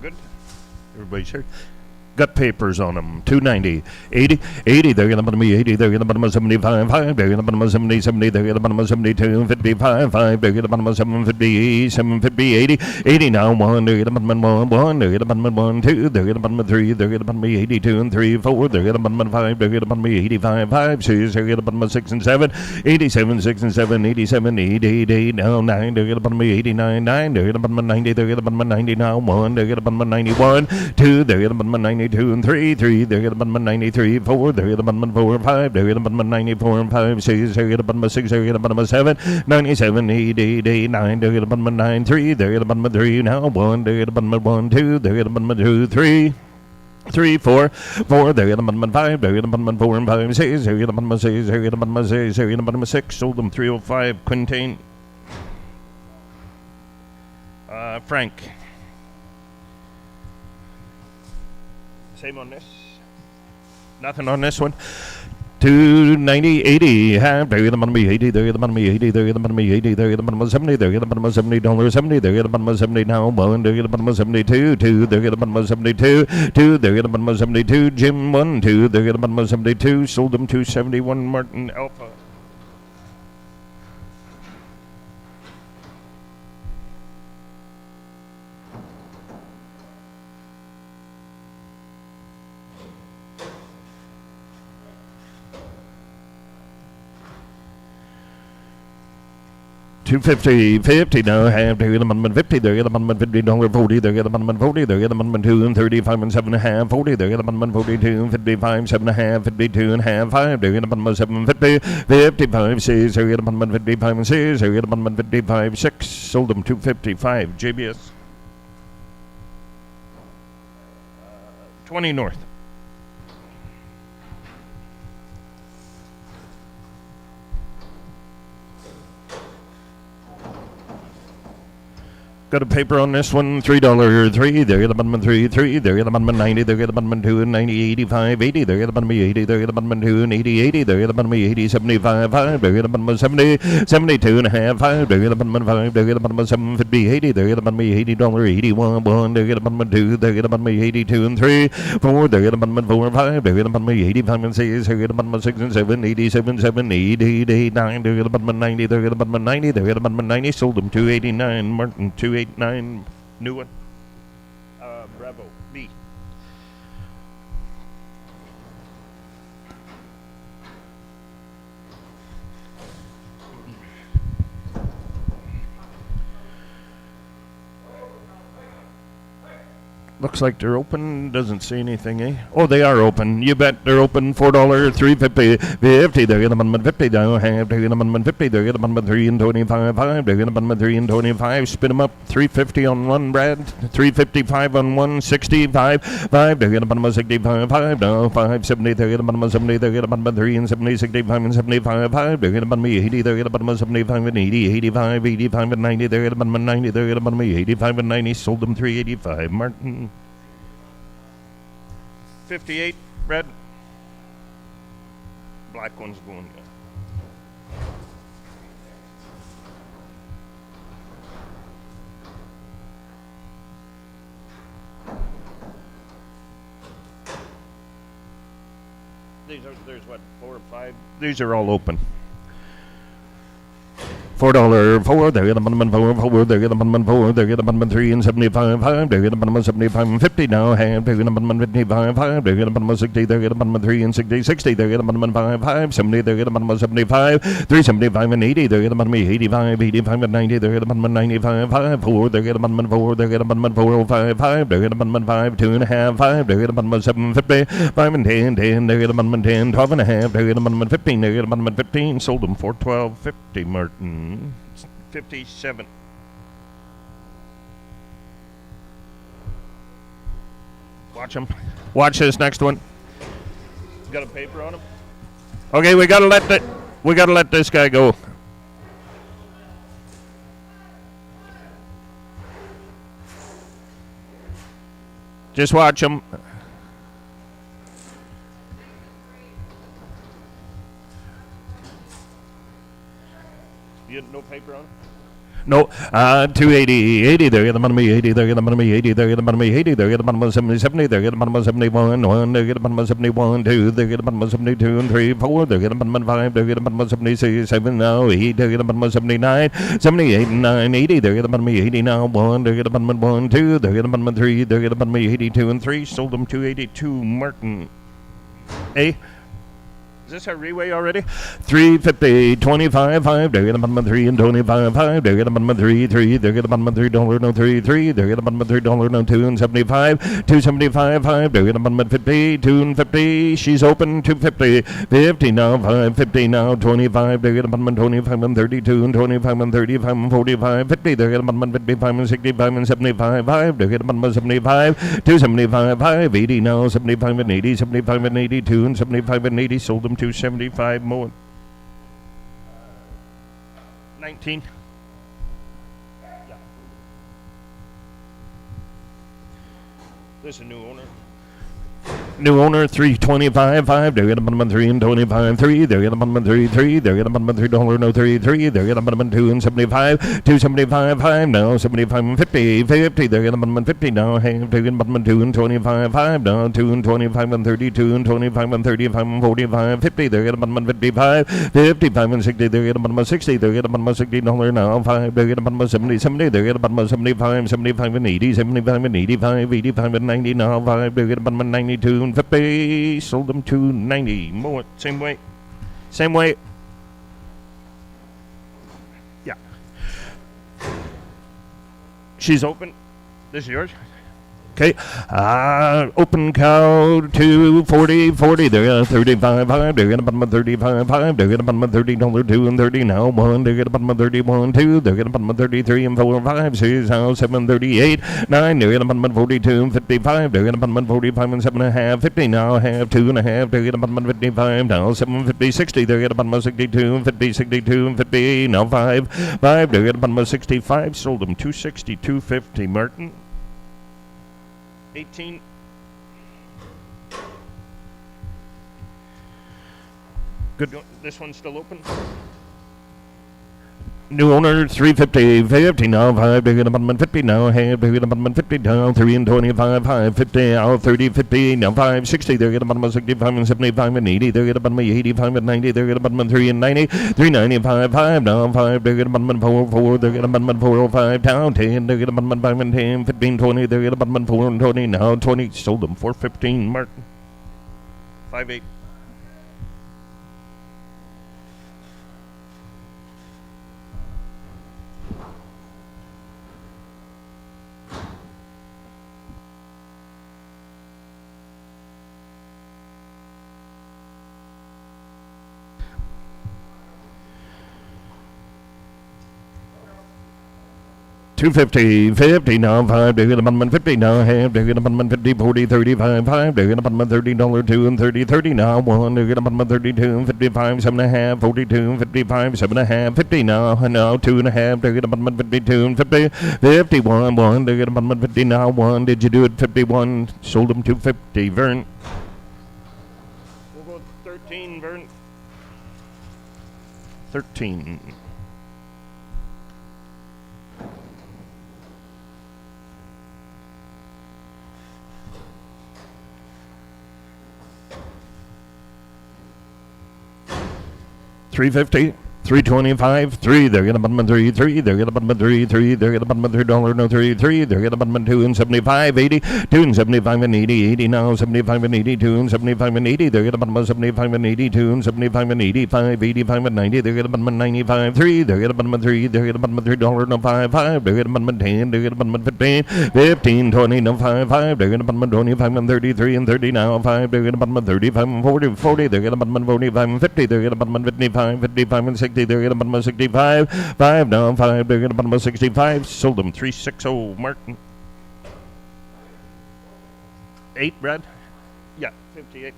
good? Everybody's here. Got papers on them. 290, 80, 80. They're going to put me 80. They're going to put me 75. 5. They're going to put me 70, 70. They're going to put me 72, 55. 5. They're going to put me 750, 750, 80, 80 now. 1. They're going to put me 1, 1. They're going to put me 1, 2. They're going to put me 3. They're going to put me 82 and 3, 4. They're going to put me 5. They're going to put me 85, 5, 6. They're going to put me 6 and 7, 87, 6 and 7, 87, 88, 8 now. 9. They're going to put me 89, 9. They're going to put me 90. They're going to put me 90 now. 1. They're going to put me 91, 2. They're going to put me 92 and 3, 3. They're going to put me 93, 4. They're going to put me 4, 5. They're going to put me 94 and 5, 6. They're going to put me 6. They're going to put me 7, 97, 8, 8, 8, 9. They're going to put me 9, 3. They're going to put me 3 now. 1. They're going to put me 1, 2. They're going to put me 2, 3. 3, 4, 4. They're going to put me 5. They're going to put me 4 and 5, 6. They're going to put me 6. They're going to put me 6. They're going to put me 6. Sold them 305. Quintain. Frank. Same on this. Nothing on this one. 290, 80. Half. They're gonna put me 80. They're gonna put me 80. They're gonna put me 80. They're gonna put me 70. They're gonna put me $70. 70. They're gonna put me 70 now. 1. They're gonna put me 72. 2. They're gonna put me 72. 2. They're gonna put me 72. Jim 1, 2. They're gonna put me 72. Sold them 271. Martin Alpha. $250, 50 now. Half. They're gonna put me 50. They're gonna put me $50, 40. They're gonna put me 40. They're gonna put me 2 and 35 and 7 and a half. 40. They're gonna put me 42, 55, 7 and a half, 52 and a half. 5. They're gonna put me 750, 55, 6. They're gonna put me 55 and 6. They're gonna put me 55, 6. Sold them 255. JBS. 20 north. Got a paper on this one, $3 3. They're gonna put me 3, 3. They're gonna put me 90. They're gonna put me 2 and 90, 85, 80. They're gonna put me 80. They're gonna put me 2 and 80, 80. They're gonna put me 80, 75, 5. They're gonna put me 70, 72 and a half, 5. They're gonna put me 5. They're gonna put me 750, 80. They're gonna put me $80, 81, 1. They're gonna put me 2. They're gonna put me 82 and 3, 4. They're gonna put me 4 and 5. They're gonna put me 85 and 6. They're gonna put me 6 and 7, 87, 7, 8, 8, 8, 9. They're gonna put me 90. They're gonna put me 90. They're gonna put me 90. Sold them 289. Martin 289. New one. Bravo. B. Looks like they're open. Doesn't say anything, eh? Oh, they are open. You bet they're open. $4, 350, 50. They're gonna put me 50 down. Half. They're gonna put me 50. They're gonna put me 3 and 25. 5. They're gonna put me 3 and 25. Spin them up. 350 on one, Brad. 355 on one. 65. 5. They're gonna put me 65. 5 now. 570. They're gonna put me 70. They're gonna put me 3 and 70. 65 and 75. 5. They're gonna put me 80. They're gonna put me 75 and 80. 85. 85 and 90. They're gonna put me 90. They're gonna put me 85 and 90. Sold them 385. Martin. 58, red. Black one's going. There's what, 4 or 5? These are all open. $4, 4. They're gonna put them in 4, 4. They're gonna put them in 4. They're gonna put them in 3 and 75, 5. They're gonna put them in 75 and 50 now. Half. They're gonna put them in 55, 5. They're gonna put them in 60. They're gonna put them in 3 and 60, 60. They're gonna put them in 5, 5. 70. They're gonna put them in 75, 375 and 80. They're gonna put them in 85, 85 and 90. They're gonna put them in 95, 5. 4. They're gonna put them in 4. They're gonna put them in 405, 5. They're gonna put them in 5, 2 and a half, 5. They're gonna put them in 750, 5 and 10, 10. They're gonna put them in 10, 12 and a half. They're gonna put them in 15. They're gonna put them in 15. Sold them for 12.50. Martin. 57. Watch them. Watch this next one. Got a paper on him. Okay, we gotta let this guy go. Just watch him. You no paper on him? No, 280, 80, there, get the bottom of 80, there, get the bottom of 80, there, get the bottom of 80, there, get the bottom of 70, 70, there, get the bottom of 71, 1, there, get the bottom of 71, 2, there, get the bottom of 72, and 3, 4, there, get the bottom of 5, there, get the bottom of 76, 7, now, 8, there, get the bottom of 79, 78, 9, 80, there, get the bottom of 80, now, 1, there, get the bottom of 1, 2, there, get the bottom of 3, there, get the bottom of 82, and 3, sold them 282, Martin. A. Is this our reweigh already? 350, 25, 5, there, get the bottom of 3, and 25, 5, there, get the bottom of 3, 3, there, get the bottom of $3, no 3, 3, there, get the bottom of $3, no 2, and 75, 275, 5, there, get the bottom of 50, 2 and 50, she's open, 250, 50 now, 550 now, 25, there, get the bottom of 25 and 32, and 25 and 35 and 45, 50, there, get the bottom of 55 and 65 and 75, 5, there, get the bottom of 75, 275, 5, 80 now, 75 and 80, 75 and 82, and 75 and 80, sold them 275 more. 19. Yeah. This is a new owner. New owner, 325, 5, there, get a bottom of 3 and 25, 3, there, get a bottom of 3, 3, there, get a bottom of $3, no 3, 3, there, get a bottom of 2 and 75, 275, 5, now, 75 and 50, 50, there, get a bottom of 50, now, half, there, get a bottom of 2 and 25, 5, now, 2 and 25 and 32, and 25 and 35 and 45, 50, there, get a bottom of 55, 55 and 60, there, get a bottom of 60, there, get a bottom of $60, now, 5, there, get a bottom of 70, 70, there, get a bottom of 75, 75 and 80, 75 and 85, 85 and 90, now, 5, there, get a bottom of 92, 50, sold them 290 more. Same way. Yeah. She's open. This is yours. Okay, open cow to 40, 40, they're 35, 5, they're at the bottom of 35, 5, they're at the bottom of $30, 2 and 30 now, 1, they're at the bottom of 31, 2, they're at the bottom of 33 and 4, 5, 6, now 7, 38, 9, they're at the bottom of 42 and 55, they're at the bottom of 45 and 7.5, 50 now, half, 2.5, they're at the bottom of 55, now 750, 60, they're at the bottom of 62 and 50, 62 and 58, now 5, 5, they're at the bottom of 65, sold them 260, 250, Martin. 18. Good. This one's still open. New owner, 350, 50 now, 5, they're at bottom 50 now, half, they're at bottom 50 now, 3 and 25, 5, 50, now 30, 50, now 5, 60, they're at bottom 65 and 75 and 80, they're at bottom 85 and 90, they're at bottom 3 and 90, 395, 5, now 5, they're at bottom 4, 4, they're at bottom 405, down 10, they're at bottom 5 and 10, 15, 20, they're at bottom 4 and 20, now 20, sold them 415, Martin. 5-8. $250, 50 now, 5, they're at bottom 50 now, half, they're at bottom 50, 40, 35, 5, they're at bottom $30, 2 and 30, 30 now, 1, they're at bottom 32 and 55, 7.5, 42 and 55, 7.5, 50 now, 2.5, they're at bottom 52 and 50, 51, 1, they're at bottom 50 now, 1, did you do it 51, sold them 250, Vern. We'll go 13, Vern. 13. $350, $325, 3, they're at the bottom of 3, 3, they're at the bottom of 3, 3, they're at the bottom of $3, no 3, 3, they're at the bottom of 2 and 75, 80, 2 and 75 and 80, 80 now, 75 and 82 and 75 and 80, they're at the bottom of 75 and 82 and 75 and 85, 85 and 90, they're at the bottom of 95, 3, they're at the bottom of 3, they're at the bottom of $3, no 5, 5, they're at the bottom of 10, they're at the bottom of 15, 15, 20, no 5, 5, they're at the bottom of 25 and 33 and 30 now, 5, they're at the bottom of 35 and 40, 40, they're at the bottom of 45 and 50, they're at the bottom of 55, 55 and 60, they're at the bottom of 65, 5 now, 5, they're at the bottom of 65, sold them 360, Martin. 8, Brad? Yeah, 58.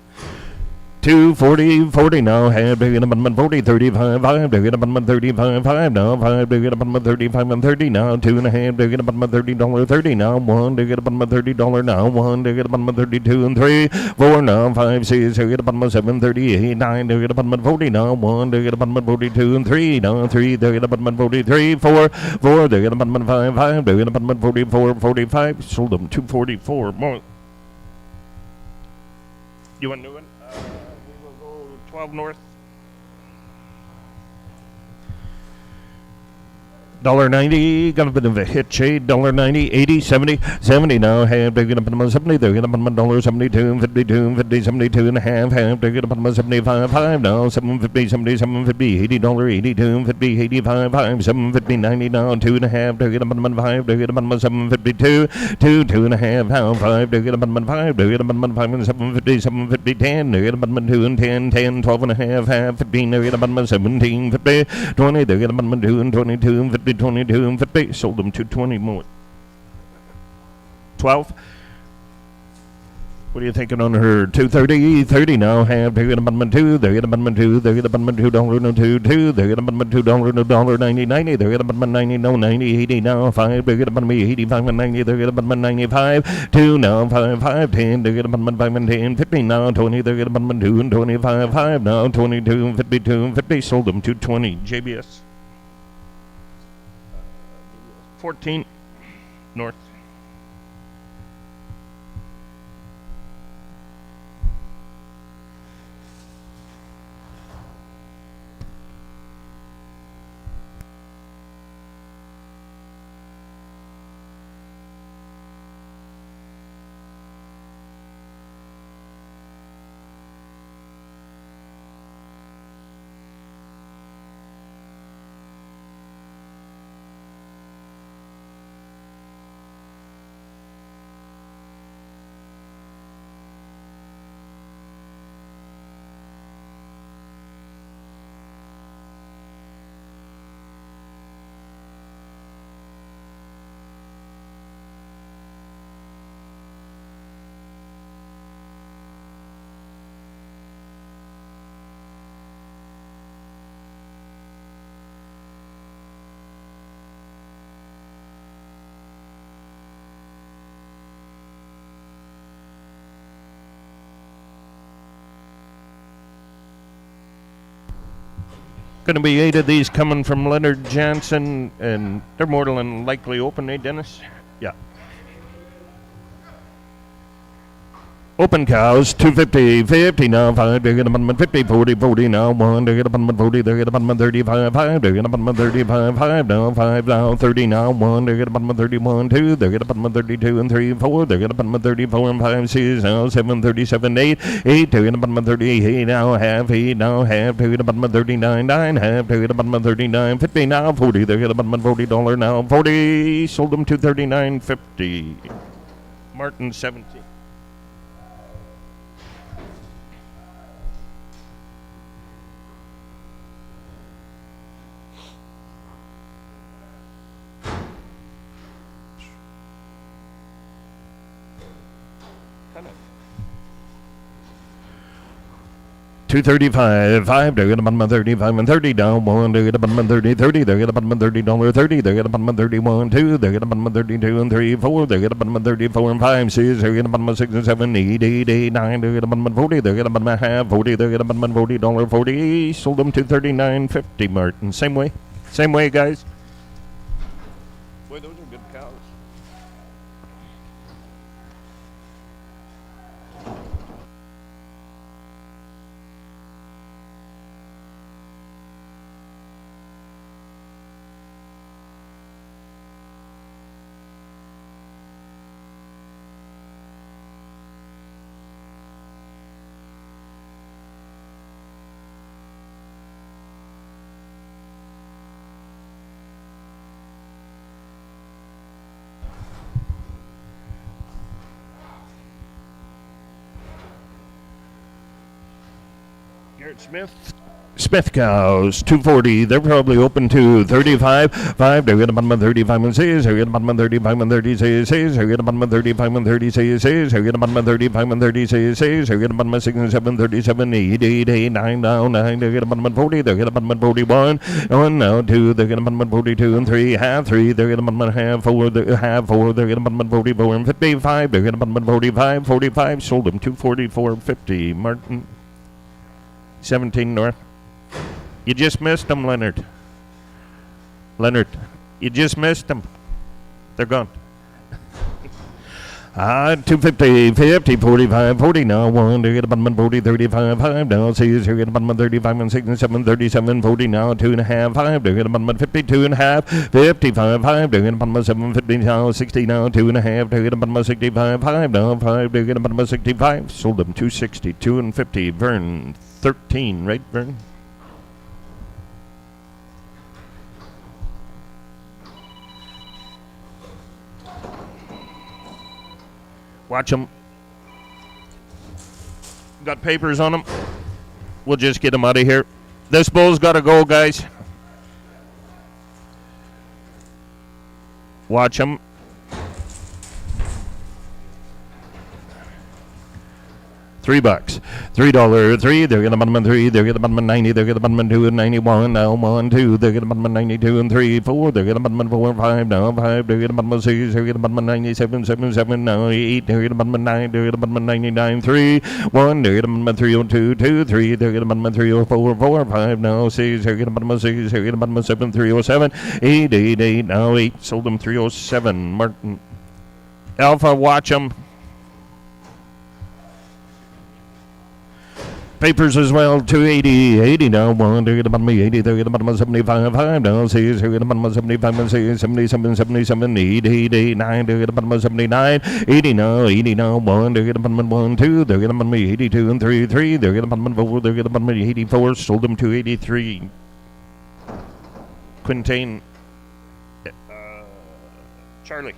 240, 40 now, have to get abutment 40, 35, 5 to get abutment 35, 5 now, 5 to get abutment 35 and 30 now, 2.5 to get abutment $30, 30 now, 1 to get abutment $30 now, 1 to get abutment 32 and 3, 4 now, 5, 6 to get abutment 7, 38, 9 to get abutment 40 now, 1 to get abutment 42 and 3 now, 3 to get abutment 43, 4, 4 to get abutment 5, 5 to get abutment 44, 45, sold them 244 more. You want to do it? 12 north. $1.90, got a bit of a hit shade. $1.90, 80, 70, 70 now. Have to get up on 70. They're get up on $1.72, 52, 50, 72 and a half. Have to get up on 75, 5 now. 750, 70, 750, $80, 82, 50, 85, 5, 750, 90 now. 2.5 to get up on 5. To get up on 752, 2, 2.5 now. 5 to get up on 5. To get up on 5 and 750, 750, 10. To get up on 2 and 10, 10, 12 and a half. Half 15 to get up on 17, 50, 20 to get up on 2 and 22 and 50. 22 and 50, sold them 220 more. 12. What are you thinking on her? 230, 30 now. Have to get abutment 2. They get abutment 2. They get abutment $2 no 2 2. They get abutment $2 no $1.90 90. They get abutment 90 no 90 80 now. 5. They get abutment 85 and 90. They get abutment 95. 2 now. 5 5 10. They get abutment 5 and 10 50 now. 20. They get abutment 2 and 25 5 now. 22 and 52 and 50. Sold them 220. JBS. 14 north. Going to be 8 of these coming from Leonard Jansen, and they're more than likely open, eh, Dennis? Yeah. Open cows, 250, 50 now, 5 to get up on 50, 40, 40 now, 1 to get up on 40, they get up on 35, 5 to get up on 35, 5 now, 5 now, 30 now, 1 to get up on 31, 2, they get up on 32 and 3, 4, they get up on 34 and 5, 6 now, 7, 37, 8, 8 to get up on 38 now, half, 8 now, half to get up on 39, 9, half to get up on 39, 50 now, 40, they get up on $40 now, 40, sold them to 39.50. Martin 17. $235, 5 to get up on 35 and 30 down, 1 to get up on 30, 30, they get up on $30, 30, they get up on 31, 2, they get up on 32 and 3, 4, they get up on 34 and 5, 6, they get up on 6 and 7, 8, 8, 8, 9, they get up on 40, they get up on half, 40, they get up on $40, 40, sold them to $39.50, Martin. Same way, guys. Boy, those are good cows. Garrett Smith, Smith cows, 240. They're probably open to 35. 5. They're at the bottom of 35 and 6. They're at the bottom of 35 and 36. They're at the bottom of 35 and 36. They're at the bottom of 35 and 36. They're at the bottom of 6 and 7, 37, 8, 8, 8, 9, down, 9. They're at the bottom of 40. They're at the bottom of 41. 1, now 2. They're at the bottom of 42 and 3. Half 3. They're at the bottom of half 4. Half 4. They're at the bottom of 44 and 55. They're at the bottom of 45. 45. Sold them 244.50. Martin. 17 north. You just missed them, Leonard. Leonard, you just missed them. They're gone. 250, 50, 45, 40 now, 1, they're at the bottom of 40, 35, 5 now, 6, they're at the bottom of 35 and 6 and 7, 37, 40 now, 2.5, 5, they're at the bottom of 52.5, 55, 5, they're at the bottom of 7, 50 now, 60 now, 2.5, they're at the bottom of 65, 5 now, 5, they're at the bottom of 65, sold them 260, 2 and 50, Vern, 13, right, Vern? Watch them. Got papers on them. We'll just get them out of here. This bull's got to go, guys. Watch them. $3. $3. 3. They're at the bottom of 3. They're at the bottom of 90. They're at the bottom of 2 and 91. Now 1, 2. They're at the bottom of 92 and 3, 4. They're at the bottom of 4, 5. Now 5. They're at the bottom of 6. They're at the bottom of 97, 7, 7. Now 8. They're at the bottom of 9. They're at the bottom of 99, 3. 1. They're at the bottom of 302, 2, 3. They're at the bottom of 304, 4, 5. Now 6. They're at the bottom of 6. They're at the bottom of 7, 307. 8, 8, 8. Now 8. Sold them 307. Martin. Alpha, watch them. Papers as well, 280, 80 now, 1, they're at the bottom of 80, they're at the bottom of 75, 5 now, 6, they're at the bottom of 75 and 6, 77, 77, 8, 8, 8, 9, they're at the bottom of 79, 80 now, 1, they're at the bottom of 1, 2, they're at the bottom of 82 and 3, 3, they're at the bottom of 4, they're at the bottom of 84, sold them 283. Quintain, Charlie.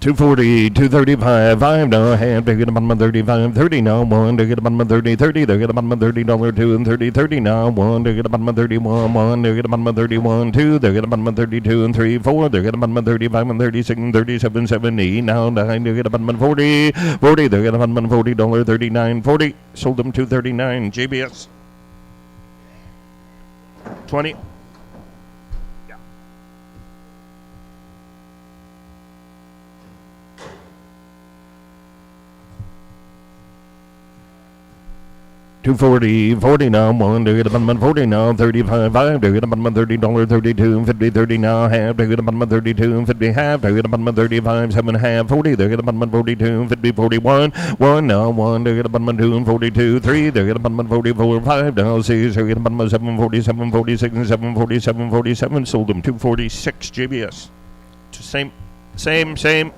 240, 235, 5 now, half, they're at the bottom of 35, 30 now, 1, they're at the bottom of 30, 30, they're at the bottom of $30, 2 and 30, 30 now, 1, they're at the bottom of 31, 1, they're at the bottom of 31, 2, they're at the bottom of 32 and 3, 4, they're at the bottom of 35 and 36 and 37, 70, now 9, they're at the bottom of 40, 40, they're at the bottom of $40, 39, 40, sold them 239, JBS. 20. 240, 40 now, 1, they're at the bottom of 40 now, 35, 5, they're at the bottom of $30, 32, 50, 30 now, half, they're at the bottom of 32, 50, half, they're at the bottom of 35, 7, half, 40, they're at the bottom of 42, 50, 41, 1 now, 1, they're at the bottom of 2 and 42, 3, they're at the bottom of 44, 5 now, 6, they're at the bottom of 7, 47, 46, and 7, 47, 47, sold them 246, JBS. Same.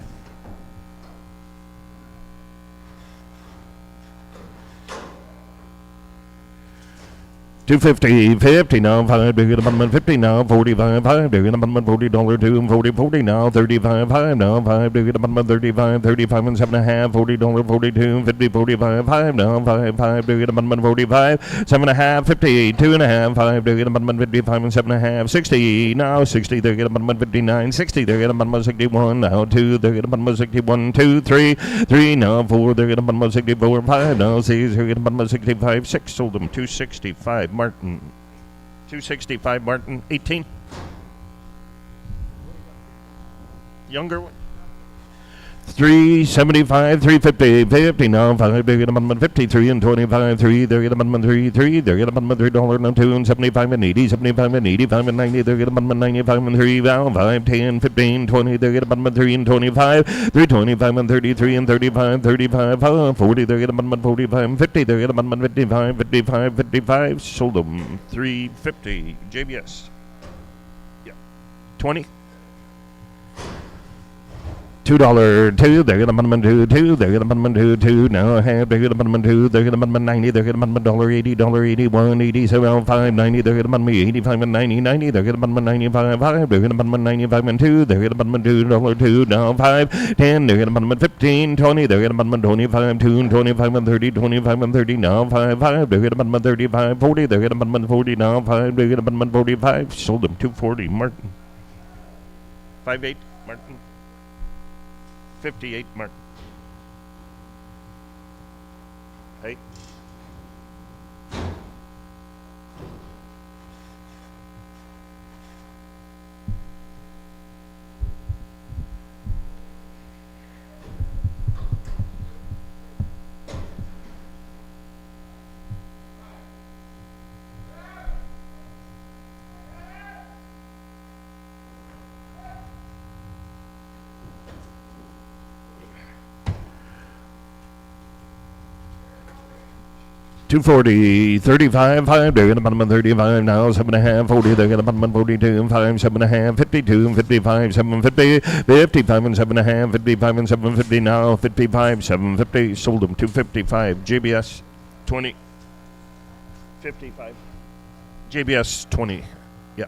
250, 50 now, 5, they're at the bottom of 50 now, 45, 5, they're at the bottom of $40, 2 and 40, 40 now, 35, 5 now, 5, they're at the bottom of 35, 35 and 7.5, $40, 42, 50, 45, 5 now, 5, 5, they're at the bottom of 45, 7.5, 50, 2.5, 5, they're at the bottom of 55 and 7.5, 60 now, 60, they're at the bottom of 59, 60, they're at the bottom of 61 now, 2, they're at the bottom of 61, 2, 3, 3 now, 4, they're at the bottom of 64, 5 now, 6, they're at the bottom of 65, 6, sold them 265. Martin. 265, Martin. 18. Younger one. 375, 350, 50 now, 5, they're at the bottom of 53 and 25, 3, they're at the bottom of 3, 3, they're at the bottom of $3 now, 2 and 75 and 80, 75 and 85 and 90, they're at the bottom of 95 and 3, now, 5, 10, 15, 20, they're at the bottom of 3 and 25, 325 and 33 and 35, 35, 40, they're at the bottom of 45 and 50, they're at the bottom of 55, 55, 55, sold them 350, JBS. Yeah. 20. $2, they're gonna bottom two, they're gonna bottom two, now half, they're gonna bottom two, they're gonna bottom 90, they're gonna bottom $80, $81, 87, 5, 90, they're gonna bottom 85 and 90, 90, they're gonna bottom 95, 5, they're gonna bottom 95 and 2, they're gonna bottom $2, now 5, 10, they're gonna bottom 15, 20, they're gonna bottom 25, 2, 25 and 30, 25 and 30, now 5, 5, they're gonna bottom 35, 40, they're gonna bottom 40, now 5, they're gonna bottom 45, sold them 240, Martin. 58, Martin. 58, Martin. Hey. $240, 35, 5, they're gonna bottom 35 now, 7.5, 40, they're gonna bottom 42, 5, 7.5, 52, 55, 750, 55 and 7.5, 55 and 750 now, 55, 750, sold them 255, JBS 20, 55, JBS 20, yeah.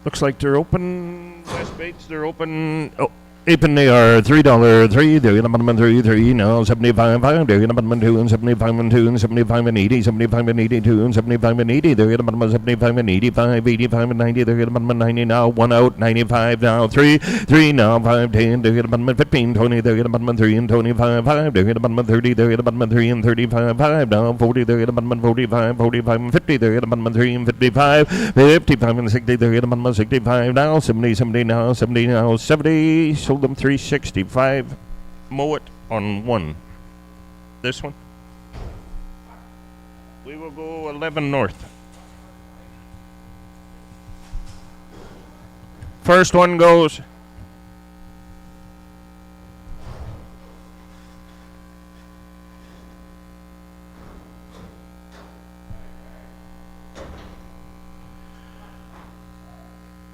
Looks like they're open. West Bates, they're open. Oh, open they are $3, 3. They're gonna bottom 3, now 75, 5. They're gonna bottom 2 and 75 and 2 and 75 and 80, 75 and 82 and 75 and 80. They're gonna bottom 75 and 85, 85 and 90. They're gonna bottom 90 now. 1 out, 95 now. 3, 3 now. 5, 10. They're gonna bottom 15, 20. They're gonna bottom 3 and 25, 5. They're gonna bottom 30. They're gonna bottom 3 and 35, 5 now. 40. They're gonna bottom 45, 45 and 50. They're gonna bottom 3 and 55, 55 and 60. They're gonna bottom 65 now. 70, 70 now. 70 now. 70. Sold them 365. Mow it on 1. This one. We will go 11 north. First one goes.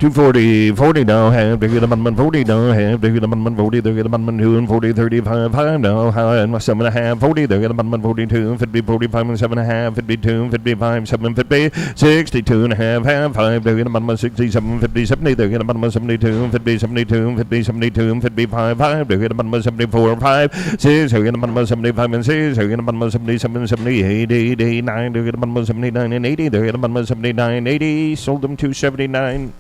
$240, 40 now, half, they're gonna bottom 40 now, half, they're gonna bottom 40, they're gonna bottom 2 and 40, 35, 5 now, high, and 7.5, 40, they're gonna bottom 42, 50, 45 and 7.5, 52, 55, 750, 62 and a half, 5, they're gonna bottom 67, 50, 70, they're gonna bottom 72, 50, 72, 50, 72, 55, 5, they're gonna bottom 74, 5, 6, they're gonna bottom 75 and 6, they're gonna bottom 77, 78, 80, 9, they're gonna bottom 79 and 80, they're gonna bottom 79, 80, sold them 279.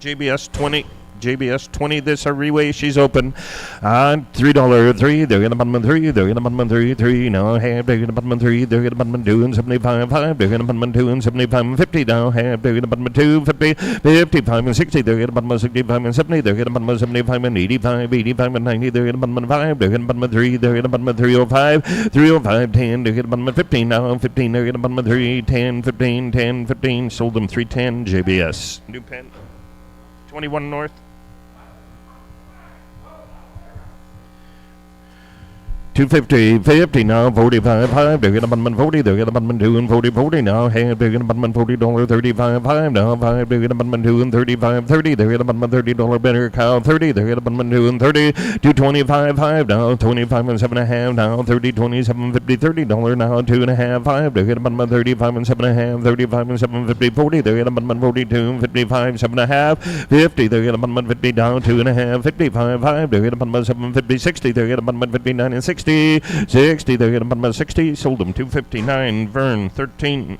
JBS 20, JBS 20, this a Reway, she's open. $3, 3, they're gonna bottom 3, they're gonna bottom 3, 3, now half, they're gonna bottom 3, they're gonna bottom 2 and 75, 5, they're gonna bottom 2 and 75 and 50, now half, they're gonna bottom 2, 50, 55 and 60, they're gonna bottom 65 and 70, they're gonna bottom 75 and 85, 85 and 90, they're gonna bottom 5, they're gonna bottom 3, they're gonna bottom 305, 305, 10, they're gonna bottom 15, now 15, they're gonna bottom 3, 10, 15, 10, 15, sold them 310, JBS. New pen. 21 north. $250, 50 now, 45, 5, they're gonna bottom 40, they're gonna bottom 2 and 40, 40 now, half, they're gonna bottom $40, 35, 5 now, 5, they're gonna bottom 2 and 35, 30, they're gonna bottom $30 better cow, 30, they're gonna bottom 2 and 30, 225, 5 now, 25 and 7.5 now, 30, 27, 50, $30 now, 2.5, 5, they're gonna bottom 35 and 7.5, 35 and 750, 40, they're gonna bottom 42, 55, 7.5, 50, they're gonna bottom 50 down, 2.5, 55, 5, they're gonna bottom 750, 60, they're gonna bottom 59 and 60, 60, they're gonna bottom 60, sold them 259, Vern 13.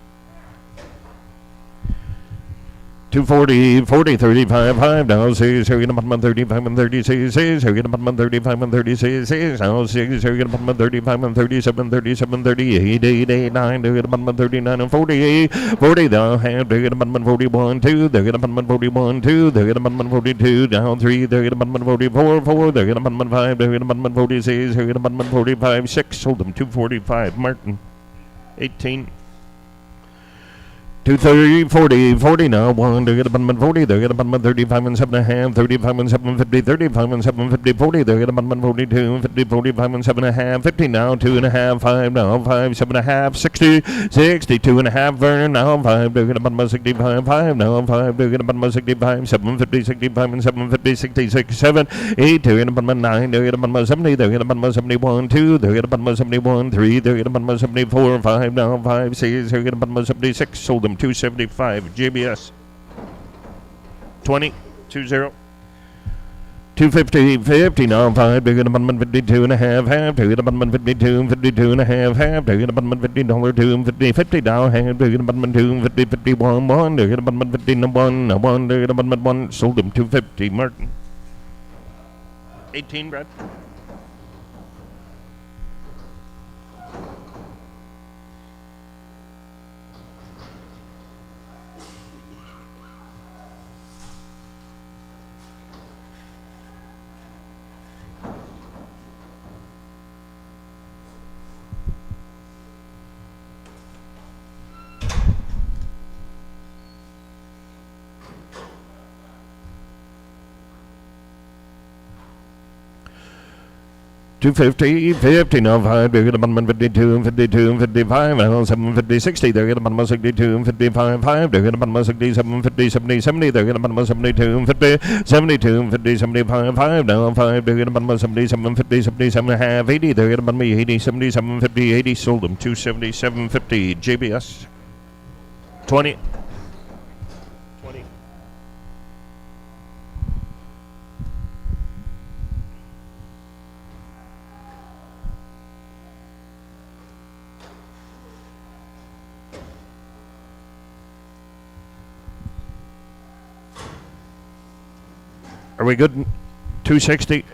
240, 40, 35, 5, now 6, here get a 35 and 36, 6, here get a 35 and 36, 6, now 6, here get a 35 and 37, 37, 38, 8, 8, 9, there get a 39 and 48, 40, now half, there get a 41, 2, there get a 41, 2, there get a 42, down 3, there get a 44, 4, there get a 5, there get a 46, here get a 45, 6, sold them 245, Martin, 18. 230, 40, 40 now, 1, they get a 40, they get a 35 and 7.5, 35 and 750, 35 and 750, 40, they get a 42, 50, 45 and 7.5, 50 now, 2.5, 5 now, 5, 7.5, 60, 62 and a half, Vernon now, 5, they get a 65, 5 now, 5, they get a 65, 750, 65 and 750, 66, 7, 8, they get a 9, they get a 70, they get a 71, 2, they get a 71, 3, they get a 74, 5 now, 5, 6, they get a 76, sold them 275 JBS 20 20 250 50 now 5 they get a 52 and a half they get a 52 52 and a half they get a $50 2 50 50 now half they get a 2 50 51 1 they get a 1 they get a 1 sold them 250 Martin 18 Brad. $250, 50 now 5, they get a 52, 52, 55, now 750, 60, they get a 62, 55, 5, they get a 67, 50, 70, 70, they get a 72, 50, 72, 50, 75, 5, now 5, they get a 77, 50, 77 and a half, 80, they get a 80, 77, 50, 80, sold them 277, 50, JBS 20. Are we good? 260,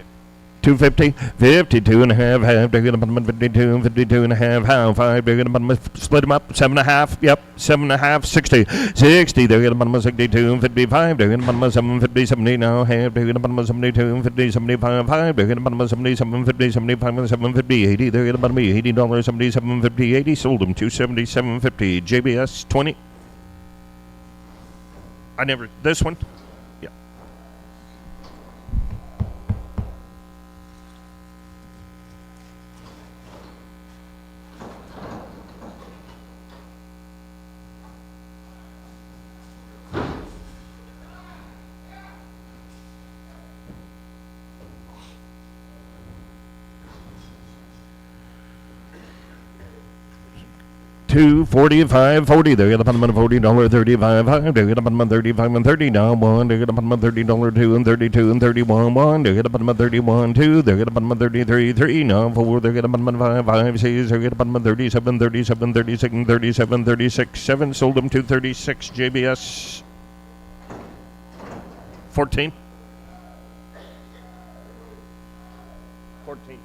250, 52 and a half, they get a 52, 52 and a half, half, 5, they get a split them up, 7.5, yep, 7.5, 60, 60, they get a 62, 55, they get a 750, 70 now, half, they get a 72, 50, 75, 5, they get a 77, 50, 75, and 750, 80, they get a $80, 77, 50, 80, sold them 277, 50, JBS 20. This one? Yeah. $245, 40, they get a $40, 35, 5, they get a 35 and 30 now, 1, they get a $30, 2 and 32 and 31, 1, they get a 31, 2, they get a 33, 3 now, 4, they get a 5, 5, 6, they get a 37, 37, 36, 37, 36, 7, sold them 236, JBS 14. 14.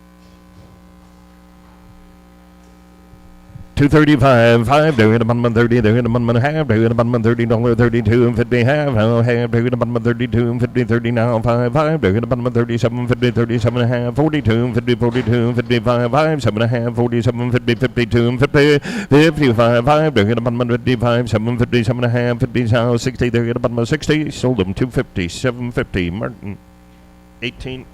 235, 5, they get a 30, they get a half, they get a $30, 32 and 50 half, half, they get a 32 and 50, 30 now, 5, 5, they get a 37, 50, 37 and a half, 42, 50, 42, 55, 5, 7 and a half, 47, 50, 52 and 50, 55, 5, they get a 55, 750, 7 and a half, 50 now, 60, they get a 60, sold them 250, 750, Martin 18.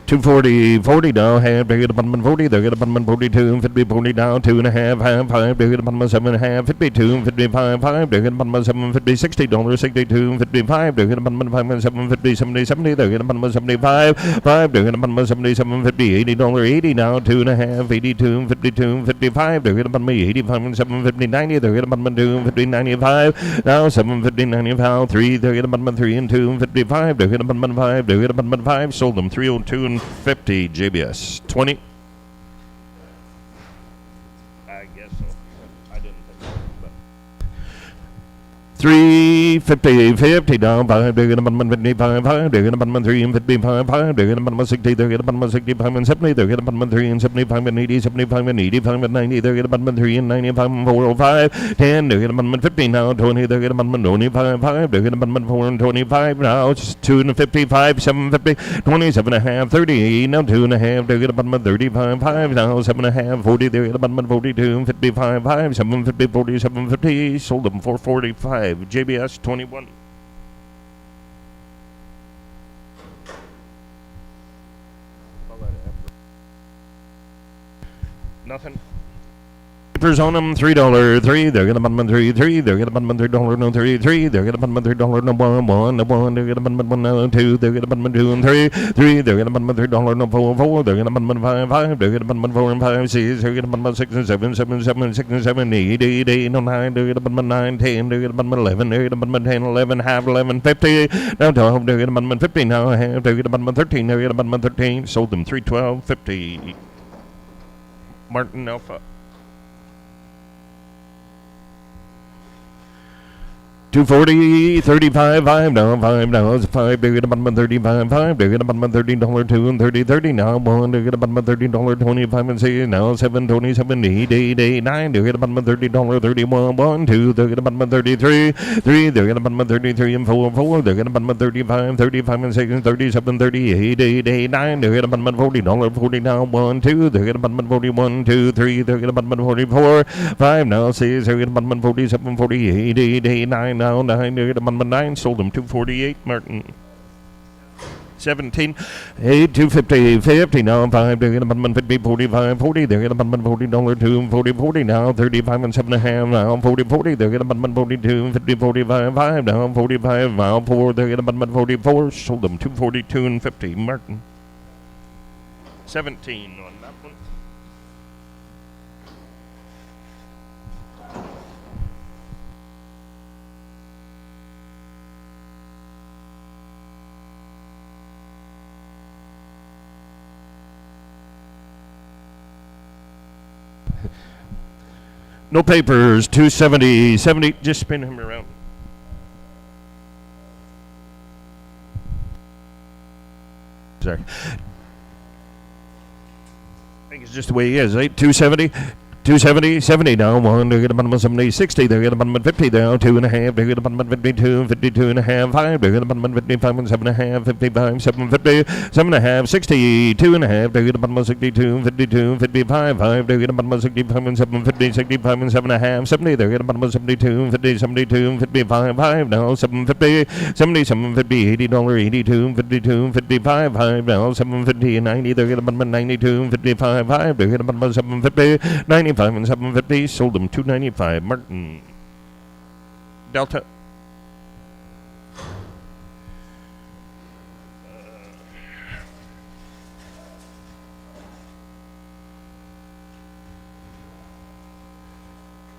240, 40 now, half, they get a 40, they get a 42, 50, 40 now, 2 and a half, half, 5, they get a 7 and a half, 52, 55, 5, they get a 750, $60, 62, 55, they get a 5, 750, 70, 70, they get a 75, 5, they get a 77, 50, $80, 80 now, 2 and a half, 82, 52, 55, they get a 85, 750, 90, they get a 2, 50, 95, now 750, 95, 3, they get a 3 and 2, 55, they get a 5, they get a 5, sold them 302 and 50, JBS 20. I guess so. I didn't think 350, 50 down, 5, they're gonna bottom 55, 5, they're gonna bottom 3 and 55, 5, they're gonna bottom 60, they're gonna bottom 65 and 70, they're gonna bottom 3 and 75 and 80, 75 and 85 and 90, they're gonna bottom 3 and 95 and 405, 10, they're gonna bottom 50 now, 20, they're gonna bottom 25, 5, they're gonna bottom 4 and 25 now, it's 2 and 55, 750, 27 and a half, 30, now 2 and a half, they're gonna bottom 35, 5 now, 7 and a half, 40, they're gonna bottom 42 and 55, 5, 750, 40, 750, sold them for 45. JBS 21. Nothing. Papers on them, $3, 3. They're gonna bottom 3, 3. They're gonna bottom $3, no 3, 3. They're gonna bottom $3, no 1, 1, no 1. They're gonna bottom 1, no 2. They're gonna bottom 2 and 3, 3. They're gonna bottom $3, no 4, 4. They're gonna bottom 5, 5. They're gonna bottom 4 and 5, 6. They're gonna bottom 6 and 7, 7, 7, 6 and 7, 8, 8, 8, no 9. They're gonna bottom 9, 10. They're gonna bottom 11. They're gonna bottom 10, 11, half, 11, 50. Now 12. They're gonna bottom 50 now, half. They're gonna bottom 13. They're gonna bottom 13. Sold them 312, 50. Martin Alpha. 240, 35, 5 now, 5 now, 5, they're gonna bottom 35, 5, they're gonna bottom $13, 2 and 30, 30 now, 1, they're gonna bottom $13, 25 and 6 now, 7, 27, 8, 8, 8, 9, they're gonna bottom $30, 31, 1, 2, they're gonna bottom 33, 3, they're gonna bottom 33 and 4, 4, they're gonna bottom 35, 35 and 6, 37, 38, 8, 8, 9, they're gonna bottom $40, 40 now, 1, 2, they're gonna bottom 41, 2, 3, they're gonna bottom 44, 5 now, 6, they're gonna bottom 47, 48, 8, 8, 9, now 9, they're gonna bottom 9, sold them 248, Martin. 17, 8, 250, 50 now, 5, they're gonna bottom 50, 45, 40, they're gonna bottom $40, 2, 40, 40 now, 35 and 7 and a half now, 40, 40, they're gonna bottom 42, 50, 45, 5 now, 45 now, 4, they're gonna bottom 44, sold them 242 and 50, Martin. 17 on that one. No papers, 270, 70, just spin him around. Sorry. I think it's just the way he is, right? 270, 270, 70 now, 1, they're gonna bottom 70, 60, they're gonna bottom 50 now, 2 and a half, they're gonna bottom 52, 52 and a half, 5, they're gonna bottom 55 and 7 and a half, 55, 750, 7 and a half, 60, 2 and a half, they're gonna bottom 62, 52, 55, 5, they're gonna bottom 65 and 750, 65 and 7 and a half, 70, they're gonna bottom 72, 50, 72, 55, 5 now, 750, 70, 750, $80, 82, 52, 55, 5 now, 750 and 90, they're gonna bottom 92, 55, 5, they're gonna bottom 750, 95 and 750, sold them 295, Martin. Delta.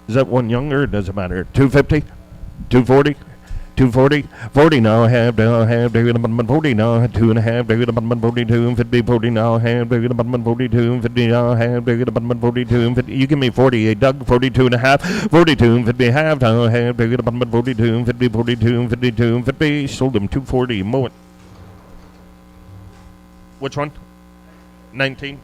Is that one younger? It doesn't matter. 250, 240, 240, 40 now, half, now, half, they're gonna bottom 40 now, 2 and a half, they're gonna bottom 42, 50, 40 now, half, they're gonna bottom 42, 50 now, half, they're gonna bottom 42, 50, you give me 48, Doug, 42 and a half, 42, 50, half, now, half, they're gonna bottom 42, 50, 42, 52, 50, sold them 240, mow it. Which one? 19.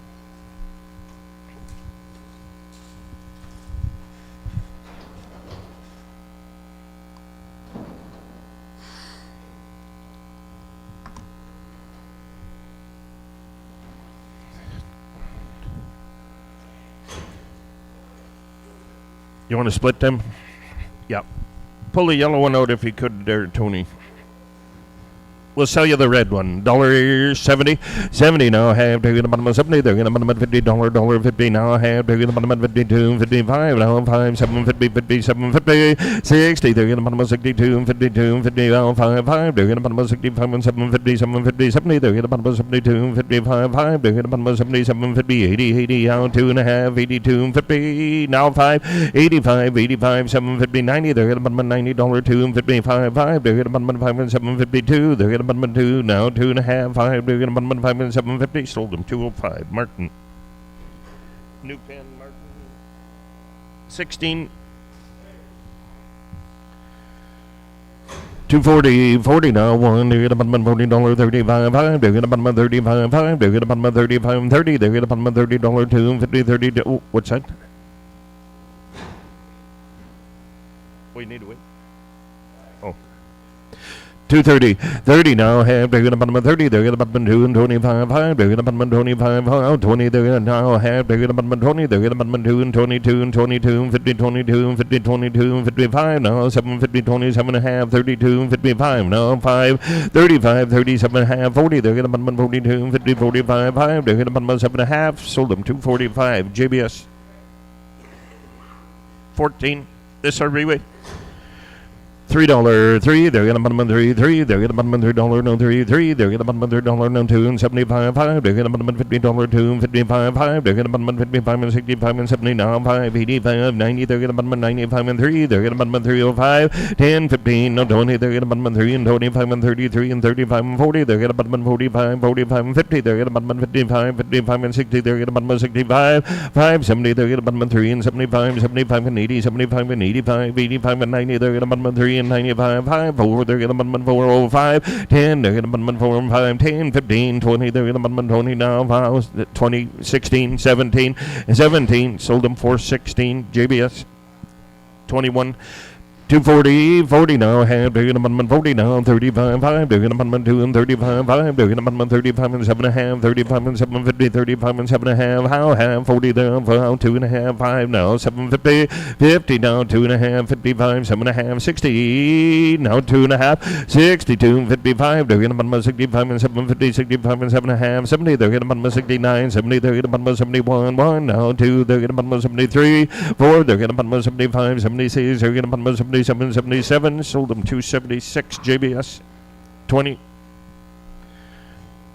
You want to split them? Yeah. Pull the yellow one out if you could there, Tony. We'll sell you the red one. $70, 70 now, half, they're gonna bottom 70, they're gonna bottom $50, 50 now, half, they're gonna bottom 52, 55 now, 5, 750, 50, 750, 60, they're gonna bottom 62, 52, 50 now, 5, 5, they're gonna bottom 65 and 750, 750, 70, they're gonna bottom 72, 55, 5, they're gonna bottom 70, 750, 80, 80 now, 2 and a half, 82, 50 now, 5, 85, 85, 750, 90, they're gonna bottom $90, 2 and 55, 5, they're gonna bottom 5 and 752, they're gonna bottom 2 now, 2 and a half, 5, they're gonna bottom 5 and 750, sold them 205, Martin. New pen, Martin. 16. 240, 40 now, one, they're gonna bottom $40, 35, 5, they're gonna bottom 35, 5, they're gonna bottom 35, 30, they're gonna bottom $30, 250, 30, oh, what's that? We need to wait. Oh. 230, 30 now, have, they're gonna bottom 30, they're gonna bottom 2 and 25, 5, they're gonna bottom 25, 20, they're gonna now have, they're gonna bottom 20, they're gonna bottom 2 and 22 and 22 and 50, 22 and 50, 22 and 55, now 750, 27 and a half, 32 and 55, now 5, 35, 37 and a half, 40, they're gonna bottom 42 and 50, 45, 5, they're gonna bottom 7 and a half, sold them 245, JBS 14, this our reweight. $3, 3, they're gonna bottom $3, 3, they're gonna bottom $3, no 3, 3, they're gonna bottom $3, no 2 and 75, 5, they're gonna bottom $50, 2 and 55, 5, they're gonna bottom 55 and 65 and 70, now 5, 85, 90, they're gonna bottom 95 and 3, they're gonna bottom 305, 10, 15, no 20, they're gonna bottom 3 and 25 and 33 and 35 and 40, they're gonna bottom 45, 45 and 50, they're gonna bottom 55, 55 and 60, they're gonna bottom 65, 5, 70, they're gonna bottom 3 and 75, 75 and 80, 75 and 85, 85 and 90, they're gonna bottom 3 and 95, 5, 4, they're gonna bottom 405, 10, they're gonna bottom 4 and 5, 10, 15, 20, they're gonna bottom 20 now, 5, 20, 16, 17, 17, sold them for 16, JBS 21, 240, 40 now, have, they're gonna bottom 40 now, 35, 5, they're gonna bottom 2 and 35, 5, they're gonna bottom 35 and 7 and a half, 35 and 750, 35 and 7 and a half, how, have, 40 there, 2 and a half, 5 now, 750, 50 now, 2 and a half, 55, 7 and a half, 60, now 2 and a half, 62 and 55, they're gonna bottom 65 and 750, 65 and 7 and a half, 70, they're gonna bottom 69, 70, they're gonna bottom 71, 1 now, 2, they're gonna bottom 73, 4, they're gonna bottom 75, 76, they're gonna bottom 77, 77, sold them 276, JBS 20,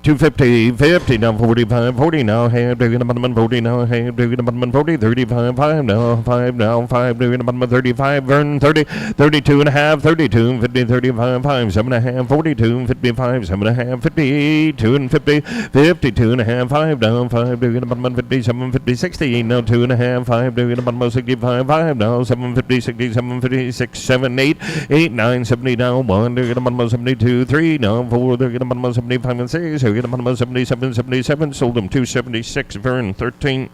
250, 50 now, 45, 40 now, have, they're gonna bottom 40 now, have, they're gonna bottom 40, 35, 5 now, 5 now, 5, they're gonna bottom 35, Vern 30, 32 and a half, 32, 50, 35, 5, 7 and a half, 42, 55, 7 and a half, 52 and 50, 52 and a half, 5 down, 5, they're gonna bottom 57, 50, 60, now 2 and a half, 5, they're gonna bottom 65, 5 now, 750, 67, 56, 7, 8, 8, 9, 70 now, 1, they're gonna bottom 72, 3 now, 4, they're gonna bottom 75 and 6, they're gonna bottom 77, 77, sold them 276, Vern 13.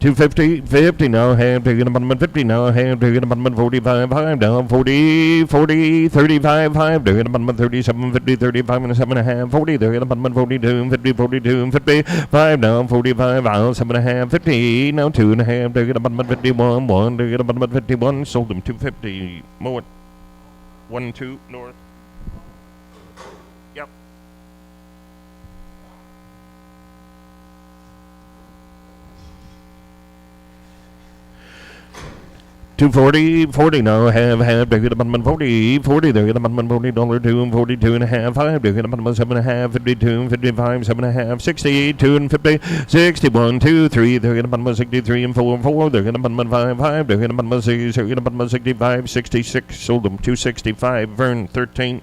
250, 50 now, have, they're gonna bottom 50 now, have, they're gonna bottom 45, 5 now, 40, 40, 35, 5, they're gonna bottom 37, 50, 35 and 7 and a half, 40, they're gonna bottom 42, 50, 42 and 50, 5 now, 45, out, 7 and a half, 50, now 2 and a half, they're gonna bottom 51, 1, they're gonna bottom 51, sold them 250, more, 1, 2, north. Yep. 240, 40 now, have, they're gonna bottom 40, 40, they're gonna bottom $40, 2 and 42 and a half, 5, they're gonna bottom 7 and a half, 52, 55, 7 and a half, 60, 2 and 50, 61, 2, 3, they're gonna bottom 63 and 4 and 4, they're gonna bottom 5, 5, they're gonna bottom 6, they're gonna bottom 65, 66, sold them 265, Vern 13.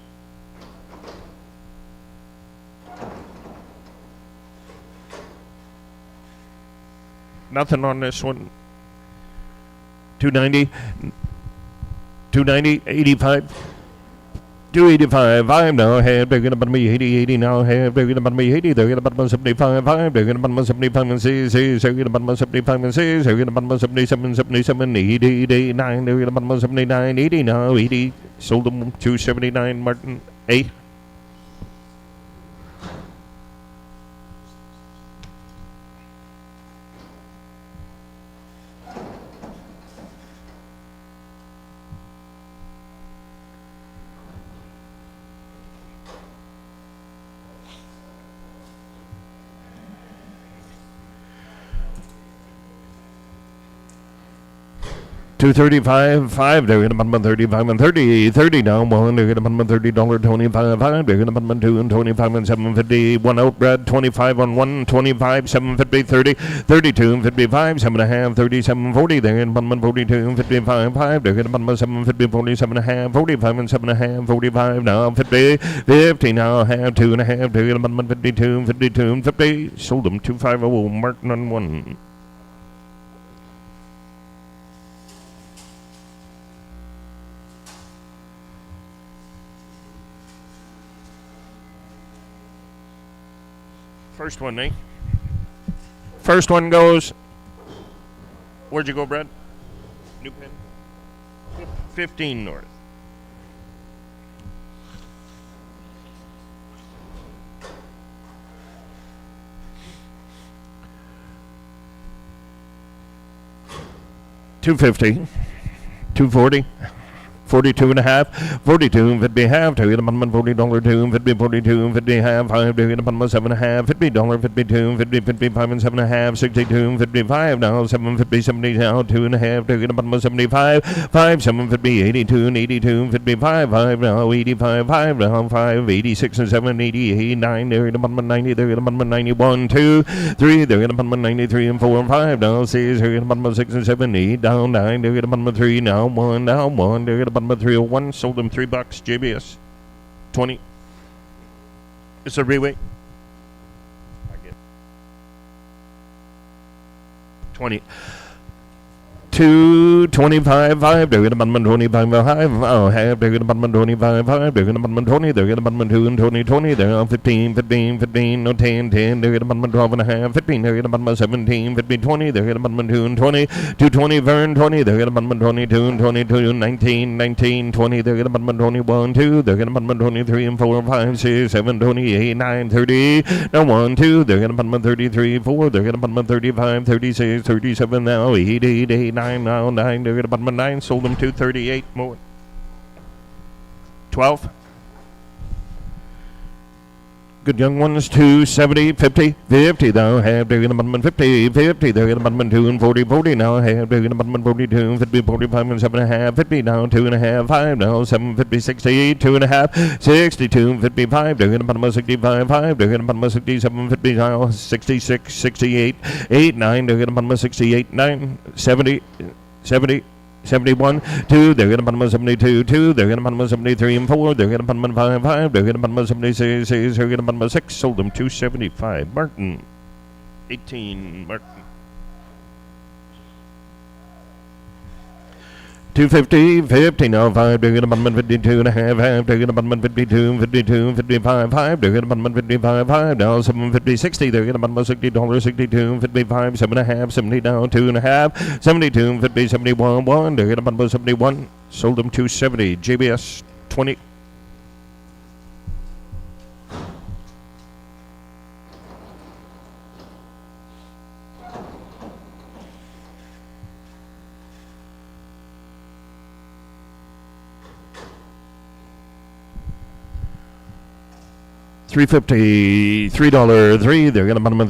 Nothing on this one. 290, 85, 285, 5 now, have, they're gonna bottom 80, 80 now, have, they're gonna bottom 80, they're gonna bottom 75, 5, they're gonna bottom 75 and 6, they're gonna bottom 75 and 6, they're gonna bottom 77, 77, 80, 89, they're gonna bottom 79, 80 now, 80, sold them 279, Martin, 8. $235, 5, they're gonna bottom 35 and 30, 30 now, 1, they're gonna bottom $30, 25, 5, they're gonna bottom 2 and 25 and 750, 1 out, Brad, 25 on 1, 25, 750, 30, 32 and 55, 7 and a half, 37, 40, they're gonna bottom 42 and 55, 5, they're gonna bottom 750, 47 and a half, 45 and 7 and a half, 45 now, 50, 50 now, half, 2 and a half, they're gonna bottom 52 and 52 and 50, sold them 250, Martin on 1. First one, eh? First one goes. Where'd you go, Brad? New Pen? 15 north. $250, $240, 42 and a half, 42, 50 half, $2 $40, 2, 50, 42, 50 half, $5, 7 and a half, $50, 52, 50, 55 and 7 and a half, 62, 55, now 750, 70, now 2 and a half, $2, 75, 5, 750, 82 and 82, 55, 5, now 85, 5, now 5, 86 and 7, 88, 9, $90, 91, 2, 3, $93 and 4 and 5, now 6, 6 and 7, 8, down 9, 3, now 1, now 1, 301, sold them $3, JBS 20. It's a reweight. I get 20. 225, 5, they're gonna 25, 5, oh, half, they're gonna 25, 5, they're gonna 20, they're gonna 2 and 20, 20, they're on 15, 15, 15, no 10, 10, they're gonna 12 and a half, 15, they're gonna 17, 15, 20, they're gonna 2 and 20, 220, Vern, 20, they're gonna 22 and 22, 19, 19, 20, they're gonna 21, 2, they're gonna 23 and 4, 5, 6, 7, 28, 9, 30, now 1, 2, they're gonna 33, 4, they're gonna 35, 36, 37, now 8, 8, 8, 9, now 9, they're gonna bottom 9, sold them 238 more. 12. Good young ones, 270, 50, 50, now have, they're gonna bottom 50, 50, they're gonna bottom 2 and 40, 40, now have, they're gonna bottom 42, 50, 45 and 7 and a half, 50, now 2 and a half, 5, now 7, 50, 68, 2 and a half, 62, 55, they're gonna bottom 65, 5, they're gonna bottom 67, 50, now 66, 68, 8, 9, they're gonna bottom 68, 9, 70, 70, 71, 2, they're gonna bottom 72, 2, they're gonna bottom 73 and 4, they're gonna bottom 5, 5, they're gonna bottom 76, 6, they're gonna bottom 6, sold them 275. Martin, 18, Martin. 250, 50, now 5, they're gonna bottom 52 and a half, half, they're gonna bottom 52, 52, 55, 5, they're gonna bottom 55, 5, now 750, 60, they're gonna bottom $60, 62, 55, 7 and a half, 70, now 2 and a half, 72, 50, 71, 1, they're gonna bottom 71, sold them 270, JBS 20. $3.50, $3, they're gonna bottom $3,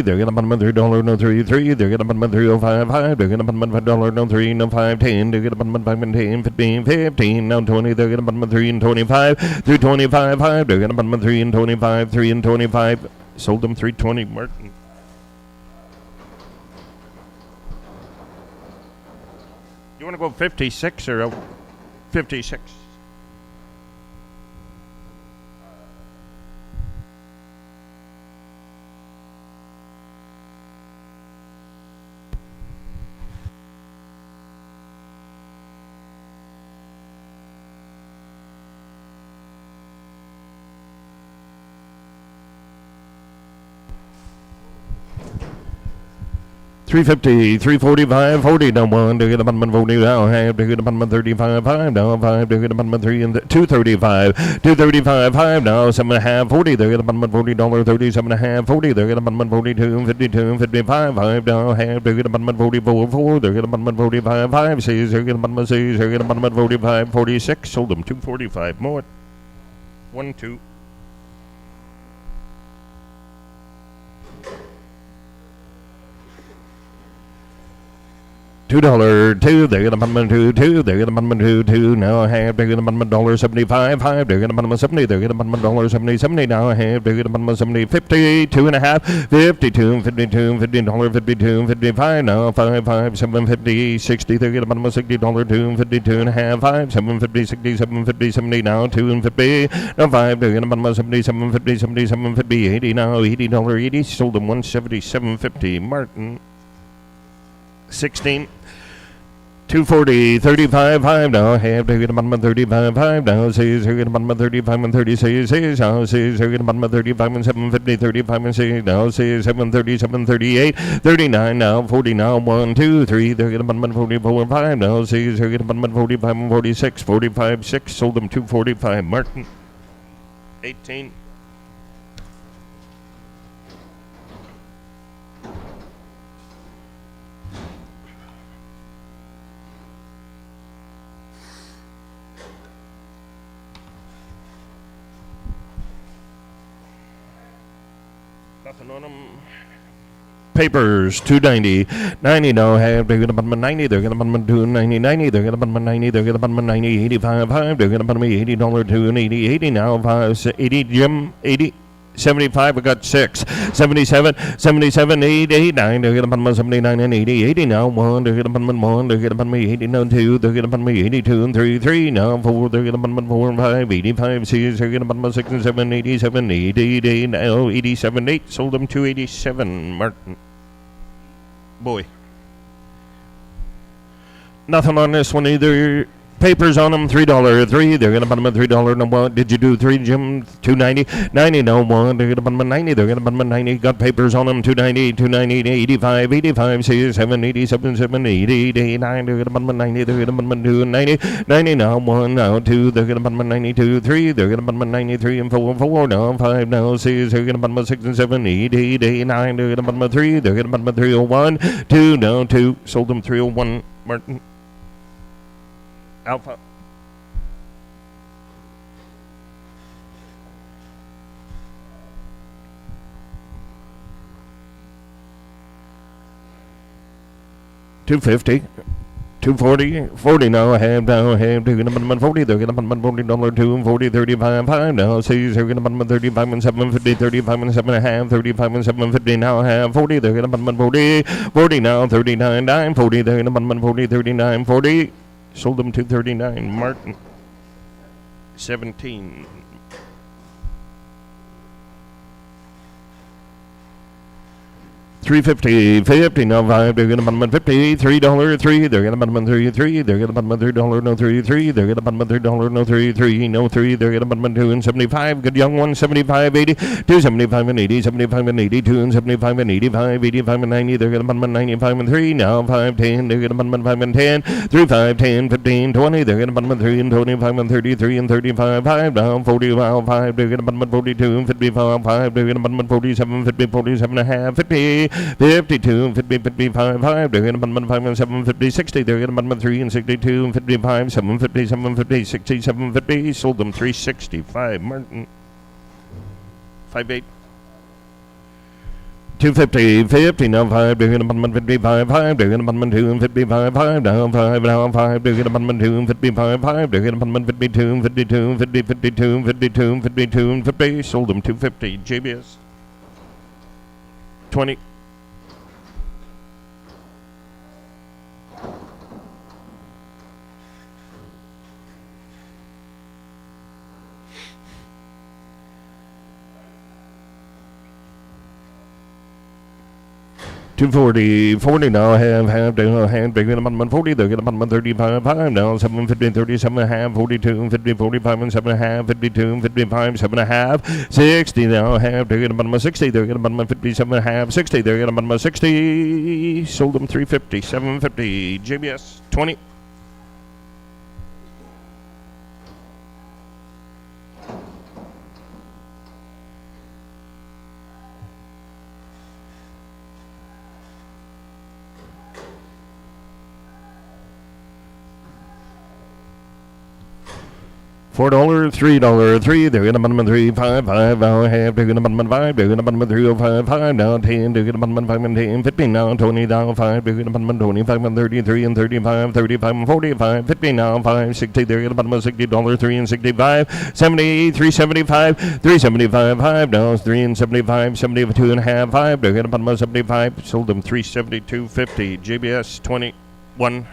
they're gonna bottom $3, no 3, they're gonna bottom $3.05, they're gonna bottom $5, no 3, no 5, 10, they're gonna bottom 5 and 10, 15, 15, now 20, they're gonna bottom 3 and 25, 325, 5, they're gonna bottom 3 and 25, 3 and 25, sold them 320, Martin. You wanna go 56 or 56? $3.50, $3.45, 40, now 1, they're gonna bottom 40, now half, they're gonna bottom 35, 5, now 5, they're gonna bottom 3 and 235, 235, 5, now 7 and a half, 40, they're gonna bottom $40, 37 and a half, 40, they're gonna bottom 42, 52, 55, 5, now half, they're gonna bottom 44, 4, they're gonna bottom 45, 5, 6, they're gonna bottom 6, they're gonna bottom 45, 46, sold them 245 more. 1, 2. $2, 2, they're gonna bottom 2, they're gonna bottom 2, now half, they're gonna bottom $1.75, 5, they're gonna bottom 70, they're gonna bottom $1.70, 70, now half, they're gonna bottom 70, 50, 2 and a half, 52, 52, $50, 52, 55, now 5, 5, 750, 60, they're gonna bottom $60, 2, 52 and a half, 5, 750, 60, 750, 70, now 2 and 50, now 5, they're gonna bottom 70, 750, 70, 750, 80, now $80, 80, sold them 177.50, Martin. 16. 240, 35, 5 now, have to get a bottom of 35, 5 now, says, here get a bottom of 35 and 30, says, now, says, here get a bottom of 35 and 750, 35 and 6, now, says, 737, 38, 39 now, 40 now, 1, 2, 3, there get a bottom of 44, 5 now, says, here get a bottom of 45 and 46, 45, 6, sold them 245, Martin, 18. Nothing on them. Papers, 290, 90 now, have, they're going to bottom of 90, they're going to bottom of 290, 90, they're going to bottom of 90, they're going to bottom of 90, 85, 5, they're going to bottom of $80, 2 and 80, 80 now, 5, 80, Jim, 80. 75, we got 6, 77, 77, 8, 8, 9, they're going to bottom of 79 and 80, 80 now, 1, they're going to bottom of 1, they're going to bottom of 80 now, 2, they're going to bottom of 82 and 3, 3 now, 4, they're going to bottom of 4 and 5, 85, 6, they're going to bottom of 6 and 7, 87, 8, 8, 8, now, 87, 8, sold them 287, Martin. Boy. Nothing on this one either. Papers on them, $3, 3. They're going to bottom of $3. No, what did you do? 3, Jim? 290, 90. No, 1. They're going to bottom of 90. They're going to bottom of 90. Got papers on them, 290, 290, 85, 85, 6, 7, 87, 7, 80, 89. They're going to bottom of 90. They're going to bottom of 2 and 90, 90 now, 1 now, 2. They're going to bottom of 92, 3. They're going to bottom of 93 and 4, 4 now, 5 now, 6. They're going to bottom of 6 and 7, 8, 8, 8, 9. They're going to bottom of 3. They're going to bottom of 301, 2 now, 2. Sold them 301, Martin. Alpha. $250, $240, $40 now, have now, have, they're going to bottom of 40, they're going to bottom of $40, 2 and 40, 35, 5 now, 6, they're going to bottom of 35 and 750, 35 and 7.5, 35 and 750 now, have 40, they're going to bottom of 40, 40 now, 39, 9, 40, they're going to bottom of 40, 39, 40, sold them 239, Martin, 17. $350, 50 now, 5, they're going to bottom of 50, $3, 3, they're going to bottom of 33, they're going to bottom of $3, no 33, they're going to bottom of $3, no 33, no 3, they're going to bottom of 2 and 75, good young one, 75, 80, 2, 75 and 80, 75 and 82 and 75 and 85, 85 and 90, they're going to bottom of 95 and 3, now 5, 10, they're going to bottom of 5 and 10, 3, 5, 10, 15, 20, they're going to bottom of 3 and 25 and 33 and 35, 5, now 40, now 5, they're going to bottom of 42 and 55, 5, they're going to bottom of 47, 50, 47 and a half, 50, 52, 50, 55, 5, they're going to bottom of 5 and 7, 50, 60, they're going to bottom of 3 and 62 and 55, 750, 750, 60, 750, sold them 365, Martin, 58. 250, 50 now, 5, they're going to bottom of 55, 5, they're going to bottom of 2 and 55, 5 now, 5 now, 5, they're going to bottom of 2 and 55, 5, they're going to bottom of 52 and 52 and 50, 52 and 52 and 52 and 50, sold them 250, JBS, 20. $240, 40 now, have, they're going to bottom of 40, they're going to bottom of 35, 5 now, 750, 37 and a half, 42, 50, 45 and 7 and a half, 52, 55, 7 and a half, 60 now, have, they're going to bottom of 60, they're going to bottom of 57 and a half, 60, they're going to bottom of 60, sold them 350, 750, JBS, 20. $4, $3, 3, they're going to bottom of 3, 5, 5 now, have, they're going to bottom of 5, they're going to bottom of 305, 5 now, 10, they're going to bottom of 5 and 10, 15 now, 20 now, 5, they're going to bottom of 25 and 33 and 35, 35 and 45, 50 now, 5, 60, they're going to bottom of $60, 3 and 65, 70, 375, 375, 5 now, 3 and 75, 72 and a half, 5, they're going to bottom of 75, sold them 372.50, JBS 21.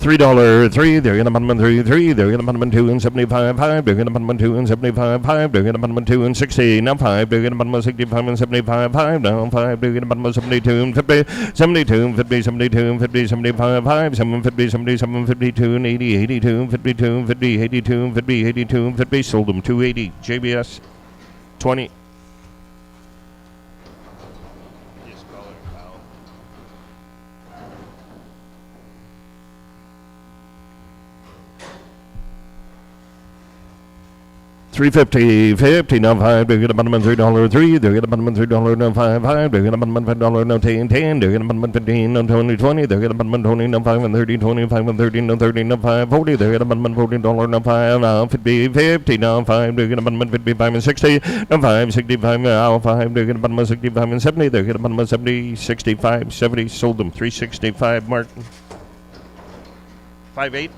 $3.03. They're in the bottom of 3. They're in the bottom of 2 and 75. 5. They're in the bottom of 2 and 75. 5. They're in the bottom of 2 and 60. Now 5. They're in the bottom of 65 and 75. 5. Now 5. They're in the bottom of 72 and 50. 72 and 50. 72 and 50. 75. 5. 750. 77. 52 and 80. 82 and 52 and 50. 82 and 50. 82 and 50. Sold them 280. JBS 20. $3.50, 50, now 5, they're gonna bottom of $3.03, they're gonna bottom of $3, now 5, 5, they're gonna bottom of $5, now 10, 10, they're gonna bottom of 15, now 20, 20, they're gonna bottom of 20, now 5 and 30, 25 and 30, now 30, now 5, 40, they're gonna bottom of $40, now 5, now 50, 50, now 5, they're gonna bottom of 55 and 60, now 5, 65, now 5, they're gonna bottom of 65 and 70, they're gonna bottom of 70, 65, 70, sold them, 365, Martin. 5.8.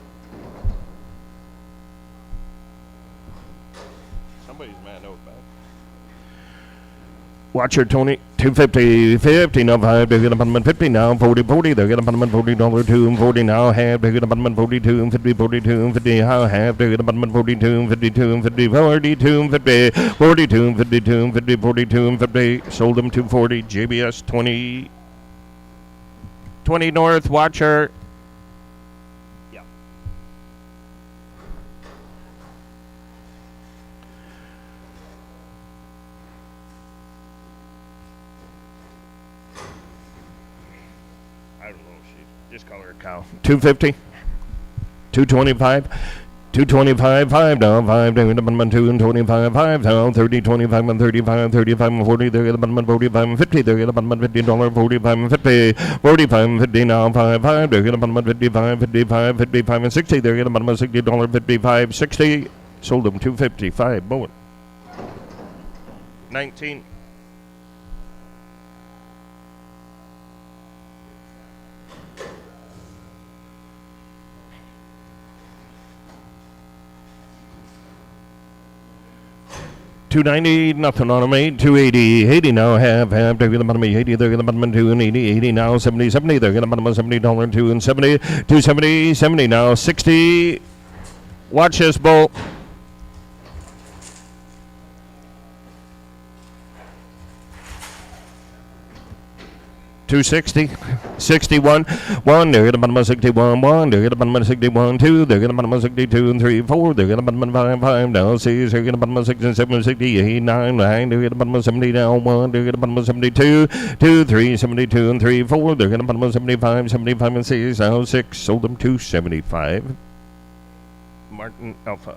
Watcher Tony, 250, 50, now 5, they're gonna bottom 50, now 40, 40, they're gonna bottom $40, 2 and 40, now half, they're gonna bottom 42 and 50, 42 and 50, how half, they're gonna bottom 42 and 52 and 50, 42 and 50, 42 and 52 and 50, 42 and 50, sold them 240, JBS 20, 20 North, Watcher. Just call her a cow. 250, 225, 225, 5 down, 5 down, the bottom 2 and 25, 5 down, 30, 25 and 35, 35 and 40, they're at the bottom 45 and 50, they're at the bottom $50, 45 and 50, 45 and 50 now, 5, 5, they're at the bottom 55, 55, 55 and 60, they're at the bottom $60, 55, 60, sold them 255, Bowen. 19. $290, nothing on them, 8, 280, 80 now, half, they're going to bottom 80, they're going to bottom 2 and 80, 80 now, 70, 70, they're going to bottom $70, 2 and 70, 270, 70 now, 60, watch this, Bull. 260, 61, 1, they're gonna bottom of 61, 1, they're gonna bottom of 61, 2, they're gonna bottom of 62, and 3, 4, they're gonna bottom of 5, 5, now 6, they're gonna bottom of 6 and 7, 68, 9, 9, they're gonna bottom of 70 now, 1, they're gonna bottom of 72, 2, 3, 72, and 3, 4, they're gonna bottom of 75, 75, and 6, now 6, sold them 275. Martin Alpha.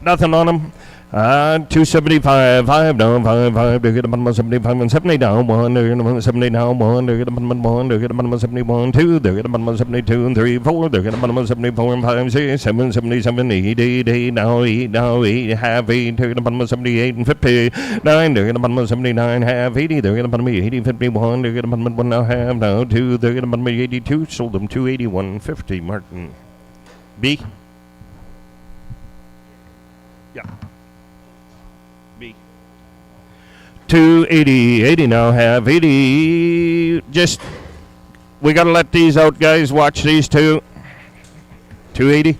Nothing on them. 275, 5 down, 5, 5, they're getting bottom of 75 and 70 down, 1, they're getting bottom of 70 down, 1, they're getting bottom of 1, they're getting bottom of 71, 2, they're getting bottom of 72 and 3, 4, they're getting bottom of 74 and 5, 6, 7, 77, 8, 8, 8, now 8, now 8, half 8, they're getting bottom of 78 and 50, 9, they're getting bottom of 79, half 80, they're getting bottom of 80, 51, they're getting bottom of 1 now, half, now 2, they're getting bottom of 82, sold them 281, 50, Martin. B. Yeah. B. 280, 80 now, have 80. Just, we got to let these out, guys. Watch these two. 280,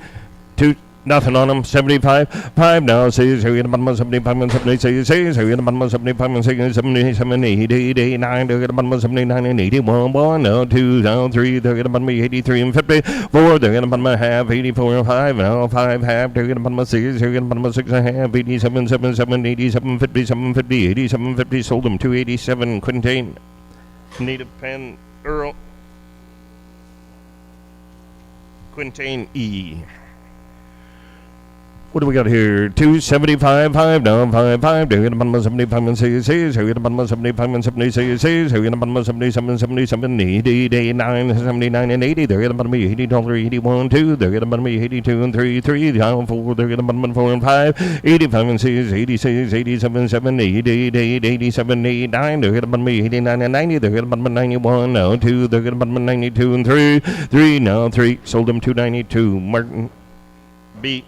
2, nothing on them. 75, 5 now, 6, here in the bottom of 75 and 76, 6, here in the bottom of 75 and 6, 77, 80, 89, they're in the bottom of 79 and 81, 1, now 2, now 3, they're in the bottom of 83 and 50, 4, they're in the bottom of half, 84 and 5, now 5, half, they're in the bottom of 6, they're in the bottom of 6 and a half, 87, 77, 87, 50, 7, 50, 87, 50, sold them 287, Quintain, Native Pen, Earl, Quintain E. What do we got here? 275, 5 down, 5, 5. They're going to 75 and 66. They're going to 75 and 76. They're going to 77, 77, 80, 89, 79 and 80. They're going to be $80, 81, 2. They're going to be 82 and 3, 3. Down 4. They're going to 4 and 5. 85 and 6, 86, 87, 7, 88, 8, 87, 8, 9. They're going to be 89 and 90. They're going to be 91 now 2. They're going to be 92 and 3. 3 now 3. Sold them 292. Martin B.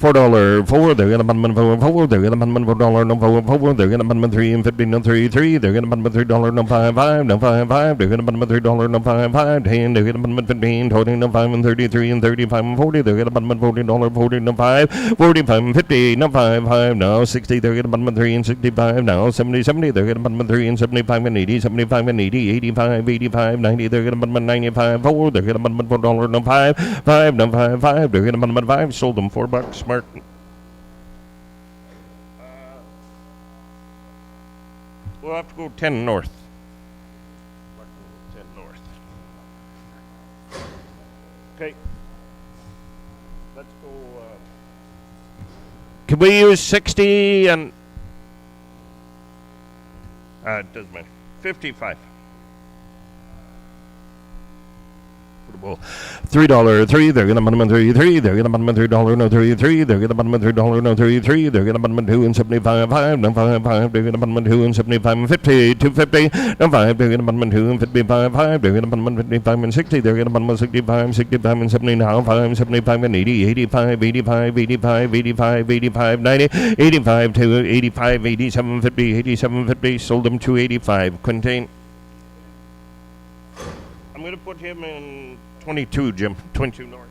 $4, they're gonna bun $4, they're gonna bun $4, no $4, they're gonna bun 3 and 50, no 3, 3, they're gonna bun $3, no 5, 5, no 5, 5, they're gonna bun $3, no 5, 5, 10, they're gonna bun 15, 20, no 5 and 33 and 35 and 40, they're gonna bun $40, 40, no 5, 45 and 50, no 5, 5, now 60, they're gonna bun 3 and 65, now 70, 70, they're gonna bun 3 and 75 and 80, 75 and 80, 85, 85, 90, they're gonna bun 95, 4, they're gonna bun $4, no 5, 5, no 5, 5, they're gonna bun 5, sold them $4, Mart. We'll have to go 10 north. 10 north. Okay. Let's go. Can we use 60 and. It doesn't matter. 55. $3, 3, they're gonna bun 3, 3, they're gonna bun $3, no 3, 3, they're gonna bun $3, no 3, 3, they're gonna bun 2 and 75, 5, no 5, 5, they're gonna bun 2 and 75 and 50, 250, no 5, they're gonna bun 2 and 55, 5, they're gonna bun 55 and 60, they're gonna bun 65, 65 and 70 now, 5, 75 and 80, 85, 85, 85, 85, 85, 90, 85 to 85, 87, 50, 87, 50, sold them 285. Quintain. I'm gonna put him in 22, Jim. 22 north.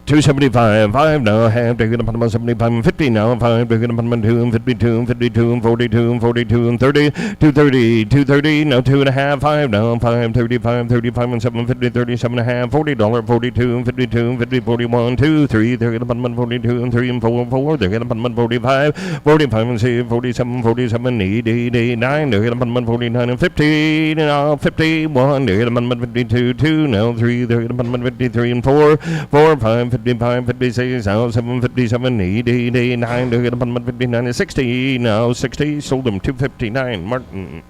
275, 5 now, half, they're gonna put 75 and 50 now, 5, they're gonna put 2 and 52 and 52 and 42 and 42 and 30, 230, 230, now 2.5, 5 now, 5, 35, 35 and 7, 50, 37 and a half, $40, 42 and 52 and 50, 41, 2, 3, they're gonna put 42 and 3 and 4, 4, they're gonna put 45, 45 and 6, 47, 47, 8, 8, 8, 9, they're gonna put 49 and 50, now 51, they're gonna put 52, 2, now 3, they're gonna put 53 and 4, 4, 5, 55, 56, now 7, 57, 8, 8, 8, 9, they're gonna put 59 and 60, now 60, sold them 259, Martin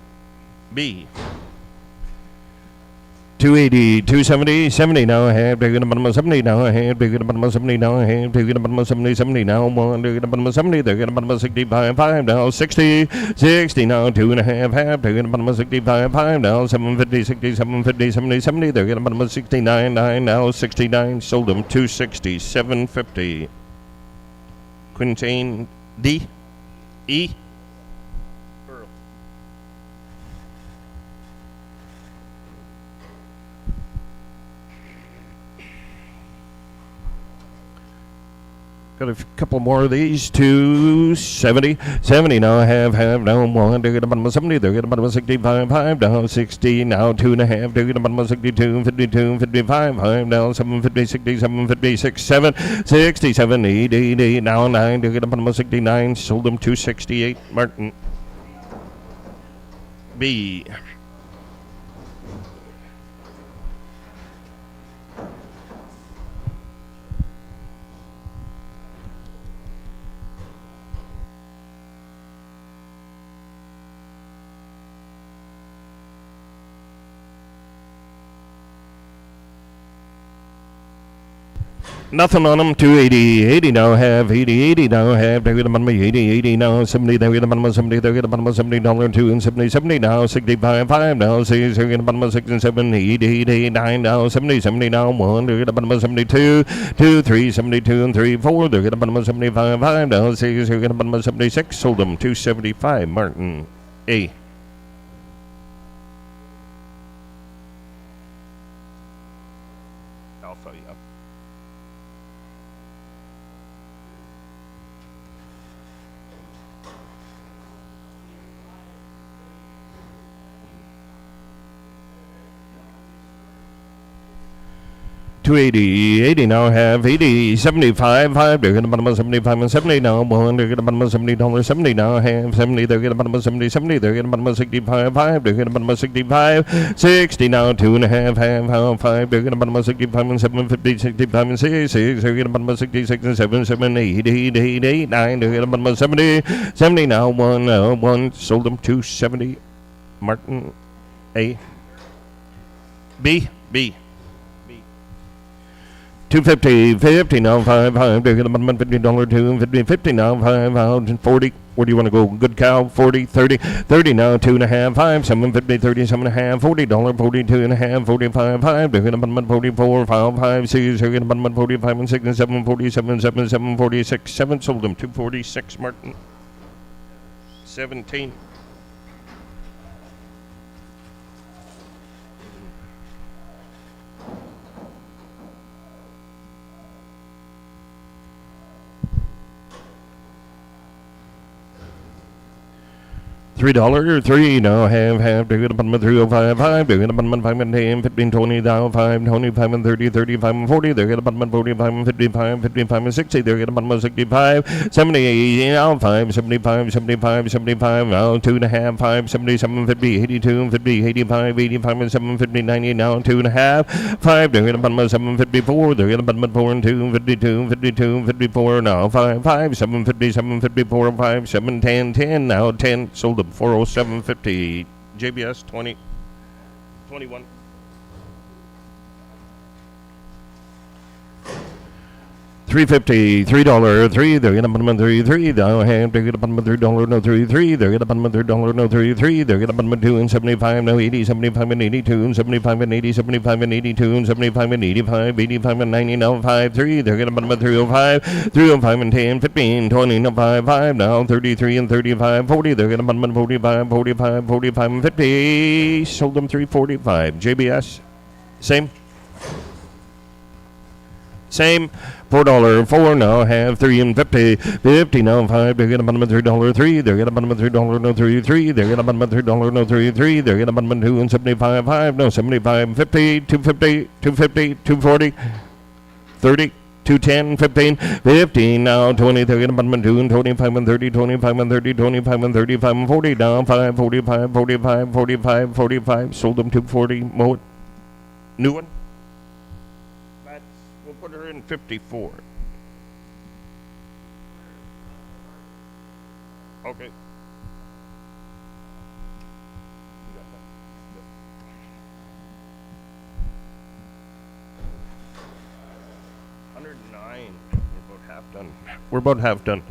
B. 280, 270, 70 now, half, they're gonna put 70 now, half, they're gonna put 70 now, half, they're gonna put 70, 70 now, 1, they're gonna put 70, they're gonna put 65, 5 now, 60, 60 now, 2.5, half, they're gonna put 65, 5 now, 750, 67, 50, 70, 70, they're gonna put 69, 9 now, 69, sold them 260, 750. Quintain D. E. Got a couple more of these. 270, 70 now, half now, 1, they're gonna put 70, they're gonna put 65, 5 now, 60 now, 2.5, they're gonna put 62, 52, 55, 5 now, 750, 67, 56, 7, 67, 8, 8, 8 now, 9, they're gonna put 69, sold them 268, Martin B. Nothing on them. 280, 80 now, half, 80, 80 now, half, they're gonna put me 80, 80 now, 70, they're gonna put me 70, they're gonna put me $70, 2 and 70, 70 now, 65, 5 now, 6, they're gonna put me 6 and 7, 8, 8, 8, 9 now, 70, 70 now, 1, they're gonna put me 72, 2, 3, 72 and 3, 4, they're gonna put me 75, 5 now, 6, they're gonna put me 76, sold them 275, Martin A. Alpha, yep. 280, 80 now have 80, 75, 5, they're at the bottom of 75 and 70 now, 1, they're at the bottom of $70, 70 now have 70, they're at the bottom of 70, 70, they're at the bottom of 65, 5, they're at the bottom of 65, 60 now, 2.5, half, 5, they're at the bottom of 65 and 750, 65 and 6, 6, they're at the bottom of 66 and 7, 7, 8, 8, 8, 8, 9, they're at the bottom of 70, 70 now, 1, sold them 270, Martin, A, B. 250, 50 now, 5, they're at the bottom of $50, 250, 50 now, 5, 40. Where do you want to go? Good cow, 40, 30, 30 now, 2.5, 5, 750, 37.5, $40, 42.5, 45, 5, they're at the bottom of 44, 5, 6, they're at the bottom of 45 and 6 and 7, 47, 7, 7, 46, 7, sold them, 246, Martin, 17. $3, 3 now, half, they're at the bottom of 305, 5, they're at the bottom of 5 and 10, 15, 20 now, 5, 25 and 30, 35 and 40, they're at the bottom of 45 and 55, 55 and 60, they're at the bottom of 65, 70 now, 5, 75, 75, 75 now, 2.5, 5, 77, 50, 82, 50, 85, 85 and 750, 90 now, 2.5, 5, they're at the bottom of 754, they're at the bottom of 4 and 2, 52, 52, 54 now, 5, 750, 754, 5, 7, 10, 10 now, 10, sold them. 407.50, JBS 20, 21. $3.50, $3, 3, they're at the bottom of 33, now have, they're at the bottom of $3, no 33, they're at the bottom of $3, no 33, they're at the bottom of 2 and 75, no 80, 75 and 82, and 75 and 80, 75 and 82, and 75 and 85, 85 and 90, now 5, 3, they're at the bottom of 305, 305 and 10, 15, 20, no 5, 5, now 33 and 35, 40, they're at the bottom of 45, 45, 45 and 50, sold them 345, JBS, same. $4, 4 now, have 3 and 50, 50 now, 5, they're at the bottom of $3, 3, they're at the bottom of $3, no 33, they're at the bottom of $3, no 33, they're at the bottom of 2 and 75, 5, no 75, 50, 250, 250, 240, 30, 210, 15, 15 now, 20, they're at the bottom of 2 and 25 and 30, 25 and 30, 25 and 35 and 40 now, 5, 45, 45, 45, 45, sold them 240, more, new one. We'll put her in 54. Okay. $109. We're about half done.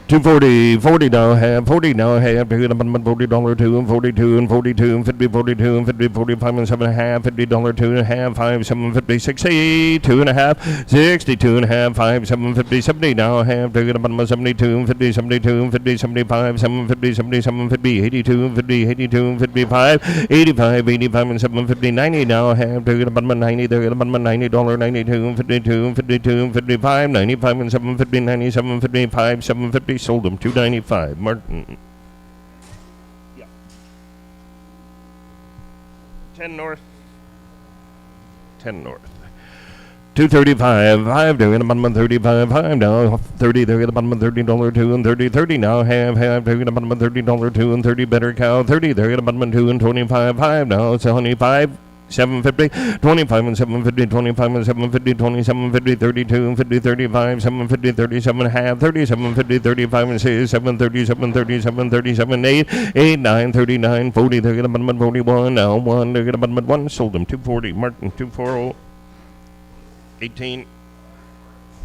240, 40 now, have 40 now, have $40, 2 and 42 and 42 and 50, 42 and 50, 45 and 7.5, $50, 2.5, 5, 750, 60, 2.5, 62 and a half, 5, 750, 70 now, have $72 and 50, 72 and 50, 75, 750, 77, 50, 82 and 50, 82 and 55, 85, 85 and 750, 90 now, have $90, $90, 92 and 52 and 52 and 55, 95 and 750, 97, 55, 750. Sold them $295. Martin. Yeah. 10 north. 10 north. 235. 5. They're at the bottom of 35. 5 now. 30. They're at the bottom of $30. 2 and 30. 30 now. Have. They're at the bottom of $30. 2 and 30. Better cow. 30. They're at the bottom of 2 and 25. 5 now. It's 25. 750, 25 and 750, 25 and 750, 2750, 32 and 50, 35, 750, 37 and a half, 37, 50, 35 and 6, 737, 37, 37, 8, 8, 9, 39, 40, they're gonna button 41, now 1, they're gonna button 1, sold them 240, Martin 240, 18,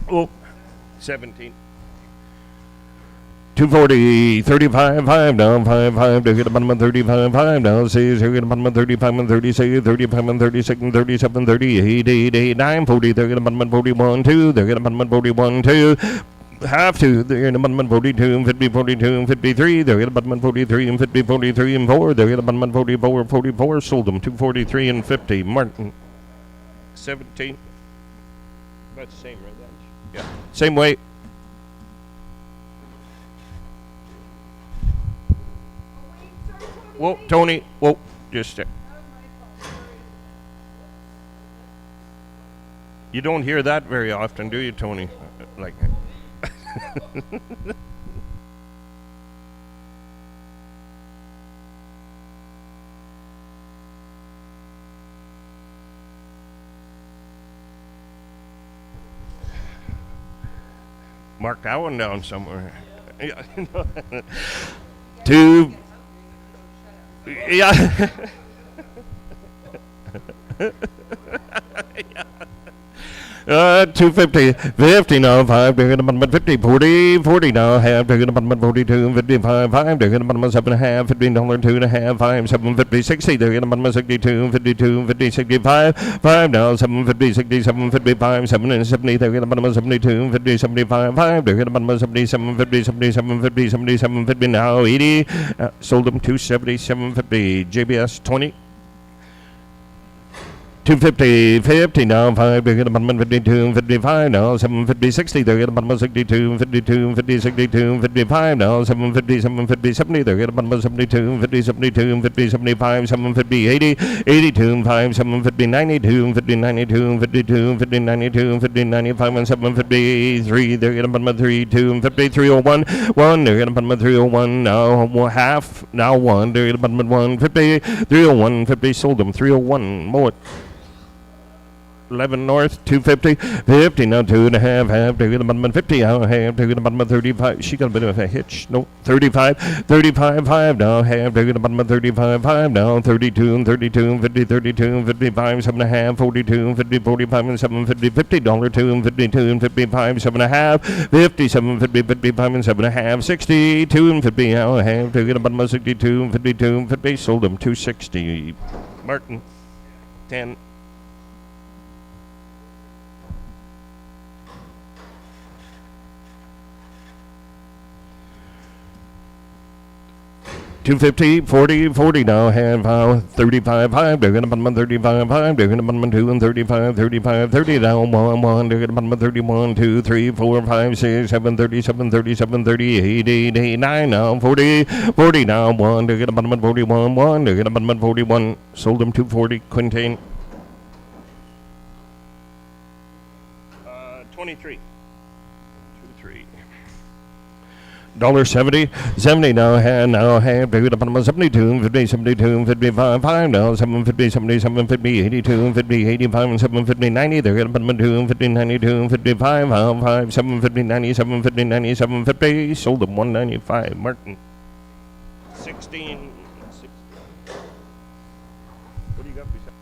oh, 17. 240, 35, 5 down, 5, 5, they're at the bottom of 35, 5 down, 6, they're at the bottom of 35 and 36, 35 and 36 and 37, 38, 8, 8, 9, 40, they're at the bottom of 41, 2, they're at the bottom of 41, 2, half 2, they're at the bottom of 42 and 50, 42 and 53, they're at the bottom of 43 and 50, 43 and 4, they're at the bottom of 44, 44, sold them 243 and 50, Martin, 17, that's the same, right? Yeah, same way. Whoa, Tony, whoa, just a You don't hear that very often, do you, Tony? Like, mark that one down somewhere. Yeah. Two. Yeah. Yeah. 250, 50 now, 5, they're gonna button 50, 40, 40 now, half, they're gonna button 42, 55, 5, they're gonna button 7.5, $15, 2.5, 5, 750, 60, they're gonna button 62, 52, 50, 65, 5 now, 750, 67, 55, 7 70, they're gonna button 72, 50, 75, 5, they're gonna button 77, 50, 77, 50, 77, 50 now, 80, sold them 270, 750, JBS 20. 250, 50 now, 5, they're going to button 52, 55 now, 750, 60, they're going to button 62, 52, 50, 62, 55 now, 750, 750, 70, they're going to button 72, 50, 72, 50, 75, 750, 80, 82, 5, 750, 92, 50, 92, 52, 50, 92, 50, 95, and 753, they're going to button 3, 2, 50, 301, 1, they're going to button 301, now half, now 1, they're going to button 150, 301, 50, sold them, 301, more. 11 north, 250, 50, now 2.5, half, they're gonna button 50, out, half, they're gonna button 35, she got a bit of a hitch, no, 35, 35, 5, now, half, they're gonna button 35, 5, now, 32, 32, 50, 32, 55, 7.5, 42, 50, 45, and 750, $50, 2, 52, 55, 7.5, 57, 50, 55, and 7.5, 62, and 50, out, half, they're gonna button 62, 52, 50, sold them 260, Martin, 10. 250, 40, 40 now, half, 35, 5, they're gonna button 35, 5, they're gonna button 2, and 35, 35, 30 down, 1, 1, they're gonna button 31, 2, 3, 4, 5, 6, 7, 37, 37, 38, 89 now, 40, 40 now, 1, they're gonna button 41, 1, they're gonna button 41, sold them 240, Quintain. 23. $1.70, 70 now, half, they're gonna button 72, 50, 72, 55, 5 now, 750, 77, 50, 82, 50, 85, and 750, 90, they're gonna button 2, 50, 92, 55, 5, 750, 97, 50, 97, 50, sold them 195, Martin. 16. What do you got beside?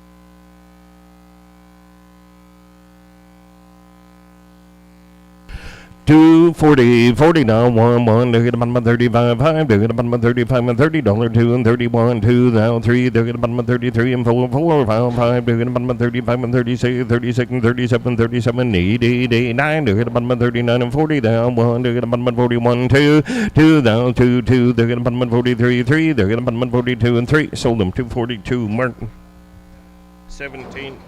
240, 40 now, 1, 1, they're gonna button 35, 5, they're gonna button 35 and $30, 2, and 31, 2, now 3, they're gonna button 33 and 4, 4, 5, 5, they're gonna button 35 and 36, 36 and 37, 37, 80, 9, they're gonna button 39 and 40, down 1, they're gonna button 41, 2, 2, down 2, 2, they're gonna button 43, 3, they're gonna button 42 and 3, sold them 242, Martin. 17.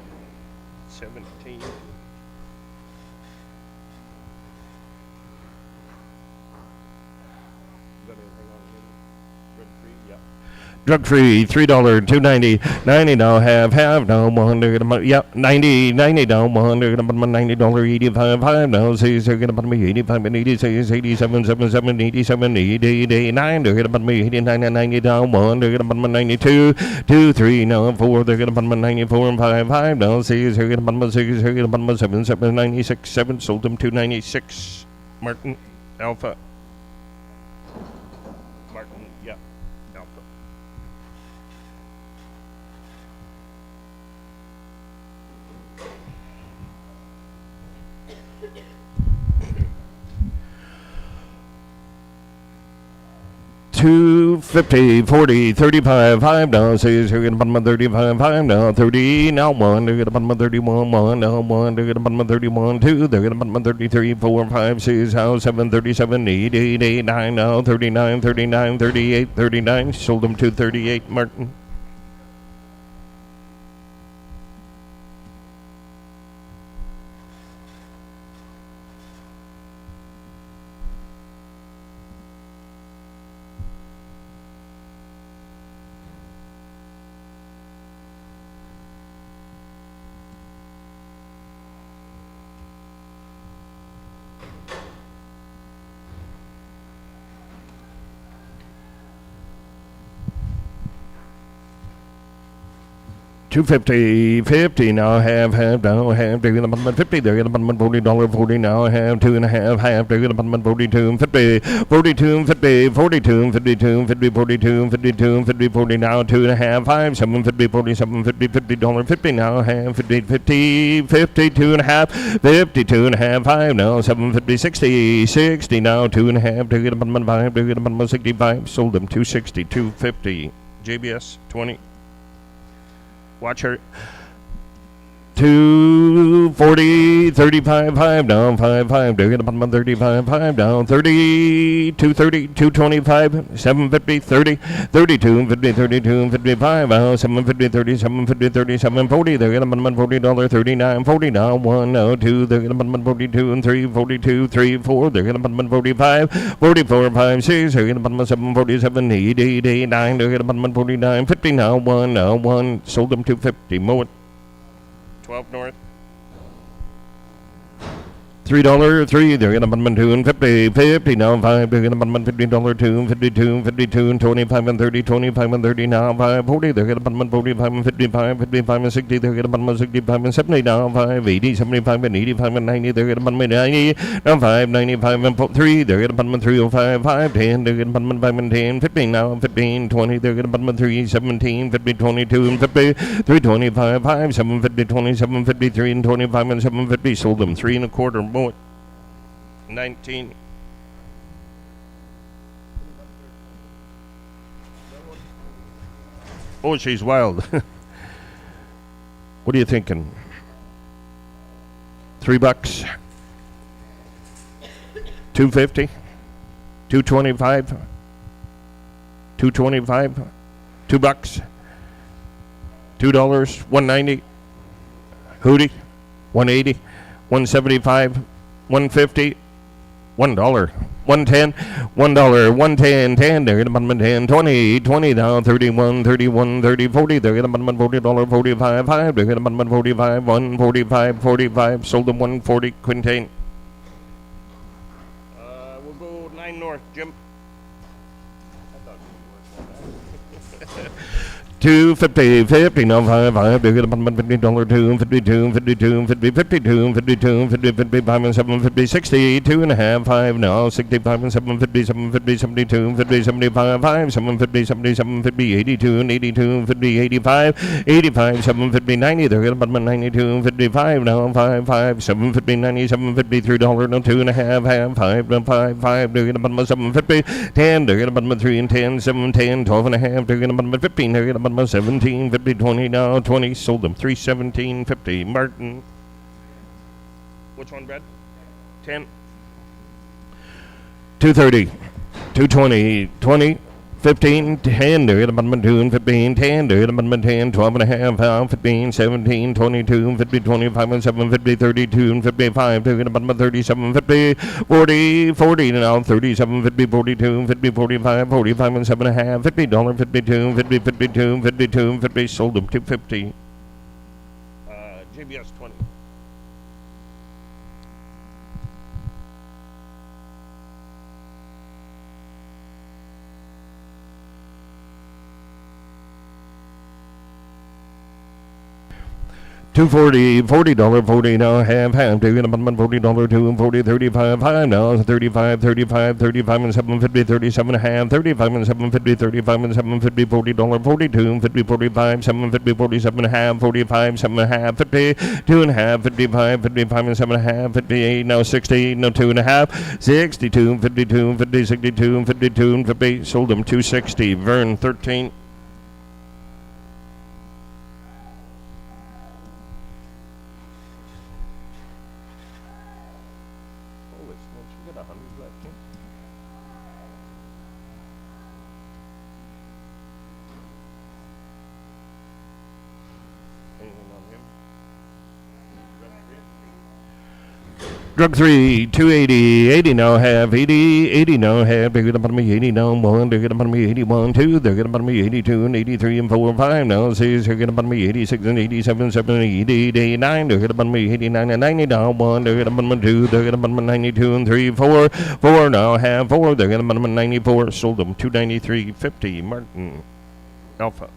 Drug free, $3, $2.90, 90 now, half now, 1, they're gonna, yeah, 90 now, 1, they're gonna put $90, 85, 5 now, 6, they're gonna put me 85 and 86, 87, 77, 87, 88, 89, they're gonna put me 89 and 90 down, 1, they're gonna put me 92, 2, 3 now, 4, they're gonna put me 94 and 5 now, 6, they're gonna put me 6, they're gonna put me 7, 7, 96, 7, sold them 296, Martin, Alpha. Martin, yeah. 250, 40, 35, 5 now, 6, they're gonna button 35, 5 now, 30, now 1, they're gonna button 31, 1, now 1, they're gonna button 31, 2, they're gonna button 33, 4, 5, 6, now 7, 37, 8, 8, 8, 9, now 39, 39, 38, 39, sold them to 38, Martin. 250, 50 now, have, now, have, they're gonna button 50, they're gonna button $40, 40 now, have, 2.5, have, they're gonna button 42, 50, 42, 50, 42, 52, 50, 42, 52, 50, 40 now, 2.5, 5, 750, 47, 50, $50, 50 now, have, 50, 50, 50, 2.5, 52.5, 5 now, 750, 60, 60 now, 2.5, they're gonna button 5, they're gonna button 65, sold them 260, 250, JBS 20. Watch her. 240, 35, 5 down, 5, 5. They're gonna button 35, 5 down, 30, 230, 225, 750, 30, 32, 50, 32, 55, 750, 30, 750, 30, 740. They're gonna button $40, 39, 40 down, 1, 2. They're gonna button 42 and 3, 42, 3, 4. They're gonna button 45, 44, 5, 6. They're gonna button 747, 8, 8, 8, 9. They're gonna button 49, 50 now, 1, 1. Sold them 250. Mow it. 12 north. $3, 3, they're gonna button 2 and 50, 50 now, 5, they're gonna button $15, 2, 52, 52 and 25 and 30, 25 and 30 now, 5, 40, they're gonna button 45 and 55, 55 and 60, they're gonna button 65 and 70 now, 5, 80, 75 and 85 and 90, they're gonna button 90, now 5, 95 and 3, they're gonna button 305, 5, 10, they're gonna button 5 and 10, 15 now, 15, 20, they're gonna button 3, 17, 50, 22 and 50, 325, 5, 750, 27, 53 and 25 and 750, sold them 3.25. Mow it. 19. Oh, she's wild. What are you thinking? $3, 250, 225, 225, $2, $2, 190, Hootie, 180, 175, 150, $1, 110, $1, 110, 10, they're gonna button 10, 20, 20 now, 31, 31, 30, 40, they're gonna button $40, 45, 5, they're gonna button 45, 145, 45, sold them 140, Quintain. We'll go 9 north, Jim. 250, 50, no, 5, 5, they're gonna button $50, 2, 52, 52, 50, 52, 52, 50, 55 and 750, 60, 2.5, 5 now, 65 and 750, 750, 72, 50, 75, 5, 750, 70, 750, 82 and 82, 50, 85, 85, 750, 90, they're gonna button 92, 55 now, 5, 5, 750, 90, 750, $3, no, 2.5, half, 5, no, 5, 5, they're gonna button 750, 10, they're gonna button 3 and 10, 7, 10, 12.5, they're gonna button 15, they're gonna button 17, 50, 20 now, 20, sold them 317, 50. Martin. Which one, Brad? 10. 230, 220, 20, 15, 10, they're gonna button 2 and 15, 10, they're gonna button 10, 12.5, 15, 17, 22, 50, 25 and 750, 32 and 55, they're gonna button 37, 50, 40, 40 now, 37, 50, 42, 50, 45, 45 and 7.5, $50, 52, 50, 52, 52, 50, sold them 250. JBS 20. $240, $40, 40 now, half, they're gonna button $40, 2 and 40, 35, 5 now, 35, 35, 35 and 750, 37 and a half, 35 and 750, 35 and 750, $40, 42, 50, 45, 750, 47 and a half, 45, 7 and a half, 50, 2 and a half, 55, 55 and 7 and a half, 58, now 60, no 2 and a half, 62, 52, 50, 62, 52 and 50, sold them 260, Vern 13. Drug 3, 280, 80 now, half, 80, 80 now, half, they're gonna bottom me 80 now, 1, they're gonna bottom me 81, 2, they're gonna bottom me 82 and 83 and 4 and 5 now, 6, they're gonna bottom me 86 and 87, 7, 88, 89, they're gonna bottom me 89 and 90 now, 1, they're gonna bottom me 2, they're gonna bottom me 92 and 3, 4, 4 now, half, 4, they're gonna bottom me 94, sold them 293, 50, Martin, Alpha.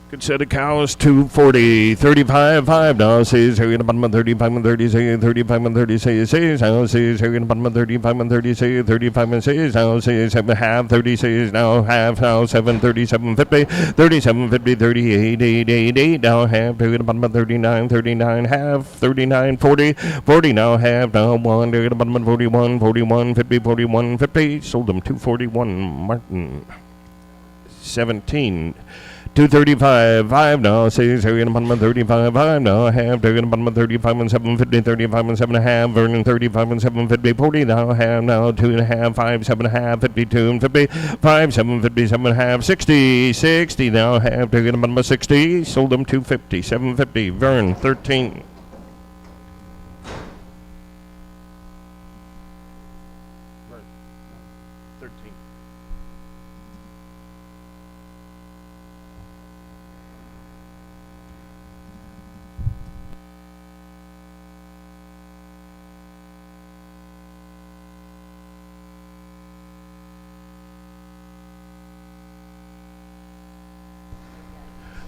Good set of cows, 240, 35, 5 now, says here in the bottom of 35 and 30, say 35 and 30, says now, says here in the bottom of 35 and 30, say 35 and says now, says 7 half, 30 says now, half now, 7, 37, 50, 37, 50, 38, 8, 8, 8, now half, here in the bottom of 39, 39, half, 39, 40, 40 now, half, now 1, here in the bottom of 41, 41, 50, 41, 50, sold them 241, Martin, 17, 235, 5 now, says here in the bottom of 35, 5 now, half, here in the bottom of 35 and 750, 35 and 7 and a half, Vernon 35 and 750, 40 now, half now, 2 and a half, 5, 7 and a half, 52 and 50, 5, 750, 7 and a half, 60, 60 now, half, here in the bottom of 60, sold them 250, 750, Vern 13.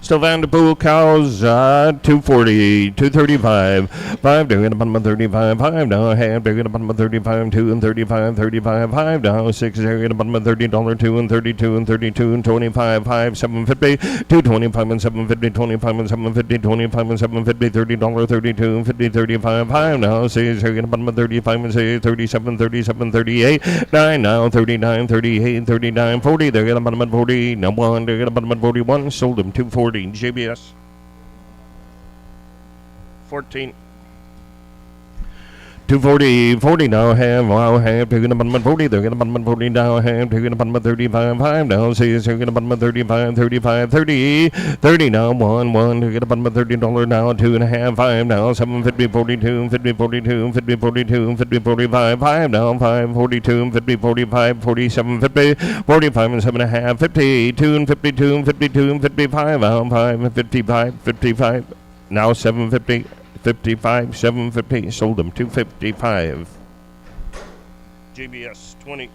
Still Vanderpool cows, 240, 235, 5 down at the bottom of 35, 5 now, half down at the bottom of 35, 2 and 35, 35, 5 now, 6 there at the bottom of $30, 2 and 32 and 32 and 25, 5, 750, 225 and 750, 25 and 750, 25 and 750, $30, 32 and 50, 35, 5 now, 6 there at the bottom of 35 and say 37, 37, 38, 9 now, 39, 38, 39, 40 there at the bottom of 40, now 1 there at the bottom of 41, sold them 240. JBS 14 240 40 now have wow have taken the bottom 40 they're gonna bottom 40 now have taken the bottom 35 5 now says they're gonna bottom 35 35 30 30 now 1 they're gonna bottom $30 now 2 and a half 5 now 750 42 50 42 50 42 50 45 5 now 5 42 50 45 47 50 45 and 7 and a half 52 and 52 and 52 and 55 out 5 and 55 55 now 750 55 750 sold them 255 JBS 20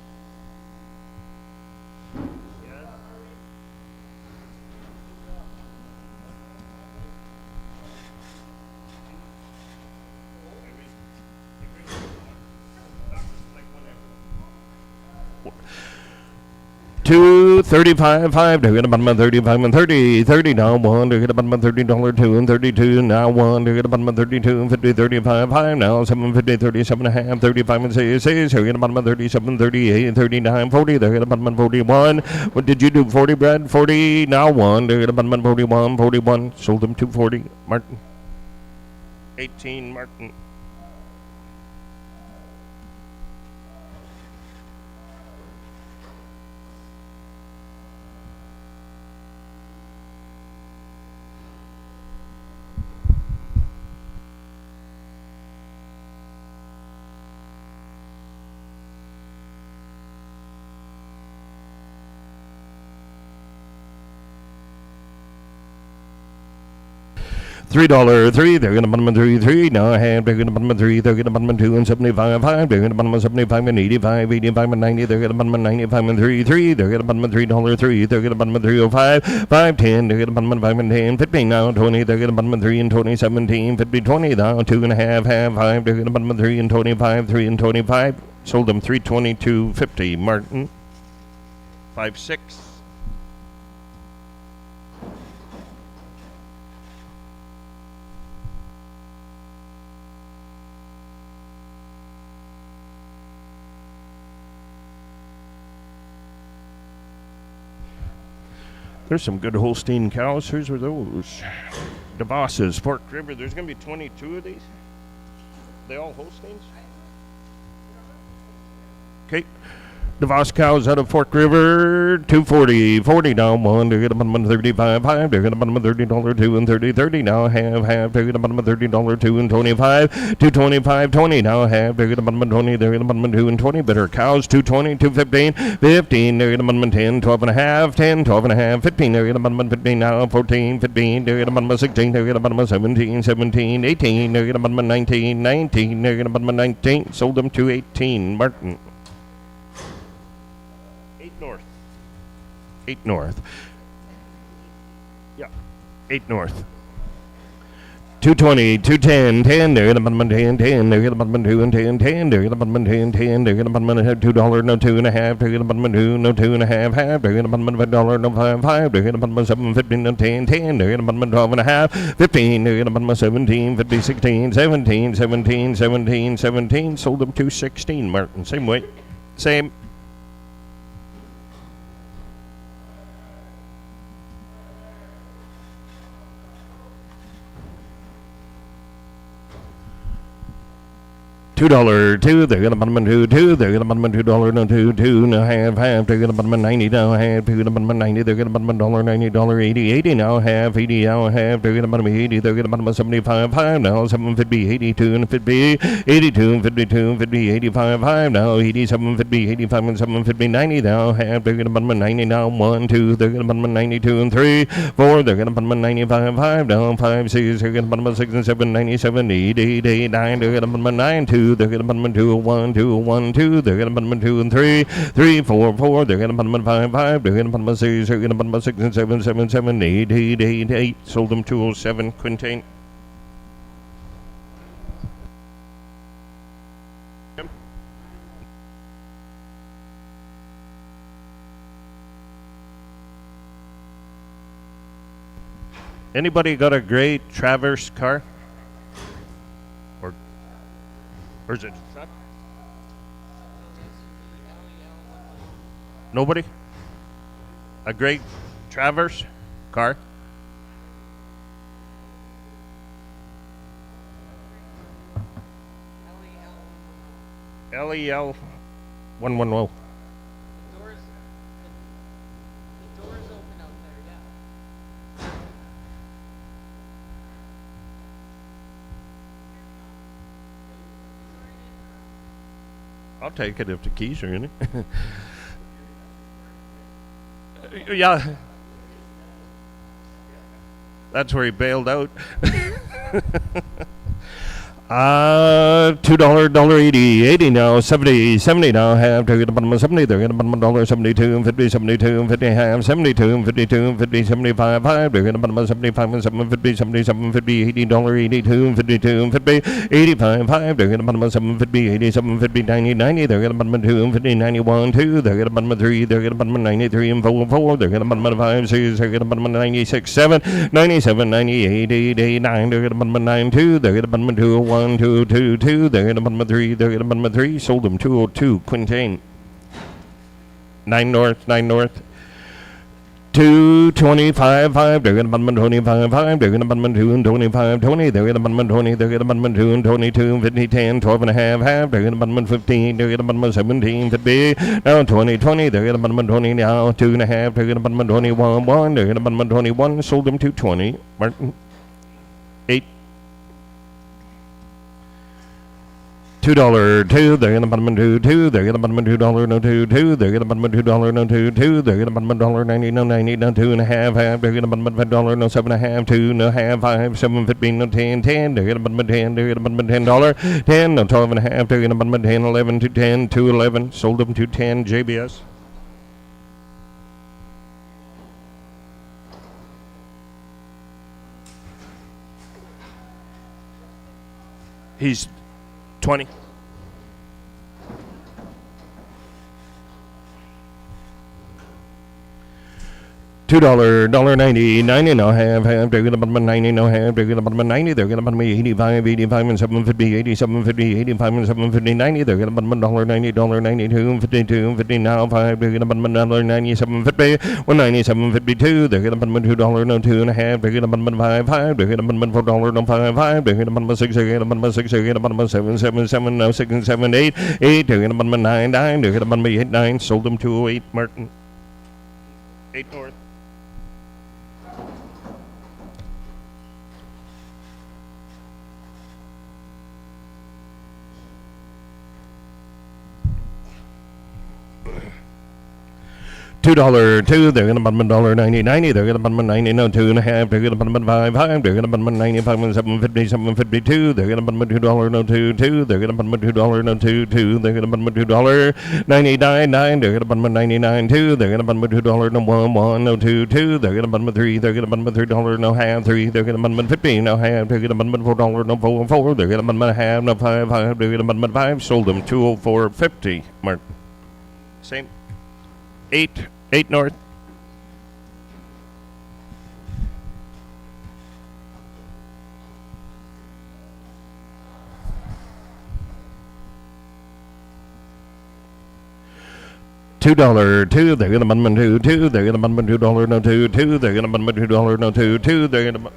$235 5 to get about 35 and 30 30 now 1 to get about $30 2 and 32 now 1 to get about 32 and 50 35 5 now 750 37 and a half 35 and 6 here get about 37 38 39 40 there get about 41 what did you do 40 Brad 40 now 1 to get about 41 41 sold them 240 Martin 18 Martin $3 3 they're gonna bottom 3 now I have they're gonna bottom 3 they're gonna bottom 2 and 75 5 they're gonna bottom 75 and 85 85 and 90 they're gonna bottom 95 and 3 they're gonna bottom $3 3 they're gonna bottom 305 5 10 they're gonna bottom 5 and 10 15 now 20 they're gonna bottom 3 and 20 17 50 20 now 2 and a half 5 they're gonna bottom 3 and 25 3 and 25 sold them 322.50 Martin 5-6 There's some good Holstein cows. Here's where those. DeVos's, Fork River. There's going to be 22 of these. They all Holsteins? Okay. DeVos cows out of Fork River, 240, 40 now, 1, they're going to 35, 5, they're going to $30, 2 and 30, 30 now, half, they're going to $30, 2 and 25, 225, 20 now, half, they're going to 20, they're going to 2 and 20, better cows, 220, 215, 15, they're going to 10, 12 and a half, 10, 12 and a half, 15, they're going to 15 now, 14, 15, they're going to 16, they're going to 17, 17, 18, they're going to 19, 19, they're going to 19, sold them to 18, Martin. 8 north. Yeah. 8 north. 220, 210, 10, they're gonna button 10, 10, they're gonna button 2 and 10, 10, they're gonna button 10, 10, they're gonna button $2, no 2.5, they're gonna button 2, no 2.5, half, they're gonna button $5, no 5, 5, they're gonna button 7.50, no 10, 10, they're gonna button 12.5, 15, they're gonna button 17, 50, 16, 17, 17, 17, 17, sold them 216, Martin, same way, same. $2, 2, they're gonna button 2, 2, they're gonna button $2, no 2, 2, no half, half, they're gonna button 90, no half, they're gonna button 90, they're gonna button $90, 80, 80, now half, 80, now half, they're gonna button 80, they're gonna button 75, 5, now 750, 82, and 50, 82, and 52, 50, 85, 5, now 87, 50, 85, and 750, 90, now half, they're gonna button 90, now 1, 2, they're gonna button 92, and 3, 4, they're gonna button 95, 5, now 5, 6, they're gonna button 6 and 7, 97, 8, 8, 8, 9, they're gonna button 9, 2, they're gonna button 2, 1, 2, 1, 2, they're gonna button 2 and 3, 3, 4, 4, they're gonna button 5, 5, they're gonna button 6, they're gonna button 6 and 7, 7, 7, 8, 8, 8, 8, sold them 207, Quintain. Anybody got a gray Traverse car? Or is it truck? Nobody? A gray Traverse car? LEL 110. The doors open out there, yeah. I'll take it if the keys are in it. Yeah. That's where he bailed out. $2.80, 80 now, 70, 70 now, half, they're gonna button 70, they're gonna button $1.72, 50, 72, 50, half, 72, 52, 50, 75, 5, they're gonna button 75 and 750, 77, 50, $80, 82, 52, 50, 85, 5, they're gonna button 750, 87, 50, 90, 90, they're gonna button 2, 50, 91, 2, they're gonna button 3, they're gonna button 93 and 4, 4, they're gonna button 5, 6, they're gonna button 96, 7, 97, 98, 8, 8, 9, they're gonna button 9, 2, they're gonna button 2, 1, 2, 2, 2, they're gonna button 3, they're gonna button 3, sold them 202, Quintain. 9 north, 9 north. 225, 5, they're gonna button 25, 5, they're gonna button 2 and 25, 20, they're gonna button 20, they're gonna button 2 and 22, 50, 10, 12 and a half, half, they're gonna button 15, they're gonna button 17, 50, now 20, 20, they're gonna button 20, now 2.5, they're gonna button 21, 1, they're gonna button 21, sold them 220, Martin. 8. $2, 2, they're gonna button 2, 2, they're gonna button $2, no 2, 2, they're gonna button $2, no 2, 2, they're gonna button $1.90, no 90, no 2.5, half, they're gonna button $5, no 7.5, 2, no half, 5, 7.50, no 10, 10, they're gonna button 10, they're gonna button $10, 10, no 12.5, they're gonna button 10, 11, 210, 211, sold them 210, JBS. He's 20. $2, $1.90, 90, no half, half, they're gonna button 90, no half, they're gonna button 90, they're gonna button 85, 85 and 750, 87, 50, 85 and 750, 90, they're gonna button $1.90, $1.92, 52, 50 now, 5, they're gonna button $1.97, 50, 197, 52, they're gonna button $2, no 2.5, they're gonna button 5, 5, they're gonna button $4, no 5, 5, they're gonna button 6, they're gonna button 6, they're gonna button 7, 7, 7, no 6 and 7, 8, 8, they're gonna button 9, 9, they're gonna button 8, 9, sold them 208, Martin. 8 north. $2, they're gonna bottom $1.90, they're gonna bottom 90, no 2.5, they're gonna bottom 5, they're gonna bottom 95 and 7.50, 7.52, they're gonna bottom $2, no 2, they're gonna bottom $2, no 2, they're gonna bottom $2.99, they're gonna bottom 99, 2, they're gonna bottom $2, no 1, no 2, they're gonna bottom 3, they're gonna bottom $3, no half, 3, they're gonna bottom 15, no half, they're gonna bottom $4, no 4, they're gonna bottom half, no 5, they're gonna bottom 5, sold them 204.50, Mart. Same. 8 north. $2, 2, they're gonna bottom $2, they're gonna bottom $2, no 2, they're gonna bottom $2, no 2, they're gonna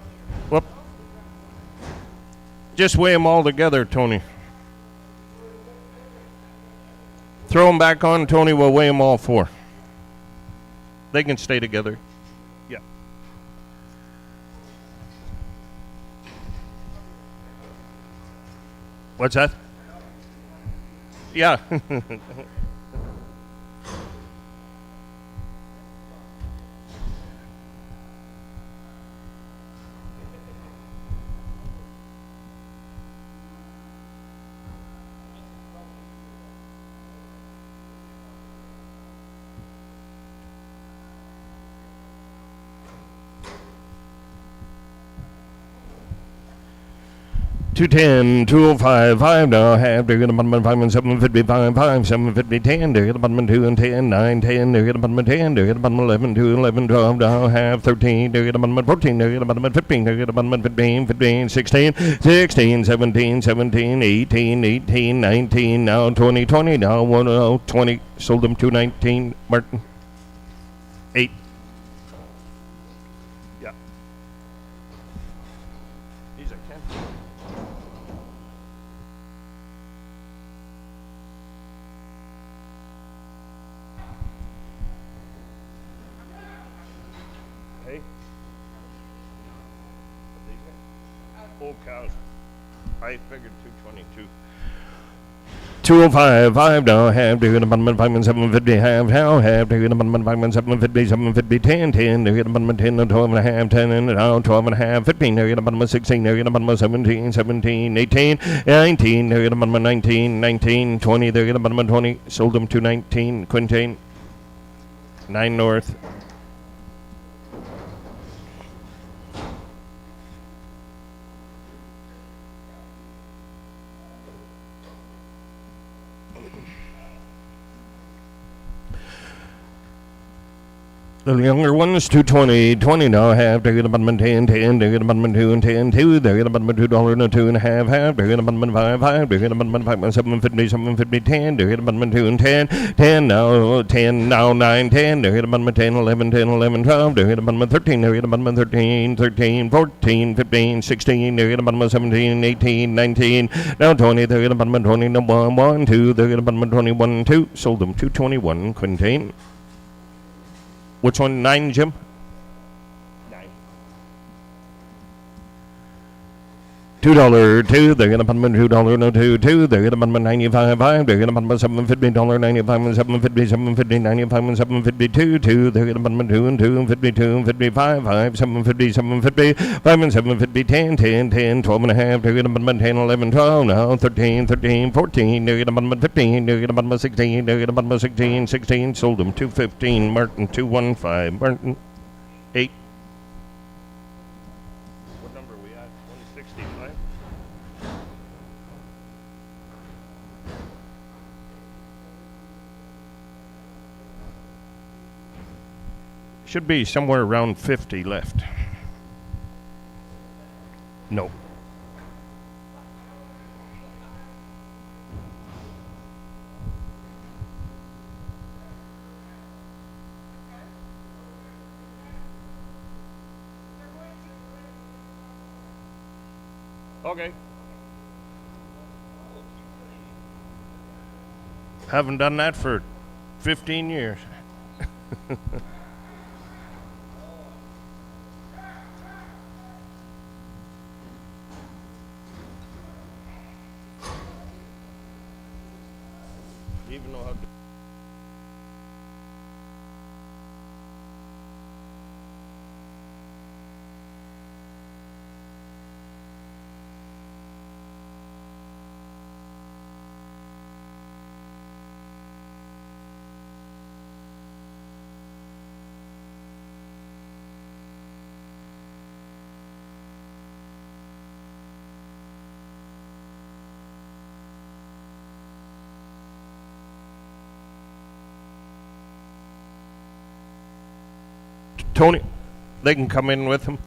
whoop. Just weigh them all together, Tony. Throw them back on, Tony, we'll weigh them all 4. They can stay together. Yeah. What's that? Yeah. $2.10, $2.05, 5 now, half, they're gonna bottom 5 and 7.55, 5, 7.50, 10, they're gonna bottom 2 and 10, 9, 10, they're gonna bottom 10, they're gonna bottom 11, 2, 11, 12, now, half, 13, they're gonna bottom 14, they're gonna bottom 15, they're gonna bottom 15, 15, 16, 16, 17, 17, 18, 18, 19, now 20, 20, now 1, 20, sold them 219, Martin. 8. Yeah. These are 10. Hey. Old cows. I figured 222. 205, 5 now, half, they're gonna bottom 5 and 7.50, half, they're gonna bottom 5 and 7.50, 7.50, 10, 10, they're gonna bottom 10 and 12 and a half, 10 and now 12 and a half, 15, they're gonna bottom 16, they're gonna bottom 17, 17, 18, 19, they're gonna bottom 19, 19, 20, they're gonna bottom 20, sold them 219, Quintain, 9 north. The younger ones, 220, 20 now, half, they're gonna bottom 10, 10, they're gonna bottom 2 and 10, 2, they're gonna bottom $2 and 2.5, half, they're gonna bottom 5, 5, they're gonna bottom 5 and 7.50, 7.50, 10, they're gonna bottom 2 and 10, 10 now 9, 10, they're gonna bottom 10, 11, 10, 11, 12, they're gonna bottom 13, they're gonna bottom 13, 13, 14, 15, 16, they're gonna bottom 17, 18, 19, now 20, they're gonna bottom 20, no 1, 2, they're gonna bottom 21, 2, sold them 221, Quintain. Which one? 9, Jim? 9. $2, 2, they're gonna bottom $2, no 2, they're gonna bottom 95, 5, they're gonna bottom $7.50, 95 and 7.50, 7.50, 95 and 7.52, 2, they're gonna bottom 2 and 2 and 52 and 55, 5, 7.50, 7.50, 5 and 7.50, 10, 10, 10, 12 and a half, they're gonna bottom 10, 11, 12, now 13, 13, 14, they're gonna bottom 15, they're gonna bottom 16, they're gonna bottom 16, 16, sold them 215, Martin 215, Martin 8. What number are we at? 165? Should be somewhere around 50 left. No. Okay. Haven't done that for 15 years. Even know how to Tony, they can come in with him.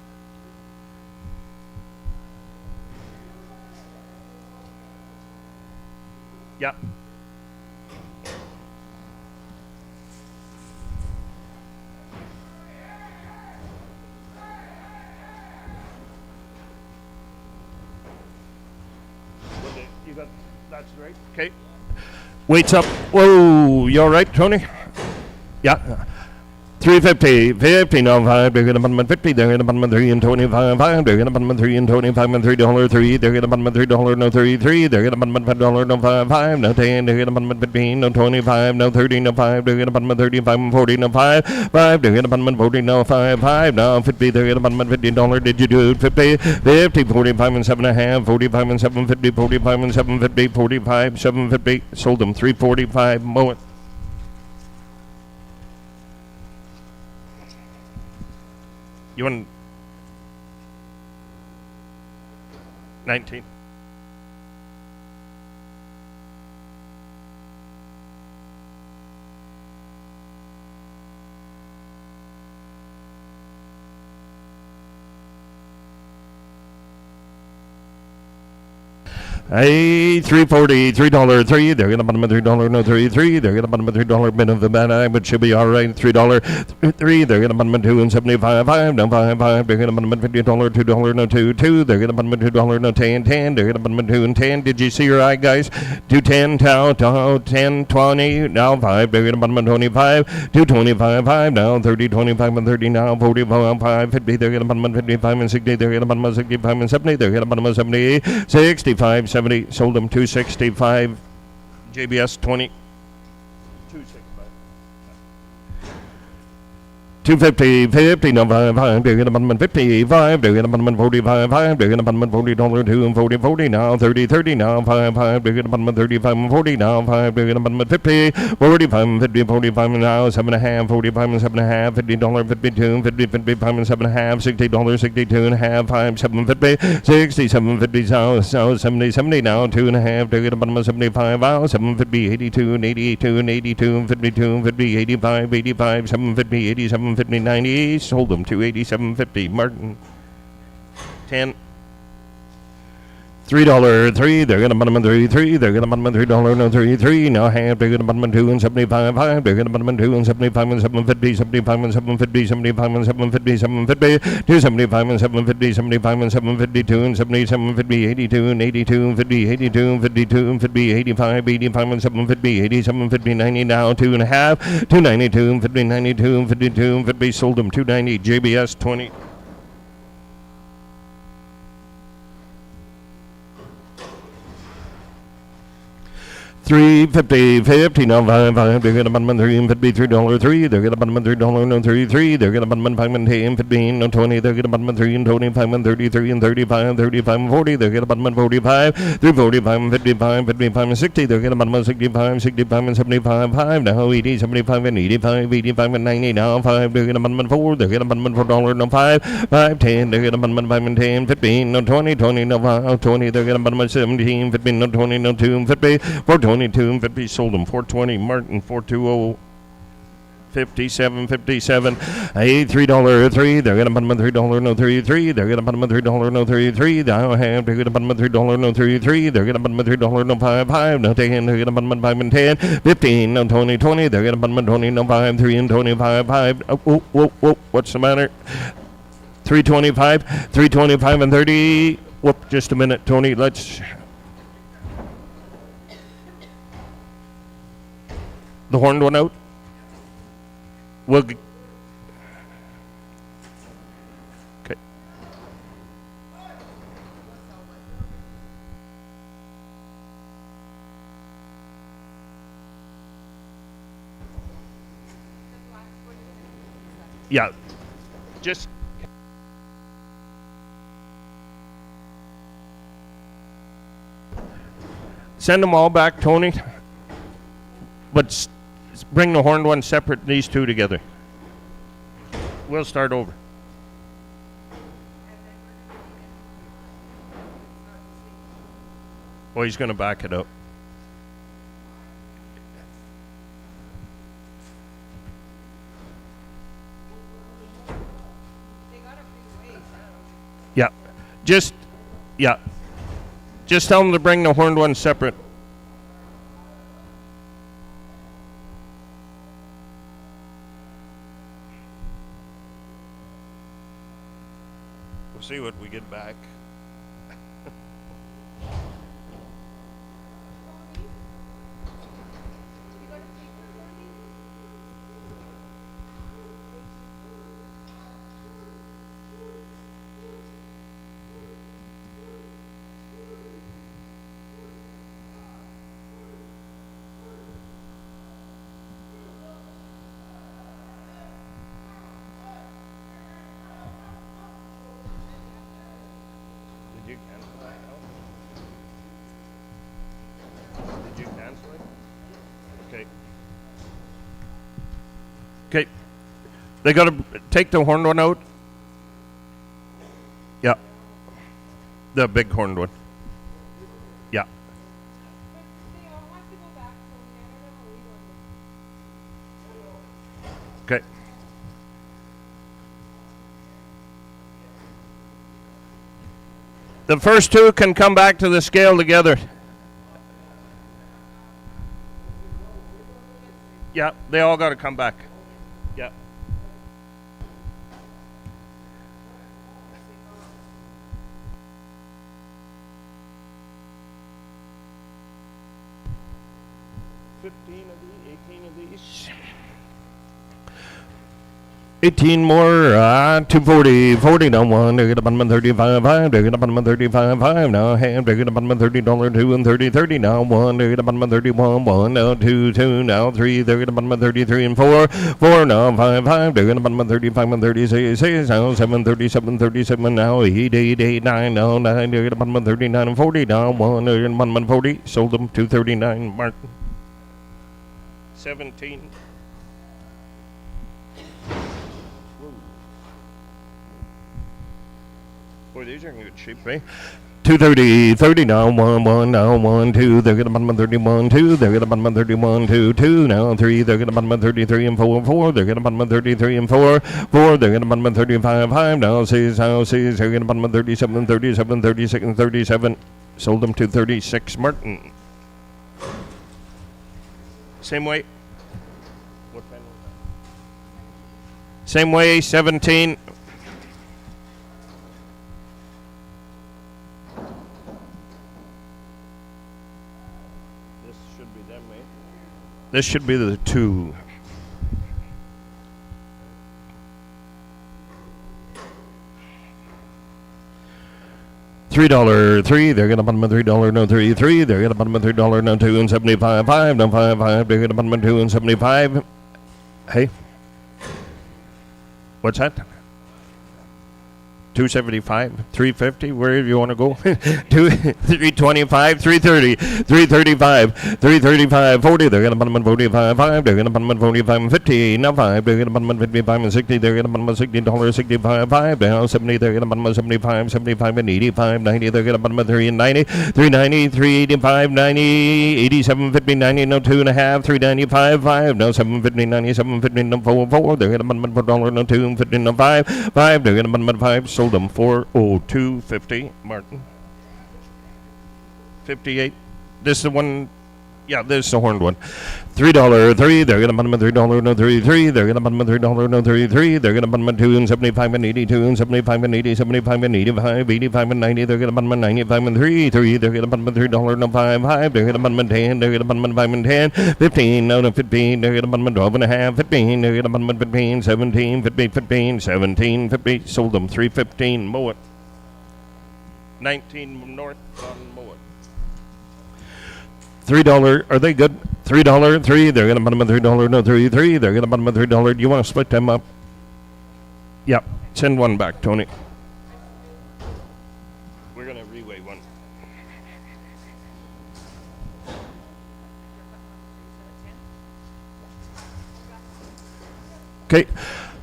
Yeah. You got, that's right. Okay. Weights up. Whoa, you all right, Tony? Yeah. 350, 50, no 5, they're gonna button 50, they're gonna button 3 and 25, 5, they're gonna button 3 and 25 and $3, they're gonna button $3, no 33, they're gonna button $5, no 5, no 10, they're gonna button 15, no 25, no 30, no 5, they're gonna button 35 and 40, no 5, they're gonna button 40, no 5, no 50, they're gonna button $50, did you do it? 50, 45 and 7.5, 45 and 750, 45 and 750, 45, 750, sold them 345, mow it. You want 19? Hey, $3.40, $3, they're gonna bottom of $3, no 33, they're gonna bottom of $3 bit of the bad eye, but should be alright. $3, 3, they're gonna bottom of 2 and 75, 5, no 5, they're gonna bottom of $50, $2, no 2, they're gonna bottom of $2, no 10, they're gonna bottom of 2 and 10. Did you see your eye, guys? 210, 10, 20, now 5, they're gonna bottom of 25, 225, 5, now 30, 25 and 30, now 45, 50, they're gonna bottom of 55 and 60, they're gonna bottom of 65 and 70, they're gonna bottom of 70, 65, 70, sold them 265, JBS 20, 265, 250, 50, no 5, they're gonna button 55, they're gonna button 45, 5, they're gonna button $40, 2 and 40, 40, now 30, now 5, they're gonna button 35 and 40, now 5, they're gonna button 50, 45 and 50, 45 and now 7.5, 45 and 7.5, $50, 52, 50, 55 and 7.5, $60, 62 and a half, 5, 750, 67, 50, so 70, 70 now, 2.5, they're gonna button 75, 750, 82 and 82 and 82 and 52 and 50, 85, 85, 750, 87, 50, 90, sold them 287.50. Martin 10, $3, 3, they're gonna bottom 33, they're gonna bottom $3, no 33, now half, they're gonna bottom 2 and 75, 5, they're gonna bottom 2 and 75 and 750, 75 and 750, 75 and 750, 750, 275 and 750, 75 and 752 and 77, 50, 82 and 82 and 50, 82 and 52 and 50, 85, 85 and 750, 87, 50, 90, now 2.5, 292 and 50, 92 and 52 and 50, sold them 290, JBS 20. $3.50, 50, no 5, they're gonna button $3 and 50, $3, 3, they're gonna button $3, no 33, they're gonna button 5 and 10, 15, no 20, they're gonna button 3 and 25 and 33 and 35, 35 and 40, they're gonna button 45, 345 and 55, 55 and 60, they're gonna button 65, 65 and 75, 5, now 80, 75 and 85, 85 and 90, now 5, they're gonna button 4, they're gonna button $4, no 5, 5, 10, they're gonna button 5 and 10, 15, no 20, 20, no 5, 20, they're gonna button 17, 15, no 20, no 2 and 50, 420, 2 and 50, sold them 420, Martin 420, 57, 57, hey, $3, 3, they're gonna button $3, no 33, they're gonna button $3, no 33, now have, they're gonna button $3, no 33, they're gonna button $3, no 5, no 10, they're gonna button 5 and 10, 15, no 20, 20, they're gonna button 20, no 5, 3 and 25, 5, what's the matter? 325, 325 and 30, whoop, just a minute, Tony, let's... The horned one out? We'll okay. Yeah. Just send them all back, Tony. But bring the horned one separate, these two together. We'll start over. Oh, he's going to back it up. Just, yeah. Just tell them to bring the horned one separate. We'll see what we get back. Did you cancel that out? Did you cancel it? Okay. Okay. They gotta take the horned one out. Yeah. The big horned one. Yeah. Okay. The first two can come back to the scale together. Yeah, they all got to come back. Yeah. $15 of these, 18 of these. 18 more, 240, 40 down one, they get a bottom 35, 5, they get a bottom 35, 5, now half, they get a bottom $30, 2 and 30, 30 now 1, they get a bottom 31, 1, now 2, 2, now 3, they get a bottom 33 and 4, 4 now 5, 5, they get a bottom 35 and 36, 6 now 7, 37, 37 now 8, 8, 8, 9 now 9, they get a bottom 39 and 40 now 1, they get a bottom 40, sold them 239, Mart. 17. Boy, these are in good shape, eh? 230, 30 now, 1, 1 now, 1, 2, they're gonna bottom 31, 2, they're gonna bottom 31, 2, 2 now, 3, they're gonna bottom 33 and 4, 4, they're gonna bottom 33 and 4, 4, they're gonna bottom 35, 5 now, 6 now, 6, they're gonna bottom 37, 37, 36 and 37. Sold them to 36, Martin. Same way. What pen was that? Same way, 17. This should be the 2. $3, 3, they're gonna bottom $3, no 3, 3, they're gonna bottom $3, no 2 and 75, 5, no 5, 5, they're gonna bottom 2 and 75. Hey. What's that? 275, 350, wherever you want to go. 325, 330, 335, 335, 40, they're going to bottom 45, 5, they're going to bottom 45 and 50, now 5, they're going to bottom 55 and 60, they're going to bottom $60, 65, 5, now 70, they're going to bottom 75, 75 and 85, 90, they're going to bottom 3 and 90, 390, 385, 90, 87, 50, 90, no 2.5, 395, 5, no 750, 90, 750, no 4, 4, they're going to bottom $4, no 2, 50, no 5, 5, they're going to bottom 5, sold them 402.50, Martin. 58. This is the one. Yeah, this is the horned one. $3, 3. They're gonna bottom $3, no 33. They're gonna bottom $3, no 33. They're gonna bottom 2 and 75 and 82 and 75 and 80, 75 and 85, 85 and 90. They're gonna bottom 95 and 3, 3. They're gonna bottom $3, no 5, 5. They're gonna bottom 10. They're gonna bottom 5 and 10. 15, no 15. They're gonna bottom 12 and a half. 15. They're gonna bottom 15. 17, 15, 15, 17, 50. Sold them 315. Mow it. 19 north on Mow it. $3, are they good? $3, 3. They're gonna bottom $3, no 33. They're gonna bottom $3. Do you want to split them up? Yep. Send one back, Tony. We're gonna reweigh one. Okay.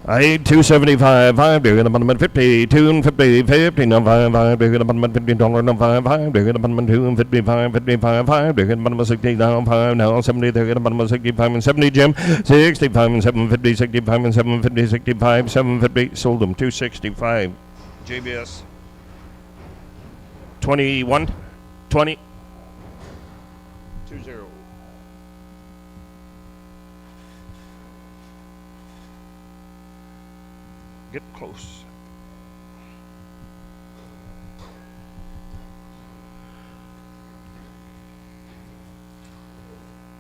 I 275, 5, they're gonna bottom at 50, 2 and 50, 50, no 5, 5, they're gonna bottom at $50, no 5, 5, they're gonna bottom at 2 and 55, 55, 5, they're gonna bottom at 60, down 5, now 70, they're gonna bottom at 65 and 70, Jim, 65 and 750, 65 and 750, 65, 750, sold them 265, JBS. 21, 20, 20. Get close.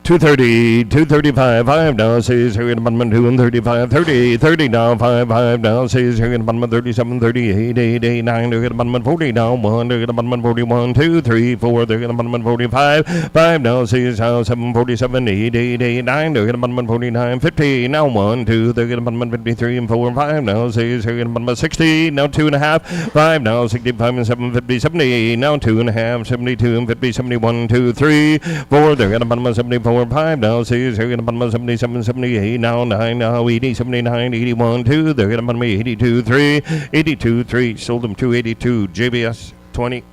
230, 235, 5 now, says here in abundant 235, 30, 30 now, 5 now, says here in abundant 37, 38, 8, 8, 9, there in abundant 40 now, 1, there in abundant 41, 2, 3, 4, there in abundant 45, 5 now, says how 7, 47, 8, 8, 8, 9, there in abundant 49, 50, now 1, 2, there in abundant 53 and 4, 5 now, says here in abundant 60, now 2.5, 5 now, 65 and 7, 50, 70, now 2.5, 72 and 50, 71, 2, 3, 4, there in abundant 74, 5 now, 6, here in abundant 77, 78, now 9, now 80, 79, 81, 2, there in abundant 82, 3, 82, 3, sold them 282, JBS 20.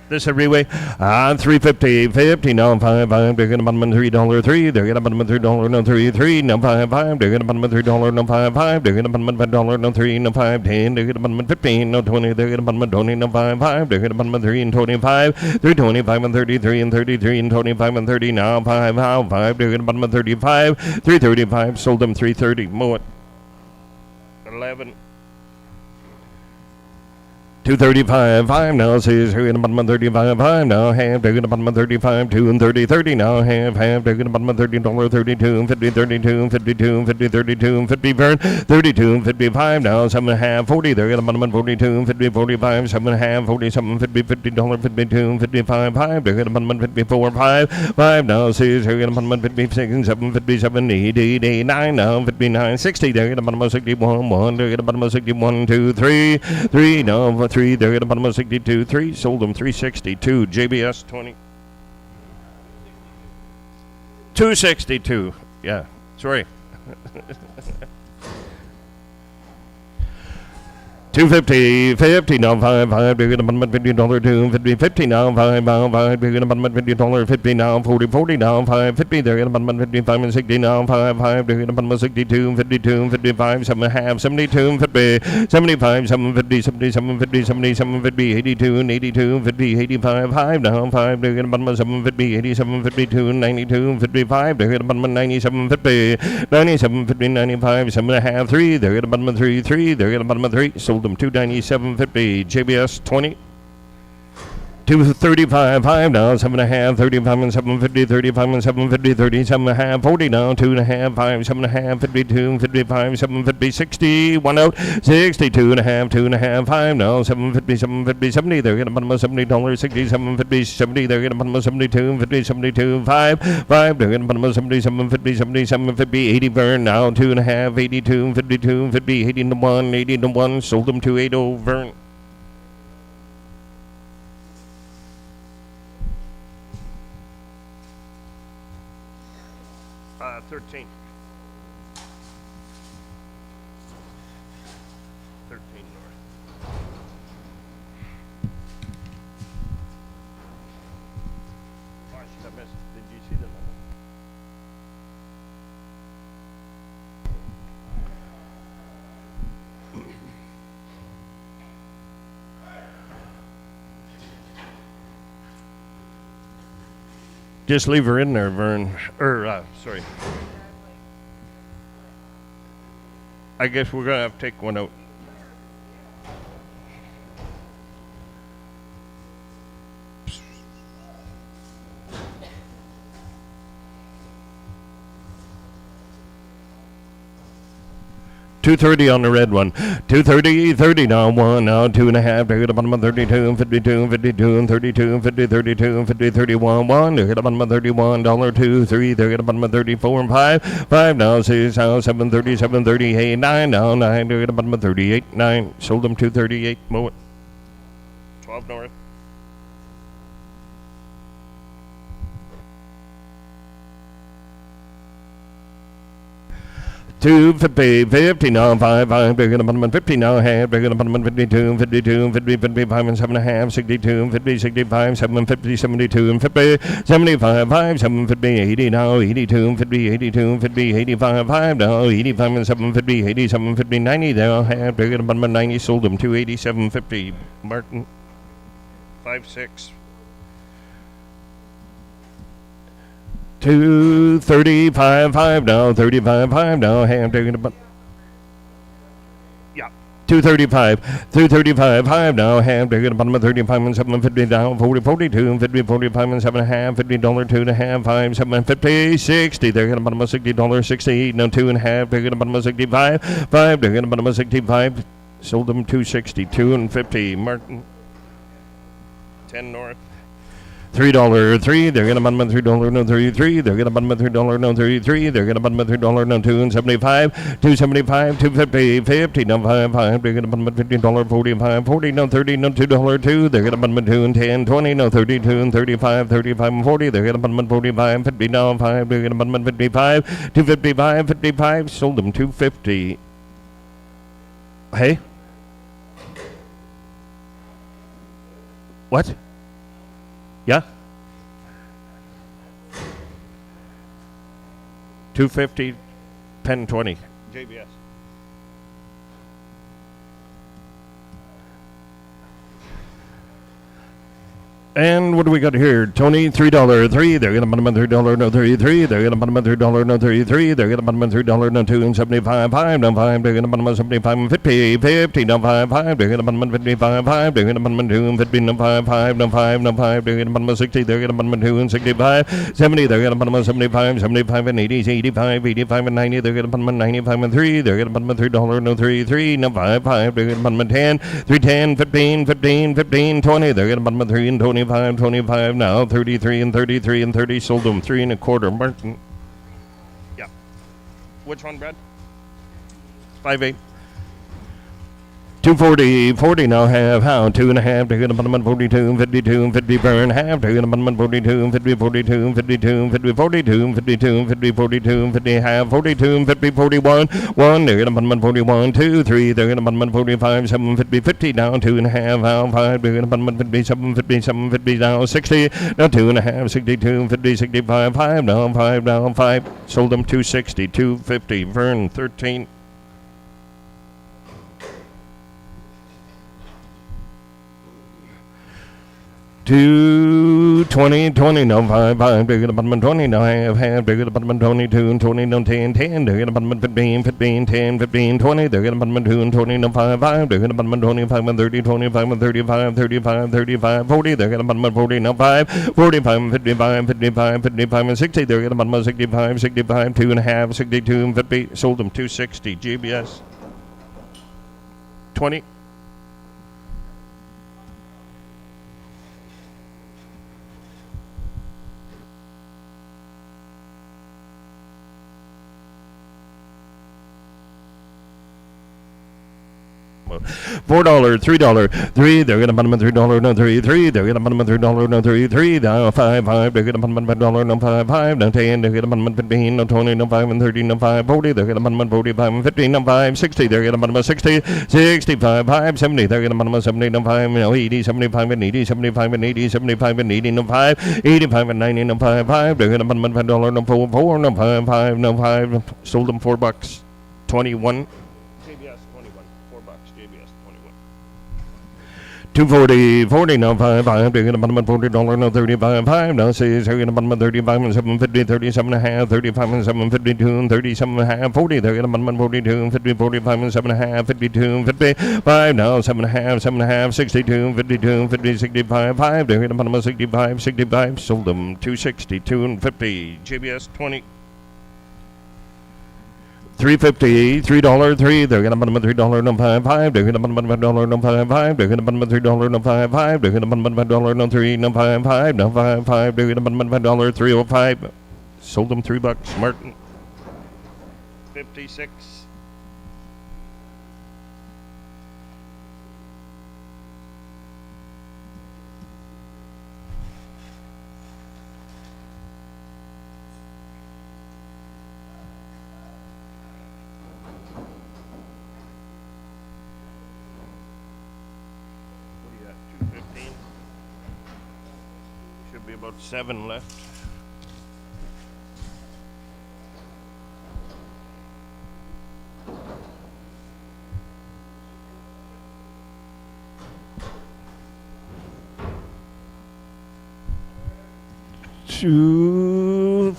This everyway, 350, 50, now 5, they're going to bottom $3, 3, they're going to bottom $3, no 3, 3, no 5, they're going to bottom $3, no 5, they're going to bottom $5, no 3, no 5, 10, they're going to bottom 15, no 20, they're going to bottom 20, no 5, they're going to bottom 3 and 25, 3, 25 and 33 and 33 and 25 and 30, now 5, they're going to bottom 35, 335, sold them 330, more 11. 235, 5 now, says here in the bottom of 35, 5 now, half, they're in the bottom of 35, 2 and 30, 30 now, half, they're in the bottom of $30, 32 and 50, 32 and 52 and 50, 32 and 50, burn, 32 and 55 now, 7.5, 40, they're in the bottom of 42 and 50, 45, 7.5, 47, 50, $50, 52 and 55, 5, they're in the bottom of 54, 5 now, says here in the bottom of 56 and 7, 57, 8, 8, 8, 9 now, 59, 60, they're in the bottom of 61, 1, they're in the bottom of 61, 2, 3, 3 now, 3, they're at the bottom of 62, 3, sold them 362, JBS 20. 262, yeah, sorry. 250, 50 now, 5, they're at the bottom of $50, 2, 50, 50 now, 5, they're at the bottom of $50, 50 now, 40, 40 now, 5, 50, they're at the bottom of 55 and 60 now, 5, they're at the bottom of 62, 52, 55, 7.5, 72 and 50, 75, 750, 77, 50, 77, 50, 82 and 82, 50, 85, 5 now, 5, they're at the bottom of 750, 87, 52, 92, 55, they're at the bottom of 97, 50, 97, 50, 95, 7.5, 3, they're at the bottom of 3, 3, they're at the bottom of 3, sold them 297.50, JBS 20. 235, 5 now, 7.5, 35 and 750, 35 and 750, 37.5, 40 now, 2.5, 5, 7.5, 52, 55, 750, 60, 1 out, 62.5, 2.5, 5 now, 750, 750, 70, they're going to bottom of $70, 60, 750, 70, they're going to bottom of 72, 50, 72, 5, they're going to bottom of 70, 750, 70, 750, 80 burn now, 2.5, 82, 52, 50, 80 to 1, 80 to 1, sold them 280 burn. 13. 13 north. Gosh, I missed. Did you see the number? Just leave her in there, Vern. Sorry. I guess we're going to have to take one out. $230 on the red one. 230, 30 now, 1 now, 2.5. They're at the bottom of 32 and 52 and 52 and 32 and 50, 32 and 50, 31, 1. They're at the bottom of $31, 2, 3. They're at the bottom of 34 and 5 now, 6 now, 7, 37, 38, 9 now, 9. They're at the bottom of 38, 9. Sold them 238. Mow it. 12 north. 250, 50 now, 5, they're going to bottom 50 now, half, they're going to bottom 52, 52, 50, 55 and 7.5, 62, 50, 65, 750, 72 and 50, 75, 5, 750, 80 now, 82, 50, 82, 50, 85, 5 now, 85 and 750, 87, 50, 90 now, half, they're going to bottom 90, sold them 287.50, Martin. 5.6. 235.5 now. 35.5 now. Ham taking about. Yeah. 235, 235.5 now. Ham taking the bottom of 35 and 750 down. 40, 42, 50, 45 and 7.5. $50, 2.5, 5, 750, 60. They're going to bottom of $60, 68. Now 2.5. They're going to bottom of 65. 5. They're going to bottom of 65. Sold them 260, 250. Martin. 10 north. $3, 3. They're gonna bottom $3, no 33. They're gonna bottom $3, no 33. They're gonna bottom $3, no 275. 275, 250, 50, no 5. They're gonna bottom $15, 45, 40, no 30, no $2, 2. They're gonna bottom 2 and 10, 20, no 32 and 35, 35 and 40. They're gonna bottom 45, 50, no 5. They're gonna bottom 55, 255, 55. Sold them 250. Hey. What? Yeah? 250, pen 20. JBS. And what do we got here? Tony, $3, 3. They're gonna bottom $3, no 33. They're gonna bottom $3, no 33. They're gonna bottom $3, no 2 and 75, 5, no 5. They're gonna bottom 75 and 50, 50, no 5, 5. They're gonna bottom 55, 5. They're gonna bottom 2 and 50, no 5, 5, no 5, no 5. They're gonna bottom 60. They're gonna bottom 2 and 65, 70. They're gonna bottom 75, 75 and 80, 85, 85 and 90. They're gonna bottom 95 and 3. They're gonna bottom $3, no 33, no 5, 5. They're gonna bottom 10, 310, 15, 15, 15, 20. They're gonna bottom 3 and 25, 25 now, 33 and 33 and 30. Sold them 3 1/4. Martin. Yeah. Which one, Brad? 5.8. 240, 40 now have how 2.5. They're gonna bottom 42 and 52 and 50 burn half. They're gonna bottom 42 and 50, 42 and 52 and 50, 42 and 52 and 50, 42 and 50 half. 42 and 50, 41, 1. They're gonna bottom 41, 2, 3. They're gonna bottom 45, 7, 50, 50 down 2.5 out 5. They're gonna bottom 57, 50, 7, 50 down 60. Now 2.5, 62, 50, 65, 5 down 5 down 5. Sold them 260, 250. Vern 13. 220, 20, no 5, 5. They're gonna bottom 20, no half. They're gonna bottom 22 and 20, no 10, 10. They're gonna bottom 15, 15, 10, 15, 20. They're gonna bottom 2 and 20, no 5, 5. They're gonna bottom 25 and 30, 25 and 35, 35, 35, 40. They're gonna bottom 40, no 5, 45 and 55, 55, 55 and 60. They're gonna bottom 65, 65, 2.5, 62 and 50. Sold them 260. GBS 20. $4, $3, 3. They're gonna bottom $3, no 33. They're gonna bottom $3, no 33. Now 5, 5. They're gonna bottom $1, no 5, 5. No 10. They're gonna bottom 15, no 20, no 5 and 30, no 5, 40. They're gonna bottom 45 and 50, no 5, 60. They're gonna bottom 60, 65, 5, 70. They're gonna bottom 70, no 5, no 80, 75 and 80, 75 and 80, 75 and 80, no 5, 85 and 90, no 5, 5. They're gonna bottom $5, no 4, 4, no 5, 5, no 5. Sold them $4, 21. 240, 40, no 5, 5. They're gonna bottom $40, no 35, 5. No 6. They're gonna bottom 35 and 750, 37 and a half, 35 and 752 and 37 and a half, 40. They're gonna bottom 42 and 50, 45 and 7 and a half, 52 and 55. Now 7 and a half, 7 and a half, 62 and 52 and 50, 65, 5. They're gonna bottom 65, 65. Sold them 260, 2 and 50. JBS 20. 350, $3, 3. They're gonna bottom $3, no 5, 5. They're gonna bottom $1, no 5, 5. They're gonna bottom $3, no 5, 5. They're gonna bottom $1, no 3, no 5, 5, no 5, 5. They're gonna bottom $1, 305. Sold them $3. Martin. 56. Should be about 7 left. 40,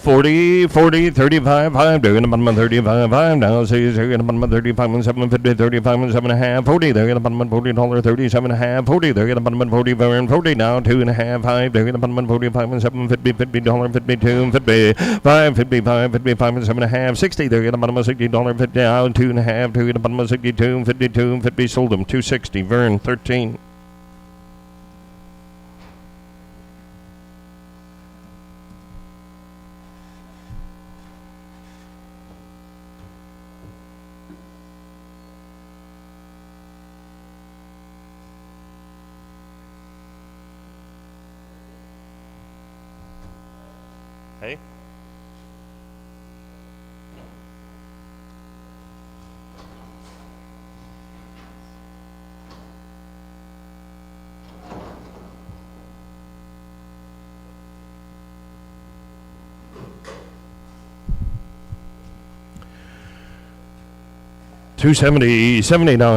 40, 35, 5, they're gonna bottom of 35, 5 now, see, they're gonna bottom of 35 and 750, 35 and 7.5, 40, they're gonna bottom of $40, 37.5, 40, they're gonna bottom of 40, and 40 now, 2.5, 5, they're gonna bottom of 45 and 750, $50, 52, and 50, 5, 55, 55 and 7.5, 60, they're gonna bottom of $60, 50 now, 2.5, they're gonna bottom of 62, 52, and 50, sold them, 260, Vern, 13. Hey? $270 now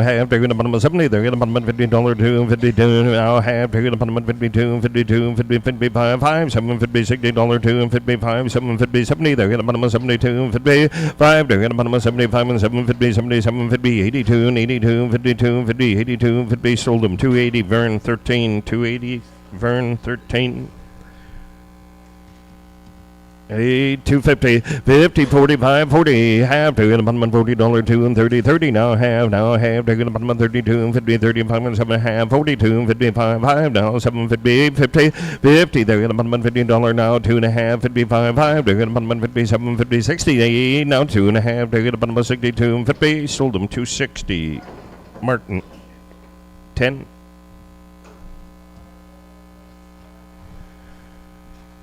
have they're gonna bottom of 70, they're gonna bottom of $50, 252 now have they're gonna bottom of 52, 52, 50, 55, 5, 750, $60, 2 and 55, 750, 70, they're gonna bottom of 72, 55, they're gonna bottom of 75 and 750, 77, 50, 82 and 82, 52, 50, 82, 50, sold them 280, Vern 13, 280, Vern 13. 250, 50, 45, 40, half, they're gonna bottom of $40, 2 and 30, 30 now have, they're gonna bottom of 32 and 50, 35 and 7.5, 42 and 55, 5 now, 750, 50, 50, they're gonna bottom of $50 now, 2.5, 55, 5, they're gonna bottom of 57, 50, 60, now 2.5, they're gonna bottom of 62 and 50, sold them 260, Martin, 10.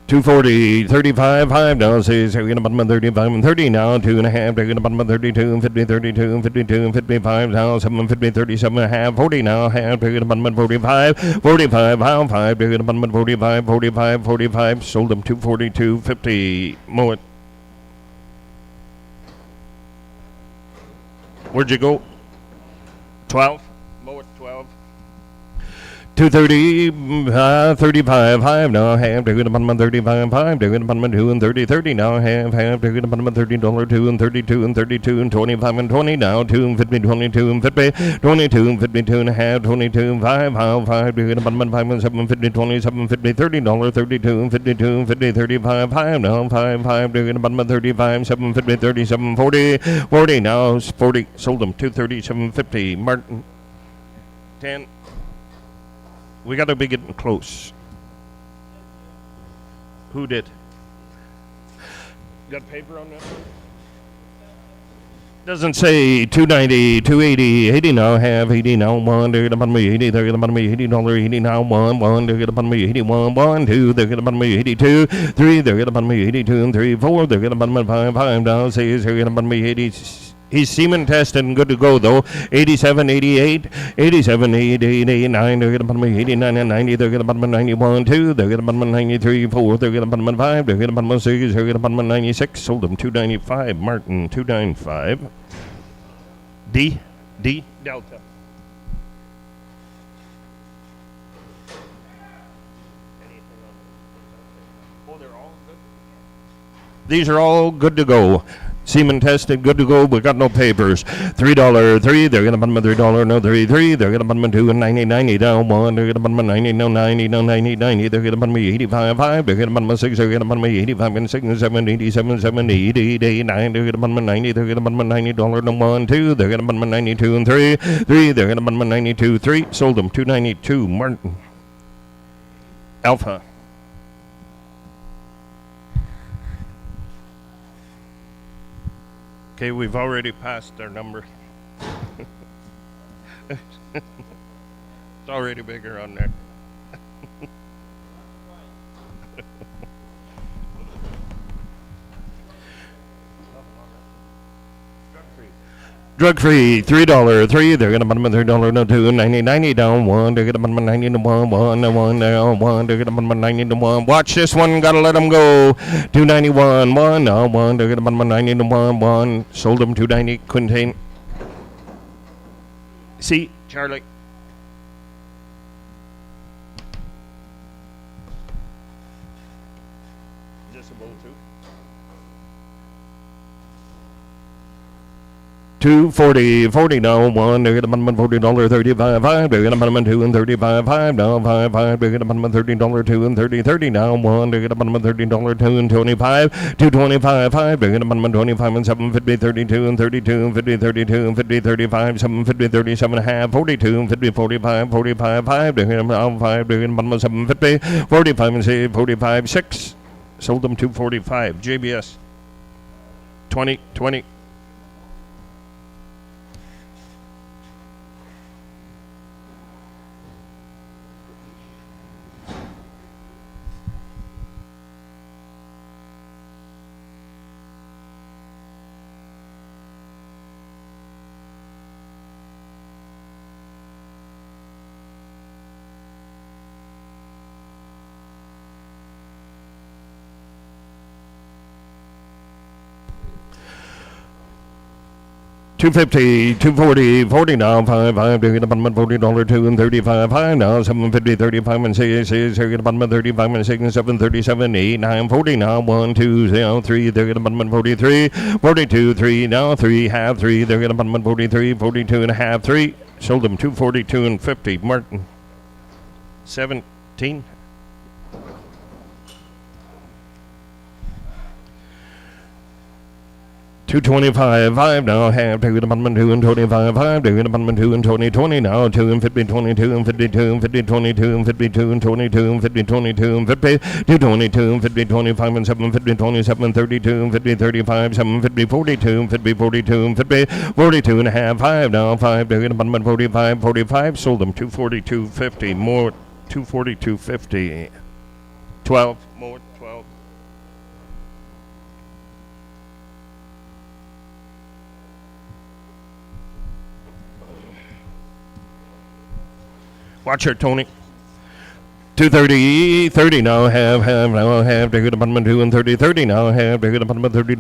240, 35, 5 now, says they're going to bottom of 35 and 30 now, 2.5, they're going to bottom of 32 and 50, 32 and 52 and 55 now, 750, 37.5, 40 now, half, they're going to bottom of 45, 45, how 5, they're going to bottom of 45, 45, 45, sold them 242, 50, Moet. Where'd you go? 12? Moet, 12. 230, 35, 5 now, half, they're going to bottom of 35, 5, they're going to bottom of 2 and 30, 30 now, half, they're going to bottom of $30, 2 and 32 and 32 and 25 and 20 now, 2 and 50, 22 and 50, 22 and 52 and a half, 22 and 5, how 5, they're going to bottom of 5 and 750, 27, 50, $30, 32 and 52 and 50, 35, 5 now, 5, 5, they're going to bottom of 35, 750, 37, 40, 40 now, 40, sold them 230, 750, Martin, 10. We got to be getting close. Who did? Got paper on that? Doesn't say 290, 280, 80 now, have 80 now, 1, they're gonna bottom me 80, they're gonna bottom me $80, 80 now, 1, they're gonna bottom me 81, 1, 2, they're gonna bottom me 82, 3, they're gonna bottom me 82, and 3, 4, they're gonna bottom me 5, 5 now, 6, they're gonna bottom me 80. He's semen tested and good to go, though. 87, 88, 87, 88, 89, they're going to bottom of 89 and 90, they're going to bottom of 91, 2, they're going to bottom of 93, 4, they're going to bottom of 5, they're going to bottom of 6, they're going to bottom of 96, sold them 295, Martin, 295. D, Delta. Oh, they're all good? These are all good to go. Semen tested, good to go, but got no papers. $3, 3, they're gonna bottom of $3, no 3, 3, they're gonna bottom of 2 and 90, 90 down 1, they're gonna bottom of 90, no 90, no 90, 90, they're gonna bottom of 85, 5, they're gonna bottom of 6, they're gonna bottom of 85 and 6 and 7, 87, 70, 88, 89, they're gonna bottom of 90, they're gonna bottom of $90, no 1, 2, they're gonna bottom of 92 and 3, 3, they're gonna bottom of 92, 3, sold them 292, Martin. Alpha. Okay, we've already passed our number. It's already bigger on there. Drug-free, $3, 3, they're gonna bottom of $3, no 2, 90, 90 down 1, they're gonna bottom of 90 to 1, 1, 1 down 1, they're gonna bottom of 90 to 1. Watch this one, gotta let them go. 291, 1, no 1, they're gonna bottom of 90 to 1, 1, sold them 290, Quintain. See, Charlie. 240, 40 now, 1, they're gonna bottom $40, 35, 5, they're gonna bottom 2 and 35, 5 now, 5, 5, they're gonna bottom $30, 2 and 30, 30 now, 1, they're gonna bottom $30, 2 and 25, 225, 5, they're gonna bottom 25 and 750, 32 and 32 and 50, 32 and 50, 35, 750, 37 and a half, 42 and 50, 45, 45, 5, they're gonna bottom 5, they're gonna bottom 750, 45 and 6, 45, 6, sold them 245, JBS, 20, 20. $250, $240, 40 now, 5, 5, they're gonna bottom $40, 2 and 35, 5 now, 750, 35 and 6, 6, they're gonna bottom 35 and 6 and 7, 37, 8, 9, 40 now, 1, 2, 0, 3, they're gonna bottom 43, 42, 3 now, 3, half 3, they're gonna bottom 43, 42 and a half, 3, sold them 242 and 50, Martin, 17. $225, 5 now, half, they're gonna bottom 2 and 25, 5, they're gonna bottom 2 and 20, 20 now, 2 and 50, 22 and 52 and 50, 22 and 52 and 22 and 50, 22 and 50, 222 and 50, 25 and 7, 50, 27, 32 and 50, 35, 7, 50, 42 and 50, 42 and 50, 42 and a half, 5 now, 5, they're gonna bottom 45, 45, sold them 242.50, more 242.50, 12, more 12. Watch her, Tony. 230, 30 now, have now, have, they're gonna bottom 2 and 30, 30 now, have, they're gonna bottom $30.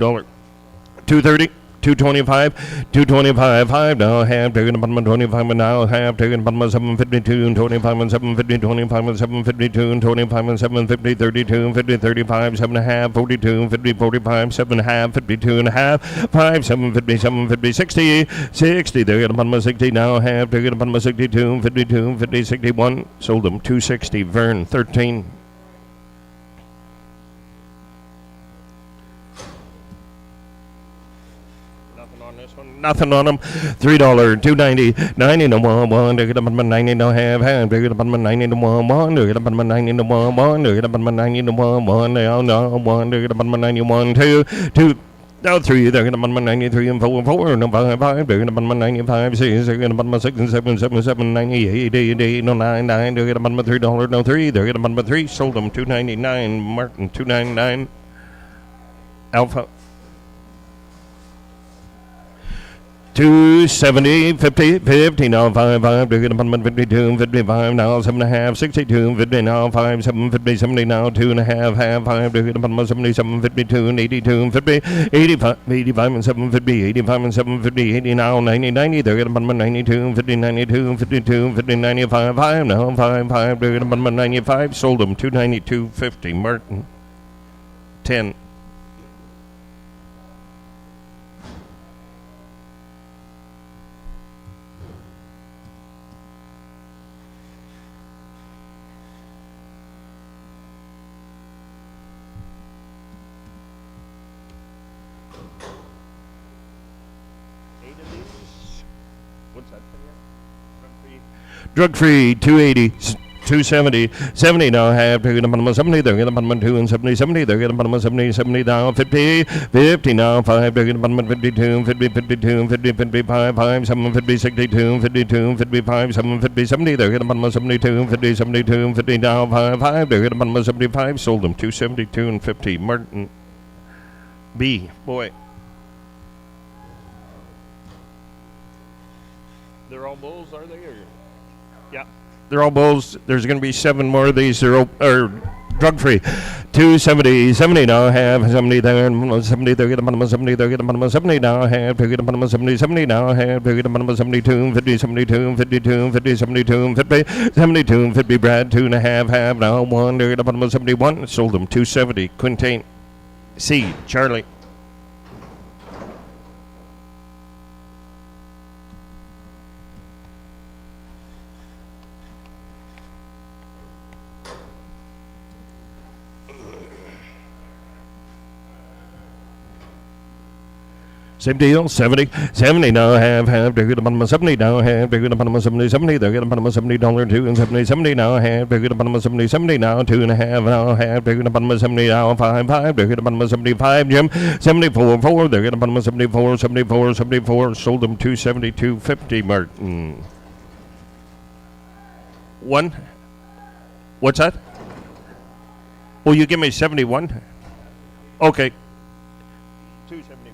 230, 225, 225, 5 now, have, they're gonna bottom 25 and now, have, they're gonna bottom 752 and 25 and 750, 25 and 752 and 25 and 750, 32 and 50, 35, 7 and a half, 42 and 50, 45, 7 and a half, 52 and a half, 5, 750, 750, 60, 60, they're gonna bottom 60 now, have, they're gonna bottom 62 and 52 and 50, 61, sold them 260, Vern, 13. Nothing on them. $3, $2.90, 90 to 1, they're gonna put 90 to half, they're gonna put 90 to 1, they're gonna put 90 to 1, they're gonna put 90 to 1, they all know 1, they're gonna put 91, 2, 2. Now 3, they're gonna bottom 93 and 4, 4, no 5, 5, they're gonna bottom 95, 6, they're gonna bottom 6 and 7, 7, 7, 98, 8, 8, no 9, 9, they're gonna bottom $3, no 3, they're gonna bottom 3, sold them 299, Martin 299, Alpha. 270, 50, 50 now, 5, 5, they're gonna bottom 52, 55 now, 7 and a half, 62, 50 now, 5, 7, 50, 70 now, 2 and a half, half, 5, they're gonna bottom 77, 52 and 82 and 50, 85, 85 and 750, 85 and 750, 80 now, 90, 90, they're gonna bottom 92 and 50, 92 and 52 and 50, 95, 5 now, 5, 5, they're gonna bottom 95, sold them 292.50, Martin, 10. Drug-free, 280, 270, 70 now, half, they're gonna bottom 70, they're gonna bottom 2 and 70, 70, they're gonna bottom 70, 70 now, 50, 50 now, 5, they're gonna bottom 52, 50, 52, 50, 55, 5, 7, 50, 62, 52, 55, 7, 50, 70, they're gonna bottom 72, 50, 72, 50 now, 5, 5, they're gonna bottom 75, sold them 272 and 50, Martin B, boy. They're all bulls, are they? Or? Yeah, they're all bulls. There's going to be 7 more of these. They're drug-free. 270, 70 now, have 70 there, 70, they're getting bottom 70, they're getting bottom 70 now, have, they're getting bottom 70, 70 now, have, they're getting bottom 72, 50, 72, 52, 50, 72, 50, 72, 50, Brad, 2.5, have now, 1, they're getting bottom 71, sold them 270, Quintain, C, Charlie. Same deal, 70, 70 now, have, they're at the bottom of 70 now, have, they're at the bottom of 70, 70, they're at the bottom of $70, 2 and 70, 70 now, have, they're at the bottom of 70, 70 now, 2 and a half now, have, they're at the bottom of 70 now, 5, 5, they're at the bottom of 75, Jim, 74, 4, they're at the bottom of 74, 74, 74, sold them 270, 250, Martin. One? What's that? Oh, you give me 71? Okay. 271.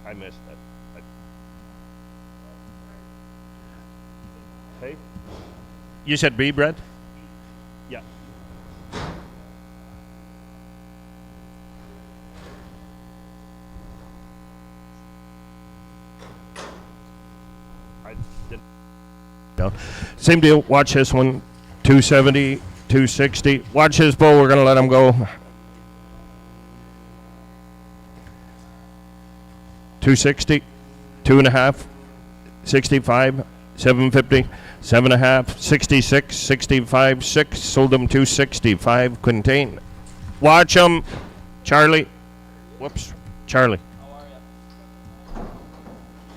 I missed that. Hey? You said B, Brett? Yeah. I didn't. No. Same deal. Watch this one. 270, 260. Watch this bull. We're going to let him go. 260, 2.5, 65, 750, 7.5, 66, 65, 6. Sold them 265. Contain. Watch them. Charlie. Whoops. Charlie. How are ya?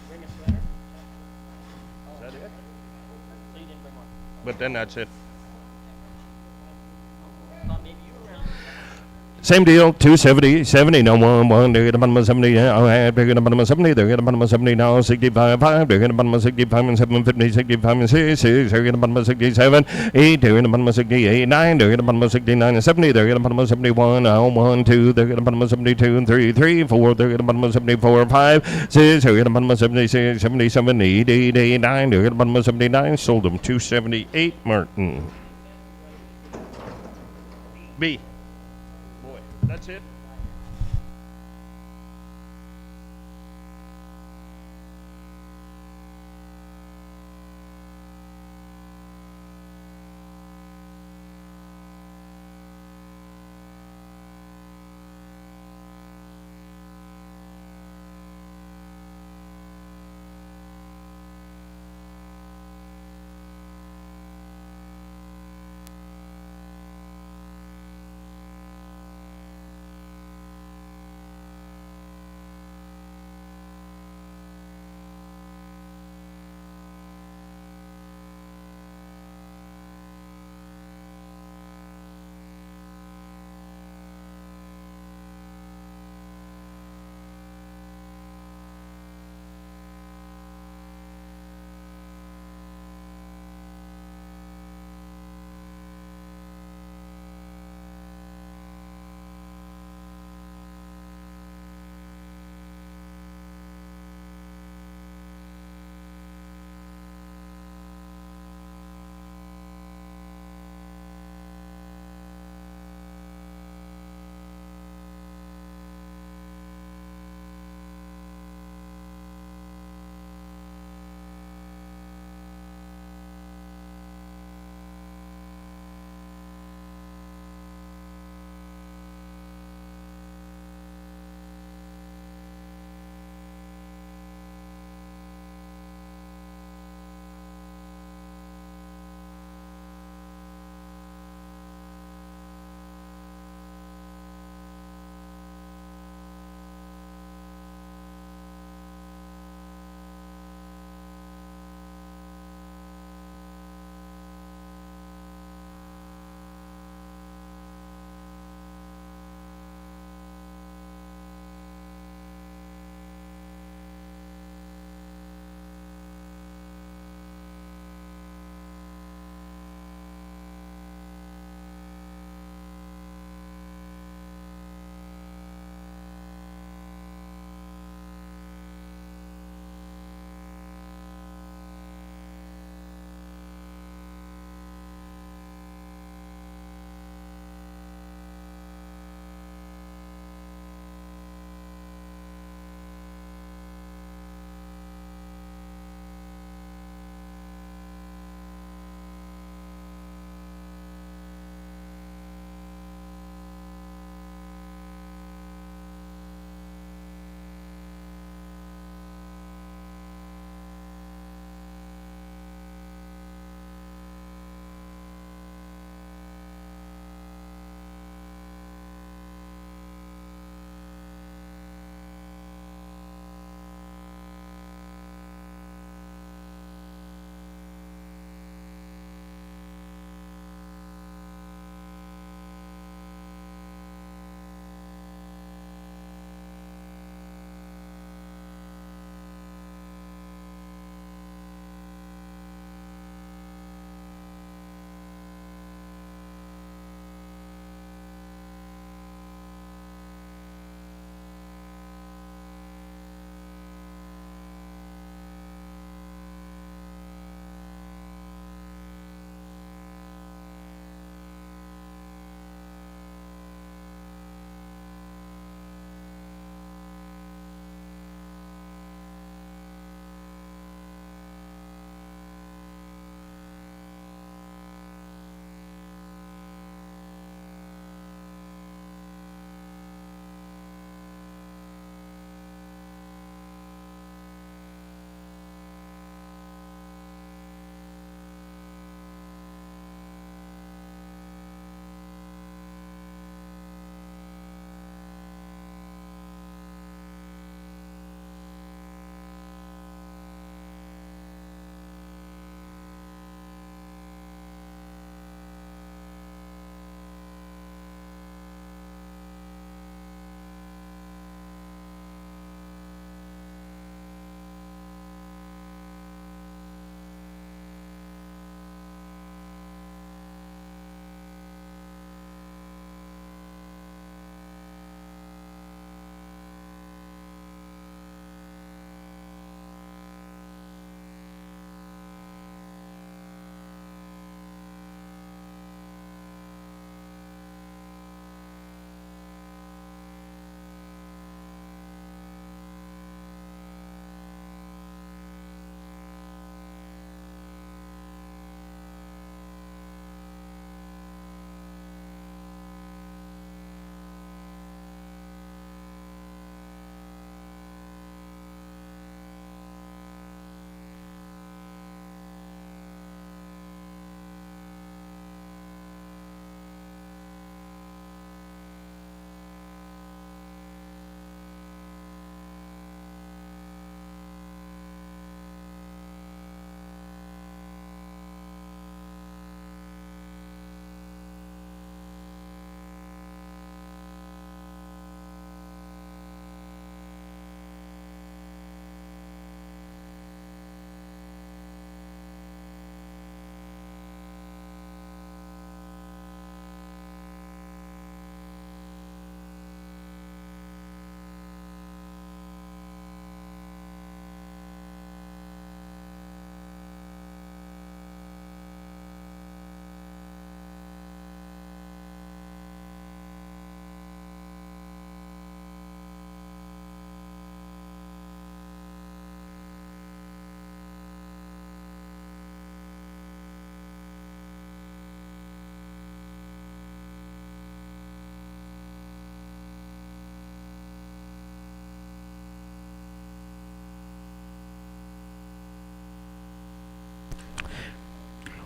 Bring a sweater? Is that it? So you didn't bring one? But then that's it. Thought maybe you were around. Same deal, 270, 70, no 1, they're at the bottom of 70, they're at the bottom of 70, they're at the bottom of 70 now, 65, 5, they're at the bottom of 65 and 750, 65 and 6, they're at the bottom of 67, 8, they're at the bottom of 68, 9, they're at the bottom of 69 and 70, they're at the bottom of 71, 1, 2, they're at the bottom of 72 and 3, 3, 4, they're at the bottom of 74, 5, 6, they're at the bottom of 76, 77, 8, 8, 8, 9, they're at the bottom of 79, sold them 278, Martin. B. Boy, that's it.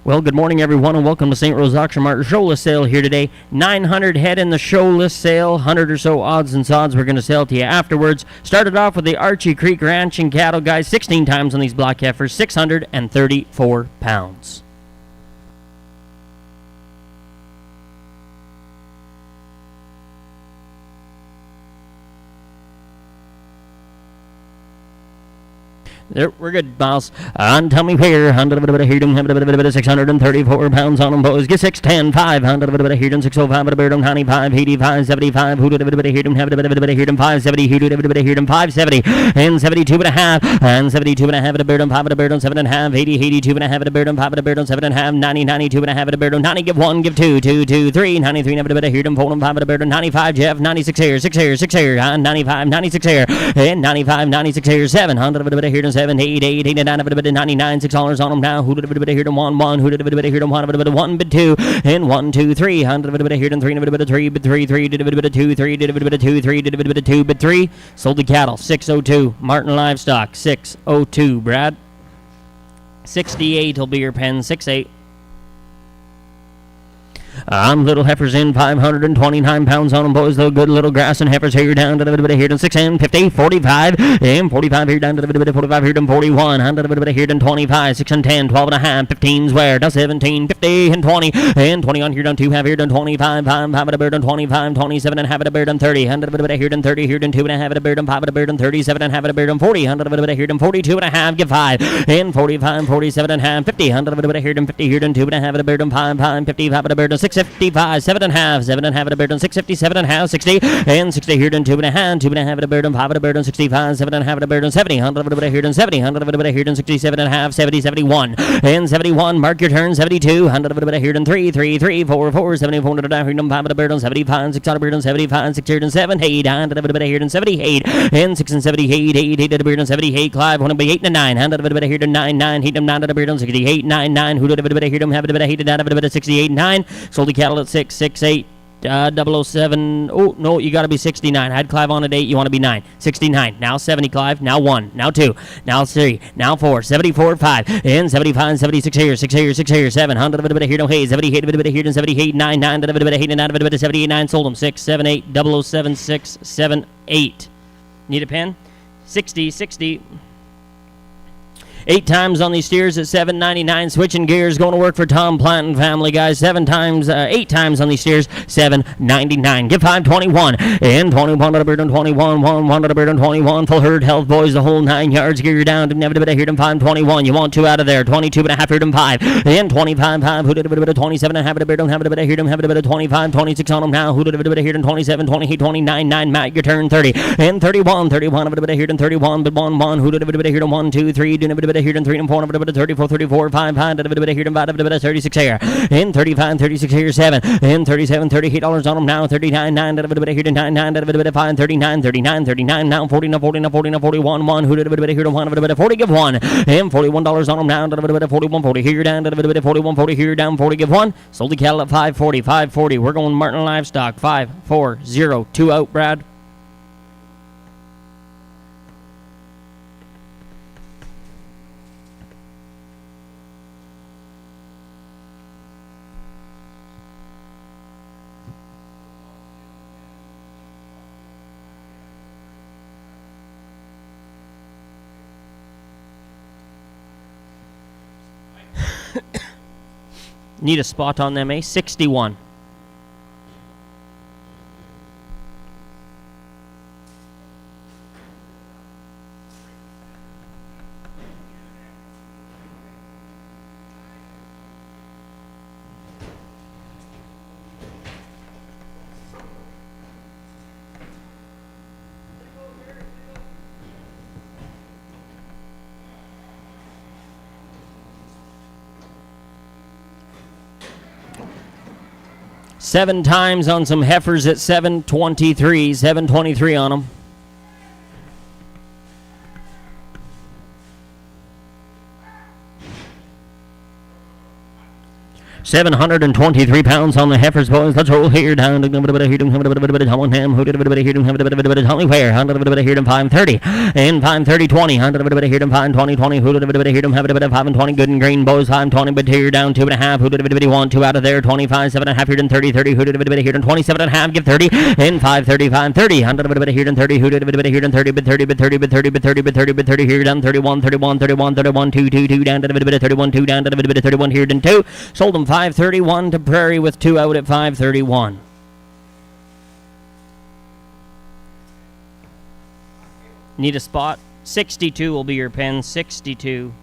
Well, good morning, everyone, and welcome to St. Rose Auction Mart show list sale here today. 900 head in the show list sale, 100 or so odds and sods we're going to sell to you afterwards. Started off with the Archie Creek Ranch and Cattle, guys, 16 times on these block heifers, 634 pounds. There, we're good, Miles. Tell me where. 634 pounds on them, boys. Get 610, 5. 605, 95, 85, 75. Who did hear them? 570, who did 570, and 72 and a half, and 72 and a half at a bird on 5 at a bird on 7 and a half, 80, 82 and a half at a bird on 5 at a bird on 7 and a half, 90, 92 and a half at a bird on 90. Give 1, give 2, 2, 2, 3, 93 and a bit of hear them. 4 on 5 at a bird on 95. Jeff, 96 here, 6 here, 6 here, 95, 96 here, and 95, 96 here, 700 of a bit of hear them. 7, 8, 8, 8, 9, 99, $6 on them now. Who did a hear them? 1, 1, who did a hear them? 1, 1, bid 2, and 1, 2, 3, 100 of a hear them. 3, bid 3, bid 3, 3, did a bit of 2, 3, did a bit of 2, 3, did a bit of 2, bid 3. Sold the cattle 602. Martin Livestock 602. Brad 68 will be your pen. 68. Little heifers in 529 pounds on them, boys. Though good little grass and heifers here down to the bit of here to 6 and 50, 45, and 45 here down to the bit of 45 here to 41, 100 bit of here to 25, 6 and 10, 12 and a half, 15 where to 17, 50 and 20, and 20 on here down 2 have here to 25, 5 at a bird on 25, 27 and half at a bird on 30, 100 bit of here to 30 here to 2 and a half at a bird on 5 at a bird on 37 and half at a bird on 40, 100 bit of here to 42 and a half, give 5, and 45, 47 and half, 50, 100 bit of here to 50 here to 2 and a half at a bird on 5, 5, 55 at a bird on 655, 7 and a half, 7 and a half at a bird on 657 and a half, 60, and 60 here to 2 and a half, 2 and a half at a bird on 5 at a bird on 65, 7 and a half at a bird on 70, 100 at a here to 70, 100 at a here to 67 and a half, 70, 71, and 71, mark your turn, 72, 100 at a here to 3, 3, 3, 4, 4, 74 at a here to 5 at a bird on 75, 6 at a bird on 75, 6 here to 7, 8, 100 at a here to 78, and 6 and 78, 8, 8 at a bird on 78, Clive, 1 be 8 and 9, 100 at a here to 9, 9, hit them 9 at a bird on 68, 9, 9, who did a bit of here to have a bit of hated out of a bit of 68, 9, sold the cattle at 6, 6, 8. 007. Oh, no, you got to be 69. I had Clive on at 8. You want to be 9. 69. Now 70, Clive. Now 1. Now 2. Now 3. Now 4. 74, 5. And 75, 76 here. 6 here. 6 here. 7. 100 of a bit of here. No hay. 78 of a bit of here. 78. 9. 9 of a bit of here. 9 of a bit of 78. 9. Sold them. 6, 7, 8. 007, 6, 7, 8. Need a pen? 60, 60. 8 times on these steers at $7.99. Switching gears, going to work for Tom Plant and family, guys. 8 times on these steers, $7.99. Give 521 and 21 at a bird on 21, 1 at a bird on 21. Full herd health, boys, the whole 9 yards. Gear down to never bit here to 521. You want 2 out of there. 22 and a half here to 5 and 25, 5. Who did a bit of 27 and a half at a bird on have a bit here to have a bit of 25, 26 on them now. Who did a bit here to 27, 28, 29, 9. Matt, your turn 30 and 31, 31 of a bit here to 31, but 1, 1. Who did a bit here to 1, 2, 3. Doing a bit here to 3 and 4 of a bit 34, 34, 5, 5. Did a bit here to 5 of a bit 36 here and 35, 36 here 7 and 37, $38 on them now. 39, 9 of a bit here to 9, 9 of a bit 5, 39, 39, 39 now. 40, 40, 40, 41, 1. Who did a bit here to 1 of a bit 40, give 1 and $41 on them now. Did a bit 41, 40 here down. Did a bit 41, 40 here down. 40, give 1. Sold the cattle at 540, 540. We're going Martin Livestock 540. 2 out, Brad. Need a spot on them, eh? 61. Seven times on some heifers at 723. 723 on them. 723 pounds on the heifers, boys. Let's roll here down to here to Hollingham, who did a bit here to Hollyware, 100 here to 530, and 530 20, 100 here to 520 20, who did a bit here to have a bit of 520, good and green, boys, 520, but here down 2.5, who did a bit 1, 2 out of there, 25, 7.5 here to 30, 30, who did a bit here to 27.5, give 30, and 530, 530, 100 here to 30, who did a bit here to 30, but 30, but 30, but 30, but 30, but 30, but 30 here down 31, 31, 31, 31, 2, 2, 2 down to the bit of 31, 2 down to the bit of 31 here to 2, sold them 531 to Prairie with 2 out at 531. Need a spot? 62 will be your pen. 62.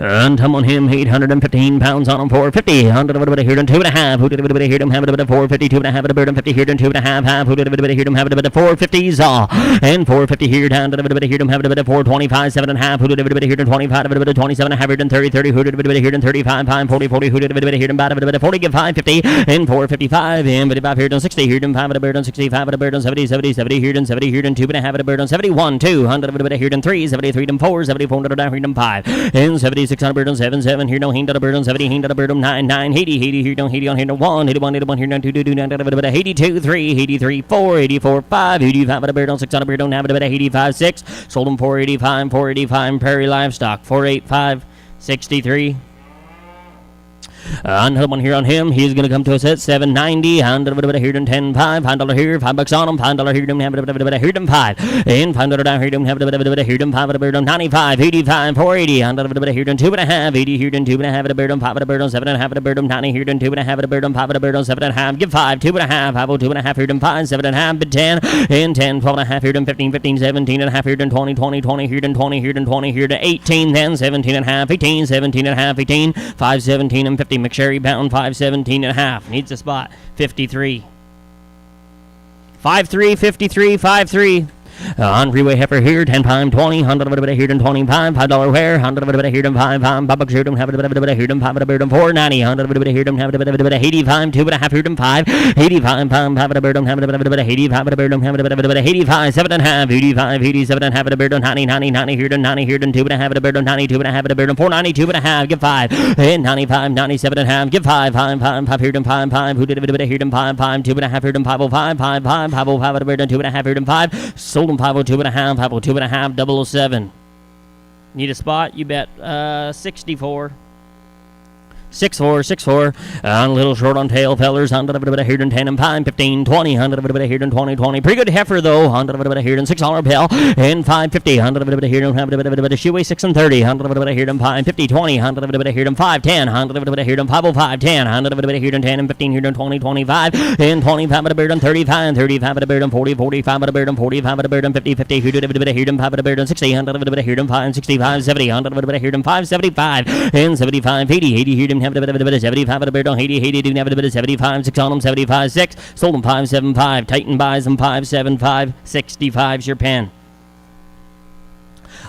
And come on him, 815 pounds on him, 450. 100 here and 2.5. Who did a bit here to have a bit of 450, 2.5 a bird and 50 here and 2.5 half. Who did a bit here to have a bit of 450 zaw. And 450 here down to a bit here to have a bit of 425, 7.5. Who did a bit here to 25, a bit of 27, a half and 30, 30. Who did a bit here to 35, 5, 40, 40. Who did a bit here to about a bit of 40, give 550. And 455, and 55 here to 60. Here to 5 at a bird on 65 at a bird on 70, 70, 70 here to 70 here to 2.5 at a bird on 71, 200 a bit here to 3, 73 to 4, 74 to down here to 5. And 76 on a bird on 7, 7 here, no hing to the bird on 70, hing to the bird on 9, 9, 80, 80 here, don't 80 on here, no 1, 81, 81 here, no 2, 2, 2, 9, 82, 3, 83, 4, 84, 5, 85 at a bird on 6 on a bird on 85, 6, sold them 485, 485, Prairie Livestock, 485, 63. Another one here on him. He's going to come to us at 790. $100 here and 10, $5 here, $5 on him. $5 here and have a here and 5. And $5 down here and have a here and 5 at a bird on 95, 85, 480. $100 here and 2.5, 80 here and 2.5 at a bird on 5 at a bird on 7.5 at a bird on 90 here and 2.5 at a bird on 5 at a bird on 7.5. Give 5, 2.5, 5, 2.5 here and 5, 7.5, but 10 and 10, 12.5 here and 15, 15, 17.5 here and 20, 20, 20 here and 20 here and 20 here to 18, then 17.5, 18, 17.5, 18, 5, 17 and 50. McSherry bound 517.5. Needs a spot. 53. 5-3, 53, 5-3. On freeway heifer here, 10 pound 20, $100 here and 25, $5 where, $100 here and 5 pound, $5 here and have a bit here and 5 at a 490, $100 here and have a bit 85, 2.5 here and 5, 85 pound, 5 at a bird and have a bit 85 at a bird and have a bit 85, 7.5, 85, 87 half at a bird on 90, 90, 90 here and 90 here and 2.5 at a bird on 90, 2.5 at a bird on 490, 2.5, give 5, and 95, 97.5, give 5, 5, 5, 5 here and 5, 5, who did a bit here and 5, 5, 2.5 here and 505, 5, 5, 505 at a bird and 2.5 here and 5, sold them 502.5, 502.5, 007. Need a spot? You bet. 64. 6-4, 6-4. A little short on tail, fellers. $100 here and 10 and 5, 15, 20. $100 here and 20, 20. Pretty good heifer, though. $100 here and $6 bell. And 550. $100 here and have a bit of shoe 6 and 30. $100 here and 5, 50, 20. $100 here and 5, 10. $100 here and 505, 10. $100 here and 10 and 15 here and 20, 25. And 25 at a bird and 35. 35 at a bird and 40, 45 at a bird and 45 at a bird and 50, 50. Here and 5 at a bird and 60. $100 here and 5, 65, 70. $100 here and 5, 75. And 75, 80. 80 here and have a bit of 75 at a bird on 80, 80 didn't have a bit of 75, 6 on them, 75, 6, sold them 575, Titan buys them 575, 65's your pen.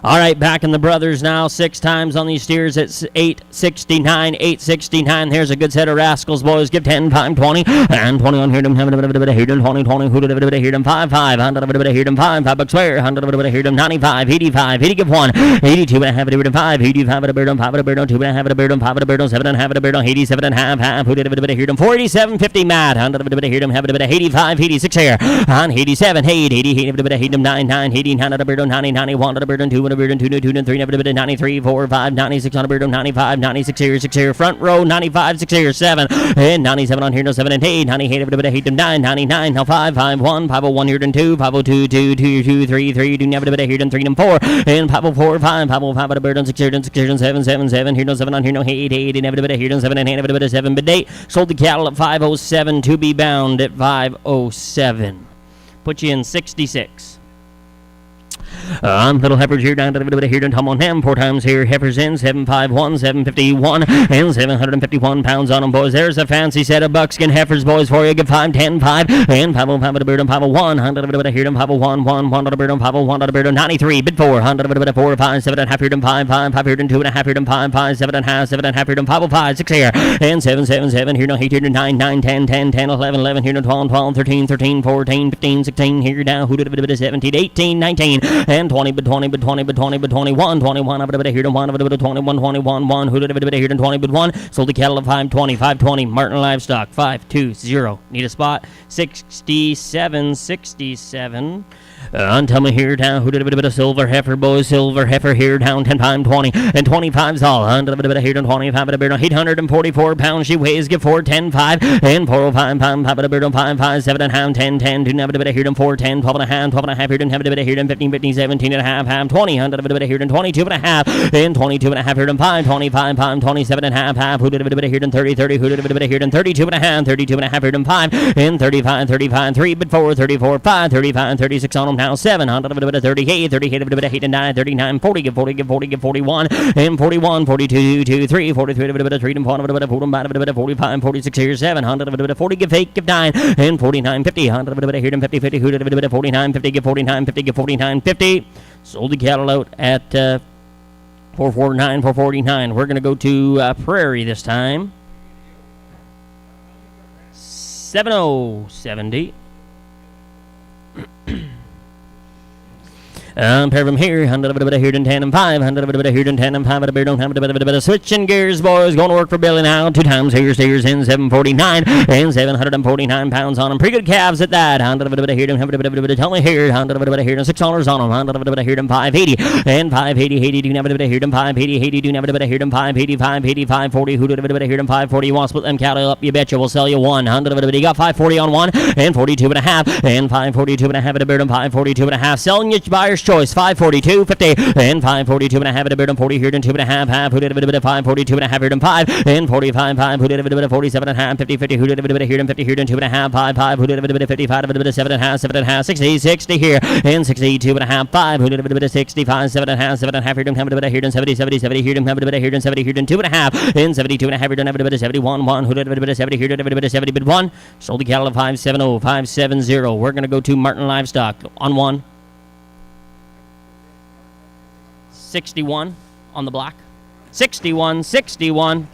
All right, back in the brothers now. 6 times on these steers. It's 869, 869. Here's a good set of rascals, boys. Give 10, 5, 20, and 20 on here. Them having a bit of here. 20, 20. Who did a bit of here? 5, 5. 100 a bit of here. 5, $5 where? 100 a bit of here. 95, 85. 80 give 1. 82 and a half at a bird on 5. 85 at a bird on 5 at a bird on 2 and a half at a bird on 5 at a bird on 7 and a half at a bird on 87 and a half. Half. Who did a bit of here? 487, 50 mad. 100 a bit of here. Have a bit of 85, 86 here. On 87, 80, 80 a bit of 9, 9, 80, 9 at a bird on 90, 91 at a bird on 2 and a bird on 2 and 3 never bit 93, 4, 5, 96 on a bird on 95, 96 here, 6 here, front row, 95, 6 here, 7, and 97 on here, no 7 and 8, 98 a bit of 8 and 9, 99, now 5, 5, 1, 501 here and 2, 502, 2, 2, 2, 3, 3, do never bit of here and 3 and 4, and 504, 5, 505 at a bird on 6 here and 6 here and 7, 7, 7, here no 7 on here, no 8, 8, never bit of here and 7 and 8, never bit of 7, but 8, sold the cattle at 507 to be bound at 507. Put you in 66. On little heifers here down to the bit here to tumble on them 4 times here. Heifers in 751, 751, and 751 pounds on them, boys. There's a fancy set of buckskin heifers, boys, for you. Give 5, 10, 5, and 505 to beard and 501. 100 here to 501, 1 to beard and 501 to beard and 93. Bid 4, 100 4, 5, 7 and a half here to 5, 5, 5 here to 2 and a half here to 5, 5, 7 and a half, 7 and a half here to 505, 6 here, and 7, 7, 7 here to 8 here to 9, 9, 10, 10, 10, 11, 11 here to 12, 12, 13, 13, 14, 15, 16 here down. Who did a 17, 18, 19, and 20, but 20, but 20, but 20, but 21, 21, a bit here to 1, a bit 21, 21, 1, who did a bit here to 20, but 1, sold the cattle of 520, 520, Martin Livestock, 520, need a spot, 67, 67, tell me here down, who did a bit of silver heifer, boys, silver heifer here down, 10 pound 20, and 25's all, under a bit here down 25, a bit 844 pounds, she weighs, give 4, 10, 5, and 405 pound, a bit 5, 5, 7 and a half, 10, 10, do have a bit here down 4, 10, 12 and a half, 12 and a half here down, have a bit here down 15, 15, 17 and a half, half, 20, under a bit here down 22 and a half, and 22 and a half here down 5, 25 pound, 27 and a half, half, who did a bit here down 30, 30, who did a bit here down 32 and a half, 32 and a half here down 5, and 35, 35, 3, but 4, 34, 5, 35, 36 on them now, 7, 38, 38, a bit 8 and 9, 39, 40, give 40, give 40, give 41, and 41, 42, 2, 3, 43, a bit 3, and 4, a bit 4, a bit 45, 46 here, 7, 100, a bit 40, give 8, give 9, and 49, 50, 100, a bit here, and 50, 50, who did a bit 49, 50, give 49, 50, give 49, 50, sold the cattle out at 449, 449. We're going to go to Prairie this time. 7070. Pair of them here, 100 a bit here and 10 and 5, 100 a bit here and 10 and 5, a bit don't have a bit of switching gears, boys. Going to work for Billy now. 2 times here, steers in 749 and 749 pounds on them. Pretty good calves at that. 100 a bit here and have a bit tell me here, 100 a bit here and $6 on them. 100 a bit here and 580 and 580, 80 do have a bit here and 580, 80 do have a bit here and 580, 580, 540. Who did a bit here and 540? You want to split them cattle up? You betcha. We'll sell you 100 of it. You got 540 on one and 42 and a half and 542 and a half at a beard and 542 and a half. Selling you buyer's choice 542, 50 and 542 and a half at a beard and 40 here and 2 and a half, half. Who did a bit of 542 and a half here and 5 and 45, 5. Who did a bit of 47 and a half, 50, 50. Who did a bit of here and 50 here and 2 and a half, 5, 5. Who did a bit of 55, a bit of 7 and a half, 7 and a half, 60, 60 here and 62 and a half, 5. Who did a bit of 65, 7 and a half, 7 and a half here and have a bit of here and 70, 70, 70 here and have a bit of here and 70 here and 2 and a half and 72 and a half here and have a bit of 71, 1. Who did a bit of 70 here and have a bit of 70, bid 1. Sold the cattle of 570, 570. We're going to go to Martin Livestock on 1. 61 on the block. 61, 61.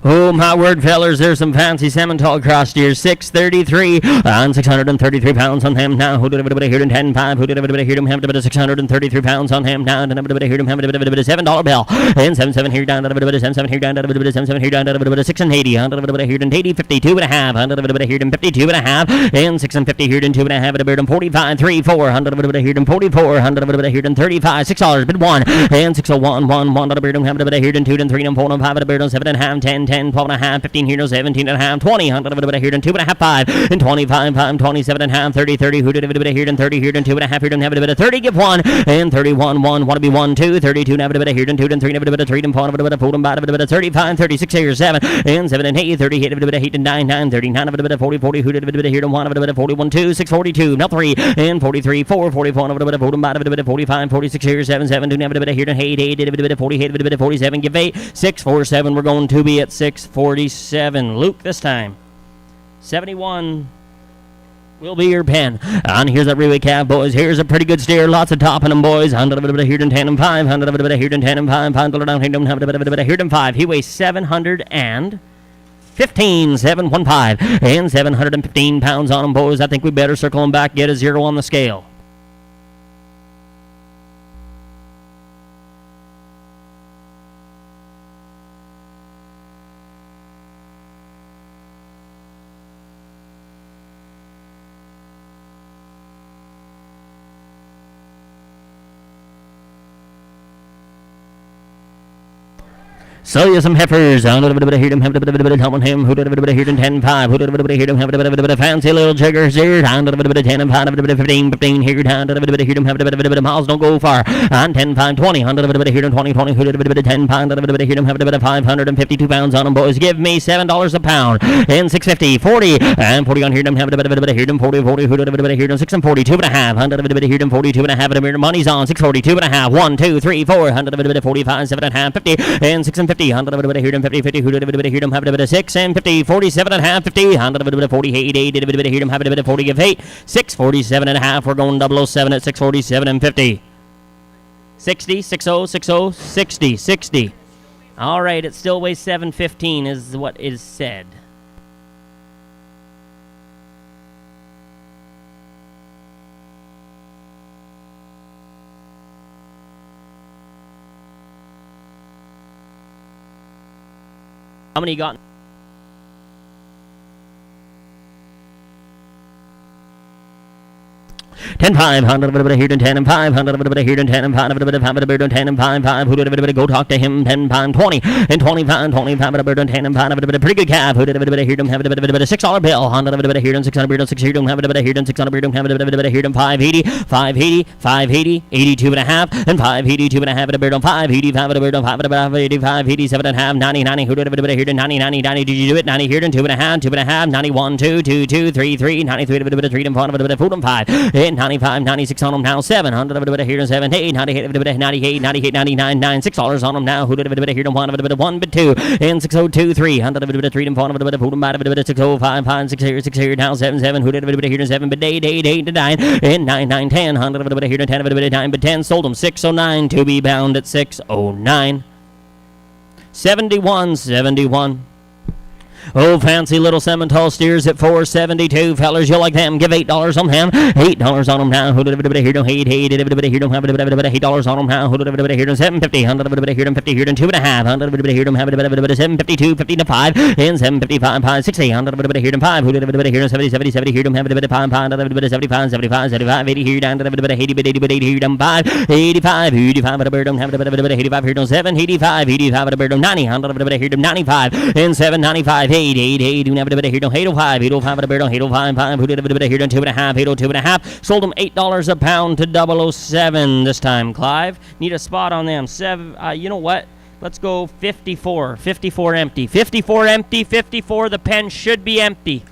Oh, my word, fellers, there's some fancy Simmental cross steers. 633 on 633 pounds on him now. Who did a bit of here in 10 5? Who did a bit of here to have a bit of 633 pounds on him now? And a bit of here to have a bit of $7 bill. And 77 here down to a bit of 77 here down to a bit of 77 here down to a bit of 6 and 80. On a bit of here and 80, 52 and a half. On a bit of here and 52 and a half. And 6 and 50 here and 2 and a half. At a bit of 45, 3, 4. 100 of a bit here and 44. 100 of a bit here and 35. $6 bid 1. And 601, 1, 1. On a bit have a bit here and 2 and 3 and 4 and 5. At a bit of 7 and a half, 10, 10, 12 and a half. 15 here to 17 and a half, 20, 100 of it here and 2 and a half, 5, and 25, 5, 27 and a half, 30, 30, who did a bit here and 30 here and 2 and a half here and have a bit of 30, give 1, and 31, 1, want to be 1, 2, 32, and have a bit here and 2 and 3 and a bit of 3 and 4 and a bit of 4 and a bit of 35, 36 here, 7, and 7 and 8, 38, a bit of 8 and 9, 9, 39, a bit of 40, 40, who did a bit here and 1, a bit of 41, 2, 6, 42, now 3, and 43, 4, 44, and a bit of 4 and a bit of 45, 46 here, 7, 7, do have a bit here and 8, 8, a bit of 40, 8, a bit of 47, give 8, 6, 4, 7, we're going to be at 647. Luke this time. 71 will be your pen. And here's that relay calf, boys. Here's a pretty good steer. Lots of top in them, boys. 100 of a bit of here and 10 and 5. 100 of a bit of here and 10 and 5. 5 down here and have a bit of here and 5. He weighs 715, 715, and 715 pounds on him, boys. I think we better circle him back, get a 0 on the scale. Sell you some heifers. Hear them have a bit of help on him. Who did a bit of here 10-5? Who did a bit of here them have a bit of fancy little jiggers here? Down to a bit of 10 and 5, a bit of 15 here. Down to a bit of here them have a bit of miles. Don't go far. On 10-5, 20. Hundred a bit of here 20, 20. Who did a bit of 10 pound? A bit of here them have a bit of 552 pounds on them, boys. Give me $7 a pound. And 650, 40, and 40 on here them have a bit of here them 40, 40. Who did a bit of here them 6 and 42 and a half. Hundred a bit of here them 42 and a half. A bit of money's on 642 and a half. 1, 2, 3, 4. Hundred a bit of 45, 7 and a half, 50, and 6 and 50. Hundred a bit of here them 50, 50. Who did a bit of here them have a bit of 6 and 50, 47 and a half, 50. Hundred a bit of 40, 80, did a bit of here them have a bit of 40, give 8, 647 and a half. We're going 007 at 647 and 50. 60, 60, 60, 60, 60. All right, it still weighs 715 is what is said. How many you got? 10-5, 100 a bit here to 10 and 5, 100 a bit here to 10 and 5, a bit of 10 and 5, 5. Who did a bit go talk to him? 10 pound 20 and 25, 25 a bit 10 and 5, a bit of pretty good calf. Who did a bit here to have a bit of $6 bill? 100 a bit here and 600 6 here to have a bit here and 600 have a bit here and 580, 580, 580, 82 and a half, and 582 and a half a bit on 585 a bit on 5 about 85, 87 and a half, 90, 90. Who did a bit here to 90, 90, 90? Did you do it? 90 here and 2 and a half, 2 and a half, 91, 2, 2, 2, 3, 3, 93 a bit of 3 and 4 a bit of food and 5, and 95, 96 on them now, 700 a bit here and 7, 8, 98 a bit 98, 98, 99, 9, $6 on them now. Who did a bit here and 1 a bit of 1 but 2, and 602, 300 a bit of 3 and 4 a bit of food and 5 a bit of 605, 5, 6 here now, 7, 7. Who did a bit here and 7 but 8, 8, 8 to 9, and 9, 9, 10, 100 a bit here and 10 a bit 9 but 10. Sold them 609 to be bound at 609. 71, 71. Oh, fancy little Simmental steers at 472. Fellers, you like them? Give $8 on them. $8 on them now. Who did a bit of here? Don't hate. Did a bit of here? Don't have a bit of $8 on them now. Who did a bit of here? 750. 100 a bit of here. 50 here. 2 and a half. 100 a bit of here. Don't have a bit of 752. 50 to 5 and 755. 5 60. 100 a bit of here. 5. Who did a bit of here? 70 70 70 here. Don't have a bit of 5. 5 a bit of 75 75 75 80 here. Down to a bit of 80 but 80 but 80 here. 5 85 85 a bit. Don't have a bit of 85 here. 7 85 85 a bit. 90 100 a bit here. 95 and 795 8 have a bit here, 805, 805 a bird on 805, 5. Who did a bit here, 2 and a half, 802 and a half. Sold them $8 a pound to 007 this time. Clive, need a spot on them. You know what? Let's go 54. 54 empty. 54 empty. 54. The pen should be empty.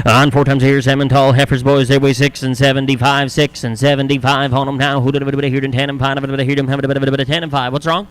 On 4 times here, Simmental heifers, boys. They weigh 6 and 75, 6 and 75 on them now. Who did a bit here, 10 and 5, a bit here, have a bit of 10 and 5. What's wrong?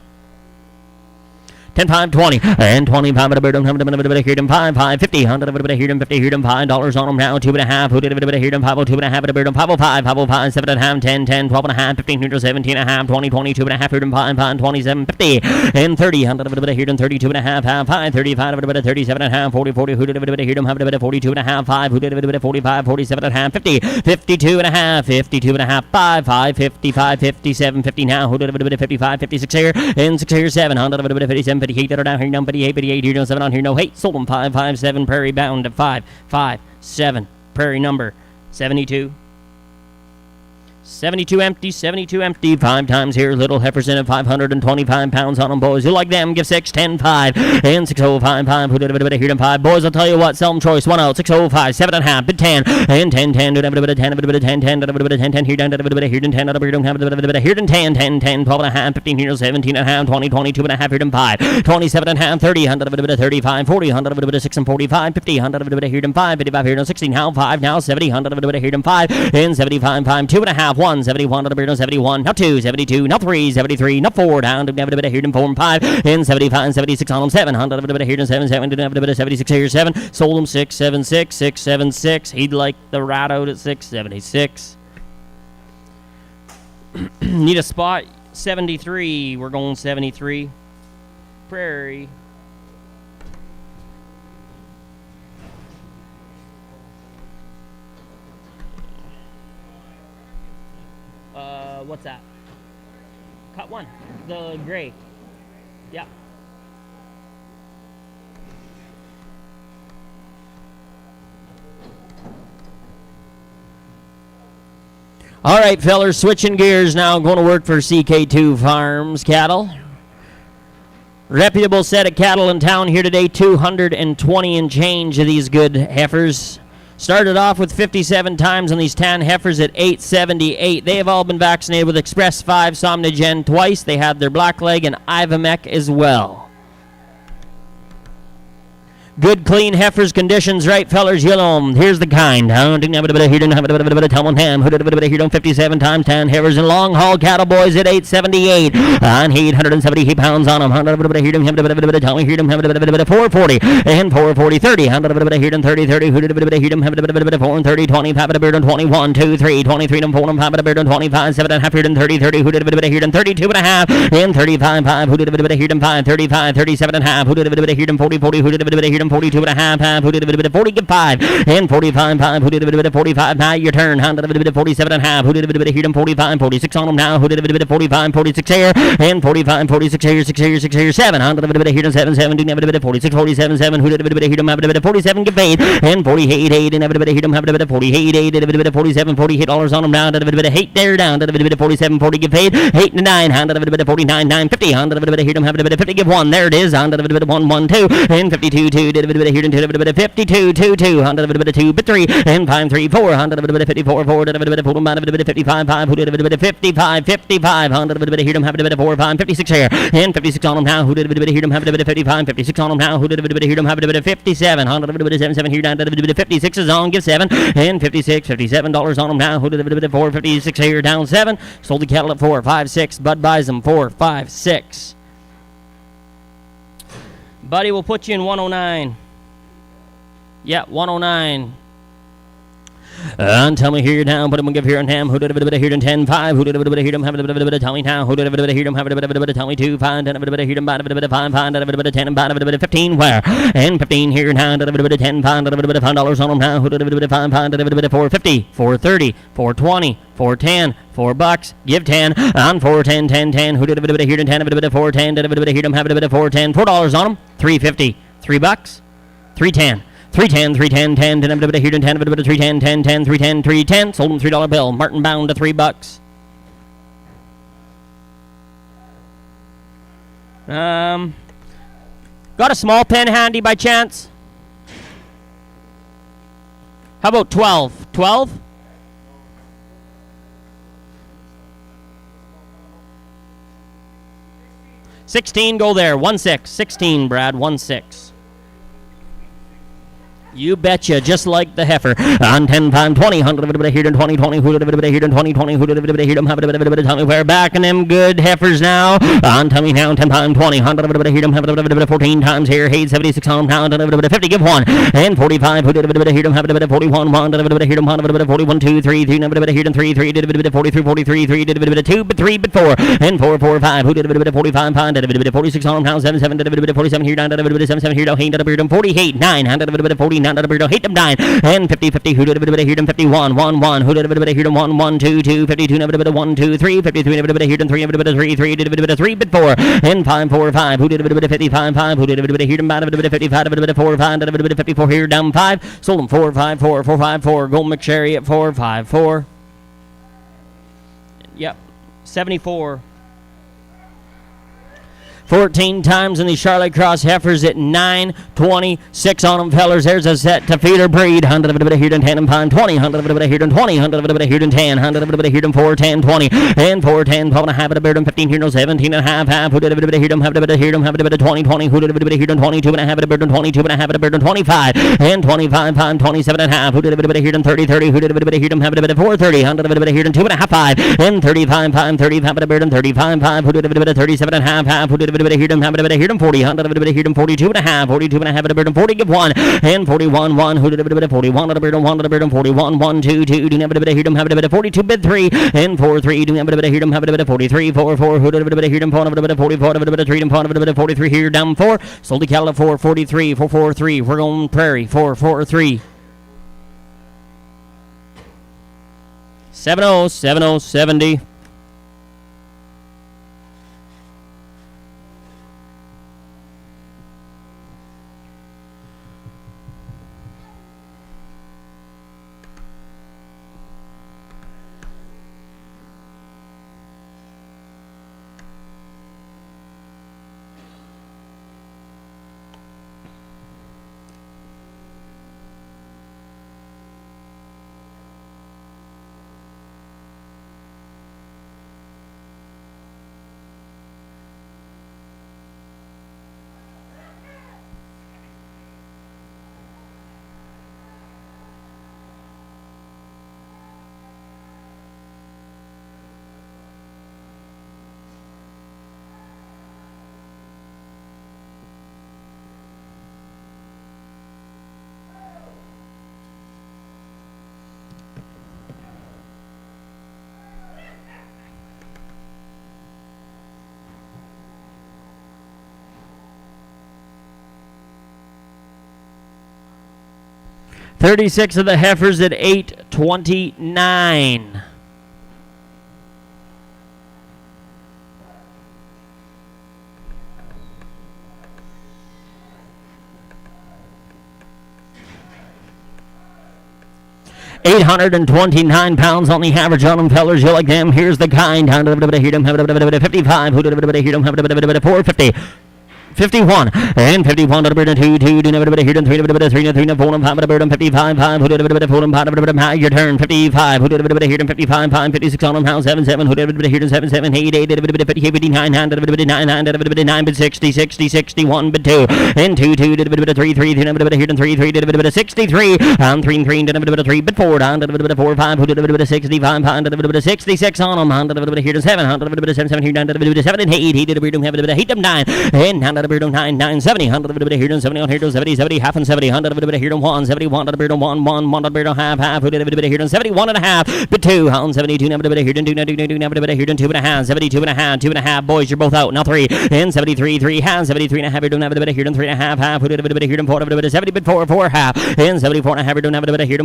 10, 5, 20, and 25 at a bird, don't have a bit of here, 5, 5, 50, 100 of a bit of here, 50 here, $5 on them now, 2 and a half. Who did a bit of here, 502 and a half at a bird, 505, 505, 7 and a half, 10, 10, 12 and a half, 15, 17 and a half, 20, 22 and a half, 5, 5, 27, 50, and 30, 100 of a bit of here, 32 and a half, 5, 35 of a bit of 37 and a half, 40, 40, who did a bit of here, have a bit of 42 and a half, 5, who did a bit of 45, 47 and a half, 50, 52 and a half, 52 and a half, 5, 5, 55, 57, 50 now. Who did a bit of 55, 56 here, and 6 here, 700 of a bit of 57, 58 that are down here, 58, 58 here, 7 on here, no hate. Sold them 557, Prairie bound at 557, Prairie number 72. 72 empty, 72 empty. 5 times here, little heifers in at 525 pounds on them, boys. You like them? Give 6, 10, 5, and 605, 5. Who did a bit of here, 5. Boys, I'll tell you what, sell them choice. 1 out, 605, 7 and a half, bid 10, and 10, 10. Do a bit of 10, a bit of 10, 10, a bit of 10, 10 here, down to a bit of here, 10, a bit of here, 10, 10, 10, 12 and a half, 15 here, 17 and a half, 20, 22 and a half here, 5, 27 and a half, 30, 100 a bit of 35, 40, 100 a bit of 6 and 45, 50, 100 a bit of here, 5, 55 here, 16 now, 5 now, 70, 100 a bit of here, 5, and 75, 5, 2 and a half, 1, 71, 71, now 2, 72, now 3, 73, now 4, down to have a bit of here, 4 and 5, and 75, 76 on them, 700 a bit of here, 7, 7, didn't have a bit of 76 here, 7, sold them 676, 676, he'd like the rat out at 676. Need a spot, 73, we're going 73, Prairie. What's that? Cut 1. The gray. Yeah. All right, fellers, switching gears now. Going to work for CK2 Farms Cattle. Reputable set of cattle in town here today, 220 and change of these good heifers. Started off with 57 times on these tan heifers at 878. They have all been vaccinated with Express 5, Somnigen twice. They had their blackleg and Ivamec as well. Good, clean heifers, conditions right, fellers. Yellow. Here's the kind. Here didn't have a bit of Tell Ham. Who did a bit of here 57 times 10 heifers and long haul cattle boys at 878. On 870 pounds on them. Here didn't have a bit of Tell me here didn't have a bit of 440 and 440 30. Here didn't 30 30. Who did a bit of here didn't have a bit of 4 and 30 20. Have a beard on 21 2 3 23 and 4 and have a beard on 25 7 and a half here didn't 30 30. Who did a bit of here didn't 32 and a half and 35 5. Who did a bit of here didn't 5 35 37 and a half. Who did a bit of here didn't 40 40. Who did a bit of here didn't 42 and a half. Who did a bit of 40, give 5, and 45, 5, who did a bit of 45, now your turn, who did a bit of 47 and a half, who did a bit of here, 45, 46 on them now, who did a bit of 45, 46 here, and 45, 46 here, 6 here, 6 here, 7, who did a bit of here, 7, 7, didn't have a bit of 46, 47, 7, who did a bit of here, have a bit of 47, give 8, and 48, 8, and have a bit of here, have a bit of 48, 8, did a bit of 47, $48 on them now, did a bit of 8 there down, did a bit of 47, 40, give 8, 8 and 9, did a bit of 49, 9, 50, did a bit of here, have a bit of 50, give 1, there it is, did a bit of 1, 1, 2, and 52, 2, did a bit of here, did a bit of 52, 2, 2, hundred of a bit of 2, but 3, and 5, 3, 4, hundred of a bit of 54, 4, did a bit of 4, man of a bit of 55, 5, who did a bit of 55, 55, hundred of a bit of here, have a bit of 4, 5, 56 here, and 56 on them now, who did a bit of here, have a bit of 55, 56 on them now, who did a bit of here, have a bit of 57, hundred of a bit of 7, 7 here, down to a bit of 56 is on, give 7, and 56, $57 on them now, who did a bit of 4, 56 here, down 7, sold the cattle at 4, 5, 6, Bud buys them 4, 5, 6. Buddy, we'll put you in 109. Yeah, 109. And tell me here now, but I'm gonna give here and ham. Who did a bit of here and 10, 5? Who did a bit of here and have a bit of tell me now? Who did a bit of here and have a bit of tell me 2, 5? And a bit of here and bad a bit of 5, 5, and a bit of 10 and bad a bit of 15. Where? And 15 here now, and a bit of 10, 5, and a bit of $5 on them now. Who did a bit of 5, 5, and a bit of 450, 430, 420, 410, $4, give 10, on 410, 10, 10. Who did a bit of here and 10, a bit of 410, did a bit of here and have a bit of 410, $4 on them, 350, $3, 310. 310, 310, 10, 10, a bit of here, 10, a bit of 310, 10, 10, 310, 310. Sold him $3 bill. Martin bound to $3. Got a small pen handy by chance? How about 12? 12? $16, go there. 1-6. 16, Brad. 1-6. You betcha, just like the heifer. On 10, 5, 20, 100 of a bit of here, 20, 20, who did a bit of here, 20, 20, who did a bit of here, have a bit of tell me where back in them good heifers now. On tell me now, 10, 5, 20, 100 of a bit of here, have a bit of 14 times here, Hayes 76 on pound, and a bit of 50, give 1, and 45, who did a bit of here, have a bit of 41, 1, did a bit of here, have a bit of 41, 2, 3, 3, a bit of here, 3, 3, did a bit of 43, 43, 3, did a bit of 2, but 3, but 4, and 4, 4, 5, who did a bit of 45 pound, did a bit of 46 on pound, 7, 7, did a bit of 47 here, down, did a bit of 7, 7 here, down, did a bit of 48, 9, did a bit of 49, did a bit of 8, 9, and 50, 50, who did a bit of here, 51, 1, 1, who did a bit of here, 1, 1, 2, 2, 52, never a bit of 1, 2, 3, 53, never a bit of here, 3, never a bit of 3, 3, did a bit of 3, but 4, and 5, 4, 5, who did a bit of 55, 5, who did a bit of here, bad, a bit of 55, a bit of 4, 5, did a bit of 54 here, down 5, sold them 4, 5, 4, 4, 5, 4, Gold McSherry at 4, 5, 4. Yep, 74. 14 times in the Charlotte Cross heifers at 9.26 on them, fellers. There's a set to feeder breed. 100 of a bit of here and 10 and pound 20. 100 of a bit of here and 20. 100 of a bit of here and 10. 100 of a bit of here and 4, 10, 20. And 4, 10, 12 and a half, a bit of 15 here, no 17 and a half, half. Who did a bit of here and have a bit of here and have a bit of 20, 20. Who did a bit of here and 22 and a half, a bit of 22 and a half, a bit of 25. And 25, pound 27 and a half. Who did a bit of here and 30, 30. Who did a bit of here and have a bit of 430. 100 of a bit of here and 2 and a half, 5. And 35, pound 35, a bit of 35, 5. Who did a bit of 37 and a half, half. Who did a bit of here and have a bit of here and 40, 100 of a bit of here and 42 and a half, 42 and a half, a bit of 40, give 1, and 41, 1, who did a bit of 41, a bit of 1, a bit of 41, 1, 2, 2, do have a bit of here and have a bit of 42, bit 3, and 4, 3, do have a bit of here and have a bit of 43, 4, 4, who did a bit of here and 4, a bit of 44, a bit of 3 and 4, a bit of 43 here, down 4, sold the cattle at 4, 43, 4, 4, 3, we're going prairie, 4, 4, 3. 70, 70, 70. 36 of the heifers at 829. £829 on the average on them, fellers. You like them? Here's the kind. 55. 450. 51 and 51 to the bird and 2 to everybody here and 3 to the 3 to 3 to 4 and 5 to the bird and 55 5 who did the 4 and 5 to the bird your turn 55 who did the here and 55 5 56 on them house 7 7 who did the here and 7 7 8 8 to the 59 9 to the 9 9 to the 9 but 60 60 61 but 2 and 2 2 to the 3 3 to the here and 3 3 to the 63 and 3 3 to the 3 but 4 down to the 4 5 who did the 65 5 to the 66 on them on to the here and 7 on to the 7 7 here down to the 7 and 8 he did the bird have the 8 9 and down to the bird 9 9 70 100 of the here 70 on here 70 70 half and 70 100 of the here 1 71 to the bird 1 1 1 to the bird half who did the here 71 and a half but 2 on 72 number the here 2 number the here 2 and a half 72 and a half 2 and a half boys you're both out now 3 and 73 3 half 73 and a half you don't have the here 3 and a half who did the here 4 of the 70 but 4 4 half and 74 and a half you don't have the here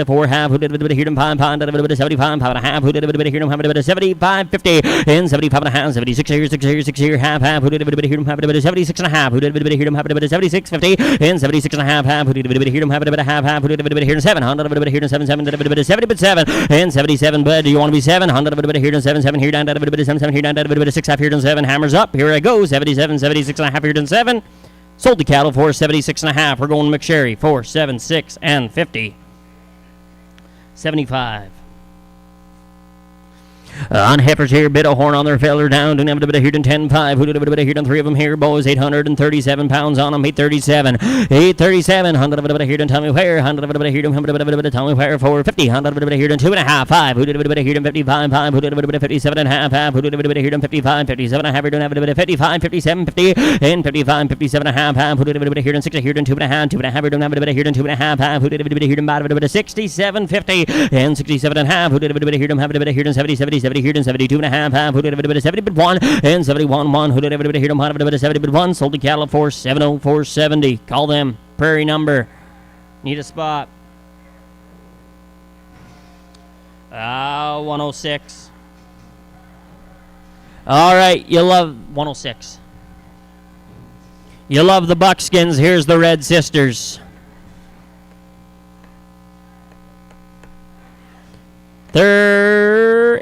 4 half who did the here 5 5 to the 75 5 and a half who did the here 75 50 and 75 and a half 76 here 6 here 6 here half who did the here 76 and a half who did the here 76 50 and 76 and a half who did the here half who did the here 7 100 of the here 7 7 70 but 7 and 77 but do you want to be 7 100 of the here 7 7 here down to the 7 7 here down to the 6 half here and 7 hammers up here I go 77 76 and a half here and 7 sold the cattle for 76 and a half we're going McSherry for 76 and 50 75 on heifers here, bit of horn on their feller down, to a bit of here 10 5, who did a bit of here 3 of them here, boys, 837 pounds on them, 837, 837, 100 of it here, tell me where, 100 of it here, tell me where, 450, 100 of it here, 2 and a half, 5, who did a bit of here 55, 5, who did a bit of 57 and a half, who did a bit of here 55, 57 and a half, don't have a bit of 55, 57, 50, and 55, 57 and a half, who did a bit of here 6 here, 2 and a half, 2 and a half, don't have a bit of here 2 and a half, who did a bit of here about a bit of 67, 50, and 67 and a half, who did a bit of here, have a bit of here 70, 70, 70 here and 72 and a half, who did a bit of 70 but 1 and 71 1 who did a bit of here a bit of 70 but 1 sold the cattle for 70470. Call them prairie number. Need a spot. 106. All right, you love 106. You love the buckskins. Here's the Red Sisters.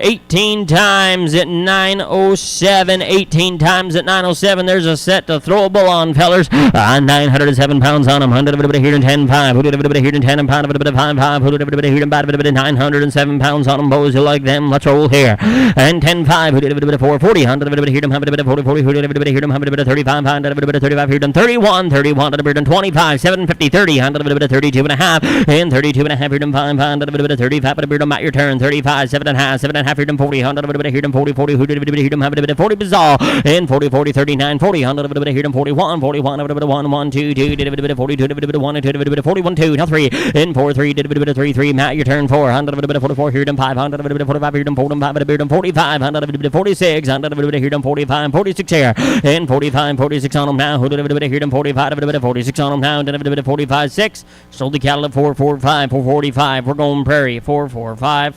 18 times at 907. 18 times at 907. There's a set to throwable on, fellers. 907 pounds on them. 100 of it here and 10 5. Who did a bit of here and 10 and pound of it 5 5. Who did a bit here and bad of it 907 pounds on them. Boys, you like them? Let's roll here. And 10 5. Who did a bit of 440. 100 of it here and have a bit of 40 40. Who did a bit here and have a bit of 35 pound of a bit of 35 here and 31 31 of a bit of 25 750 30 100 of it 32 and a half and 32 and a half here and 5 pound of a bit of 35 of a bit of your turn 35 7 and a half 7 and a half here and 40 100 of a bit here and 40 40 who did a bit here and have a bit of 40 bizarre and 40 40 39 40 100 of a bit here and 41 41 of a bit of 1 1 2 2 did a bit of 42 did a bit of 1 2 did a bit of 41 2 now 3 and 4 3 did a bit of 3 3 Matt your turn 4 100 of a bit of 44 here and 500 of a bit of 45 here and 45 of a bit of 45 100 of a bit of 46 100 of a bit here and 45 46 here and 45 46 on them now who did a bit of here and 45 of a bit of 46 on them now did a bit of 45 6 sold the cattle at 445 445 we're going prairie 445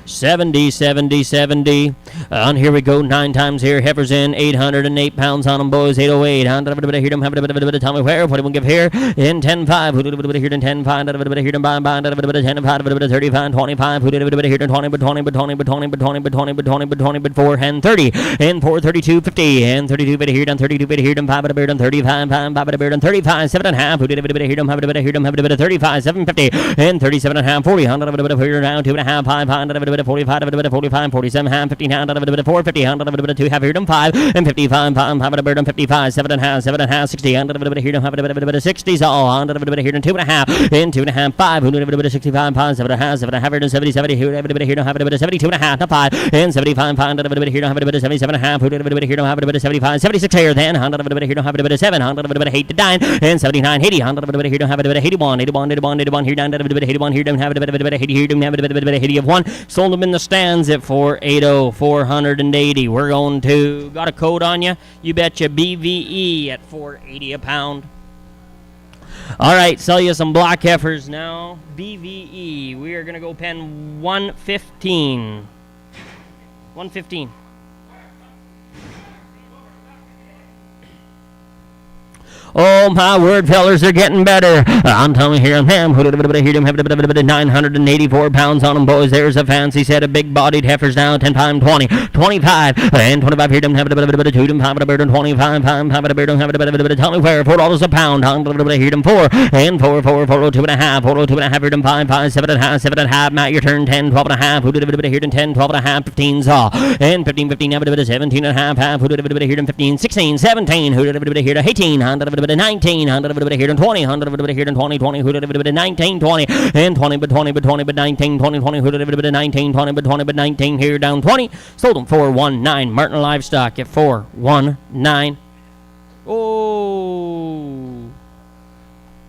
70, 70, 70. And here we go. 9 times here. Heifers in. 808 pounds on them, boys. 808. Here them. Have a bit of tell me where. What do we give here? In 10 5. Who did a bit here in 10 5? A bit here in bond. A bit of 10 5. A bit of 35. 25. Who did a bit here in 20 but 20 but 20 but 20 but 20 but 20 but 20 but 20 but 4 and 30. And 4 32 50. And 32 bit here done 32 bit here done 5 bit here done 35 5 bit here done 35 7 and a half. Who did a bit here done have a bit here done have a bit of 35 750 and 37 and a half 40 100 of a bit here down 2 and a half 5 100 of a bit of 45 of a bit of 45, 47, 50, 100 of a bit of 450, 100 of a bit of 2, have here done 5, and 55, 5 of a bit of 55, 7 and a half, 7 and a half, 60, 100 of a bit here done have a bit of 60s, all 100 of a bit here done 2 and a half, and 2 and a half, 5, who did a bit of 65, 5, 7 and a half, 7 and a half here done 70, 70, who did a bit here done have a bit of 72 and a half, not 5, and 75, 500 of a bit here done have a bit of 77 and a half, who did a bit here done have a bit of 75, 76 here then, 100 of a bit here done have a bit of 7, 100 of a bit of 8 to 9, and 79, 80, 100 of a bit here done have a bit of 81, 81, 81, 81, here down to a bit of 81, here done have a bit of 80, here done have a bit of 80 of 1, sold them in the stands at 480, 480. We're going to, got a code on you? You betcha BVE at 480 a pound. All right, sell you some block heifers now. BVE. We are going to go pen 115. 115. Oh my word, fellers, they're getting better. I'm telling you here on them. 984 pounds on them, boys. There's a fancy set of big-bodied heifers now. 10 times 20, 25, and 25 here. 2 5 25. Tell me where. $4 a pound. Here them 4 and 4, 4, 4, 2 and a half. 4, 2 and a half. Here them 5, 5, 7 and a half, 7 and a half. Matt, your turn. 10, 12 and a half. Here them 10, 12 and a half. 15 saw and 15, 15. 17 and a half. Half. Here them 15, 16, 17. Here to 18. 19, 100 here to 20, 100 here to 20, 20, 19, 20, and 20, but 19, 20, 20, 19, 20, but 19, here down 20. Sold them 419. Martin Livestock at 419. Oh,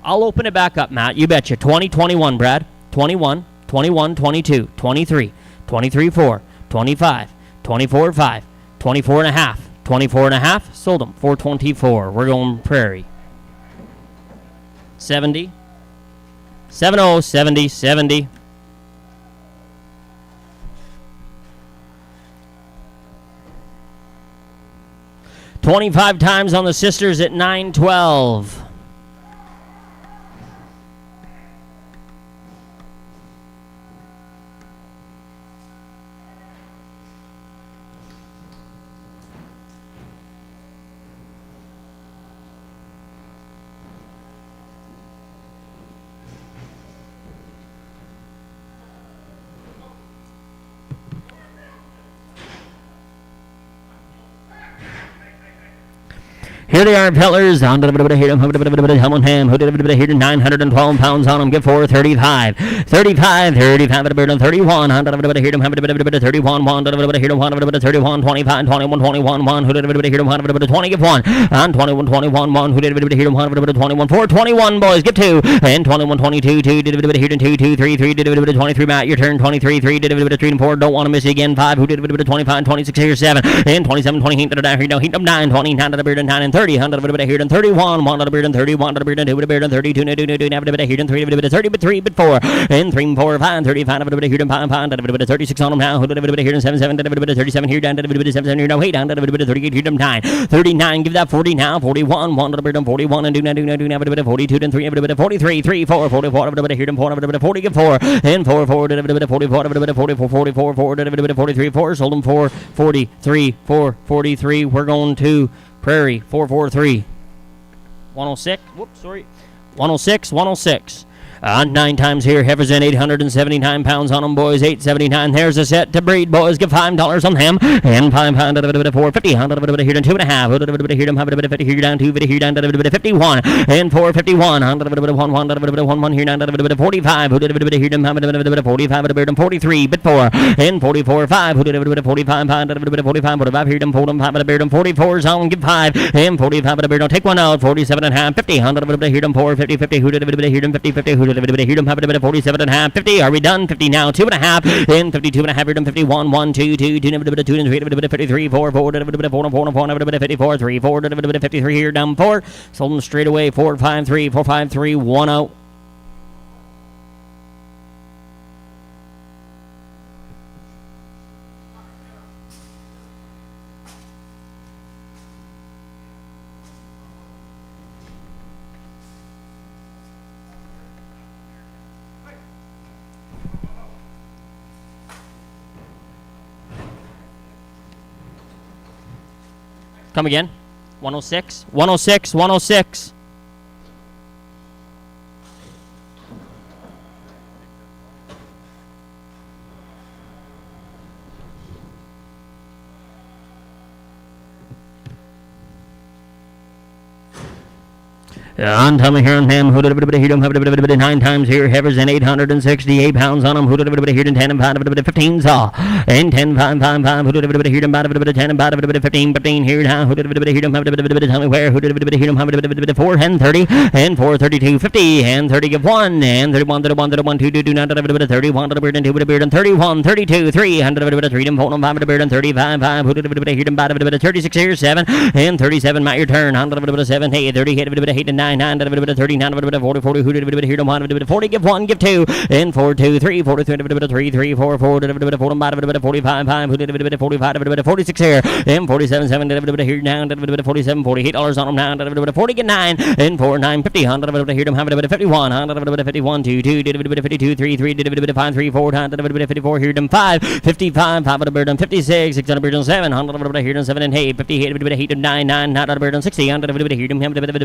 I'll open it back up, Matt. You betcha. 20, 21, Brad. 21, 21, 22, 23, 23, 4, 25, 24, 5, 24 and a half. 24 and a half, sold them 424. We're going Prairie. 70, 70, 70, 70. 25 times on the sisters at 912. Here they are, fellers. On to the here to Helmham. Who did here to 912 pounds on them? Give 435. 35, 35 at a bird on 31. On to the here to 31. 1 to the here to 31. 25, 21, 21. 1 who did here to 20. Give 1. On 21, 21. 1 who did here to 21. 4, 21, boys. Give 2. And 21, 22. 2 did here to 2, 2, 3, 3 did 23. Matt, your turn. 23, 3 did 3 and 4. Don't want to miss you again. 5 who did 25, 26 here, 7. And 27, 20 heat to the here. No heat up 9, 20, 9 to the bird and 9 and 30. 100 here and 31, 1 to the beard and 31 to the beard and 2 to the beard and 32, 2 here and 3 to 30, but 3, but 4, and 3, 4, 5, 35 to the here and 5, to the 36 on them now, to the here and 7, 7 to the 37 here down to the 7 here, no 8 down to the 38 here and 9, 39, give that 40 now, 41, 1 to the beard and 41, and do now, 42 and 3, 43, 3, 4, 44 to the here and 4 to the 40, give 4, and 4, 4 to the 44 to the 44, 44, 4 to the 43, 4, sold them 4, 43, 4, 43, we're going to Prairie, 443. 106. Whoops, sorry. 106, 106. 9 times here, heifers in 879 pounds on them, boys. 879. There's a set to breed, boys. Give $5 on them. And 5 pound to 450. Here to 2 and a half. Here to 50 here down 2 here down to 51. And 451. 1 here down to 45. Here to 45 to 43. Bit 4. And 44 5. Here to 45 pound to 45. 45 here to 44 zone. Give 5. And 45 to beard. Take one out. 47 and a half. 50. Here to 4 50 50. Here to 50 50. Here to 47 and a half, 50. Are we done? 50 now, 2 and a half, and 52 and a half. Here to 51, 1, 2, 2, 2, 2, 2, 53, 4, 4, 4, 54, 3, 4, 53 here down 4. Sold them straight away. 4, 5, 3, 4, 5, 3, 1 out. Come again. 106, 106, 106. On time here on him, who did here 9 times here, heifers in 868 pounds on them, who did here 10 and 5, 15 saw, and 10, 5, 5, 5, who did here 10 and 15, 15 here now, who did here tell me where, who did here 4 and 30, and 4, 32, 50, and 30 give 1, and 31 to 1 to 1, 2 to 2, 9 to 31 to the beard and 2 to the beard and 31, 32, 3, 100 3 and 4 and 5 to the beard and 35, 5, who did here 36 here, 7, and 37, Matt, your turn, 100 7, 8, 30 hit 8 and 9. 39, 39, 40, 40, who did here to 1, 40, give 1, give 2, and 4, 2, 3, 43, 3, 3, 4, 4, 45, 5, who did 45, 46 here, and 47, 7, here down, 47, $48 on them now, 40, get 9, and 4, 9, 50, 100, here to 51, 51, 2, 2, 52, 3, 3, 5, 3, 4, 54, here to 5, 55, 5, 56, 600, 7, 100, here to 7, and 8, 58, 8, 9, 9, not 60, 100,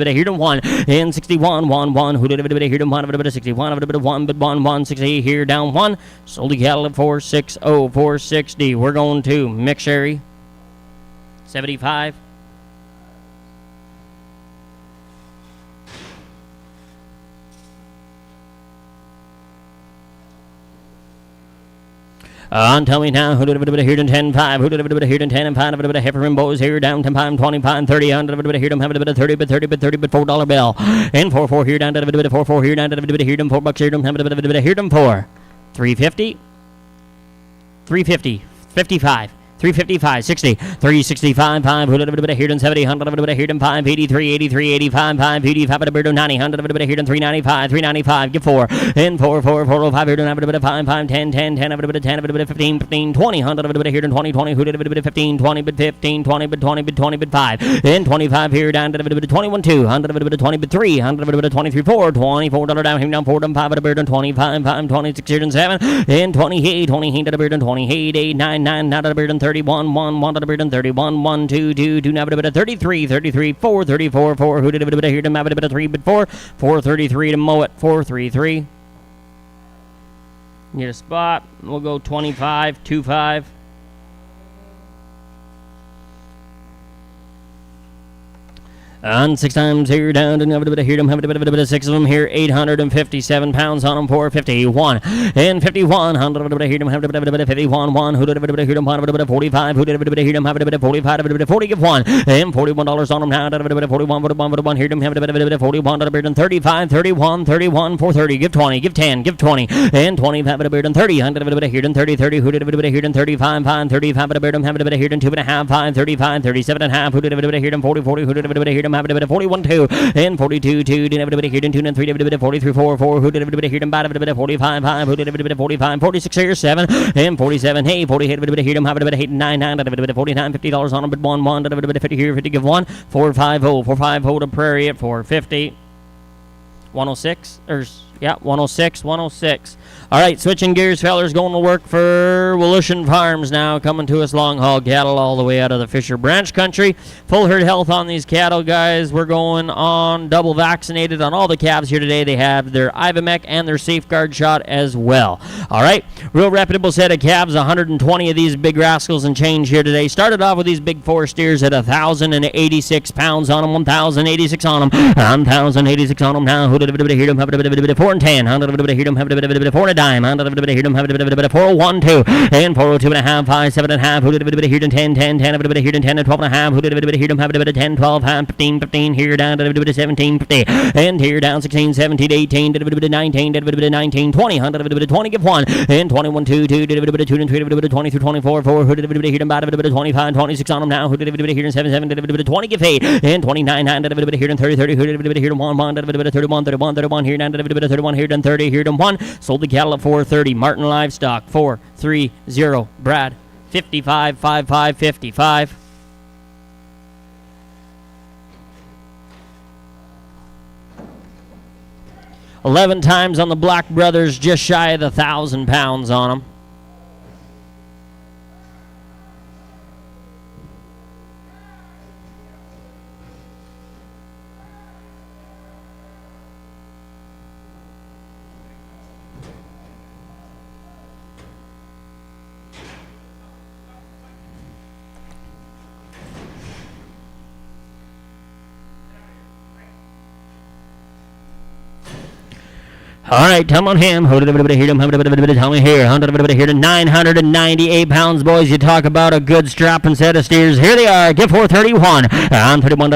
here to 1, and 61, 1, 1, who did here to 1, 61, 1, but 1, 1, 60, here down 1, sold the cattle at 460, 460. We're going to McSherry, 75. Tell me now, who did here to 10, 5, who did here to 10 and 5, heifer and bows here down 10 pound, 20 pound, 30, 100 here to have a 30, but $4 bill, and 4 here down to 4 here down to here to $4 here to have a here to 4, 350, 350, 55. 355, 60, 365, 5, who did here to 70, 100 here to 5, 83, 83, 85, 5, 85, 90, 100 here to 395, 395, give 4, and 4, 5 here to 5, 5, 10, 10, 10, 10, 15, 15, 20, 100 here to 20, 20, who did 15, 20, but 15, 20, but 20, but 20, but 5, and 25 here down to 21, 2, 100 20, but 3, 100 23, 4, $24 down, him down 4, 5, 25, 5, 26 here to 7, and 28, 20 here to 28, 8, 9, 9, not a 31, 1, 1, 31, 1, 2, 2, 2, now 33, 33, 4, 34, 4, who did here to have a 3, but 4, 433 to mow it, 433. Need a spot. We'll go 25, 25. On 6 times here down to here to have 6 of them here, 857 pounds on them, 451 and 51, 100 here to have 51, 1, who did here to have 45, who did here to have 45, 40, give 1, and $41 on them now, 41 here to have 41, 35, 31, 31, 430, give 20, give 10, give 20, and 25 and 30, 100 here to 30, 30, who did here to 35, 5, 35, have here to 2.5, 5, 35, 37 and a half, who did here to 40, 40, who did here to 41, 2, and 42, 2, did everybody here to 2, and 3, 43, 4, 4, who did everybody here to 45, 5, who did everybody 45, 46 here, 7, and 47, hey, 40, everybody here to have 8, 9, 9, 49, $50 on them, but 1, 1, 50 here, 50, give 1, 450 to Prairie at 450, 106, or, yeah, 106, 106. All right, switching gears, fellers, going to work for Williston Farms now, coming to us long haul cattle all the way out of the Fisher Branch country. Full herd health on these cattle, guys. We're going on double vaccinated on all the calves here today. They have their Ivamec and their safeguard shot as well. All right, real reputable set of calves, 120 of these big rascals and change here today. Started off with these big 4 steers at 1,086 pounds on them, 1,086 on them, 1,086 on them now. Who did here to have 4 and 10, 100 here to have 4 and a dime, 100 here to have 401, 2, and 402 and a half, 5, 7 and a half, who did here to 10, 10, 10, here to 10 and 12 and a half, who did here to have 10, 12, 15, 15, here down to 17, 50, and here down 16, 17, 18, 19, 19, 20, 100 20, give 1, and 21, 2, 2, 2, and 3, 20 through 24, 4, who did here to 25, 26 on them now, who did here to 7, 7, 20, give 8, and 29, 9, here to 30, 30, who did here to 1, 1, 31, 31, 31, here down to 31, here to 30, here to 1, sold the cattle at 430, Martin Livestock, 430, Brad, 55, 55, 55. $11 times on the Black Brothers, just shy of 1,000 pounds on them. All right, come on him. Tell me here. Here to 998 pounds, boys. You talk about a good strapping set of steers. Here they are. Give 431. I'm 31.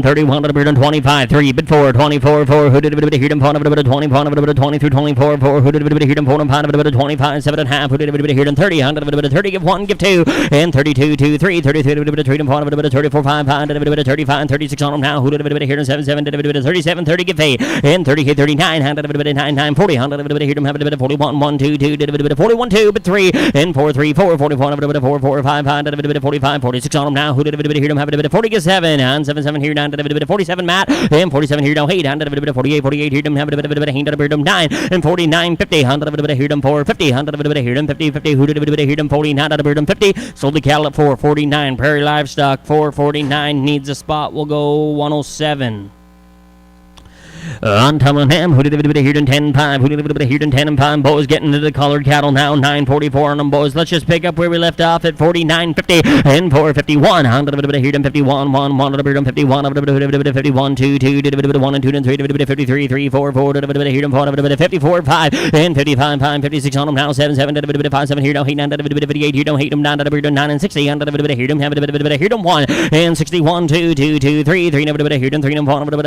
31. 25. 3. Bid 4. 24. 4. Who did it here? 20. 20 through 24. 4. Who did it here? 4. 25. 7.5. Who did it here? 30. 30. Give 1. Give 2. And 32. 2. 3. 33. 34. 5. 35. 36 on them now. Who did it here? 7. 37. 30. Give 8. And 30. 39. 9, 40, 100, here them have a 41, 1, 2, 2, 41, 2, but 3, and 4, 3, 4, 44, 4, 4, 5, 45, 46 on them now. Who did it here them have a 47, and 7, here down to 47, Matt, and 47 here down 8, and 48, here them have a 9, and 49, 50, 100, here them 4, 50, 100, here them 50, who did it here them 49, 50, sold the cattle at 449, Prairie Livestock 449, needs a spot, will go 107. On Him, who did it here in 10.5, who did it here in 10 and 5, boys getting into the colored cattle now, 944 on them, boys. Let's just pick up where we left off at 49.50 and 451. On here in 51, 1, 1, 51, 51, 2, 2, 1 and 2 and 3, 53, 3, 4, 4, here in 4, 54, 5, and 55, 5, 56 on them now, 7, 7, 5, 7, here down, 8, 9, 58, here down, 8, 9, 9 and 60, on here them, have here them 1, and 61, 2, 2, 2, 3, 3, here them 3,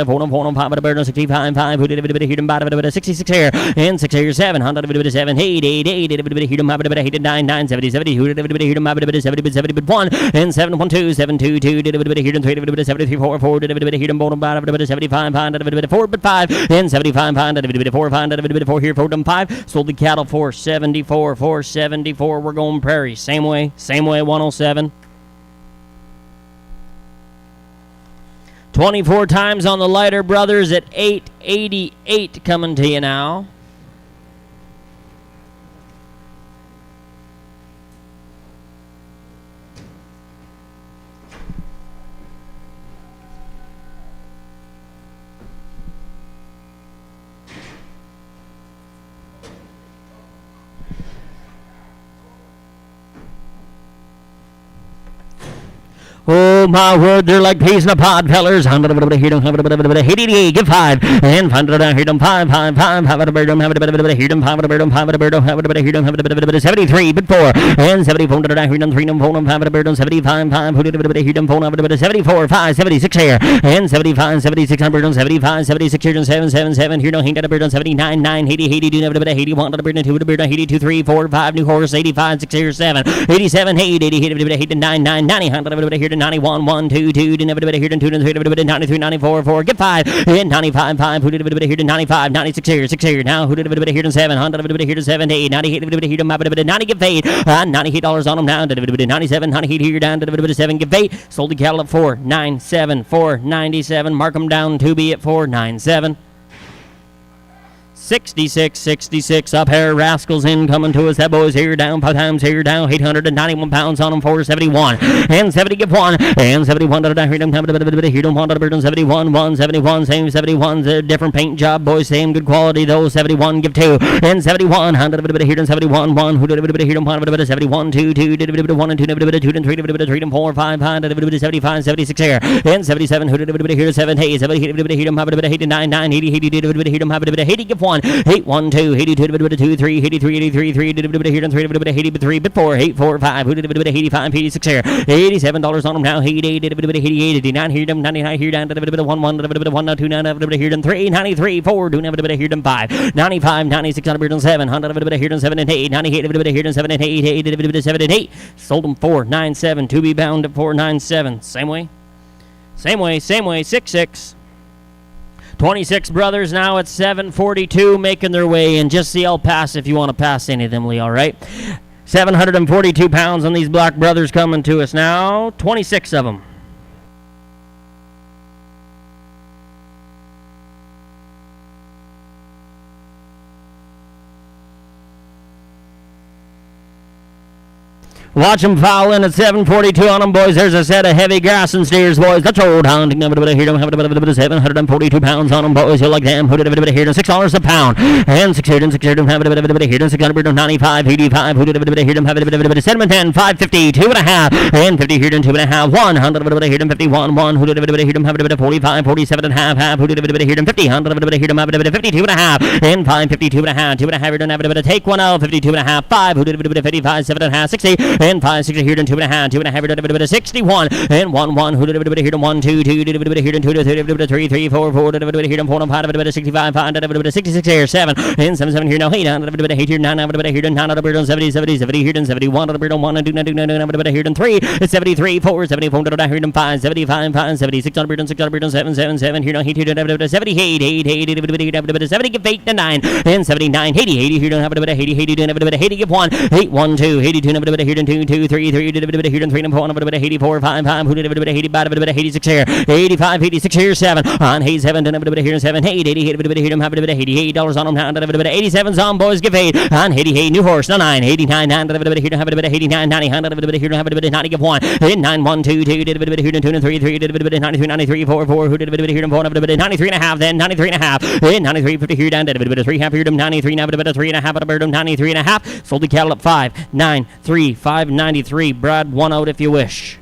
4, 5, 65, 5, who did it here them bottom 66 here, and 6 here 7, 100 7, 8, 8, 8, here them 8, 9, 9, 70, 70, who did it here them 70, 70, 1, and 7, 1, 2, 7, 2, 2, did it here them 3, 73, 4, 4, did it here them bottom 75, 4, but 5, and 75, 4, 4 here for them 5, sold the cattle for 74, 474, we're going Prairie, same way, 107. 24 times on the lighter, brothers, at 888 coming to you now. Oh my word, they're like peas in a pod, fellers. Here them, give 5, and 5 here them 5, 5, 5, have a bird, have a bird, here them 5, a bird, have a bird, have a bird, here them have a bird, 73, but 4, and 74, here them 3, them 4, have a bird, 75, 5, who did it here them 4, have a bird, 74, 5, 76 here, and 75, 76, 75, 76 here, 7, 7, 7, here no hang got a bird, 79, 9, 80, 80, do have a bird, 81, a bird, 2, a bird, 82, 3, 4, 5, new horse, 85, 6 here, 7, 87, 8, 80, 9, 9, 90, 100 here to 91, 1, 2, 2, didn't everybody here to 2, 3, 93, 94, 4, get 5, and 95, 5, who did everybody here to 95, 96 here, 6 here, now who did everybody here to 7, 100 everybody here to 7, 8, 98 everybody here to 90 get 8, $98 on them now, 97, 98 here down to 7, get 8, sold the cattle at 497, 497, mark them down to be at 497. 66, up here, Rascals in, coming to us, that boys here down, 5 times here down, 891 pounds on them, 471, and 70 give 1, and 71, here them, here them, 71, 171, same 71, different paint job, boys, same good quality, those 71 give 2, and 71, here them, 71, 1, who did here them, 71, 2, 2, 1 and 2, 2 and 3, 4, 5, 75, 76 here, and 77, who did here 7, 8, 7, here them, 89, 9, 80, here them, 80 give 1, 8, 1, 2, 82, 2, 3, 83, 83, 3, here and 3, 83, but 4, 8, 4, 5, who did 85, 86 here, $87 on them now, 88, 89, here them, 99, here down, 1, 1, 2, 9, here them 3, 93, 4, do here them 5, 95, 96, 7, 100, here them 7 and 8, 98, here them 7 and 8, 8, 7 and 8, sold them 497, to be bound at 497, same way, 6. 26 brothers now at 742 making their way in. Just see I'll pass if you want to pass any of them, Lee, all right? 742 pounds on these black brothers coming to us now. 26 of them. Watch them foul in at 742 on them, boys. There's a set of heavy grass and steers, boys. That's old hounding. Hear them, 742 pounds on them, boys. You like them? Hear them, $6 a pound. And 600, hear them, 695, 85. Hear them, 710, 550, 2.5, and 50. Hear them, 2.5, 100. Hear them, 51, 1. Hear them, 45, 47 and a half. Hear them, 50, 100. Hear them, 52.5, and 552.5, 2.5. Hear them, take one out, 52.5, 5. 55, 7.5, 60, and 5, 60. Hear them, 2.5, 2.5. Hear 61, and 1, 1. Hear them, 1, 2, 2. Hear them, 2, 3, 3, 4, 4. Hear them, 4, 5, 65, 5. 66 here, 7, and 7, 7 here now, 8. Hear 9, hear 9, 70, 70, 70. Hear 71, 1, and 2, hear 3. It's 73, 4, 74. Hear them, 5, 75, 5, 76, 600, 7, 7, 7. Hear 78, 8, 8, 70, give 8 to 9, and 79, 80, 80. Hear 80, give 1, 8, 1, 2, 82, hear 2, 2, 3, 3, hear 3, 4, 84, 5, 5, 86 here, 85, 86 here, 7, on Hayes 7, hear 7, 8, 80, hear $88 on them, 87's on, boys, give 8, on 88, new horse, 9, 89, 9, hear 89, 90, hear 90, give 1, 9, 1, 2, 2, hear 2, 3, 3, 93, 93, 4, 4, hear 93 and a half, then 93 and a half, 93, 50, hear down, 3 half, hear 93, 3 and a half, 93 and a half, sold the cattle at 5, 9, 3, 5, 93, Brad, 1 out if you wish.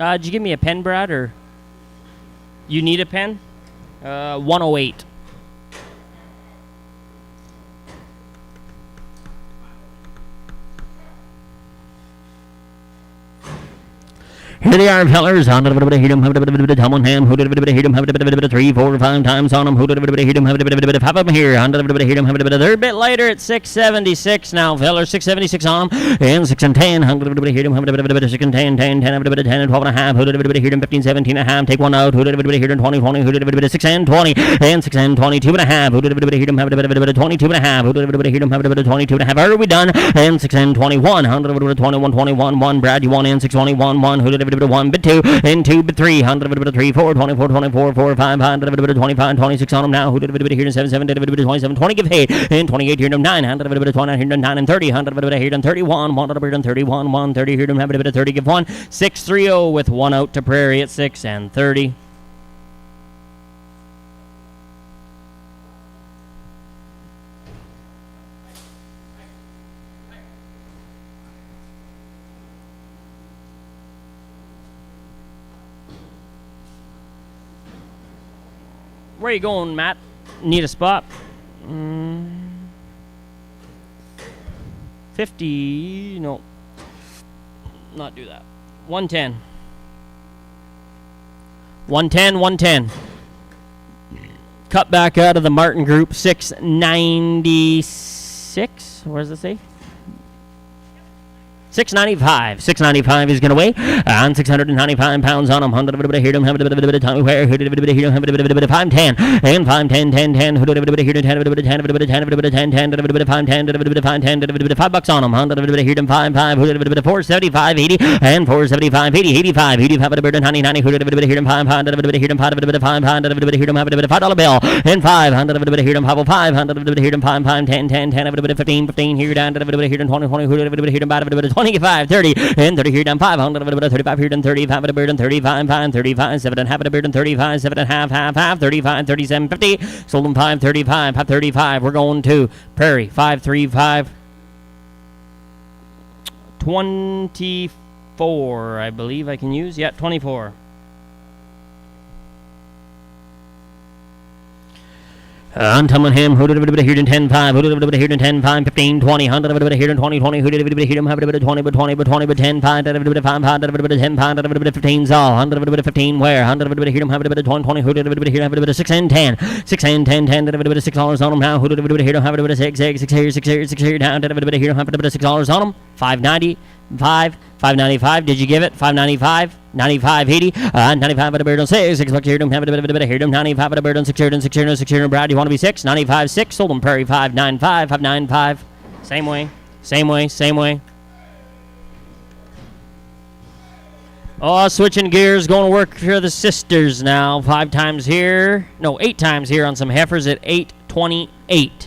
Did you give me a pen, Brad, or you need a pen? 108. Here they are, fellers. Hit them, Tom on ham. Hit them, 3, 4, 5 times on them. Hit them, 5 of them here. Hit them, they're a bit lighter at 676 now, fellers. 676 on them. And 6 and 10. Hit them, 6 and 10, 10, 10 and 12 and a half. Hit them, 15, 17 and a half. Take one out. Hit them, 20, 20. 6 and 20. And 6 and 22 and a half. Hit them, 22 and a half. Hit them, 22 and a half. Are we done? And 6 and 21. 21, 21, 1. Brad, you want in 6, 21, 1. 1 bit 2 and 2 bit 3 3 4 24 24 4 5 25 26 on them now. Here 7 7 27 20 give 8 and 28 here 9 29 here 9 and 30 here 31 1 31 1 30 here 30 give 1 6 3 0 with 1 out to Prairie at 6 and 30. Where you going, Matt? Need a spot? 50, no. Not do that. 110. 110, 110. Cut back out of the Martin group, 696. Where does it say? 695. 695 is going to weigh on 695 pounds on him. 100 hear them, have a bit of time where hear them, have a bit of 510 and 510 10 10 hear them, 10 10 10 $5 on him. 100 hear them 5 5 475 80 and 475 80 85 85 90 90 hear them 500 hear them 5 hear them have a $5 bill and 500 hear them 500 hear them 5 5 10 10 10 15 15 hear down hear them 20 20 hear them 25, 30, and 30 here down 500, 35 here down 35, 35, 5, 35, 7 and half, 35, 7 and half, 35, 37, 50, sold them 5, 35, 35, we're going to Prairie, 5, 3, 5, 24, 24, I believe I can use. Yeah, 24. On Tumlingham, who did a bit here in 10 5, who did a bit here in 10 5, 15 20, 100 a bit here in 20 20, who did a bit here in 20 but 20 but 20 but 10 5, did a bit 5 5, did a bit 10 5, did a bit 15 Zal, 100 a bit 15 where, 100 a bit here in 20 20, who did a bit here, have a bit 6 and 10, 6 and 10 10, did a bit $6 on them now, who did a bit here, have a bit 6 6 here down, did a bit here, have a bit $6 on them, 590. 595. Did you give it? 595. 95 80. 95 at a bird on 6. $6 here. Don't have a bit of here. 95 at a bird on 6 here. 6 here. 6 here. Brad, you want to be 6? 95 6. Sold them Prairie 595. 595. Same way. Same way. Same way. Oh, switching gears, going to work for the sisters now. 5 times here. No, 8 times here on some heifers at 828.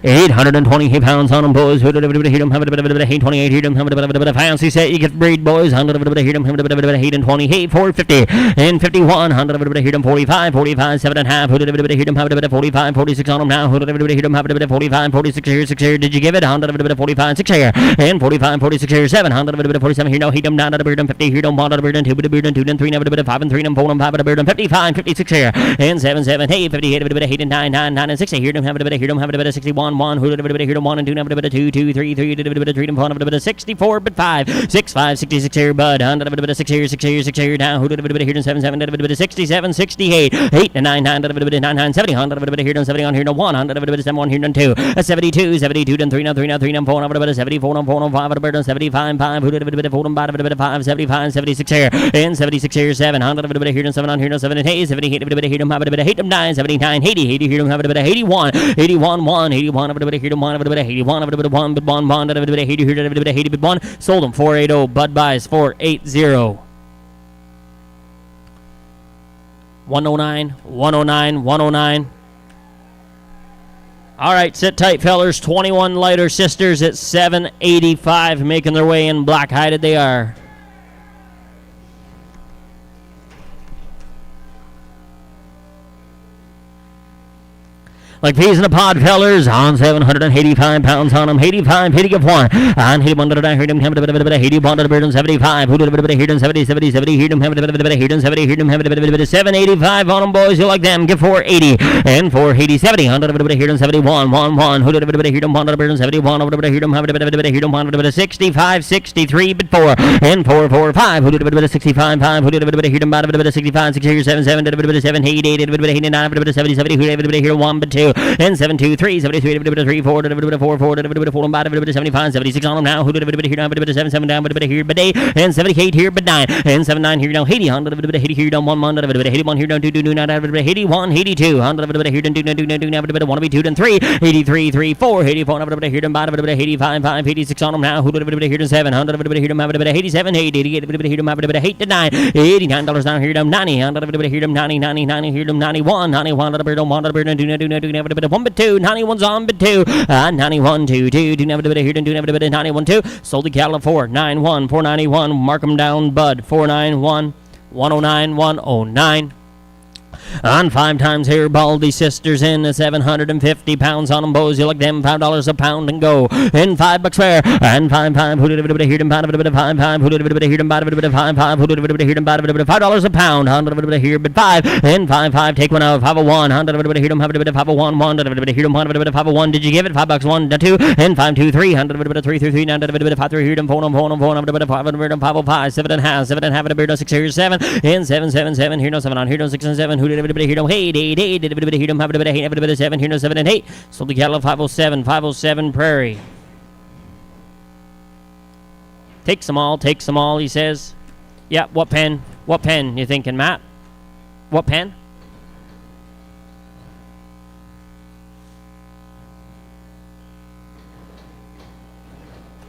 820 pounds on them, boys. Who did a bit of hit them? Have a bit of 828 hit them. Have a bit of fancy set. You get breed, boys. 100 of a bit of hit them. Have a bit of 820. 450 and 51. 100 of a bit of hit them. 45, 45, 7.5. Who did a bit of hit them? Have a bit of 45, 46 on them now. Who did a bit of hit them? Have a bit of 45, 46 here, 6 here. Did you give it? 100 of a bit of 45, 6 here. And 45, 46 here, 7. 100 of a bit of 47 here. No, hit them down at a bird and 50 here. Don't want a bird and 2 bit of bird and 2 and 3. Have a bit of 5 and 3 and 4 and 5 at a bird and 55, 56 here. And 7, 7. Hey, 58, a bit of 8 and 9, 9, 9 and 6 here. Don't have a bit of here. Don't have a bit of 61, 1. Who did a bit of here? 1 and 2, have a bit of 2, 2, 3, 3, did a bit of 3 and 4, have a bit of 64, but 5, 6, 5, 66 here, bud, 100, a bit of 6 here, 6 here, 6 here, down, who did a bit of here, 7, 7, did a bit of 67, 68, 8 and 9, 9, did a bit of 9, 9, 70, 100, a bit of here, 70 on here, 1, 100, a bit of 7, 1 here, 2, 72, 72, 3, 3, 3, 4, have a bit of 74, 4, 5, a bit of 75, 5, who did a bit of 4, a bit of 5, 75, 76 here, and 76 here, 7, 100, a bit of here, 7 on here, 7, 8, 78, a bit of here, have a bit of 8, 9, 79, 80, 80 here, have a bit of 81, 81, 1, 81, a bit of here, 1, a bit of 81, a bit of 1, but 1, 1, a bit of 80 here, a bit of 80, but 1, sold them 480, Bud buys 480. 109, 109, 109. All right, sit tight, fellers. 21 lighter sisters at 785, making their way in. Black-hided they are. Like peas in a pod, fellers, on 785 pounds on them, 85, hitting of 1, on 81, I heard him, have a bit of 81, a bit of 75, who did a bit of here, 70, 70, 70, heard him, have a bit of here, 70, heard him, have a bit of 785 on them, boys, you like them, give 480, and 480, 70, 100, a bit of here, 71, 1, 1, who did a bit of here, 100, a bit of 71, a bit of here, have a bit of here, 100, a bit of 65, 63, but 4, and 4, 4, 5, who did a bit of 65, 5, who did a bit of here, a bit of 65, 6 here, 7, 7, did a bit of 7, 8, 8, a bit of 89, a bit of 70, 70, who did a bit of here, 1, but 2, and 7, 2, 3, 73, a bit of 3, 4, a bit of 4, 4, a bit of 4, and a bit of 75, 76 on them now. Who did a bit of here, a bit of 7, 7 down, a bit of here, but 8, and 78 here, but 9, and 7, 9 here down, 80, 100, a bit of 80 here down, 1, 1, a bit of 81 here down, 2, 2, 9, a bit of 81, 82, 100, a bit of here down, 2, 2, 2, 2, a bit of 1, 2, and 3, 83, 3, 4, 84, a bit of here down, a bit of 85, 5, 86 on them now. Who did a bit of here down, 7, 100, a bit of here down, a bit of 87, 8, 88, a bit of here down, a bit of 8 to 9, $89 down here down, 90, 100, a bit of here down, 90, 90, 90 here down, 91, 91, a bit of 1, a bit of 2, 2, 2, a bit of 1, but 2, 91's on, but 2, 91, 2, 2, do never a bit of here, do never a bit of 91, 2, sold the cattle at 491, 491, mark them down, bud, 491, 109, 109. On 5 times here, Baldy sisters in at 750 pounds on them, boys. You like them, $5 a pound and go. And $5 fair. And 5, 5. Who did a bit of here, about a bit of 5, 5. Who did a bit of here, about a bit of 5, 5. Who did a bit of here, about a bit of $5 a pound. 100 a bit of here, but 5. And 5, 5. Take one out. 501. 100 a bit of here, have a bit of 501. 1 a bit of here, 1 a bit of 501. Did you give it? $5, 1 to 2. And 5, 2, 3. 100 a bit of 3, 3, 3. 9 a bit of 5, 3 here, 4, 4, 4. A bit of 5, a bit of 505. 7 and a half. 7 and a half. A bit of 6 here, 7. And 7, 7, 7. Here, no 7 on. Here, no 6 and 7. Who did a bit of here, no 8, 8, 8. Did a bit of here, have a bit of 8, have a bit of 7. Here, no 7 and 8. Sold the cattle at 507. 507 Prairie. Takes them all, he says. Yeah, what pen? What pen you thinking, Matt? What pen?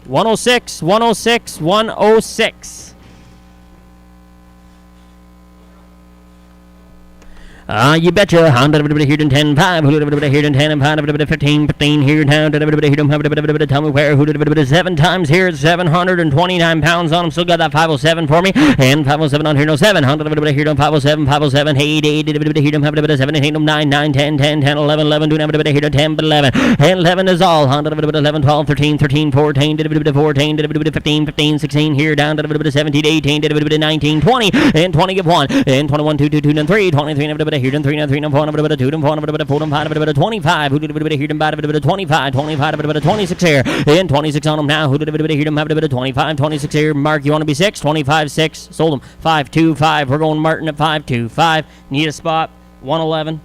$106, $106, $106. You betcha. Here to 10, 5. Here to 10 and 5. 15, 15 here down. Tell me where. 7 times here. It's 729 pounds on him. Still got that 507 for me. And 507 on here. No 7. Here to 507, 507, 8, 8. Here to 7, 8, 9, 9, 10, 10, 10, 11, 11. Here to 10, but 11. And 11 is all. 11, 12, 13, 13, 14, 14, 15, 15, 16 here down. 17, 18, 19, 20. And 20 give 1. And 21, 2, 2, 2, and 3. 23, here and 3, 3, 4, 2, 4, 4, 5, 25. Who did it here and 25, 25, 26 here. And 26 on them now. Who did it here and 25, 26 here. Mark, you want to be 6? 25, 6. Sold them. 5, 2, 5. We're going Martin at 5, 2, 5. Need a spot. 111.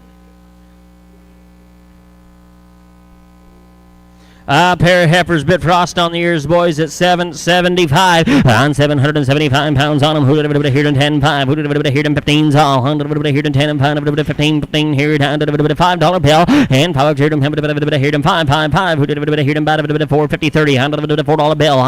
Pair of heifers, bit frost on the ears, boys, at 775. On 775 pounds on them. Who did it here and 10, 5. Who did it here and 15's all. 100 here and 10 and 5. 15, 15 here down to $5 bill. And 5 here and 5, 5, 5. Who did it here and 450, 30. $4 bill.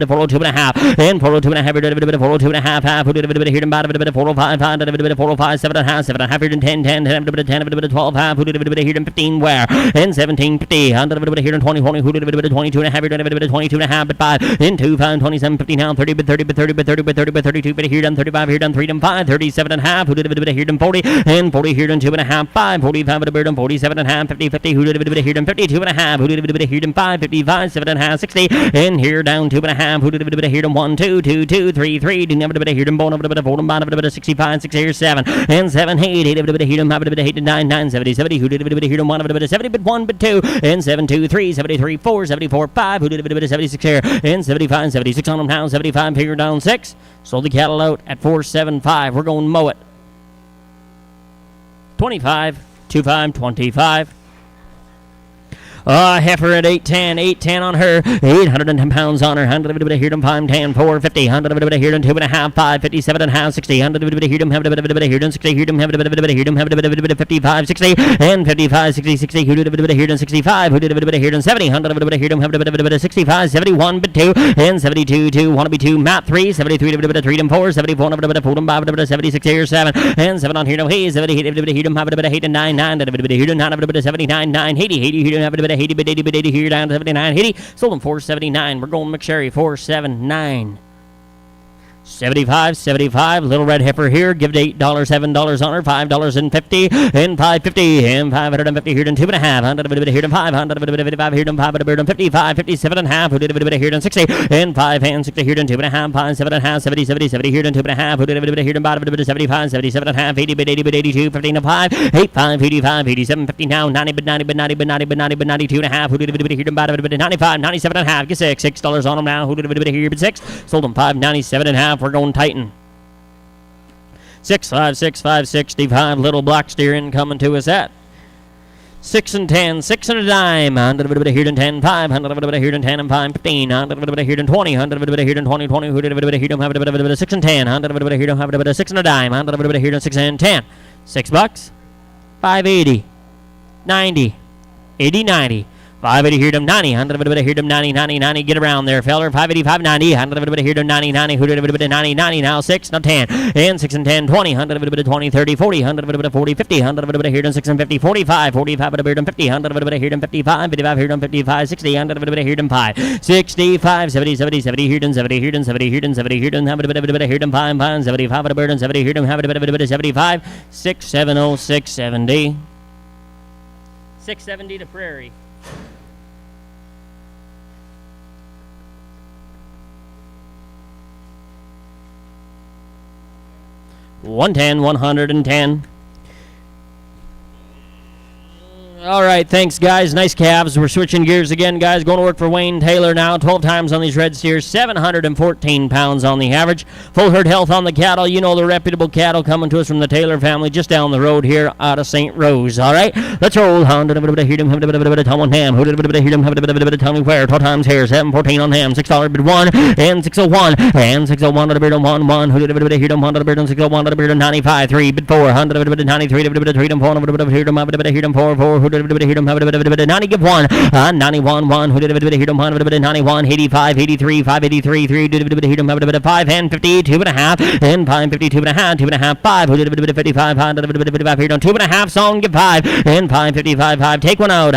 402 and a half. And 402 and a half. 402 and a half. Half. Who did it here and 405, 5. 405, 7 and a half. 7 and a half here and 10, 10, 10, 12 half. Who did it here and 15 where? And 17, 50. 100 here and 20, 20. Who did it 22 and a half, 22 and a half, but 5, in 2, 5, 27, 50 now, 30, but 30, but 30, but 30, but 30, but 32, but here done, 35, here done, 3 done, 5, 37 and a half, who did it here done, 40, and 40 here done, 2 and a half, 5, 45 but a 47 and a half, 50, 50, who did it here done, 52 and a half, who did it here done, 5, 55, 7 and a half, 60, and here down, 2 and a half, who did it here done, 1, 2, 2, 2, 3, 3, didn't have it here done, bone, 4 and bottom, 65, 6 here, 7, and 7, 8, 8, here done, 8, 9, 9, 70, 70, who did it here done, 1, 70, but 1, but 2, and 7, 2, 3, 73, 4, 74, 5, who did it 76 here, and 75, 76 on them now, 75 here down 6. Sold the cattle out at 475. We're going to mow it. 25, 25, 25. Heifer at 810, 810 on her, 810 pounds on her, 100 here to 510, 450, 100 here to 2 and a half, 557 and a half, 60, 100 here to have here to 60, here to have 55, 60, and 55, 60, 60, who did here to 65, who did here to 70, 100 here to have 65, 71, but 2, and 72, 2, want to be 2, Matt 3, 73, 3 and 4, 74, 4, 76 here, 7, and 7 on here, no, hey, 70, here to have 8 and 9, 9, here to 9, 79, 9, 80, 80 here to have 80, but 80 here down to 79, 80. Sold them 479. We're going McSherry 479. 75, 75, little red heifer here, give it $8, $7 on her, $5.50, and $5.50, and $550 here to 2 and a half, $100 here to 5, $155 here to 5, 55, 57 and a half, who did it here to 60, and 5 and 60 here to 2 and a half, 5, 7 and a half, 70, 70, 70 here to 2 and a half, who did it here to 75, 77 and a half, 80 but 80 but 82, 15 to 5, 85, 85, 87, 50 now, 90 but 90 but 90 but 90 but 90 but 92 and a half, who did it here to 95, 97 and a half, get $6 on them now, who did it here but 6, sold them 597 and a half. We're going Titan. 6.5, 65. Little block steering coming to us at 6 and 10, 6 and a dime. 100 here to 10, 5. 100 here to 10 and 5, 15. 100 here to 20. 100 here to 20, 20. Who did it here to have 6 and 10. 100 here to have 6 and a dime. 100 here to 6 and 10. $6. 580, 90, 80, 90. 580 here to 90, 100 here to 90, 90, 90, get around there, feller. 585, 90, 100 here to 90, 90, who did it 90, 90, now 6, now 10, and 6 and 10, 20, 100 20, 30, 40, 100 40, 50, 100 here to 6 and 50, 45, 45 here to 50, 100 here to 55, 55 here to 55, 60, 100 here to 5, 65, 70, 70, 70 here to 70, here to 70, here to 70, here to have here to 5, 5, 75 here to 70, here to have 75, 670, 670, 670 to Prairie. $110, $110. All right, thanks, guys. Nice calves. We're switching gears again, guys. Going to work for Wayne Taylor now. 12 times on these red steers. 714 pounds on the average. Full herd health on the cattle. You know the reputable cattle coming to us from the Taylor family just down the road here out of St. Rose. All right, let's roll. Tell me where. 12 times here. 714 on ham. $6 bid 1 and 601 and 601 on the bid 1. Who did it here? 100 601 on the bid 95. 3 bid 4. 100 93 3 4 4 4. 90 give 1. 91 1. Who did it here? 91 85 83 583 3. Did it here? 5 and 50 2.5 and 5 52 2.5 2.5 5. Who did it 55 55 here? 2.5 song give 5 and 5 55 5. Take one out.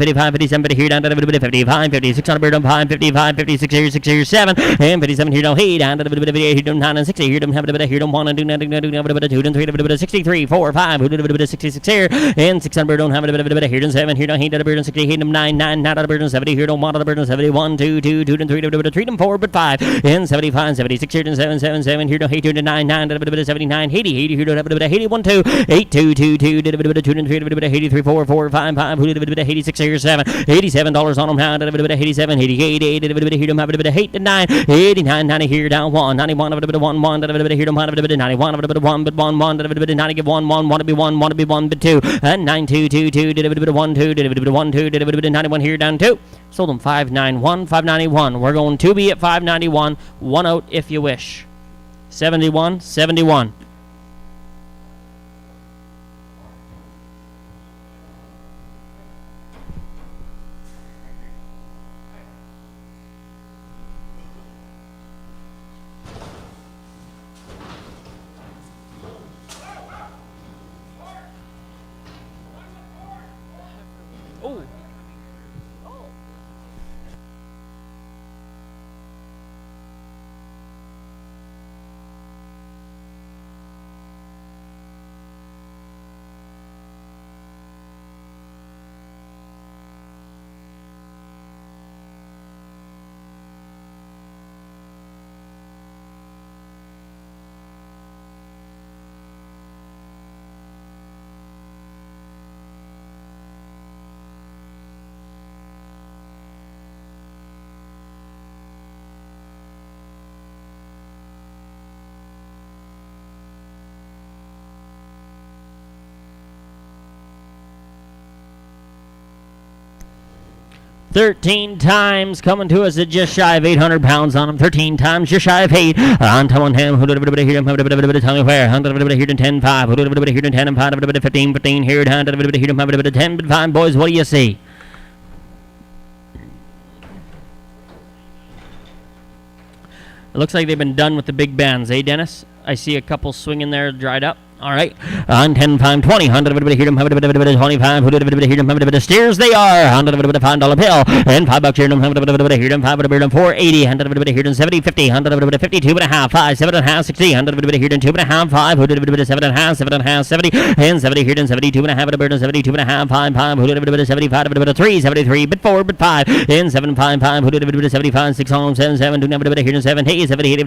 55 57 here down to 55 56 on a bird on 5 55 56 here 6 here 7 and 57 here down 8 down to 58 here 9 and 60 here don't have a bit here don't want to do nothing 2 and 3 63 4 5 who did a bit 66 here and 600 don't have a bit here and 7 here don't hate a bird 60 hate them 9 9 not a bird 70 here don't want a bird 71 2 2 2 and 3 treat them 4 but 5 and 75 76 here and 7 7 7 here don't hate 2 and 9 9 79 80 80 here don't have a bit 81 2 8 2 2 2 did a bit 2 and 3 83 4 4 5 5 who did a bit 86 here 7 $87 on them now did a bit 87 88 8 did a bit here don't have a bit 8 and 9 89 90 here down 1 91 of a bit 1 1 did a bit here don't have a bit 91 of a bit 1 but 1 1 did a bit 90 give 1 1 want to be 1 want to be 1 but 2 and 9 2 2 2 did a bit 1 2 did a bit 1 2 did a bit 91 here down 2 sold them 591 591 we're going to be at 591 1 out if you wish 71 71 Oh. 13 times coming to us at just shy of 800 pounds on him. 13 times just shy of 8. On top on him. Who did a here? Tell me where. 100 here to 10 5. Who did a here to 10 and 5. 15 15 here. 100 here to 10 but 5. Boys, what do you see? It looks like they've been done with the big bands, eh, Dennis? I see a couple swinging there dried up. All right. On 10, 5, 20. 100 here to 25. Who did a here to steers? They are. 100 $5 bill. And $5 here to 100 here to 5 4 80. 100 here to 70 50. 100 52 and a half. 5 7 and a half 60. 100 here to 2 and a half 5. Who did 7 and a half 7 and a half 70. And 70 here to 72 and a half. 72 and a half 5 5. Who did 75 3 73 but 4 but 5. And 7 5 5. Who did 75 6 on 7 7. Do not here to 7 8 70 here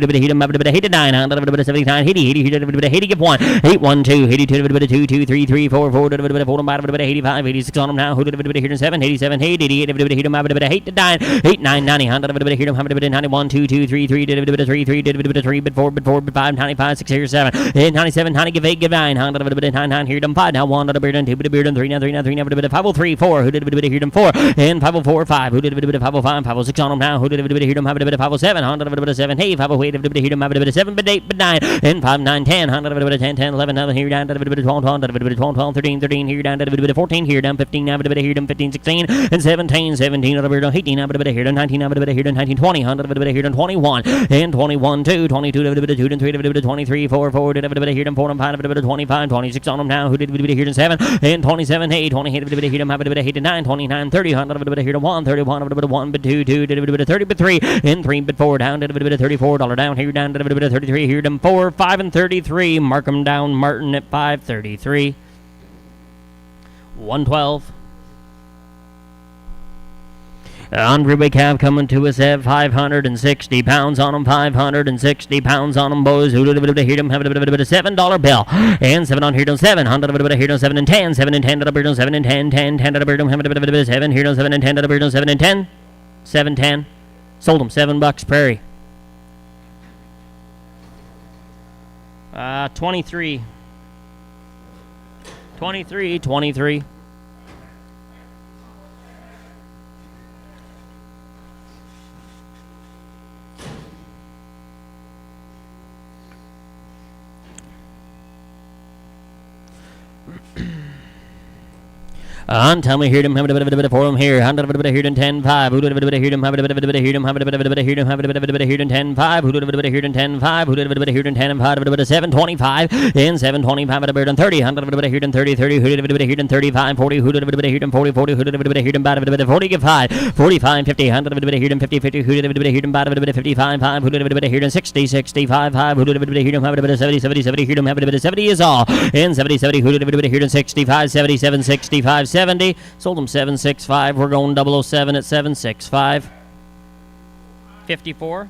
to 9. 100 79 80 80 here to 80 give 1 8 1 2 82 2 2 3 3 4 4 85 86 on them now. Who did here to 7 87 8 88 here to 8 to 9 8 9 90 100 here to 91 2 2 3 3 did 3 3 did 3 but 4 but 5 95 6 here 7 97 90 give 8 give 9 100 9 9 here to 5 now 1 2 but 3 now 3 now 3 now 503 4 who did here to 4 and 504 5 who did 505 506 on them now. Who did here to 507 100 7 8 508 here to 7 but 8 but 9 and 5 9 10 100 10 10 11 11 here down to 12 12 13 13 here down to 14 here down 15 now here down 15 16 and 17 17 over here 18 now here down 19 now here down 19 20 100 here down 21 and 21 2 22 2 and 3 23 4 4 here down 4 and 5 25 26 on them now. Who did here down 7 and 27 8 20 here down 8 to 9 29 30 100 here down 1 31 1 but 2 2 30 but 3 and 3 but 4 down to $34 down here down to 33 here down 4 5 and 33. Mark them down. Martin at 533 112. Andre Big Cab coming to us at 560 pounds on them. 560 pounds on them, boys. Who did here them have a $7 bill and 7 on here down 7 100 here down 7 and 10 7 and 10 to 7 and 10 10 10 to have 7 here down 7 and 10 to 7 and 10 7 10. Sold them $7 Prairie. 23 23 23. Tell me here them have a bit for him here. Hundred bit here than 10-5. Who did a bit here them have a bit here them have a bit here them have a bit here than 10-5. Who did a bit here than 10-5. Who did a bit here than 10 and 5 bit 725 and 725 at a bit 30. Hundred bit here than 30 30. Who did a bit here than 35 40. Who did a bit here than 40 40. Who did a bit here than bad a bit 40 5 45 50. Hundred bit here than 50 50. Who did a bit here than bad a bit 55 5. Who did a bit here than 60 65 5. Who did a bit here than have a bit 70 70 70. Here them have a bit 70 is all. And 70 70. Who did a bit here than 65 77 65 70. Sold them 765. We're going 007 at 765. 54.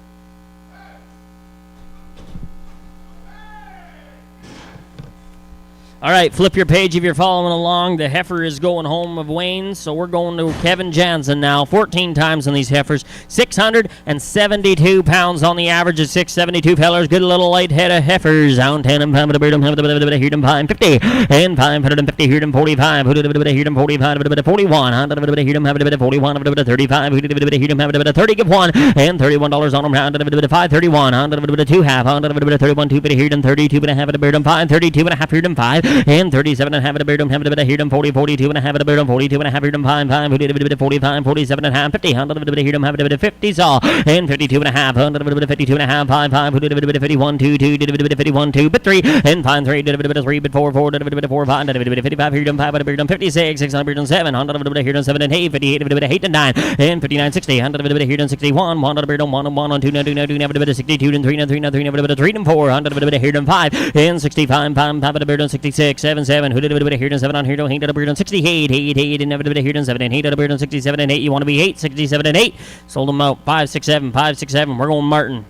All right, flip your page if you're following along. The heifer is going home of Wayne, so we're going to Kevin Jansen now. 14 times on these heifers. 672 pounds on the average of 672 fellers. Good little light head of heifers. Down 10 and 5 here them 50 and 550 here them 45. Who did a bit here them 45 a bit 41. Hundred a bit here them have a bit 41 a bit 35. Who did a bit here them have a bit 30 give one and $31 on them. Hundred a bit 531. Hundred a bit 2 half. Hundred a bit 31 2 bit here them 32 and a half a bit 5 32 and a half here them 5. And 37 and a half at a beard, have a bit of here 40, 42 and a half at a beard, 42 and a half here 5, who did a bit of 45, 47 and a half, 50, 100 of a bit of here, have a bit of 50 saw, and 52 and a half, 100 of a bit of 52 and a half, 5, who did a bit of 51, 2, did a bit of 51, 2, but 3, and 5, 3, did a bit of 3, but 4, did a bit of 4, 5, did a bit of 55 here, 5 at a beard, 56, 600 and 7, 100 of a bit of here 7 and 8, 58 of a bit of 8 and 9, and 59, 60, 100 of a bit of here 61, 1 of a beard, 1 and 1 on 2, 2, 2, have a bit of 62 and 3, 3, 3, have a bit of 3 and 4, 100 of a bit of here 5, and 65, 5 at a beard, 66, 7, 7, who did a bit of here 7 on here, don't hate at a beard on 68, 8, and never a bit of here 7, and hate at a beard on 67 and 8, you want to be 8, 67 and 8, sold them out, 5, 6, 7, 5, 6, 7, we're going Martin.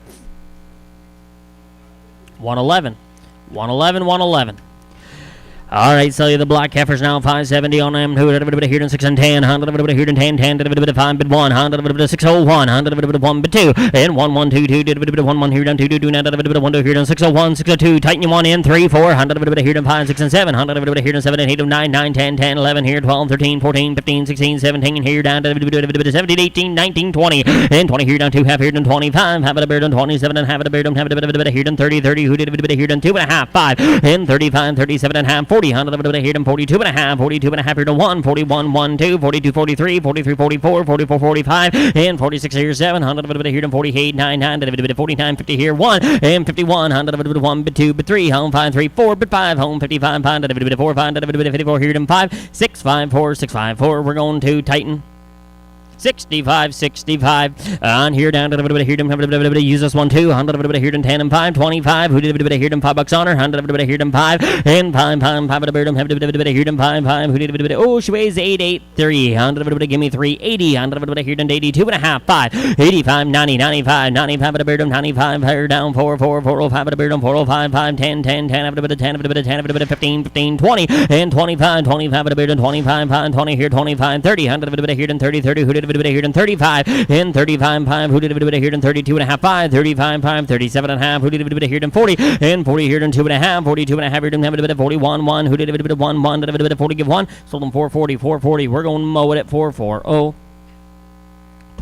111, 111, 111. All right, sell you the black heifers now, 570 on them. Who did a bit of here in 6 and 10, 100 of a bit of here in 10, 10 did a bit of 5 bid 1, 100 of a bit of 601, 100 of a bit of 1 bid 2, and 1 1 2 2 did a bit of 1 1 here down 2 2 2 now a bit of 1 2 here down 601 602 tighten you 1 in 3 4 100 of a bit of here down 5 6 and 7 100 of a bit of here down 7 and 8 9 9 10 10 11 here 12 13 14 15 16 17 here down to a bit of 17 18 19 20 and 20 here down 2 half here down 25 half at a beard on 27 and half at a beard on have a bit of here down 30 30 who did a bit of here down 2 and a half 5 and 35 37 and a half 40 100 of a bit of here down 42 and a half, 42 and a half here to 1, 41, 1, 2, 42, 43, 43, 44, 44, 45, and 46 here, 7, 100 of a bit here to 48, 9, 9, a bit of 49, 50 here, 1, and 51, 100 of a bit of 1, bit 2, bit 3, home 5, 3, 4, bit 5, home 55, pound, a bit of 4, 5, a bit of 54 here to 5, 6, 5, 4, 6, 5, 4, we're going to Titan. 65, 65, on here down to a bit of here, use this one too, 100 of a bit here, 10 and 5, 25, who did a bit of here, $5 on her, 100 of a bit here, 5, and 5, 5, 5 of a beard, have a bit of here, 5, 5, who did a bit of, oh, she weighs 883, 100 of a bit, give me 380, 100 of a bit here, 82 and a half, 5, 85, 90, 95, 95 of a beard, 95, here down, 4, 4, 405 of a beard, 405, 5, 10, 10, 10 of a bit, 10 of a bit, 10 of a bit, 15, 15, 20, and 25, 25 of a beard, 25, 5, 20 here, 25, 30, 100 of a bit here, 30, 30, who did a bit here, 35, and 35, 5, who did a bit here, 32 and a half, 5, 35, 5, 37 and a half, who did a bit here, 40, and 40 here, 2 and a half, 42 and a half here, have a bit of 41, 1, who did a bit of 1, 1, did a bit of 40, give 1, sold them 440, 440, we're going to mow it at 440.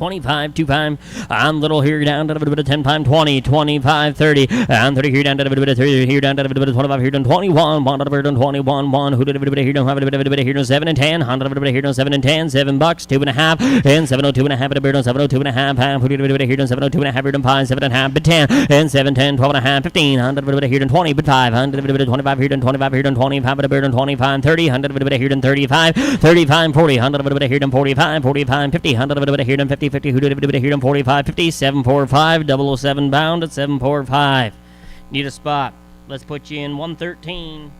25, 2 5, on little here down to a bit of 10 5, 20, 25, 30, and 30 here down to a bit of 30 here down to a bit of 25 here down 21, 1 to a bit of 21, 1, who did a bit of here down, have a bit of here down 7 and 10, 100 of a bit here down 7 and 10, $7, 2 and a half, and 702 and a half at a bit on 702 and a half, who did a bit here down 702 and a half here down 5, 7 and a half, but 10, and 7, 10, 12 and a half, 15, 100 of a bit here down 20, but 5, 100 of a bit 25 here down 25 here down 25 at a bit on 25, 30, 100 of a bit here down 35, 35, 40, 100 of a bit here down 45, 45, 50, 100 of a bit here down 50, 50, who did a bit here 45, 50, 745, 007 bound at 745. Need a spot. Let's put you in 113.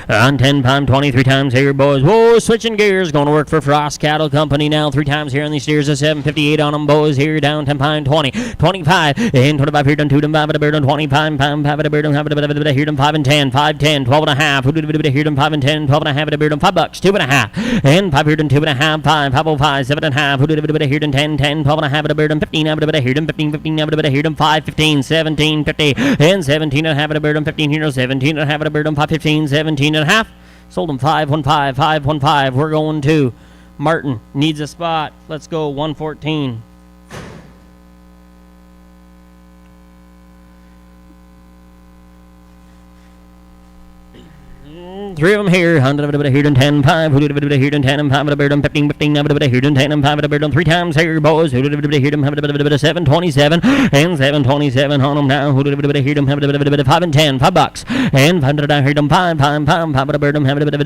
On 10 pound 23 times here, boys. Whoa, switching gears. Going to work for Frost Cattle Company now. 3 times here on these steers. A 758 on them, boys. Here down 10 pound 20, 25, and 25 here down 2 down 5 at a beard on 25 pound 5 at a beard on 5 at a beard here down 5 and 10, 5, 10, 12 and a half. Who did a bit here down 5 and 10, 12 and a half at a beard on $5, 2 and a half, and 5 here down 2 and a half, 5, 505, 7 and a half. Who did a bit here down 10, 10, 12 and a half at a beard on 15 at a bit here down 15, 15 at a bit here down 5, 15, 17, 50, and 17 and a half at a beard on 15 here, 17 and a half at a beard on 5, 15, 17 and a half. Sold them 515, 515. We're going to Martin. Needs a spot. Let's go 114. Three of them here. 100 here and 10, 5. Who did a here and 10 and 5 here and 15, 15 here and 10 and 5 here and 3 times here, boys. Who did here and 727 and 727 on them now. Who did here and 5 and 10, $5 and 500 here and 5 here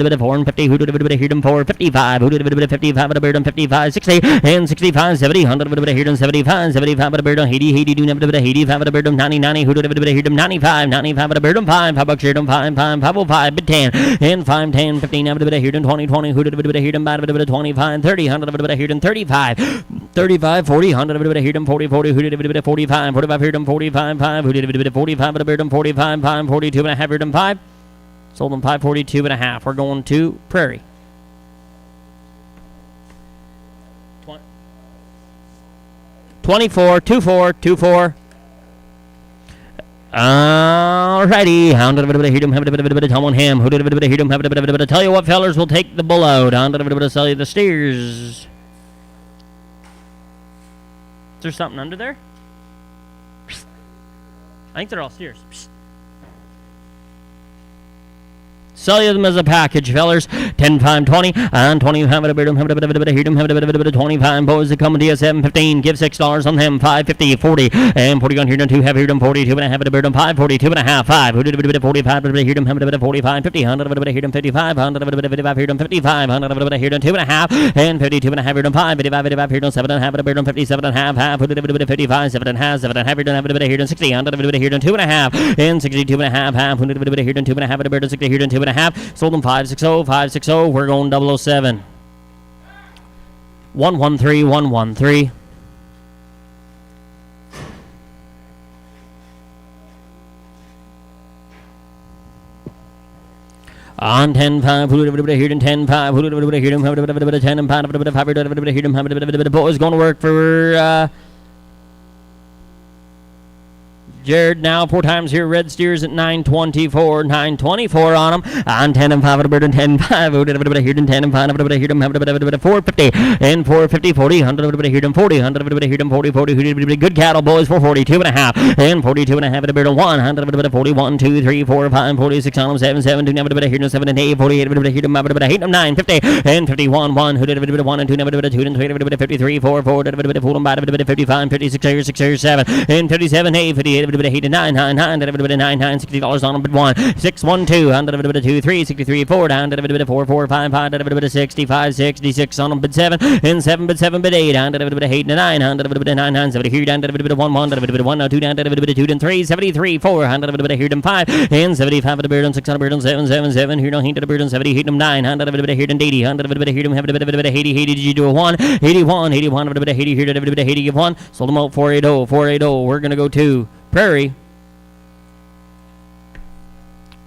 and 4 and 50. Who did here and 455? Who did 55 here and 55, 60 and 65, 70. 100 here and 75, 75 here and 80, 80 do 85 here and 90, 90. Who did here and 95, 95 here and 5, $5 here and 5, 505, bid 10. And 5, 10, 15, here and 20, 20, who did here and 25, 30, 100 here and 35, 35, 40, 100 here and 40, 40, who did 45, 45 here and 45, 5, who did 45 here and 45, 5, 42 and a half here and 5, sold them 542 and a half. We're going to Prairie. 24, 24, 24. Alrighty, tell on him. Who did him? Tell you what, fellers, will take the bull out. Sell you the steers. Is there something under there? I think they're all steers. Sell you them as a package, fellers. 10, 5, 20, and 25, 25, boys that come to you 715. Give $6 on them. 550, 40, and 40 on here, and 2 have here, and 42 and a half, 5, 42 and a half, 5. Who did 45, here, 45, 50, 100 here, 55, 155 here, 55, 100 here, 2 and a half, and 52 and a half here, 5, 55 here, 7 and a half, 57 and a half, who did 55, 7 and a half, 7 and a half here, 60, 100 here, 2 and a half, and 62 and a half, who did here, 2 and a half, 60 here, 2 and a half. Sold them 560, 560. We're going 007. 113, 113. On 10, 5, who did here and 10, 5, who did here and 10 and 5, boys going to work for Jared now 4 times here. Red steers at 924, 924 on them. On 10 and 5 and 10, 5. Who did here and 10 and 5 here and 450 and 450, 40, 100 here and 40, 100 here and 40, 40. Who did good cattle, boys, for 42 and a half and 42 and a half at a beer to 100 41, 2, 3, 4, 5, 46 on them, 7, 7, 2, never here and 7 and 8, 48 here and 8 and 9, 50 and 51, 1. Who did 1 and 2, never 2 and 3, 53, 4, 4, 55, 56 here, 6 here, 7 and 57, 8, 58. 8 and 9, 9, 9, $60 on them, but 1, 6, 1, 2, 2, 3, 63, 4, 4, 4, 5, 5, 65, 66 on them, but 7, and 7, but 7, but 8, 8 and 9, 9, 9, 70 here, 1, 1, 2, 2, and 3, 73, 4, here, 5, and 75 at the beard, 600, 7, 7, 7, here, no hint at the beard, 70, here, 9, 100 here, 80, 100 here, 80, did you do a 1, 81, 81, 80 here, 80, give 1, sold them out 480, 480, we're going to go to Prairie.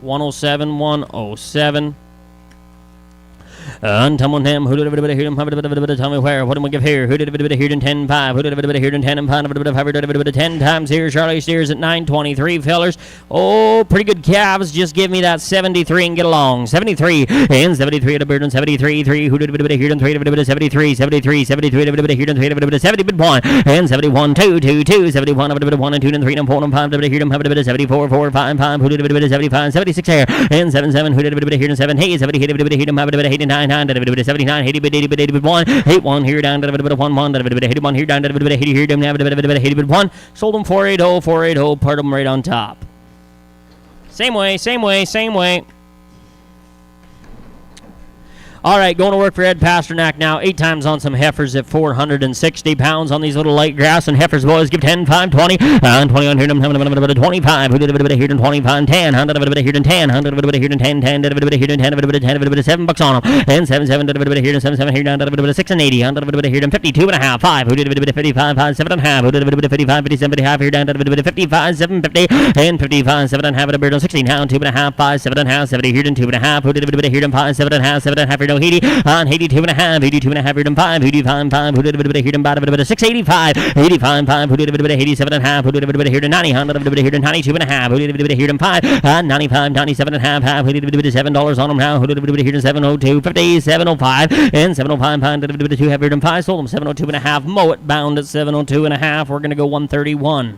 107, 107. And tell him who did here and tell me where. What do we give here? Who did here in 10, 5? Who did here in 10 and 5? 10 times here. Charlie steers at 923, fellers. Oh, pretty good calves. Just give me that 73 and get along. 73 and 73 at a bird and 73, 3. Who did here and 3? 73, 73, 73 here and 70 bid 1 and 71, 2, 2, 2, 71 1 and 2 and 3 and 4 and 5 here and 74, 4, 5, 5. Who did 75, 76 here and 7, 7. Who did here and 7, 8, 70 here and 8 and 9, 79, 80, 80, 1, 8, 1 here down to 1, 1, 80, 1 here down to 80 here down to 80, 1. Sold them 480, 480, part of them right on top. Same way, same way, same way. All right, going to work for Ed Pasternak now. 8 times on some heifers at 460 pounds on these little light grass and heifers, boys. Give 10, 5, 20, and 20 on here, 25. Who did here and 25, 10, 100 here and 10, 100 here and 10, 10, here and 10, 10, $7 on them, and 7, 7 here and 7, 7 here down to 6 and 80, 100 here and 52 and a half, 5. Who did 55, 5, 7 and a half. Who did 55, 57 half here down to 55, 7, 50, and 55, 7 and a half at a beard on 16 now, 2 and a half, 5, 7 and a half, 70 here and 2 and a half. Who did here and 5, 7 and a half, 7 and a half here. 80 on 82 and a half, 82 and a half here and 5, 85, 5, who did here and 685, 85, 5, who did 87 and a half, who did here and 90, 100 here and 92 and a half, who did here and 5, 95, 97 and a half, who did $7 on them now, who did here and 702, 50, 705, and 705, 5, 2 half here and 5, sold them 702 and a half, mow it bound at 702 and a half, we're going to go 131.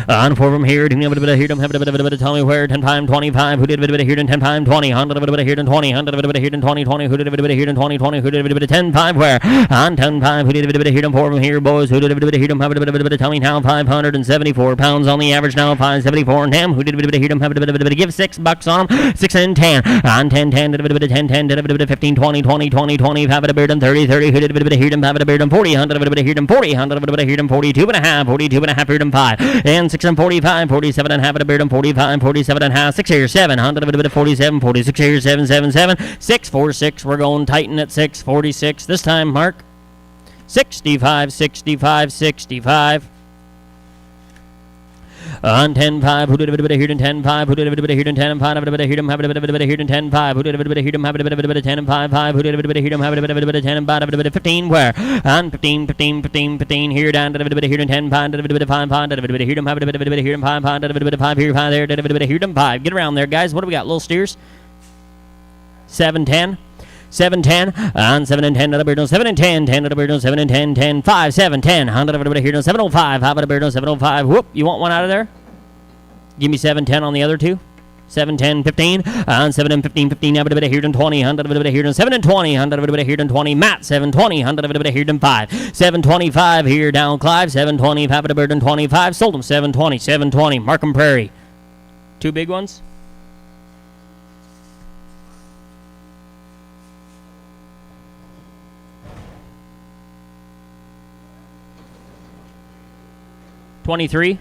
On four from here, doing a bit of here, don't have a bit of tell me where, 10 time 25, who did a bit of here, 10 time 20, 100 a bit of here, 20, 100 a bit of here, 20, 20, who did a bit of here, 20, 20, who did a bit of 10 5 where, on 10 5, who did a bit of here, 4 from here, boys, who did a bit of here, don't have a bit of tell me now, 574 pounds on the average now, 574, and him, who did a bit of here, don't have a bit of give $6 on him, 6 and 10, on 10, 10, did a bit of 10, 10, did a bit of 15, 20, 20, 20, 20, have a bit of 30, 30, who did a bit of here, have a bit of 40, 100 a bit of here, 40, 100 a bit of here, 42 and a half, 42 and a half here, 5, and 6 and 45, 47 and a half at a beard, 45, 47 and a half, 6 here, 7, 100 a bit of 47, 46 here, 7, 7, 7, 6, 4, 6, we're going Titan at 6, 46, this time, Mark, 65, 65, 65. On 10 5, who did a bit of here, 10 5, who did a bit of here, 10 5, have a bit of here, have a bit of here, 10 5, who did a bit of here, have a bit of 10 5 5, who did a bit of here, have a bit of 10 and 5, have a bit of 15, where on 15, 15, 15, 15 here, down to a bit of here, 10 5, did a bit of 5 5, did a bit of here, have a bit of here, 5 5, did a bit of 5 here, 5 there, did a bit of here, 5. Get around there, guys. What do we got? Little steers. 7 10. 7 10 on 7 and 10 to the beard on 7 and 10 10 to the beard on 7 and 10 10 5 7 10 on to the beard here on 705 how about the beard on 705 whoop you want one out of there give me 7 10 on the other two 7 10 15 on 7 and 15 15 have a bit of here on 20 on to the bit of here on 7 and 20 on to the bit of here on 20 Matt 7 20 on to the bit of here on 5 7 25 here down Clive 7 20 have a bit on 25 sold him 7 20 7 20 Markham Prairie 2 big ones. 23.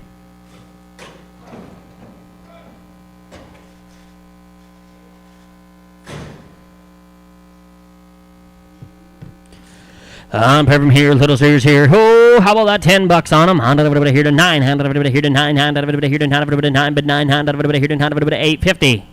Pair from here, little steers here. Oh, how about that $10 on them? Hand over here to 9, hand over here to 9, hand over here to 9, hand over to 9, but 9, hand over here to 9, over to 850.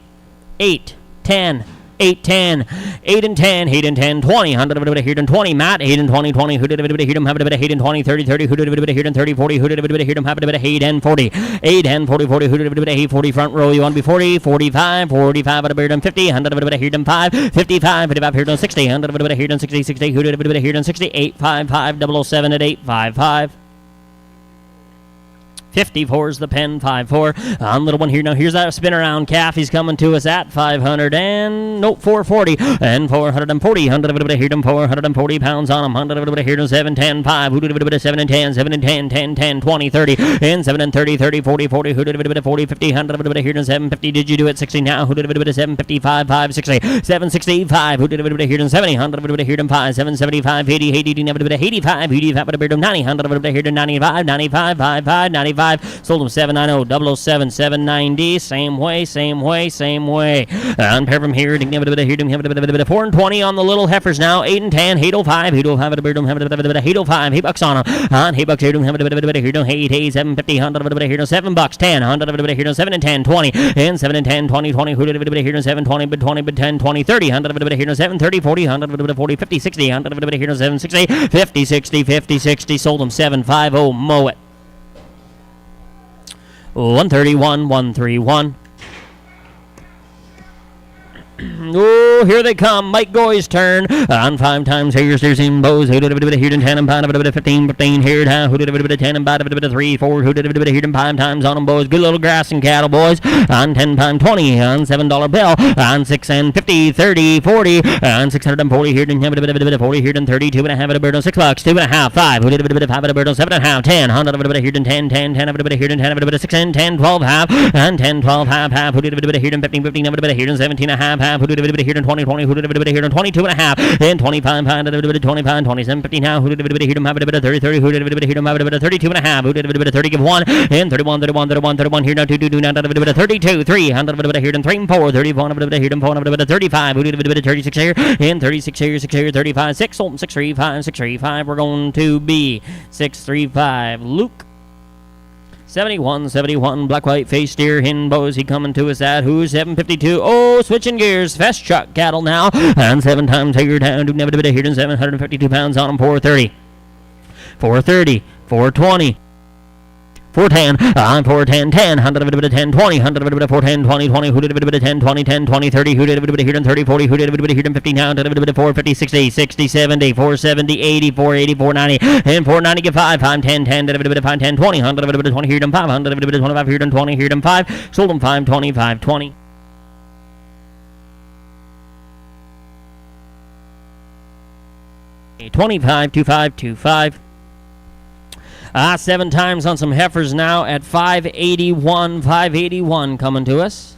8, 10. 8, 10, 8 and 10, 8 and 10, 20, 100 of it here and 20, Matt, 8 and 20, 20, who did a bit of him, have a bit of 8 and 20, 30, 30, who did a bit of here and 30, 40, who did a bit of him, have a bit of 8 and 40, 8 and 40, 40, who did a bit of 8, 40, front row, you want to be 40, 45, 45, at a beard and 50, 100 of it here and 5, 55, 55 here and 60, 100 of it here and 60, 60, who did a bit of here and 60, 8, 5, 5, 007 at 8, 5, 5. 54 is the pen, 5-4. On little one here. Now here's that spin around calf. He's coming to us at 500 and nope 440 and 440. 100 of it here, 440 pounds on him. 100 of it here, 7, 10, 5. Who did a bit of 7 and 10, 7 and 10, 10, 10, 20, 30, and 7 and 30, 30, 40, 40. Who did a bit of 40, 50, 100 of it here, 750. Did you do it 60 now? Who did a bit of 755, 5, 60, 765. Who did a bit of here, 70, 100 of it here, 5, 775, 80, 80, never bit of 85, 85 of it 90, 100 of it here, 95, 95, 55, 95. Sold him 790, 007, 790. Same way, same way, same way. On pair from here, didn't have a bit of here, didn't have a bit of 4 and 20 on the little heifers now. 8 and 10, 805, 805 at a beard, don't have a bit of 805, $8 on him. On $8 here, don't have a bit of here, don't 8, 750, 100 of a bit here, $7, 10, 100 of a bit here, 7 and 10, 20, and 7 and 10, 20, 20. Who did a bit here, 720, but 20, but 10, 20, 30, 100 of a bit here, 7, 30, 40, 100 of a bit 40, 50, 60, 100 of a bit here, 7, 60, 50, 60, 50, 60. Sold him 750, mow it. 131, 131. Oh, here they come. Mike Goy's turn. On 5 times here, steers in bows. Who did a bit of here and 10 and 5, a bit of 15, 15 here now. Who did a bit of 10 and 5, a bit of 3, 4. Who did a bit of here and 5 times on them, boys. Good little grass and cattle, boys. On 10 times 20, on $7 bill. On 6 and 50, 30, 40. On 640 here and have a bit of 40 here and 32 and a half at a bird on $6, 2.5, 5. Who did a bit of 5 at a bird on 7.5, 10. 100 of a bit here and 10, 10, 10 of a bit here and 10 of a bit of 6 and 10, 12 half. And 10, 12 half, half. Who did a bit here and 15, 15 of a bit here and 17 and a half, half. Who did a bit here and 20, 20, who did a bit here and 22 and a half, and 25, and a bit of 25, 27, 50 now, who did a bit here and have a bit of 30, 30, who did a bit here and have a bit of 32 and a half, who did a bit of 30, give 1, and 31, 31, 31, 31, here now, 2, 2, 2, now, a bit of 32, 3, 100 of a bit here and 3 and 4, 31, a bit of here and 4, a bit of 35, who did a bit of 36 here, and 36 here, 6 here, 35, 6, 635, 635, we're going to be 635, Luke. 71, 71, black white face steer, hin bows, he coming to us at who's 752. Oh, switching gears, fast chuck cattle now, and 7 times here down, do never a bit of here and 752 pounds on him, 430, 430, 420. 410, on 410, 10, 100, 10, 20, 100, 410, 20, 20, who did 10, 20, 10, 20, 30, who did here 30, 40, who did here 50 now, 450, 60, 60, 70, 470, 80, 480, 490, and 490 get 5, 5, 10, 10, 5, 10, 20, 100, 20 here 500, 25 here 20 here 5, sold them 5, 20, 5, 20. $25, 25, 25. 7 times on some heifers now at 581, 581 coming to us.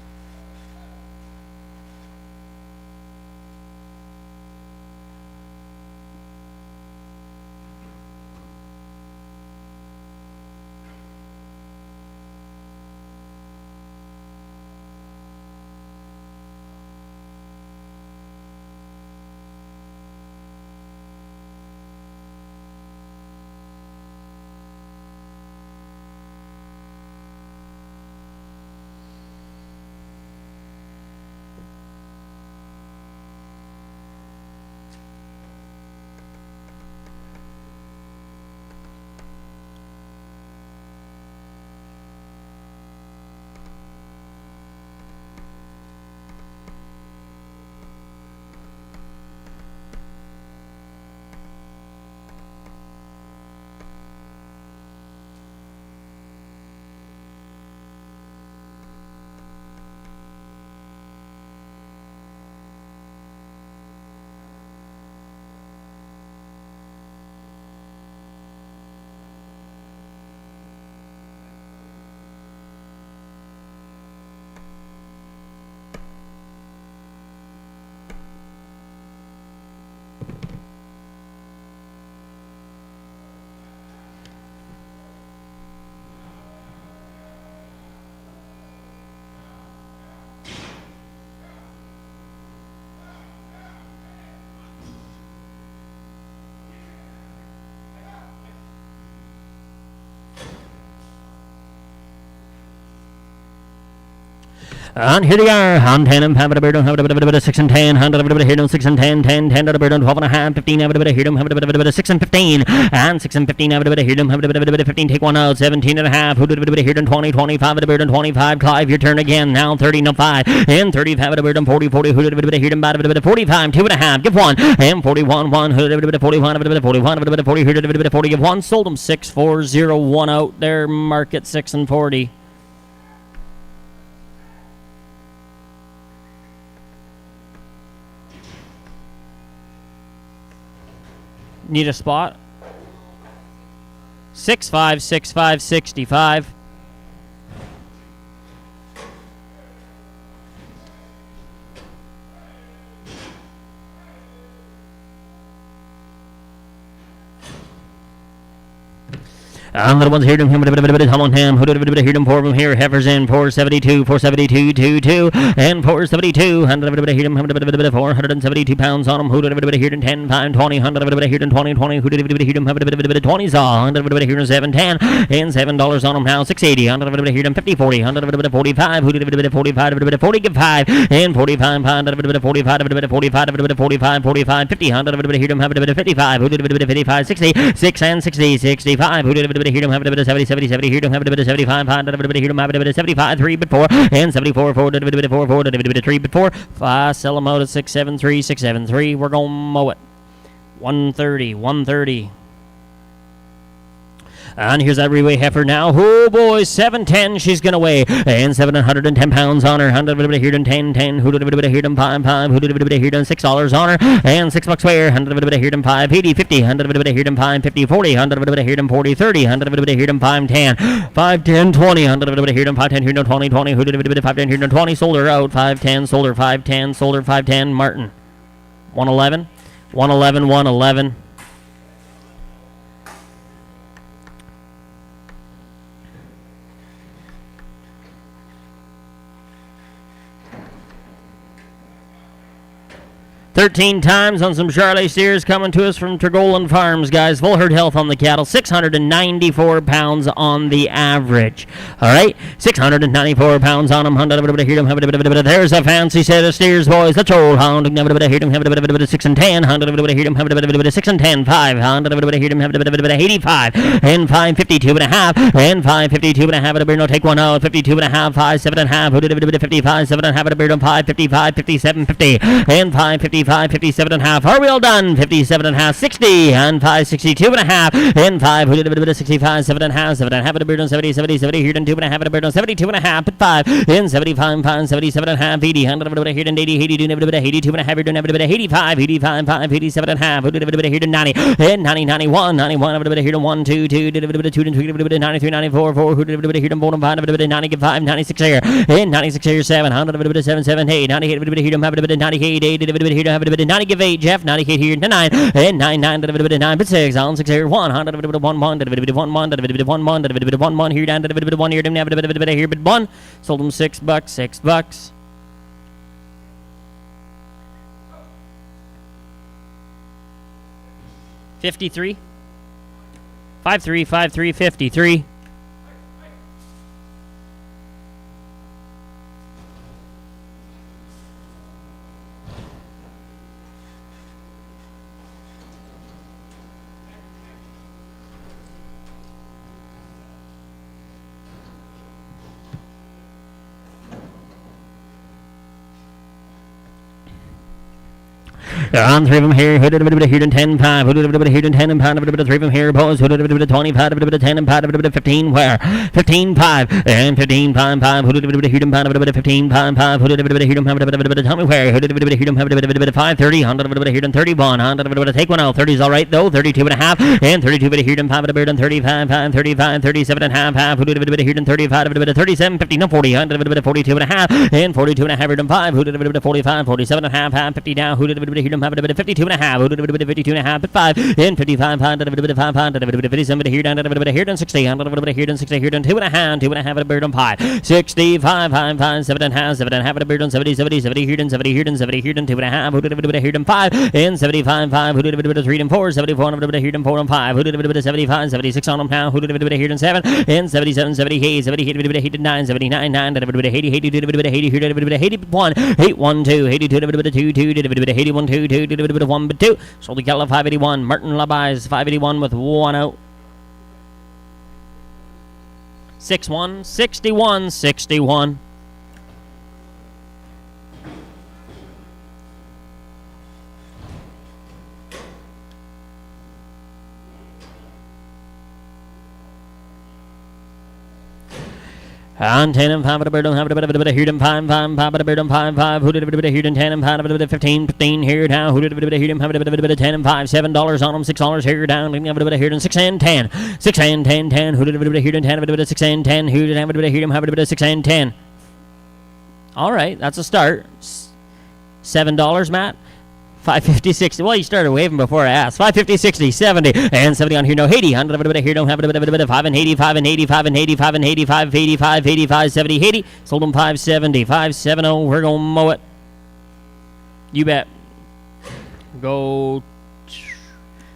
And here they are. On 10 and have a bird on 6 and 10, 100 here on 6 and 10, 10, 10 bird on 12 and a half, 15 have a here them have a 6 and 15, and 6 and 15 have a here them have a 15 take one out, 17 and a half, who did a here on 20, 25 at a bird on 25, Clive your turn again now, 30 no 5, and 30 have a bird on 40, 40, who did a here them bad a 45, 2 and a half, give 1, and 41, 1, who did a 41, a 41, a 40, who did a 40, give 1, sold them 6, 4, 0, 1 out there, market 6 and 40. Need a spot? 65, 65, 65. And the ones here to him, come on him, who did hear them 4 of them here, heifers in 472, 472, 2, 2, and 472, and hear them 472 pounds on them, who did hear them 10, 5, 20, 100 hear them 20, 20, who did hear them 20 saw, 100 hear them 7, 10, and $7 on them now, 680, 100 hear them 50, 40, 100 45, who did 45, 40 give 5, and 45, 100 45, 45, 45, 45, 50, 100 hear them 55, who did 55, 60, 6 and 60, 65, who did hear them have a bit of 70, 70, 70, hear them have a bit of 75, hear them have a bit of 75, 3 but 4, and 74, 4, did a bit of 4, 4, did a bit of 3 but 4, sell them out at 673, 673, we're going to mow it. 130, 130. And here's that relay heifer now. Oh boy, 710 she's gonna weigh. And 710 pounds on her. 100 here done 10, 10. Who did here done 5, 5. Who did here done $6 on her. And $6 weigh. 100 here done 5, 80, 50. 100 here done 5, 50, 40. 100 here done 40, 30. 100 here done 5, 10. 5, 10, 20. 100 here done 5, 10. Here done 20, 20. Who did 5, 10. Here done 20. Sold her out. 5, 10. Sold her 5, 10. Sold her 5, 10. Martin. 111. 111, 111. 13 times on some Charolais steers coming to us from Tregolan Farms, guys. Full herd health on the cattle. 694 pounds on the average. All right, 694 pounds on them. There's a fancy set of steers, boys. Let's roll. 6 and 10. 6 and 10. 5. 85. And 552 and a half. And 552 and a half. No, take one out. 52 and a half. 5, 7 and a half. 55, 7 and a half. 5, 55, 57, 50. And 555, 57 and a half. Are we all done? 57 and a half. 60. And 562 and a half. And 5, 65, 7 and a half. 7 and a half. 70, 70, 70. Here and 2 and a half. 72 and a half. 5. And 75, 5, 77 and a half. 80. 100. Here and 80. 82 and a half. 85. 85, 5, 87 and a half. Here and 90. And 90, 91. 91. Here and 1, 2, 2. 2 and 3. 93, 94. 4. Here and 4 and 5. 95. 96 here. And 96 here. 7. 100. 7, 7, 8. 98. Here and 98. 8. 90 give 8. Jeff. 98 here. 9. And 9, 9. 9. But 6. On 6 here. 1. 1. 1. 1. 1. 1 here down. 1 here down. Here but 1. Sold them $6. $6. 53. 53, 53, 53. On 3 of them here, here and 10, 5, here and 10 and pound, 3 of them here, boys, 25, 10 and pound, 15, where? 15, 5, and 15, 5, 5, here and pound, 15, 5, 5, here and pound, tell me where, here and 5, 30, 100, here and 31, 100, take one out, 30 is all right though, 32 and a half, and 32, here and pound, 35, 5, 35, 37 and a half, half, here and 35, 37, 50, no, 40, 100, 42 and a half, and 42 and a half, here and 5, 45, 47 and a half, half, 50 down, here and 52 and a half, 52 and a half, 5, and 55, 57 here down, here down 60, here down 60, here down 2 and a half, 2 and a half, a bird on 5, 65, 5, 7 and a half, 7 and a half, a bird on 70, 70, 70, here down 70, here down 70, here down 2 and a half, here down 5, and 75, 5, 3 and 4, 74, here down 4 and 5, 75, 76 on them now, here down 7, and 77, 78, 78, 9, 79, 9, 80, 80, 81, 81, 2, 82, 2, 81, 2, 1 but 2. Sold the cattle 581. Martin Labeyes 581 with 1 out. 6-1, 61, 61. On 10 and 5 at a bird on 5 here and 5 at a bird on 5 here and 10 and 5 15 here down here and 10 and 5 $7 on them $6 here down here and 6 and 10 6 and 10 10 here and 10 6 and 10 here and 6 and 10. All right, that's a start. $7, Matt. 550, 60. Well, you started waving before I asked. 550, 60, 70, and 70 on here. No, 80. 100 here. Don't have a 5 and 85 and 85 and 85 and 85, 85, 85, 70, 80. Sold them 570, 570. We're going to mow it. You bet. Go.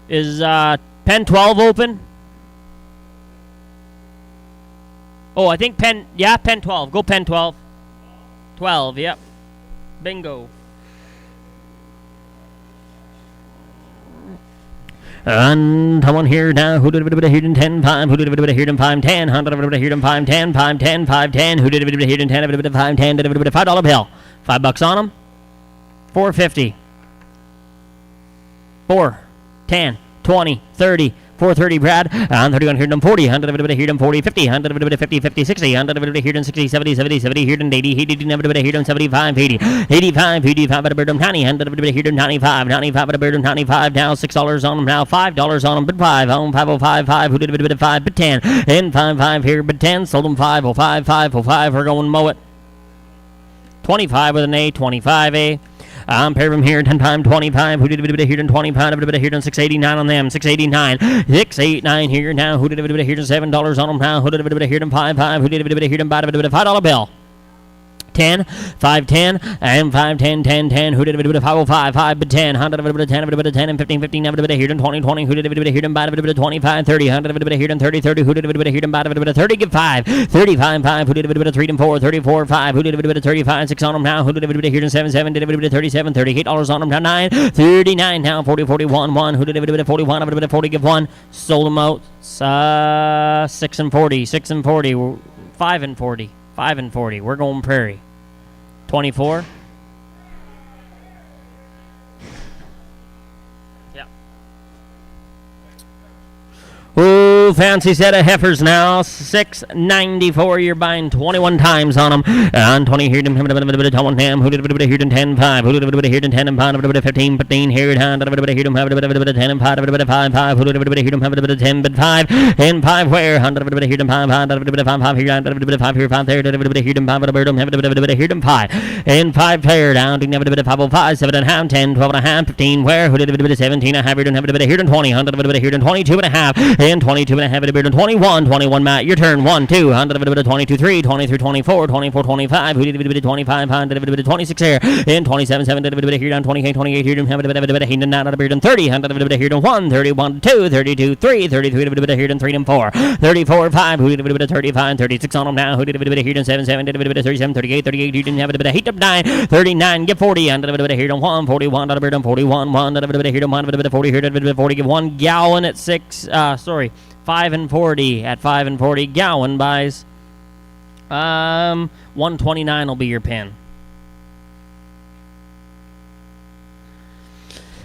Is pen 12 open? Oh, I think pen 12. Go pen 12. 12, yep. Bingo. And come on here now. Who did it here in 10 5? Who did it here in 5 10? 100 here in 5 10 5 10 5 10. Who did it here in 10 5 10? $5 bill. $5 on them. 450. 4 10 20 30. 430 Brad, and 31 here and 40, 100 here and 40, 50, 100 50, 50, 60, 100 here and 60, 70, 70, 70 here and 80, 80, 100 here and 75, 80, 85, 85 at a bird of 90, 100 here and 95, 95 at a bird of 95, now $6 on them, now $5 on them, but 5, home 505, 5, who did it 5, but 10, and 5 here, but 10, sold them 505, 505, we're going to mow it. 25 with an A, 25A. Pair of them here, 10 times 25. Who did it here in 25? Here in 689 on them. 689. 689 here now. Who did it here in $7 on them now? Who did it here in 55? Who did it here in $5 bill? 10, 5, 10, and 5, 10, 10, 10, who did it, 505, 5, but 10, 100, 10, 10, and 15, 15, here, 20, 20, who did it, here, 25, 30, 100, here, 30, 30, who did it, here, 30, give 5, 35, 5, who did it, 3, and 4, 34, 5, who did it, 35, 6 on them now, who did it, here, 7, 7, did it, 37, $38 on them now, 9, 39 now, 40, 41, 1, who did it, 41, 40, give 1, sold them out, 6 and 40, 6 and 40, 5 and 40. 5 and 40. We're going prairie. 24. Yeah. Ooh, fancy set of heifers now. 694. You're buying 21 times on them. And 20 here. Who did it here? 10 5. Who did it here? 10 and 5. 15 15 here. 10 and 5. 5 5. Who did it here? 10 but 5 and 5 where? 100 here. 5 5 here. 5 here. 5 there. Here 5 and 5 player down to 505 7 and a half 10 12 and a half 15 where? Who did it 17 and a half here? 20 100 here. 22 and a half and 22 and a half 21 21 Matt your turn 1 2 100 22 3 23 24 24 25 who did it 25 100 26 here and 27 7 here down 28 28 here 30 100 here 1 31 2 32 3 33 here 3 and 4 34 5 who did it 35 36 on them now who did it here 7 7 37 38 38 you didn't have it 8 up 9 39 get 40 100 here 1 41 41 1 here 40 here 40 give 1 Gowan at 6 sorry 5 and 40 at 5 and 40 Gowan buys 129 will be your pin.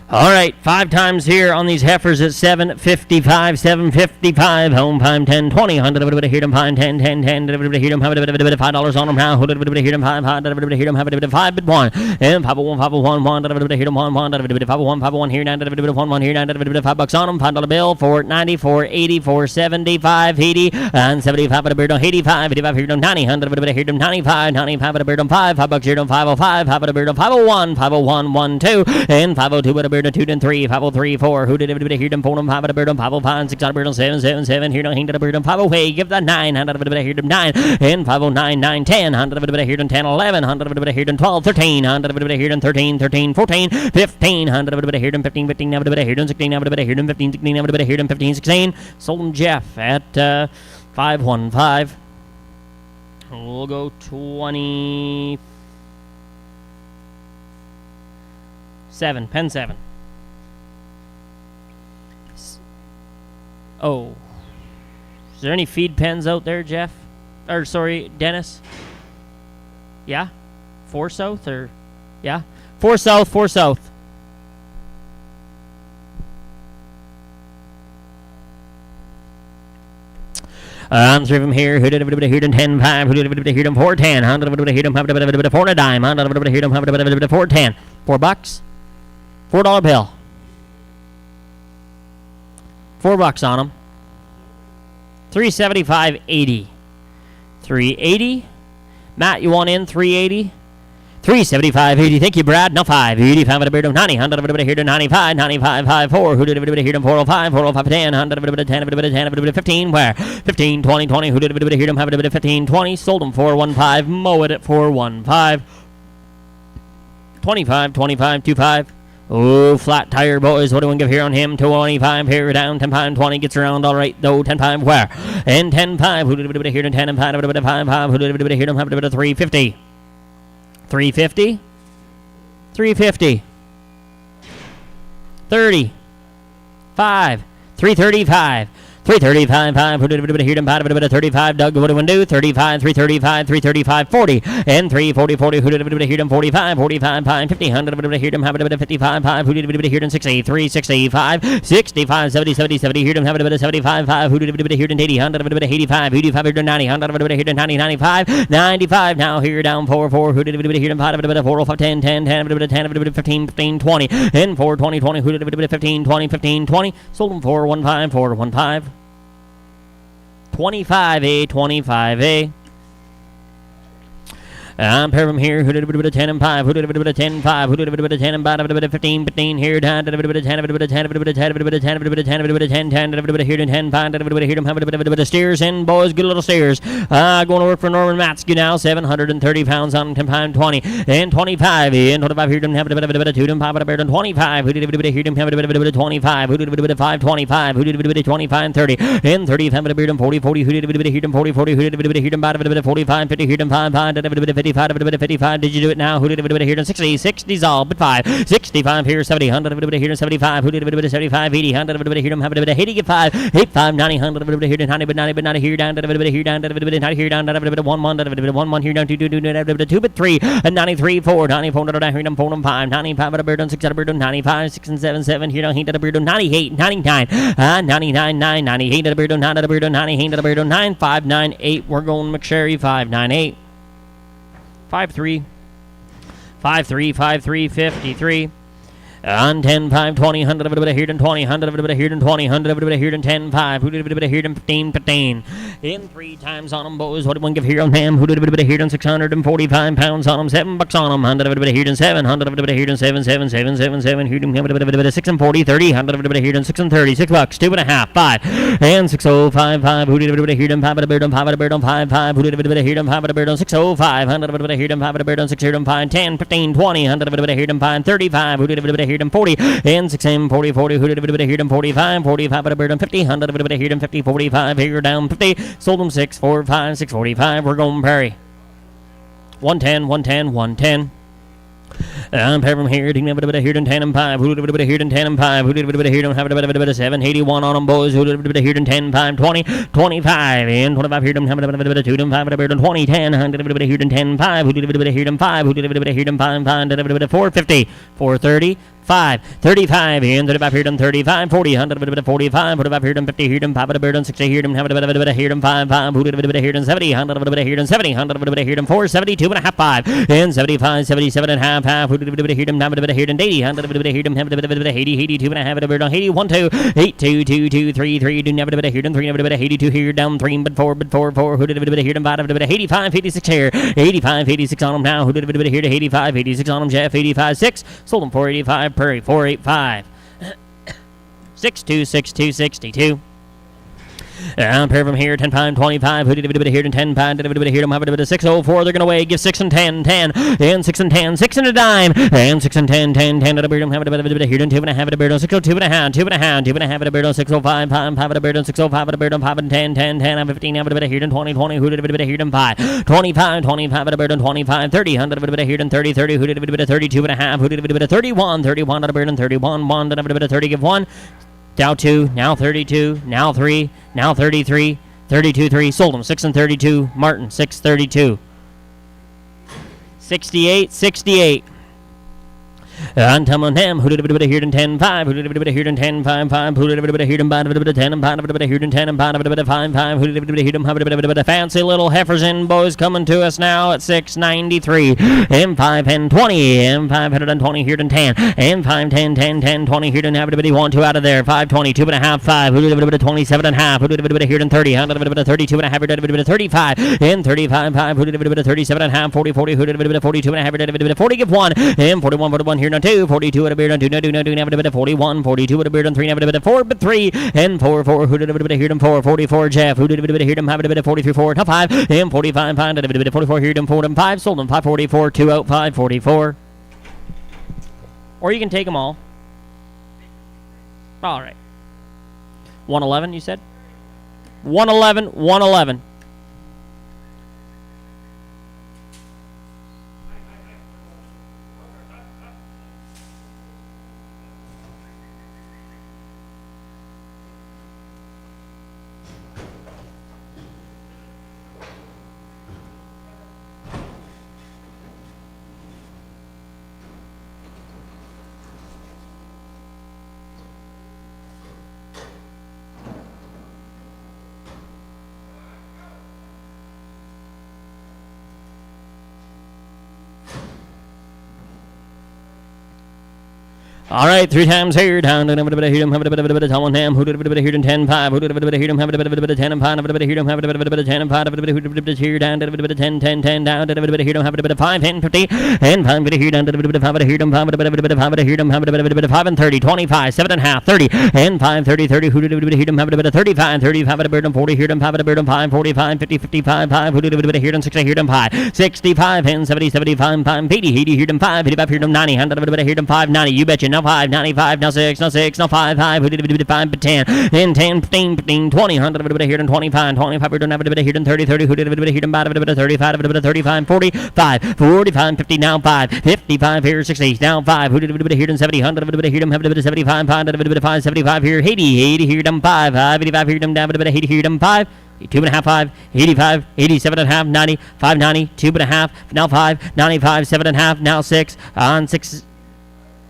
All right, 5 times here on these heifers at 755, 755, home time 10, 20, 100 here them 5, 10, 10, 10, here them $5 on them now, here them 5, 5, here them 5 but 1, and 501, 501, 1, here them 1, 1, 501, 501 here, 1, 1 here, $5 on them, $5 bill, 490, 480, 475, 80, and 75 at a beard on 85, 85 here them 90, 100 here them 95, 95 at a beard on 5, $5 here them 505, 5 at a beard on 501, 501, 1, 2, and 502 at a beard on 2 and 3, 503, 4, who did it here them 4 and 5 at a beard on 505, 6 at a beard on 7, 7, 7, here don't hang at a beard on 508, give that 9, 100 at a here them 9, and 509, 9, 10, 100 at a here them 10, 11, 100 at a here them 12, 13, 100 at a here them 13, 13, 14, 15, 100 at a here them 15, 15, at a here them 16, at a here them 15, 16, at a here them 15, 16, sold them Jeff at 515. We'll go 27, pen 7. Oh, is there any feed pens out there, Jeff? Or sorry, Dennis? Yeah? 4 south or yeah? 4 south, 4 south. On 3 of them here, who did it here 10 5, who did it here 4 10, 100 here 4 and a dime, 100 here 4 10, $4, $4 bill. $4 on them. 375.80. 380. Matt, you want in 380? 375.80. Thank you, Brad. Now 5. 85 at a beard of 90. 100 here to 95. 95 5 4. Who did it here to 405? 405 10. 100 10 10 15. Where? 15 20 20. Who did it here to have it 15 20? Sold them 415. Mow it at 415. 25 25 25. Oh, flat tire, boys. What do we give here on him? 25 here, down 10 5 20. Gets around all right, though. 10 5 where? And 10 5. Who did it here to 10 and 5? 5 5. Who did it here to have it 350? 350? 350. 30. 5. 335. 335 5. Who did it here to 35? Doug, what do we do? 35, 335, 335, 40. And 340, 40. Who did it here to 45? 45 5. 50. 100 here to have it 55 5. Who did it here to 63, 65, 65, 70, 70, 70. Here to have it 75 5. Who did it here to 80? 100 85, 85 here to 90. 100 here to 90, 95, 95. Now here down 4 4. Who did it here to 5? 405 10 10 10 10 15 15 20. And 4 20 20. Who did it 15 20 15 20? Sold them 415 415. 25A, 25A. Pair from here. Who did a bit of 10 and 5? Who did a bit of 10 5? Who did a bit of 10 and 5? A bit of 15, 15 here. Down to a bit of 10, a bit of 10, a bit of 10, a bit of 10, a bit of 10, a bit of 10, 10, a bit of here to 10, 5, a bit of here to have a bit of steers in, boys. Good little steers. Going to work for Norman Matsky now. 730 pounds on 10 pound 20 and 25. And 25 here to have a bit of 2 and 5, a bit of 25. Who did a bit here to have a bit of 25? Who did a bit of 525? Who did a bit of 25 and 30 and 35 a bit of 40, 40. Who did a bit of here to 40, 40? Who did a bit of here to about a bit of 45, 50 here to 5, 5, a bit of 55, a bit of 55. Did you do it now? Who did a bit of here to 60, 60's all but 5, 65 here, 70, 100 a bit of here to 75. Who did a bit of 75, 80, 100 a bit of here to have a bit of 80, get 5, 85, 90, 100 a bit of here to 90, but 90, but 90 here down to a bit of here down to a bit of 90 here down to a bit of 1, 1, a bit of 1, 1 here down to 2, 2, 2, a bit of 2, but 3, and 93, 4, 94, down here down 4 and 5, 95 at a bird on 6 at a bird on 95, 6 and 7, 7 here down here at a bird on 98, 99, 99, 9, 98 at a bird on 9 at a bird on 98 at a bird on 9, 5, 9, 8. We're going McSherry 5, 9, 8, 5, 3, 5, 3, 5, 3, 53. On 10, 5, 20, 100 of a bit of here and 20, 100 of a bit of here and 20, 100 of a bit of here and 10, 5. Who did a bit of here and 15, 15. In 3 times on them, boys. What did one give here on him? Who did a bit of here and 645 pounds on them? $7 on them. 100 of a bit of here and 7, 100 of a bit of here and 7, 7, 7, 7, 7. Here and a bit of 6 and 40, 30, 100 of a bit of here and 6 and 30, $6, 2.5, 5. And 605, 5. Who did a bit of here and 5 at a bird on 5 at a bird on 5, 5. Who did a bit of here and 5 at a bird on 605, 100 of a bit of here and 5 at a bird on 6 here and 5, 10, 15, 20, 100 of a bit of here and 5, 35. Who did a bit of here and 40? And 6 M 40 40. Who did a bit of here and 45, 45 at a bird on 50, 100 of a bit of here and 50, 45 here down 50. Sold them 6, 4, 5, 6, 45. We're going Prairie. 110, 110, 110. Pair from here, taking a bit of here and 10 and 5. Who did a bit of here and 10 and 5? Who did a bit of here and have a bit of 7, 81 on them, boys. Who did a bit of here and 10, 5, 20, 25. And 25 here and have a bit of 2 and 5 at a bit of 20, 10. Who did a bit of here and 10, 5. Who did a bit of here and 5? Who did a bit of here and 5, 5. Did a bit of 450, 430. 5, 35, and 35 here and 35, 40, 100 a bit of 45, 45 here and 50 here and 5 at a bird on 60 here and have a bit of here and 5, 5. Who did a bit of here and 70, 100 a bit of here and 70, 100 a bit of here and 4, 72.5, 5, and 75, 77.5, half. Who did a bit of here and have a bit of here and 80, 100 a bit of here and have a bit of 80, 82 and a half at a bird on 80, 1, 2, 8, 2, 2, 2, 3, 3. Didn't have a bit of here and 3, have a bit of 82 here down 3, but 4, 4. Who did a bit of here and 5, a bit of 85, 86 here, 85, 86 on them now. Who did a bit of here to 85, 86 on them, Jeff, 85, 6. Sold them 485, Prairie, 485. 6262 62. Pair from here, 10 pound, 25. Who did a bit of here and 10 pound? Did a bit of here to have a bit of 604. They're going to weigh. Give 6 and 10, 10, and 6 and 10, 6 and a dime, and 6 and 10, 10, 10 at a beard. Have a bit of here and 2 and a half at a beard on 602 and a half, 2 and a half, 2 and a half at a beard on 605, 5 at a beard on 605 at a beard on 5 and 10, 10, 10, and 15. Have a bit of here and 20, 20. Who did a bit of here and 5? 25, 25 at a beard on 25, 30, 100 a bit of here and 30, 30. Who did a bit of 32 and a half? Who did a bit of 31, 31 at a beard on 31, 1. Did a bit of 30, give 1. Now 2, now 32, now 3, now 33. 32, 3. Sold them 6 and 32. Martin 6, 32. 68, 68. On Tom on him, who did a bit of here and 10, 5, who did a bit of here and 10, 5, 5, who did a bit of here and 5, a bit of 10 and 5, a bit of here and 10 and 5, a bit of 5, 5, who did a bit of here and 5, a bit of fancy little heifers in, boys, coming to us now at 693, and 5, and 20, and 520 here and 10, and 5, 10, 10, 10, 20 here and have a bit of 1, 2 out of there, 5, 20, 2 and a half, 5, who did a bit of 27 and a half, who did a bit of here and 30, 100 a bit of 32 and a half, who did a bit of 35, and 35, 5, who did a bit of 37 and a half, 40, 40, who did a bit of 42 and a half, who did a bit of 40, give 1, and 41, 41 here and 2, 42 at a beard on 2, no, have a bit of 41, 42 at a beard on 3, have a bit of 4, but 3, and 4, 4, who did a bit of here and 4, 44, Jeff, who did a bit of here and have a bit of 43, 4, top 5, and 45, 5, a bit of 44 here and 4 and 5, sold them 544, 2 out, 544. Or you can take them all. All right. 111, you said? 111, 111. All right, 3 times here, down, and a bit of him, have a bit of Tom Ham, who did a bit of here in 10 5, who did a bit of him, have a bit of 10 and 5, a bit of here, have a bit of 10 and 5, a bit of here, down, a bit of 10, 10, 10, down, a bit of here, have a bit of 5, 10, 50, and 5 bit of here, down, a bit of 5 here, 5 a bit of 5 here, have a bit of 5 and 30, 25, 7 and a half, 30, and 5, 30, 30, who did a bit of here, have a bit of 35, 35 at a bird, 40 here, 5 at a bird, 5, 45, 50, 55, 5, who did a bit of here, 60 here, 5, 65, and 70, 75, 5, 80, 80 here, 5, 85 here, 90, 100 a bit of here, 5, 90, you betcha, now 5, 95, now 6, now 6, now 5, 5, who did a bit of 5, but 10, and 10, 15, 15, 20, 100 a bit of here, 25, 25 here, have a bit of here, 30, 30, who did a bit of here, 5, a bit of 35, a bit of 35, 45, 45, 50, now 5, 55 here, 60, now 5, who did a bit of here, 70, 100 a bit of here, have a bit of 75, 5, a bit of 5, 75 here, 80, 80 here, 5, 5, 85 here, down, a bit of 80 here, 5, 2.5, 5, 85, 87 and a half, 90, 5, 90, 2.5, now 5, 95, 7 and a half, now 6, on 6,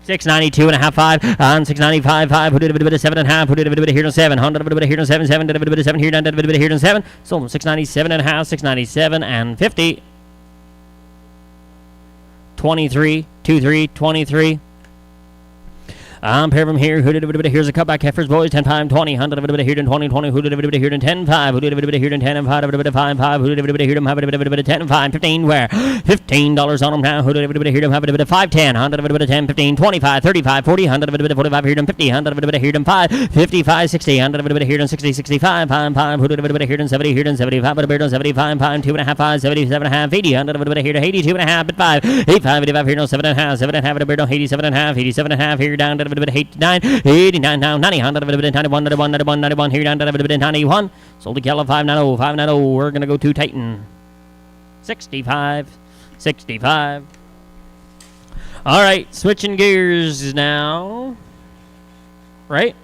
692 and a half, 5, on 695, 5, who did a bit of 7 and a half, who did a bit of here, 7, 100 a bit of here, 7, 7, did a bit of 7 here, did a bit of here, 7, sold them 697 and a half, 697 and 50, 23, 23, 23. Pair of them here, who did a bit of here's a cutback heifers, boys, 10, 5, 20, 100 a bit of here in 20, 20, who did a bit of here in 10, 5, who did a bit of here in 10 and 5, a bit of 5, 5, who did a bit of here, have a bit of 10, 5, 15, where $15 on them now, who did a bit of here, have a bit of 5, 10, 100 a bit of 10, 15, 25, 35, 40, 100 a bit of 45 here in 50, 100 a bit of here in 5, 55, 60, 100 a bit of here in 60, 65, 5, 5, who did a bit of here in 70, here in 75, a bit of 75, 5, 2.5, 5, 77 and a half, 80, 100 a bit of here to 82 and a half, but 5, 85, 85 here, no 7 and a half, 7 and a half, a bit of 87 and a half, 87 and a half here down to a bit of 89, 89 down, 90, 100 of it, 91, 91, 91, 91, here down to a bit of 91, sold to Kelly 590, 590, we're going to go to Titan, 65, 65. All right, switching gears now, right?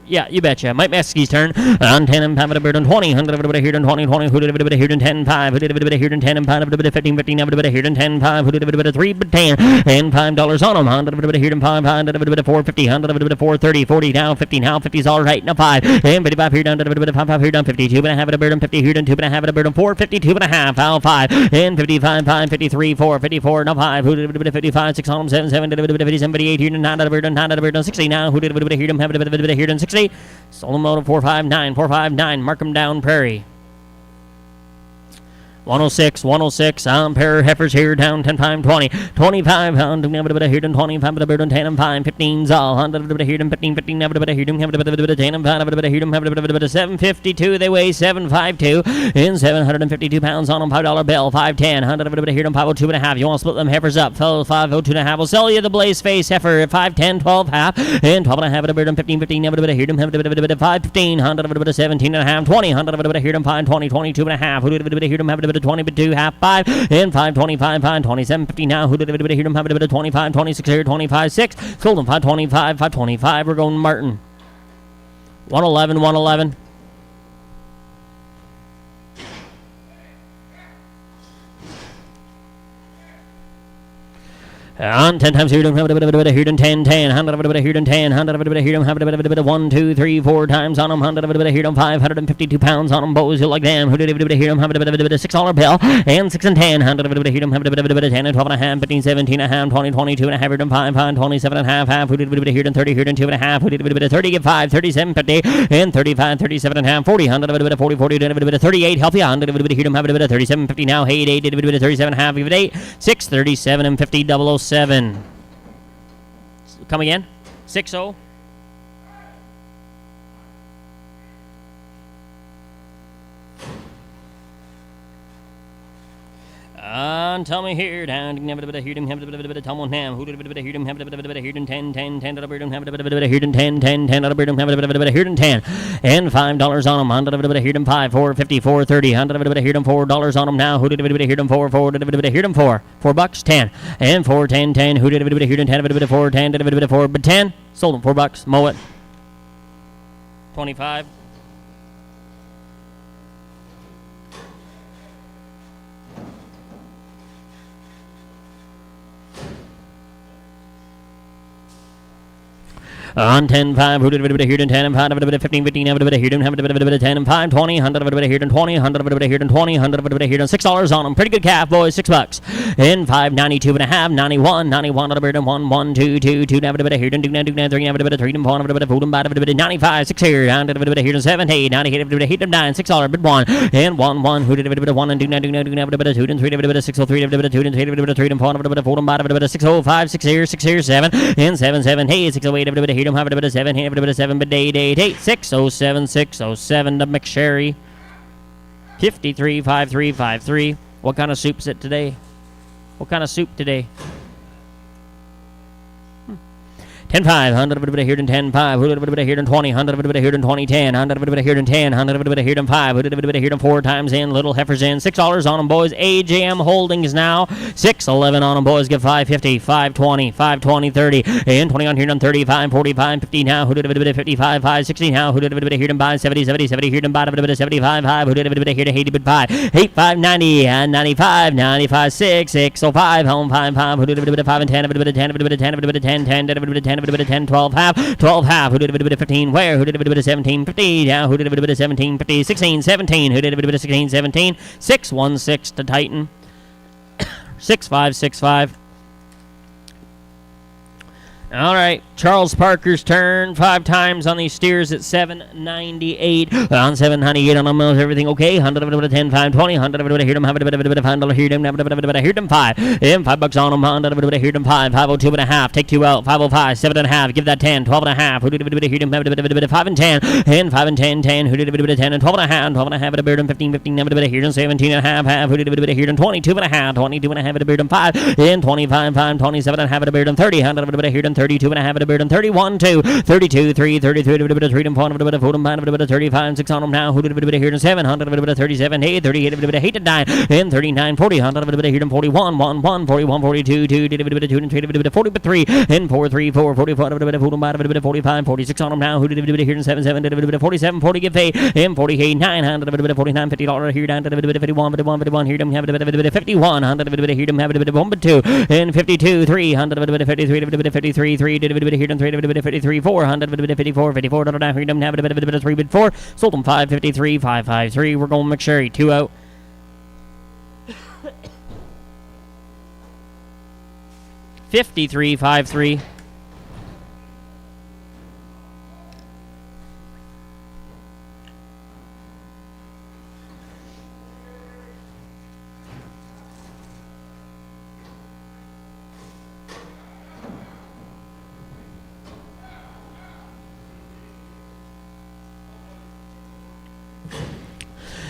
Yeah, you betcha. Mike Meskey's turn. On 10 and 5 at a bird on 20. 100 of it here in 20, 20. Who did a bit of here in 10, 5. Who did a bit of here in 10 and 5. A bit of 15, 15. A bit of here in 10, 5. Who did a bit of 3, but 10. And $5 on them. 100 of it here in 5. 100 of it 450. 100 of it 430. 40 down, 50 now. 50's all right. Now 5. And 55 here down to a bit of 5, 5 here down. 52 and a half at a bird on 50 here down. 2 and a half at a bird on 4. 52 and a half. Out 5. And 55, 5, 53, 4. 54. Now 5. Who did a bit of 55, 6 on them. 7, 7. Did a bit of 57, 58 here. 9 at a bird on 9 at a bird on 60 now. Who did a bit of here down. Have a bit of here down 60. Sold them out of 459, 459, mark them down, Prairie. 106, 106, pair of heifers here down 10, 5, 20, 25, pound, a bit of here down 25, a bit of 10 and 5, 15's all, 100 a bit of here down 15, 15, a bit of here down, have a bit of 10 and 5, a bit of here down, have a bit of 752, they weigh 752, and 752 pounds on them, $5 bill, 510, 100 a bit of here down, 502 and a half, you want to split them heifers up, 502 and a half, we'll sell you the Blaze Face heifer at 510, 12 half, and 12 and a half, a bit of 15, 15, a bit of here down, have a bit of 515, 100 a bit of 17 and a half, 20, 100 a bit of here down, 5, 20, 22 and a half, who did a bit of here down, have a bit of 20, but 2 half, 5 and 525, 527, 50 now. Who did a bit of here? Have a bit of 25, 26 here, 25, 6. Sold them 525, 525. We're going Martin. 111, 111. On 10 times here, don't have a bit of here, 10, 10, 100 of a bit of here, 10, 100 of a bit of here, have a bit of 1, 2, 3, 4 times on them, 100 of a bit of here, 552 pounds on them, bows you like them, who did a bit of here, have a bit of $6 bill, and 6 and 10, 100 of a bit of here, have a bit of 10 and 12 and a half, 15, 17 and a half, 20, 22 and a half, 5, 5, 27 and a half, half, who did a bit of here, 30 here, 2 and a half, who did a bit of 30, get 5, 37, 50, and 35, 37 and a half, 40, 100 of a bit of 40, 40, did a bit of 38, help you, 100 of a bit of here, have a bit of 37, 50 now, 8, 8, did a bit of 37 and a half, give it 8, 6, 37 and 50, 007. Come again? 6-0. Tell me here, down, have a bit of here, have a bit of Tom on Ham, who did a bit of here, have a bit of here, 10, 10, 10, have a bit of here, 10, 10, 10, have a bit of here, 10, and $5 on them, 100 of a bit of here, 5, 4, 50, 4, 30, 100 of a bit of here, $4 on them now, who did a bit of here, 4, 4, did a bit of here, 4, $4, 10, and 4, 10, 10, who did a bit of here, 10, a bit of 4, 10, did a bit of 4, but 10, sold them $4, mow it, 25. On 10-5, who did a bit of here and 10 and 5, a bit of 15, 15, have a bit of here and have a bit of 10 and 5, 20, 100 of a bit of here and 20, 100 of a bit of here and 20, 100 of a bit of here and $6 on them. Pretty good calf, boys, $6. In 5, 92 and a half, 91, 91 of a bit of 1, 1, 2, 2, 2, have a bit of here and 2, 2, 3, have a bit of 3 and 4, have a bit of food and bite, a bit of 95, 6 here, 100 of a bit of here and 7, 8, 98 of a bit of 8 and 9, $6, bit 1, and 1, 1, who did a bit of 1 and 2, 2, 2, have a bit of 2 and 3, have a bit of 6, 3, have a bit of 2 and 3, have a bit of 3 and 4, have a bit of 4 and bite, have a bit of 605, 6 here, 7, and 7, 7, hey, 608, have a bit of here, have a bit of 7, have a bit of 7, but 8, 8, 8, 607, 607 to McSherry. 53, 53, 53. What kind of soup's it today? What kind of soup today? 10-5, 100 of a bit of here and 10-5, 100 of a bit of here and 20, 100 of a bit of here and 20, 10, 100 of a bit of here and 10, 100 of a bit of here and 5, 100 of a bit of here and 4 times in, little heifers in, $6 on them, boys. AJM Holdings now, 611 on them, boys. Give 550, 520, 520, 30, and 20 on here and 35, 45, 50 now, 100 of a bit of 55, 560 now, 100 of a bit of here and 5, 70, 70, 70 here and 5, a bit of 75, 5, 100 of a bit of here to 80, but 5, 8, 5, 90, and 95, 95, 6, 605, home 5, 5, 100 of a bit of 5 and 10, a bit of 10, a bit of 10, a bit of 10, 10, a bit of 10, a bit of 10, 12, half, 12 half, who did a bit of 15, where, who did a bit of 17, 50, yeah, who did a bit of 17, 50, 16, 17, who did a bit of 16, 17, 6, 1, 6 to Titan, 6, 5, 6, 5. All right, Charles Parker's turn. 5 times on these steers at 798. On 798 on them, everything okay. 100 of it, 10, 5, 20. 100 of it, hear them, have a bit of $100 hear them, have a bit of hear them, 5. And $5 on them, 100 of it, hear them, 5. 502 and a half, take 2 out. 505, 7 and a half, give that 10, 12 and a half. Who did a bit of hear them, have a bit of 5 and 10. And 5 and 10, 10. Who did a bit of 10 and 12 and a half, 12 and a half at a beard and 15, 15, have a bit of hear them, 17 and a half, half. Who did a bit of hear them, 22 and a half, 22 and a half at a beard and 5. And 25, 5, 27 and a half at a beard and 30. 100 of a hear them, 32 and a half at a beard and 31, 2, 32, 3, 33, a bit of 3 and 4, a bit of 4 and 5, a bit of 35, 6 on them now. Who did a bit of here and 7, 100 of a bit of 37, 8, 38, a bit of 8 and 9, and 39, 40, 100 of a bit of here and 41, 1, 1, 41, 42, 2, did a bit of 2 and 3, a bit of 40, but 3, and 4, 3, 4, 44, a bit of 4 and 5, a bit of 45, 46 on them now. Who did a bit of here and 7, 7, did a bit of 47, 40, give 8, and 48, 900, a bit of 49, $50 here down to a bit of 51, 51, 51, here them have a bit of 51, 100 of a bit of here them have a bit of 1, but 2, and 52, 300 of a bit of 53, a bit of 53, 3, did a bit of here and 3, a bit of 53, 400, a bit of 54, 54, down here them have a bit of 3, bit 4, sold them 553, 553. We're going McSherry, 2 out. 53, 5-3.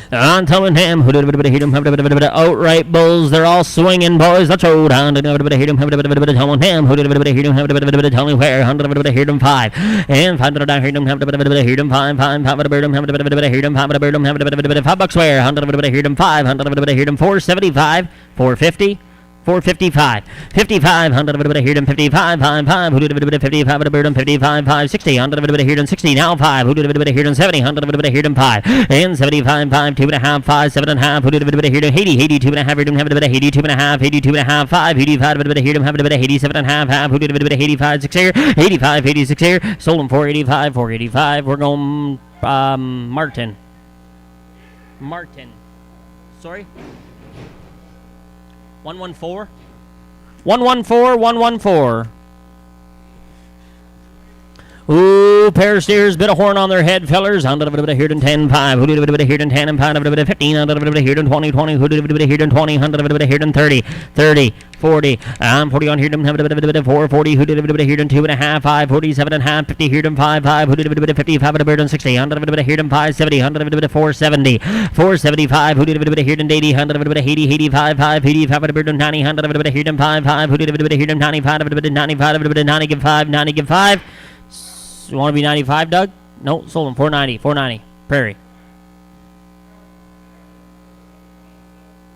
On Tullingham, who did a bit of hit him, have a bit of outright bulls. They're all swinging, boys. Let's roll down. Did a bit of hit him, have a bit of Tullingham, who did a bit of hit him, have a bit of Tullingware, 100 of a bit of hit him, 5. And 5 down hit him, have a bit of hit him, 5, 5, 5 of a bird him, have a bit of hit him, 5 of a bird him, have a bit of $5 where, 100 of a bit of hit him, 5, 100 of a bit of hit him, 475, 450. 455, 55, 100 of a bit of here and 55, 5, 5, who did a bit of 55 of a bird and 55, 5, 60, 100 of a bit of here and 60, now 5, who did a bit of here and 70, 100 of a bit of here and 5, and 75, 5, 2 and a half, 5, 7 and a half, who did a bit of here and 80, 82 and a half, here and have a bit of 82 and a half, 82 and a half, 5, 85, a bit of here and have a bit of 87 and a half, who did a bit of 85, 6 here, 85, 86 here, sold them 485, 485, we're going, Martin, sorry? 114? 114, 114. Ooh, pair of steers, bit of horn on their head, fellers. 100 of a bit of here and 10, 5. Who did a bit of here and 10 and 5 of a bit of 15, 100 of a bit of here and 20, 20. Who did a bit of here and 20, 100 of a bit of here and 30, 30, 40. 40 on here and have a bit of 4, 40. Who did a bit of here and 2 and a half, 5, 47 and a half, 50 here and 5, 5. Who did a bit of 55 and a bird and 60, 100 of a bit of here and 5, 70, 100 of a bit of 470, 475. Who did a bit of here and 80, 100 of a bit of 80, 85, 5, 85 and a bird and 90, 100 of a bit of here and 5, 5. Who did a bit of here and 95 of a bit of 95 of a bit of 90, give 5, 90, give 5. You want to be 95, Doug? No, sold him 490, 490. Prairie.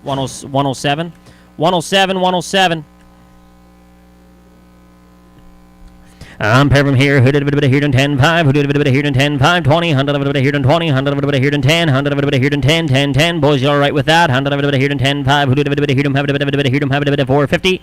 107, 107, 107. Pair from here. Who did a bit of here and 10, 5. Who did a bit of here and 10, 5, 20. 100 of a bit of here and 20. 100 of a bit of here and 10. 100 of a bit of here and 10, 10, 10. Boys, you all right with that? 100 of a bit of here and 10, 5. Who did a bit of here and have a bit of here and have a bit of 450.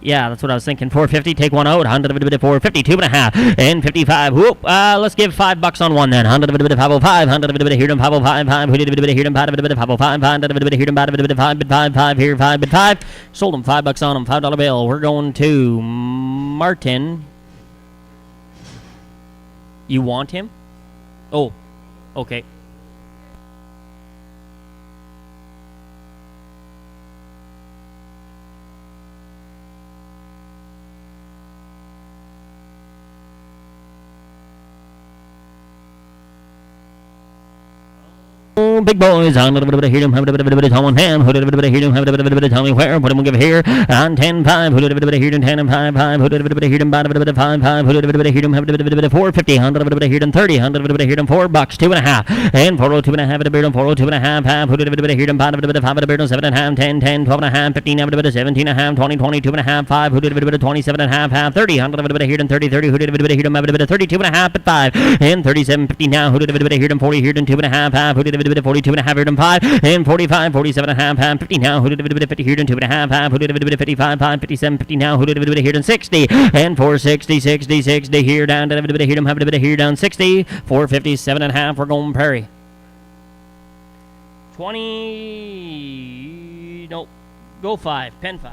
Yeah, that's what I was thinking. 450, take one out. 450, 2.5, and 55. Whoop. Let's give $5 on one then. 505, 100 here, 505, 500 here, 505, 500 here, 5 here, 5. Sold him $5 on him. $5 bill. We're going to Martin. You want him? Oh, okay. Big boys on a little bit of hit him, have a bit of on one hand, put a bit of hit him, have a bit of tell me where, put him give here on 10 5, put a bit of hit him 10 and 5 5, put a bit of hit him, bottom of 5 5, put a bit of hit him, have a bit of 450, 100 hit him 30, 100 hit him $4, 2.5, and 402.5 a beard on 402.5, put a bit of hit him, bottom of 5 a beard on 7.5, 10 10, 12.5, 15, have a bit of 17.5, 20 22.5, 5, put a bit of 27.5, 30, 100 hit him 30 30, put a bit of hit him, have a bit of 32.5 at 5, and 37.50 now, put a bit of hit him 40 hit him 2.5, put a bit of 42.5 hit him 5, and 45, 47.5, 50 now, who did a bit of 50 here and 2.5, who did a bit of 55, 5, 57, 50 now, who did a bit of here and 60, and 460, 60, 60 here down, did a bit of here, have a bit of here down 60, 457.5, we're going Prairie. 20, nope, go 5, pen 5.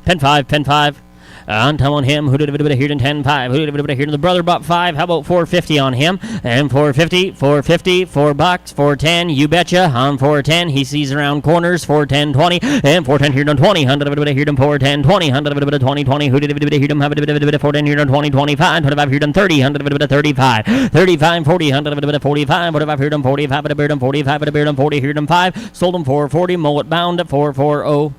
Pen 5. On time on him, who did a bit of here in 10 5, who did a bit of here in the brother bought 5, how about 450 on him, and 450, $4, 410, you betcha, on 410, he sees around corners, 410, 20, and 410 here on 20, 100 bit of here on 410, 20, 100 bit of 20, 20, who did a bit of here on, have a bit of 410 here on 20, 25, 25 here on 30, 100 bit of 35, 35, 40, 100 bit of 45, what have I here on 45, but a beard on 45, but a beard on 40 here on 5, sold him 440, mullet bound at 440.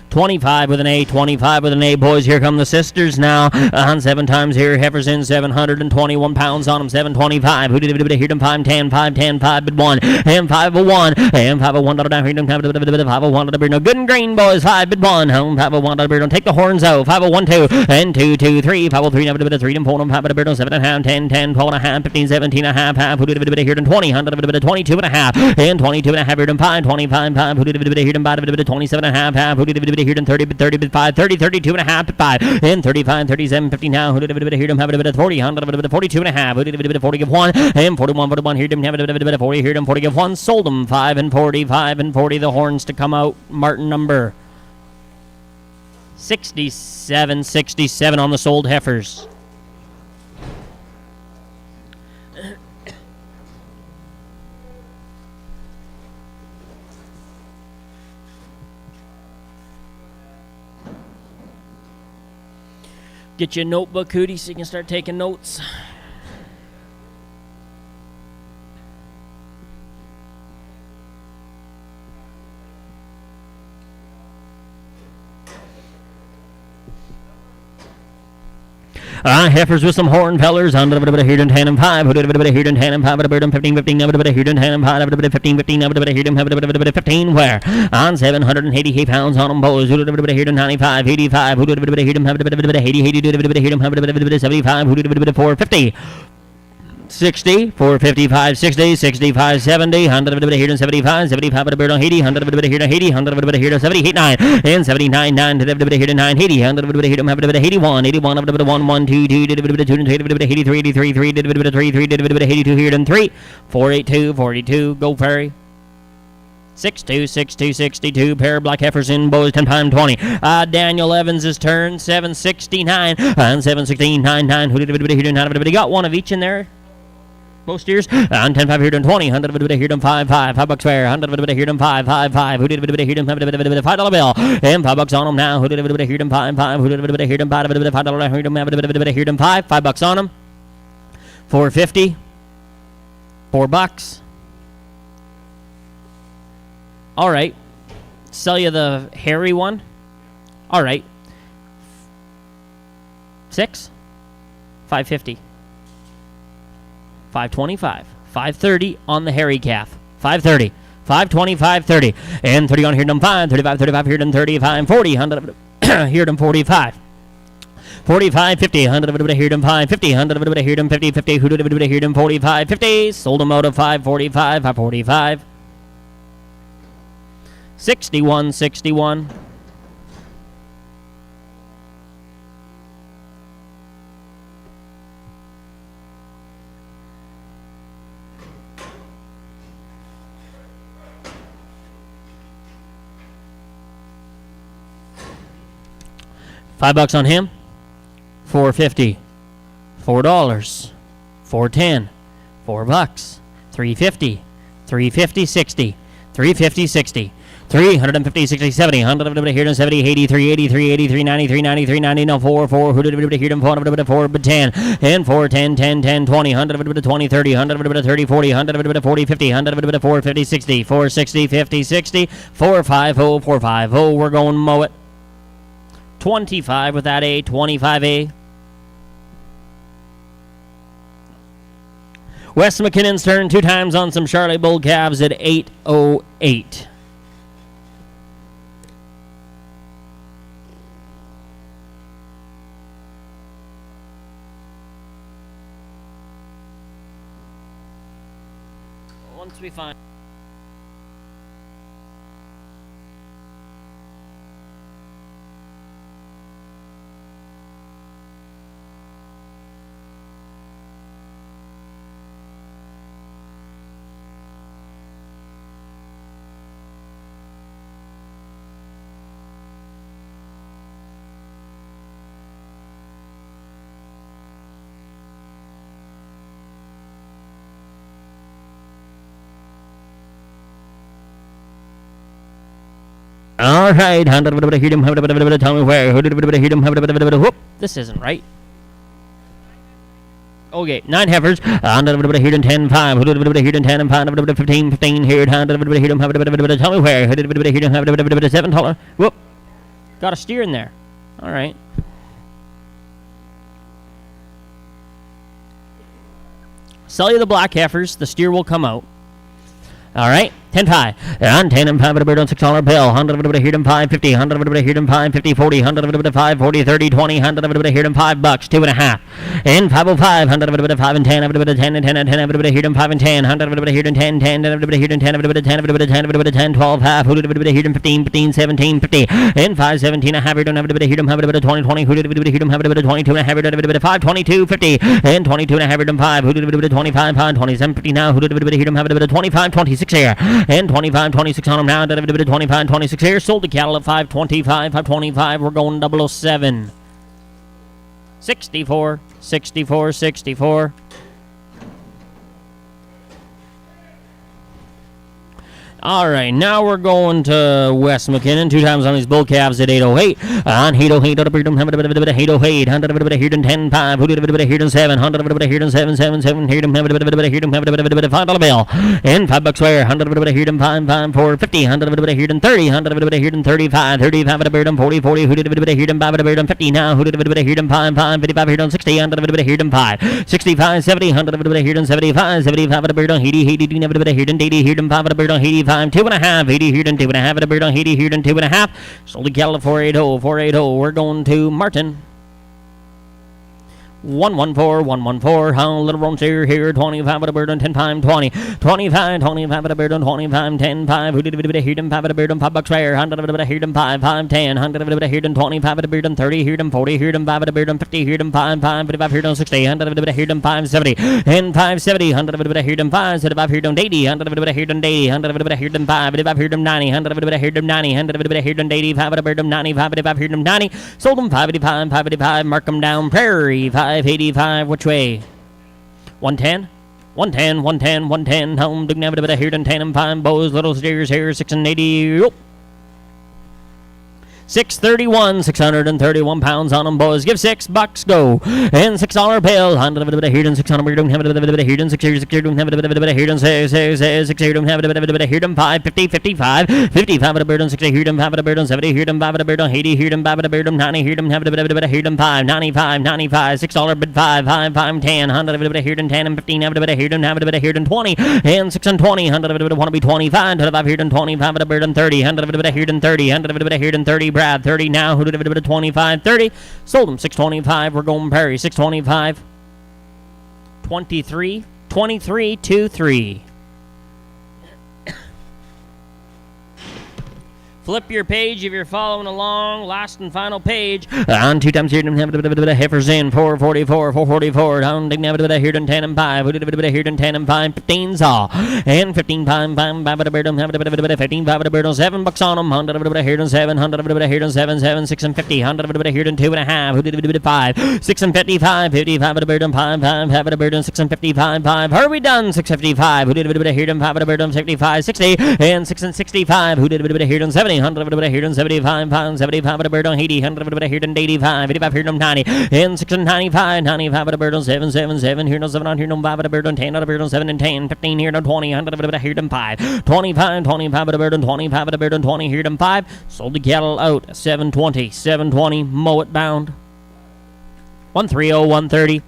25 with an A, 25 with an A, boys. Here come the sisters now. On 7 times here. Heifers in 721 pounds on them. 725. Who did it hit them? 510, 510, 5 bid 1, and 501, and 501 down here. 501 to beard. No good and green, boys. 5 bid 1, 501 to beard. Don't take the horns out. 501 2, and 2 2 3. 503 now bit of 3 and 4 and 5 bit of beard. 7.5, 10 10, 12.5, 15, 17.5. Who did it here? 20, 100 bit of 22.5, and 22.5 here. 5, 25, 5. Who did it here? 27.5. Who did it here? 30 bit 30 bit 5, 30 32.5 bit 5, and 35 37 50 now. Who did a bit here? Have a bit of 40, 100 bit of 42.5. Who did a bit of 40 give 1, and 41 bit 1 here. Didn't have a bit of 40 here. 40 give 1. Sold them 5 and 40, 5 and 40. The horns to come out. Martin number 67, 67 on the sold heifers. Get your notebook, Hootie, so you can start taking notes. Heifers with some horn fellers. On a bit of here and 10 and 5. Who did a bit of here and 10 and 5? A bit of 15, 15. A bit of here and 10 and 5. A bit of 15, 15. A bit of here and have a bit of 15. Where? On 780 pounds on them, boys. Who did a bit of here and 95, 85. Who did a bit of here and have a bit of 80, 80. Did a bit of here and have a bit of 75. Who did a bit of 450? 60, 455, 60, 65, 70, 100 bit of here and 75, 75 bit of 80, 100 bit of here and 80, 100 bit of here and 78, 9, and 79, 9, bit of here and 9, 80, 100 bit of here and have a bit of 81, 81 of a bit of 1, 1, 2, 2, did a bit of 2, and 2, did a bit of 83, 83, 3, did a bit of 3, 3, did a bit of 82 here and 3, 482, 42, go Ferry. 62, 62, 62, pair of black heifers in, boys, 10 pound 20. Daniel Evans' turn, 769, and 769, 9, who did a bit of here and have a bit of got one of each in there. Most steers on 10 5 here done 20, 100 bit of here done 5 5, $5 fair, 100 bit of here done 5 5 5. Who did a bit of here done $5 bill, and $5 on them now. Who did a bit of here done 5 5? Who did a bit of here done $5 here done have a bit of here done $5 on them. 450, $4. All right, sell you the hairy one. All right, 6, 550. 525, 530 on the hairy calf. 530, 520, 530, and 30 on here done 5, 35, 35 here done 35, 40, 100 here done 45. 45, 50, 100 of it here done 5, 50, 100 of it here done 50, 50, who did a bit of it here done 45, 50, sold them out of 545, 545. 61. $5 on him. $4.50. $4. $4.10. $4. $3.50. $3.50. $60. $3.50. $60. 350, 60, 70, 100, here to 70, 83, 83, 83, 93, 93, 90, no, 4, 4, who did it here to 4, but 10, and 4, 10, 10, 10, 20, 100, 20, 30, 100, 30, 40, 100, 40, 50, 100, 4, 50, 60, 4, 60, 50, 60, 4, 5, 0, 4, 5, 0, we're going to mow it. 25 with that A, 25A. Wes McKinnon's turn 2 times on some Charlotte Bull calves at 8:08. Once we find all right, tell me where. Whoop, this isn't right. Okay, 9 heifers. 10, 5. 10 and 5. 15, 15 here. Tell me where. $7. Whoop, got a steer in there. All right. Sell you the black heifers. The steer will come out. All right, 10 5. On 10 and 5 on $6 bill. 100 here and 5 50. 100 here and 5 50 40. 100 5 40 30 20. 100 here and $5 2.5. And 505. 100 5 and 10. 10 and 10 and 10. Here and 5 and 10. 100 here and 10 10. 100 here and 10. 10 12 half. 100 here and 15 15 17 50. And 5 17 a half. Here and 20 20. 22 and a half. 5 22 50. And 22 and a half. 5. 25 5 27 50 now. 25 26 here. And 25 26 on them now. 25 26 here. Sold the cattle at 525 525. We're going 007. 64 64 64. All right, now we're going to Wes McKinnon 2 times on these bull calves at 808. On 808, 808, 10 5, 7, 7 7 7 $5 bill. And $5 where, 100 5 5 4 50, 100 30, 100 35, 35 40 40, 5 50 now, 5 5 55 60, 100 5 65 70, 100 75 75 80 5 2.5, 80 here and 2.5, 80 here and 2.5. Sold the cattle at 480, 480. We're going to Martin. 114, how little room here, 25 at a bird on 10 5, 20, 25 at a bird on 25, 10 5, who did it here and 5 at a bird on $5 fair, 100 at a here and 5, 5, 10, 100 at a here and 25 at a bird on 30, here and 40, here and 5 at a bird on 50, here and 5, 5, 55 here on 60, 100 at a here and 5, 70, and 570, 100 at a here and 5, 75 here on 80, 100 at a here and 80, 100 at a here and 5, 55 here on 90, 100 at a here and 90, 100 at a here and 85 at a bird on 95, 55 here on 90, sold them 585, 585, mark them down, Prairie, 585. Which way? 110? 110, 110, 110. Home, Dug Never, here, and 10 and 5. Bows, little steers here, 6 and 80. 631, 631 pounds on them, boys. Give $6, go. And $6 bill. 100 here and 600 don't have it here and 6 here, 6 here don't have it here and 6 here don't have it here and 5, 50, 55, 55 at a bird on 60 here and 5 at a bird on 70 here and 5 at a bird on 80 here and 5 at a bird on 90 here and have it here and 5, 95, 95, $6 bid 5, 5, 5, 10, 100 here and 10 and 15 have it here and have it here and 20 and 6 and 20, 100 want to be 25, 25 here and 25 at a bird on 30, 100 here and 30, 100 here and 30. Brad 30 now, who did it 25 30, sold him 625. We're going Perry 625 23 23 23. Flip your page if you're following along. Last and final page. On 2 times here, heifers in 444, 444. Down here, 10 and 5. Here, 10 and 5. 15 saw. And 15 5, 15 5, 7 bucks on them. 100 here, 7, 100 here, 7, 7, 6 and 50. 100 here, 2 and a half. 5, 6 and 55. 55 5, 5, 6 and 55. 5. Are we done? 655. Here, 5, 55, 60. And 6 and 65. Here, 70. 100 here and 75 pounds, 75 at a bird on 80, 100 here and 85, 85 here and 90, and 6 and 95, 95 at a bird on 7, 7, 7 here and 7 on here and 5 at a bird on 10 at a bird on 7 and 10, 15 here and 20, 100 here and 5, 25, 25 at a bird on 25 at a bird on 20 here and 5, sold the cattle out, 720, 720, mow it bound, 130, 130.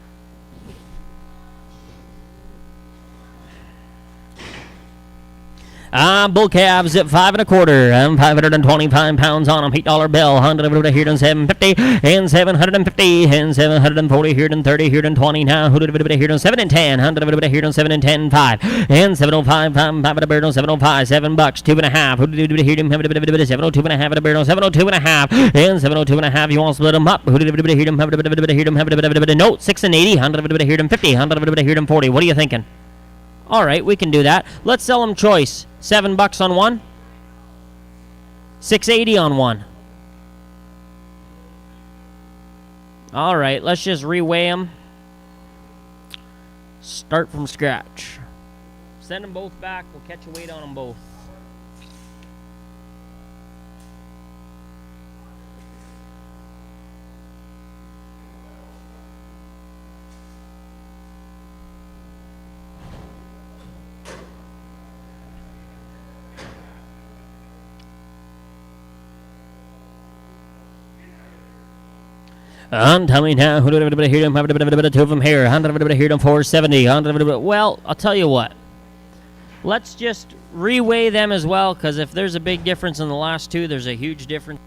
Bull calves at 5 1/4. 525 pounds on them. $8 bill. 100 here and 750 and 750 and 740 here and 30 here and 20 now. 100 here and 7 and 10. 100 here and 7 and 10 5 and 705 5 at a bird on 705 $7 2 and a half. 100 here and 702 and a half at a bird on 702 and a half and 702 and a half. You want to split them up? 100 here and no 6 and 80. 100 here and 50. 100 here and 40. What are you thinking? All right, we can do that. Let's sell them choice. $7 on one. $6.80 on one. All right, let's just reweigh them. Start from scratch. Send them both back. We'll catch a weight on them both. Tell me now, who did here? Two of them here. 100 here to 470. Well, I'll tell you what. Let's just reweigh them as well, because if there's a big difference in the last two, there's a huge difference.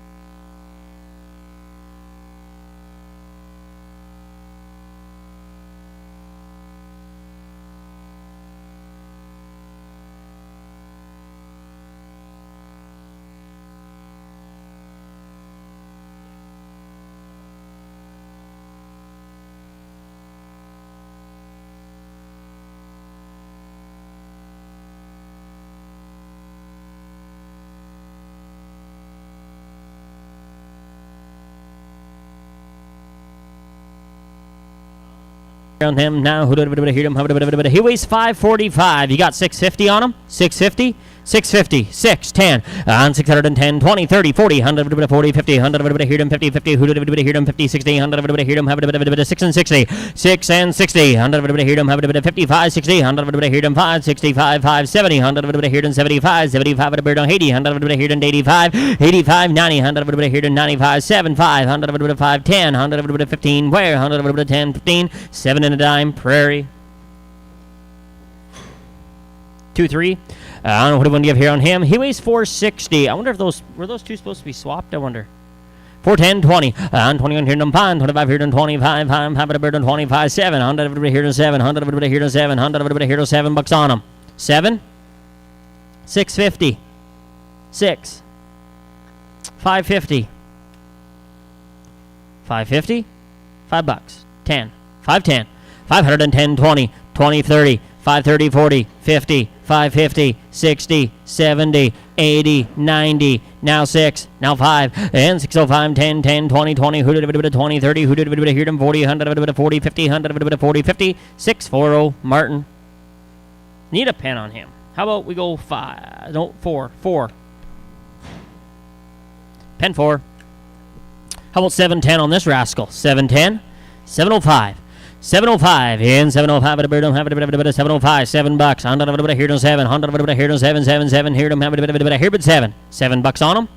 On him now. He weighs 545. You got 650 on him? 650? 650, 610, on 610, 20, 30, 40, 100, 40, 50, 100, here him 50, 50, who did here him 50, 60, 100, here him 6 and 60, 6 and 60, 100, here him 55, 60, 100, here him 5, 65, 5, 70, 100, here him 75, 75 at a bird on 80, 100, here him 85, 85, 90, 100, here him 95, 7, 5, 100, 5, 10, 100, 15, where, 100, 10, 15, 7 and a dime, prairie. 2, 3. I don't know what do you have here on him. He weighs 460. I wonder if those were those two supposed to be swapped. I wonder. 410, 20. On 21 here and 5, 25 here and 25, 5 at a bird on 25, 7, 100 here and 7, 100 here and 7, 100 here and $7 on him. 7, 650, 6, 550, 550, $5, 10, 510, 510, 20, 20, 30, 530, 40, 50, 550, 60, 70, 80, 90, now 6, now 5, and 605, 10, 10, 20, 20, who did a bit of 20, 30, who did a bit of here, 40, 100, 40, 50, 100, 40, 50, 640, Martin. Need a pen on him. How about we go 5, no, 4, 4. Pen 4. How about 710 on this rascal? 710, 705. 705 in 705 at a bird on 705 $7 100 here to 7 100 here to 7 7 7 here to here but 7 $7 on them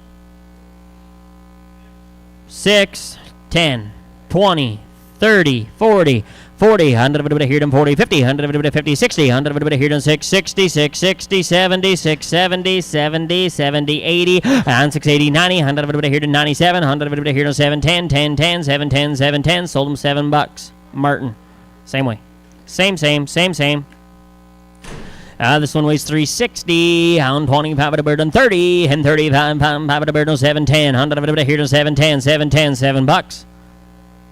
6 10 20 30 40 40 100 here to 40 50 100 50 60 100 here to 6 60 6 60 70 6 70 70 70 80 and 680 90 100 here to 97 100 here to 7 10 10 10 7 10 7 10 sold them $7 Martin. Same way. Same. This one weighs 360. Hound 25 at a bird on 30. And 35 pound 5 at a bird on 710. Hound at a here on 710. 710, $7.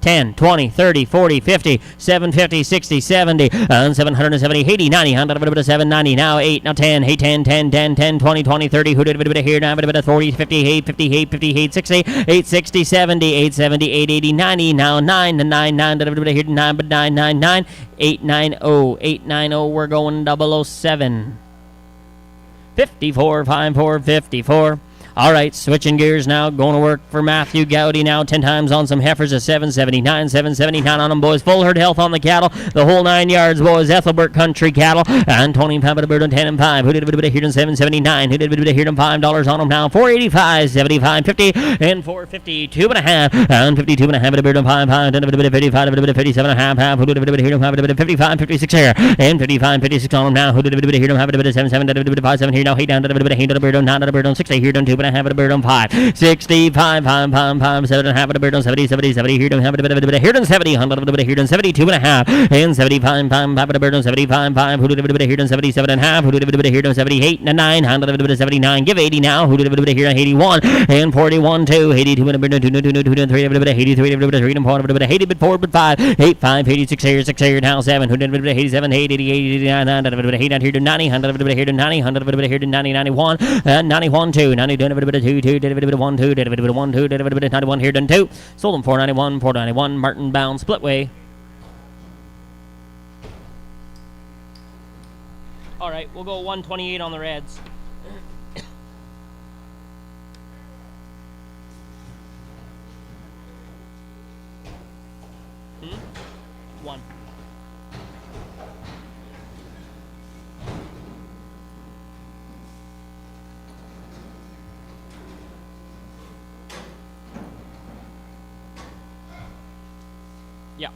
10, 20, 30, 40, 50, 750, 60, 70, 770, 80, 90, 100, 790, now 8, now 10, hey, 10, 10, 10, 10, 20, 20, 30, who did a bit here, now a bit 40, 50, 8, 50, 8, 50, 8, 60, 8, 60, 70, 8, 70, 8, 80, 90, now 9, 9, 9, a bit here, 9, but 9, 9, 9, 8, 9, 0, 8, 9, 0, we're going 007. 54, 54, 54. All right, switching gears now. Going to work for Matthew Gowdy now. 10 times on some heifers at 779. 779 on them, boys. Full herd health on the cattle. The whole 9 yards, boys. Ethelbert Country cattle. And 25 at a bird on 10 and 5. Who did a bit of here on 779? Who did a bit of here on $5 on them now? 485, 75, 50, and 450. 2.5. And 52 and a half at a bird on 5. 5. And a bit of 55, a bit of 57 and a half. Half. Who did a bit of here on 5? A bit of 55, 56 here. And 55, 56 on them now. Who did a bit of here on 5? A bit of 77, a bit of 57 here now. 8 down to a bit of 8 at a bird on 9 at a bird on 60. Here on 2 and a half at a bird on 5. 65, 5, 7 and a half at a bird on 70, 70, 70. Here on 7 a bit here on 70. 100 a bit here on 72 and a half. And 75, 5 at a bird on 75, 5. Who did a bit here on 77 and a half? Who did a bit here on 78 and a 9? 100 a bit 79. Give 80 now. Who did a bit here on 81 and 41, 2. 82 and a bit 2, 2, 2, 2, 3 a bit 83 a bit 3 and 4 a bit 80 bit 4 bit 5. 8, 5, 86 here, 6 here now 7. Who did a bit 87, 8, 88, 89, 9 a bit 8 here to 90. 100 a bit here to 90. 100 a bit here to 90, 91. 91, 2. 92 a bit 2, 2. Did a bit 1, 2. Did a bit 1, 2. Did a bit 91 here done 2. Sold them 491, 491. Martin bound splitway. All right, we'll go 128 on the reds. One. Yeah.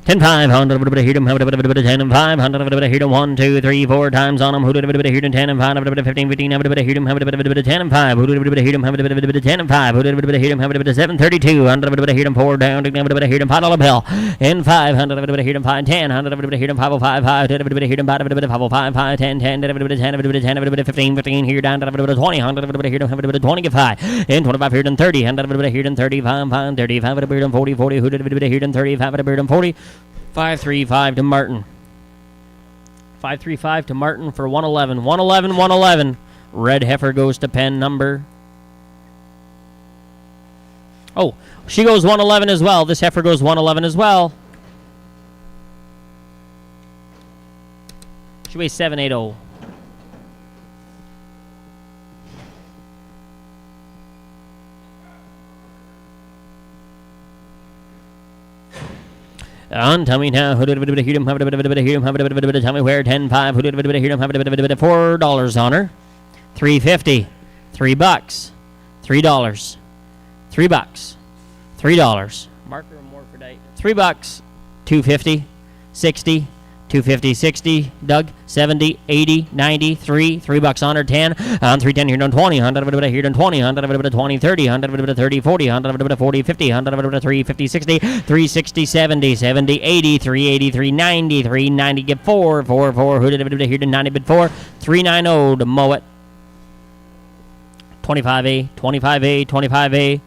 Ten 5, 100 hit him, 10 and 5, 100 hit him 1, 2, 3, 4 times on him, who did a bit hit him 10 and 5, 15, 15, hit him, 10 and 5, who did a bit hit him, 10 and 5, who did a bit hit him, 732, 100 hit him 4 down, hit him $5 bill, and 500 hit him 5, 10, 100 hit him 505, 5, did a bit hit him 505, 5, 10, 10, did a bit 10, 15, 15, here down, 20, 100 hit him 20, 5, and 25 here and 30, 100 hit him 35, 5, 35 at a bird 40, 40, who did a bit hit him 35 at a bird 40. 535 to Martin. 535 to Martin for 111. 111, 111. Red heifer goes to pen number. Oh, she goes 111 as well. This heifer goes 111 as well. She weighs 780. On, tell me now, who did a bit of hit him, have a bit of hit him, have a bit of tell me where, 10, 5, who did a bit of hit him, have a bit of $4 on her, 350, $3, $3, $3, $3, marker or more for date, $3, 250, 60, 250, 60, Doug, 70, 80, 90, $3 on her, 10, on 310 here done 20, 100 here done 20, 100 20, 30, 100 30, 40, 100 40, 50, 100 350, 60, 360, 70, 70, 80, 380, 390, 390, get 4, 4, 4, who did a bit here done 90, bid 4, 390 to mow it. 25A, 25A, 25A.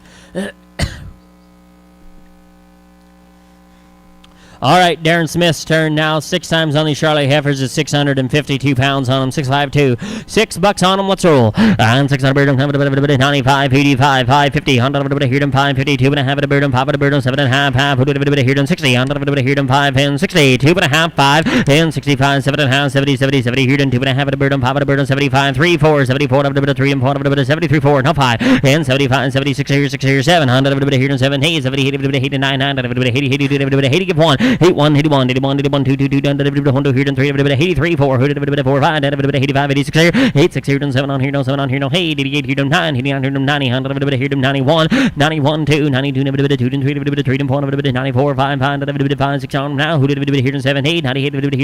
All right, Darren Smith's turn now. 6 times on these Charlotte heifers is 652 pounds on them. 652. $6 on them. Let's roll. And 600 bird 95, 85, 550, 100 here done 552 and a half at a bird 5 at a bird 7.5 half. Who did a bit here done 60, 100 here done 5 and 60, 2.5, 5 and 65, 7.5, 70, 70, 70 here done 2.5 at a bird 5 at a bird 75, 3, 4, 74 at a bit 3 and 4 at a bit 73, 4 now 5 and 75, 76 here 6 here 7 100 here done 7 8 70 80 9 9 80 give 1 81, 81, 81, 81, 2, 2, 2, done, 1, 2, here, done, 3, 83, 4, who did 4, 5, 85, 86 here, 8, 6 here, done, 7 on here, no, 7 on here, no, 8, 88 here, done, 9, 89 here, done, 90, 100 here, done, 91, 91, 2, 92, 2, 3, 4, 94, 5, 5, 6 on now, who did here, done, 7, 8, 98 here, done,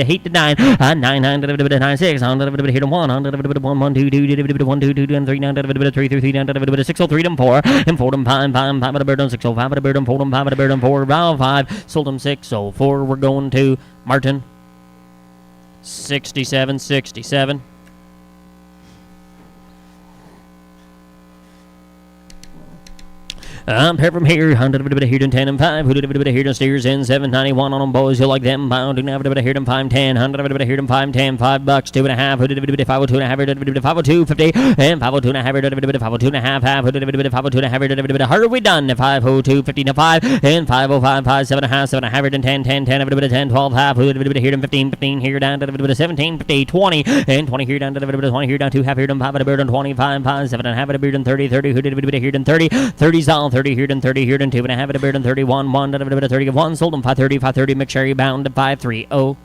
8 to 9, 9, 9, 6, 100 here, done, 1, 100 1, 2, 2, 1, 2, 2, 3, 9, 3, 3, 3, 603, 4, and 4, 5, 5, 5 at a bird on 605 at a bird on 4, 5 at a bird on 4, 5, sold them 6. 604. We're going to Martin. 67. Pair from here, 100 here to 10 and 5. Who did here to steers in 791 on them, boys? You like them? Bound to have here to 510. 100 here to 510. $5, 2.5. Who did 502 and a half? 502 50 and 502 and a half. 502 and a half. Who did 502 and a half? How are we done? 502 50 to 5 and 505 5 7 and a half 7 and a half 10 10 10 12 half. Who did here to 15 here down to 17 50 20 and 20 here down to 20 here down to half here to 5 and 25 5 7 and a half 30 30. Who did here to 30? 30's all 30 here and 30 here and 2 and a half at a beard and 31 1 at a 31 sold them 530 McSherry bound to 530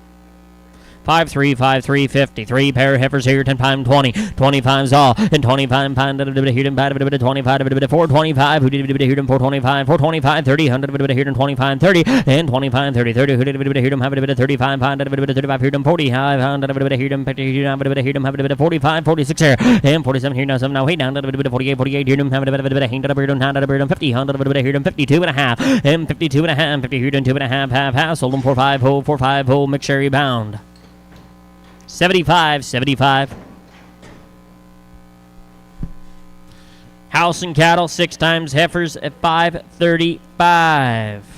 53 53 pair of heifers here 10 pound 20 25's all and 25 pound at a bit here and bad a bit 25 a bit 425 who did here and 425 30 100 a bit here and 25 30 and 25 30 30 who did here and have a bit 35 pound at a bit 35 here and 40 pound at a bit here and 50 here and a bit here and have a bit 45 46 here and 47 here now 7 now 8 down at a bit 48 here and have a bit hanged at a bit and at a bit 50 100 a bit here and 52 and a half and 52 and a half 50 here and 2 and a half sold them 45 McSherry bound 75 House and cattle 6 times heifers at 535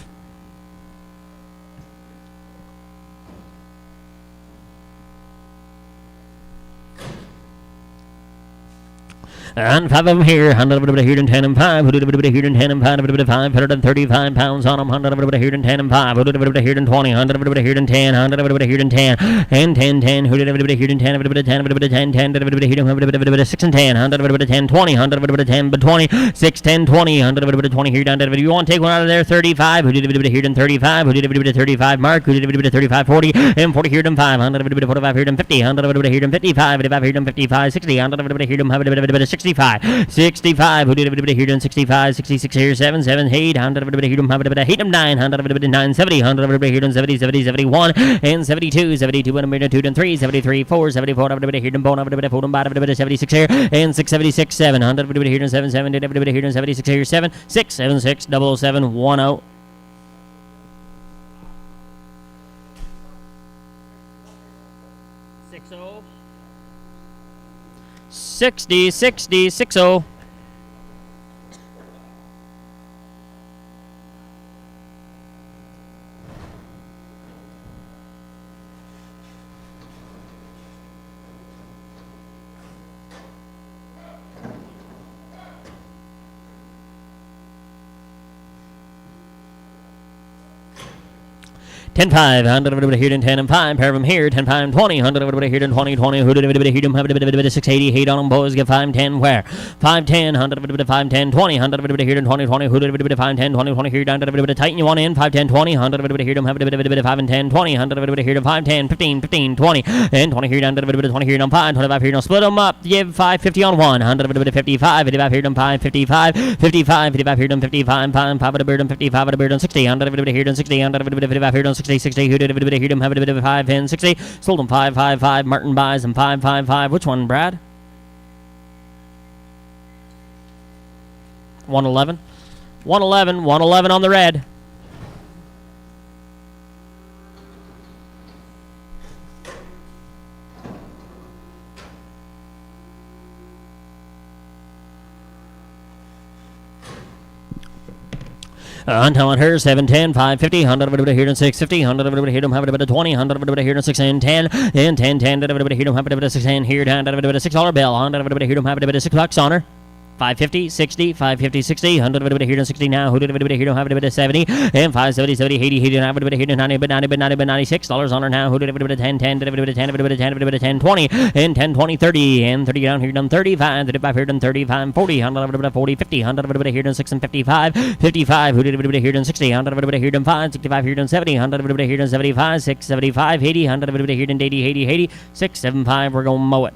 And 5 of them here, 100 here and 10 and 5, 100 here and 10 and 5, 535 pounds on them, 100 here and 10 and 5, 100 here and 20, 100 here and 10, 100 here and 10, and 10, 10, 100 here and 10, 10, 10, 100 here and 6 and 10, 100 10, 20, 100 10, but 20, 6, 10, 20, 100 20 here down to you want to take one out of there, 35, who did here and 35, who did 35 mark, who did 35, 40, and 40 here and 5, 100 45 here and 50, 100 here and 55, 55 here and 55, 60, 100 here and 60. 65 who did here in 65 66 here 7 7 8 100 here 8 9 100 9 70 100 here in 70 70 71 and 72 72 and 2 and 3 73 4 74 here in bone 76 here and 676 7 100 here in 7 7 here in 76 here 7 6 7 6 7 7 1 0 60 60 60 10 5 100 here and 10 and 5 pair of them here 10 5 20 100 here and 20 20 who did here have a 688 on them boys get 5 10 where 5 10 100 5 10 20 100 here and 20 20 who did 5 10 20 20 here down to tighten you want in 5 10 20 100 here have a 5 and 10 20 100 here 5 10 15 15 20 and 20 here down to 20 here on 5 25 here split them up give 550 on 1 100 55 55 here 5 55 55 55 here 55 5 5 55 55 60 100 here 60 100 55 here 60 60 who did here have a bit of 5 and 60 sold them 555 Martin buys them 555 which one Brad 111 111 on the red on her 710 550 100 here and 650 100 here have a bit of 20 100 here and 6 and 10 and 10 10 here have a bit of 6 and here down to a bit of $6 bill 100 here have a bit of $6 on her 550 60 550 60 100 here and 60 now who did here have a bit of 70 and 570 70 80 80 have a bit here 90 but 90 but 90 but $96 on her now who did 10 10 10 10 20 and 10 20 30 and 30 down here done 35 35 here done 35 40 100 40 50 100 here done 6 and 55 55 who did here done 60 100 here done 5 65 here done 70 100 here done 75 6 75 80 100 here done 80 80 80 6 75 we're going to mow it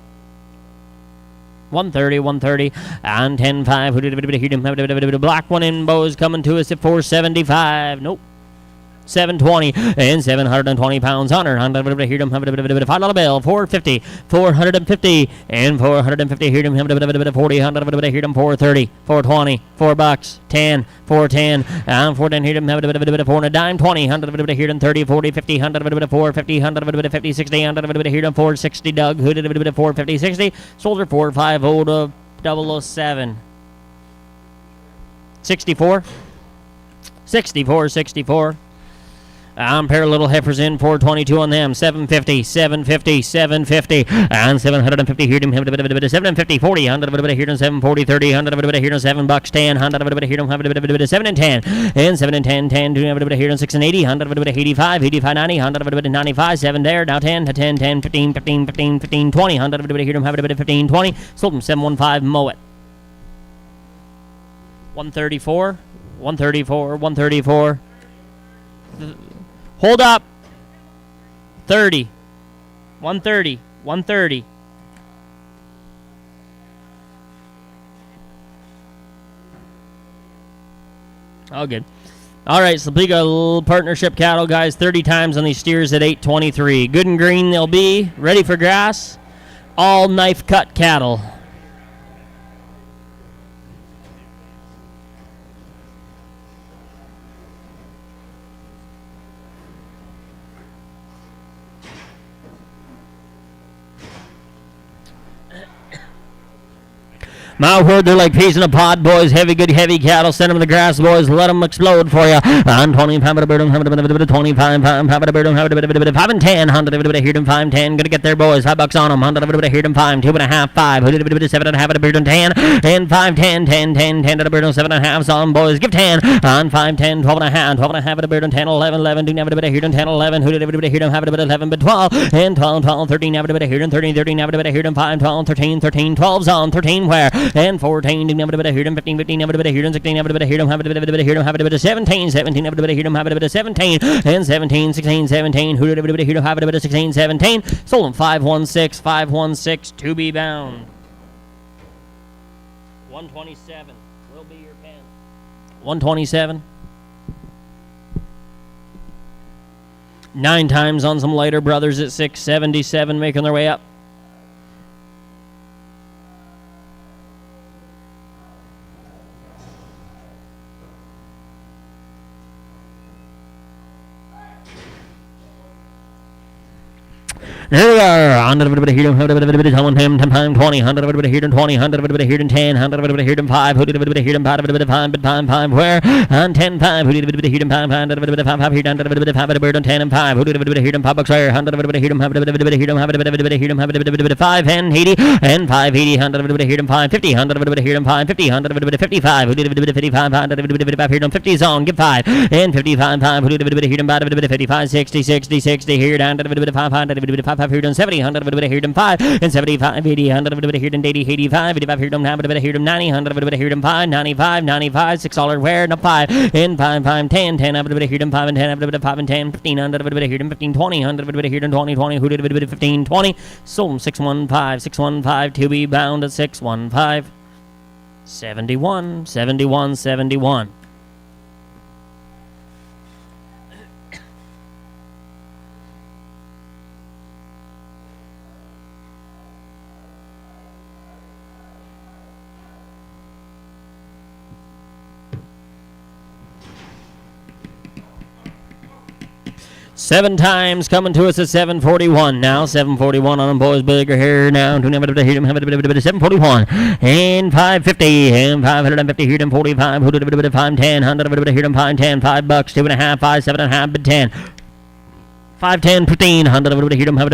130 and 10-5 who did a black one in bows coming to us at 475 nope 720 and 720 pounds on her. Here them $5 bill. 450, 450 and 450. Here them 40. Here them 430, 420, $4, 10, 410 and 410. Here them 4 and a dime. 20. Here them 30, 40, 50, 450, 50, 60. Here them 460. Doug, 450, 60. Soldier 450 to 007. 64. 64. Pair of little heifers in, 422 on them, 750, 750, 750, and 750. Here them 750, 40, 100 here them 740, 30, 100 here them $7, 10, 100 here them 7 and 10, and 7 and 10, 10, 200 here them 6 and 80, 100 85, 85, 90, 100 95, 7 there, now 10, 10, 10, 15, 15, 15, 15, 20, 100 here them 15, 20, sold them 715, mow it. 134, 134, 134. Hold up. 30. 130. 130. All good. All right, so we got a little partnership cattle, guys. 30 times on these steers at 823. Good and green they'll be. Ready for grass. All knife cut cattle. My word, they're like peas in a pod, boys. Heavy, good, heavy cattle. Send them to the grass, boys. Let them explode for you. On 25, 25, 5 and 10. 100, hear them 5 and 10. Gonna get there, boys. $5 on them. 100, hear them 5, 2.5, 5. 7 and a half, 10. And 5, 10, 10, 10, 10, 7 and a half on, boys. Give 10. On 5, 10, 12 and a half, 12 and a half, 10, 11, 11. Do never hear them 10, 11. Who did hear them have 11, but 12. And 12, 12, 13, never hear them 13, 13, never hear them 5, 12, 13, 13, 12's on, 13 where? And 14, never hear them 15, 15, never hear them 16, never hear them have hear them have 17, 17, never hear them have 17, and 17, 16, 17, who did hear them have 16, 17, sold them 516, 516 to be bound. 127 will be your pen. 127. 9 times on some lighter brothers at 677, making their way up. There we are. 100 here, 10 times 20, 100 here, 20, 100 here, 10, 100 here, 5, 100 here, 5, where? On 10, 5, 100 here, 5, 5 here, 100 10 and 5, 100 here, $5 where? 100 here, 5 and 80, and 580, 100 here, 550, 100 here, 550, 100 55, 55, 155 here, 50 zone, give 5, and 55, 5, 100 here, 55, 60, 60, 60 here, down to 500, 5 here done 70, 100 here done 5, and 75, 80, 100 here done 80, 85, 85 here done 100 here done 90, 100 here done 5, 95, 95, $6 where? No 5, and 5, 5, 10, 10, 100 here done 5 and 10, 5 and 10, 15, 100 here done 15, 20, 100 here done 20, 20, who did 15, 20, sold them 615, 615 to be bound at 615, 71, 71, 71. Seven times coming to us at 741 now. 741 on them, boys. Bigger here now. 741 and 550 and 550 here. 45. 510. 100 here. 510. $5. 2.5. 5. 7.5. But 10. 5, 10, 15, 100 here, 5,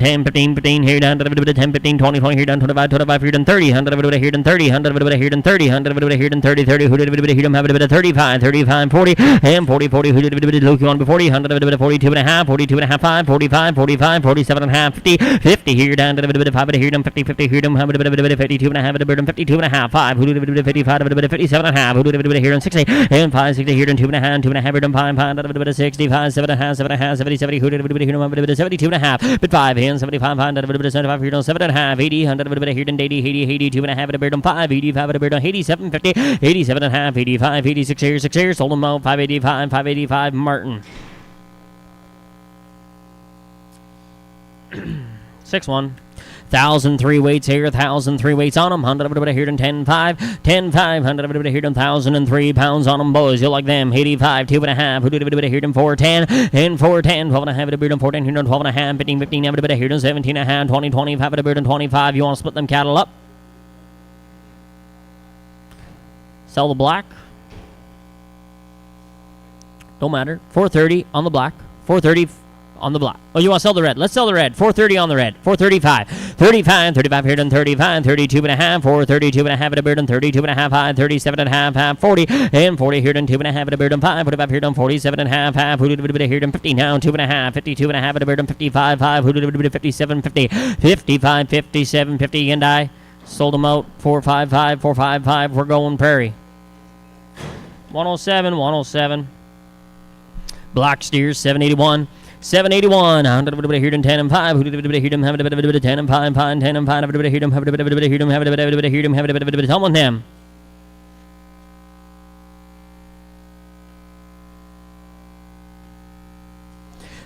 10, 15, 15 here, 10, 15, 20, 20 here, 25, 25 here, 30, 100 here, 30, 100 here, 30, 100 here, 30, 30, who did here, 35, 35, 40, and 40, 40, who did Luke on before 40, 100, 42 and a half, 42 and a half, 5, 45, 45, 47 and a half, 50, 50 here, down to 5 here, 50, 50 here, 52 and a half, 52 and a half, 5, who did 55, 57 and a half, who did here, 60, and 5, 60 here, 2 and a half, 2 and a half, 5, 65, 7 and a half, 7 and a half, 70, who did 72 and a half, but 5 and 75, 75 here, 7 and a half, 80, 100 here, 80, 82 and a half, 5, 85, 87, 50, 87 and a half, 85, 86 here, 6 here, sold them out, 585, 585, Martin. 6-1. 1,003 weights here, 1,003 weights on them. 100 here and 10-5. 10-5, 100 here and 1,003 pounds on them, boys. You like them. 85, 2.5. 100 here and 410. And 410, 12.5 at a beard and 410 here and 12.5. 15, 15, have a bit here and 17.5. 20, 25 at a beard and 25. You want to split them cattle up? Sell the black. Don't matter. 430 on the black. 430 on the black. Oh, you want to sell the red? Let's sell the red. 430 on the red. 435. 35 here and 35. 32.5. 432.5 at a beard and 32.5 high. 37.5 half. 40 and 40 here and 2.5 at a beard and 5. 45 here and 47.5 half. Who did a bit here and 50 now? 2.5. 52.5 at a beard and 55 5. Who did a bit 57.50. 55 57.50 and I sold them out. 455 455. We're going prairie. 107 107. Black steers 781. 781. 100 here and 10 and 5. Who did a bit here and have a bit 10 and 5 and 10 and 5. Have a bit here and have a bit here and have a bit here and have a bit. Tell them.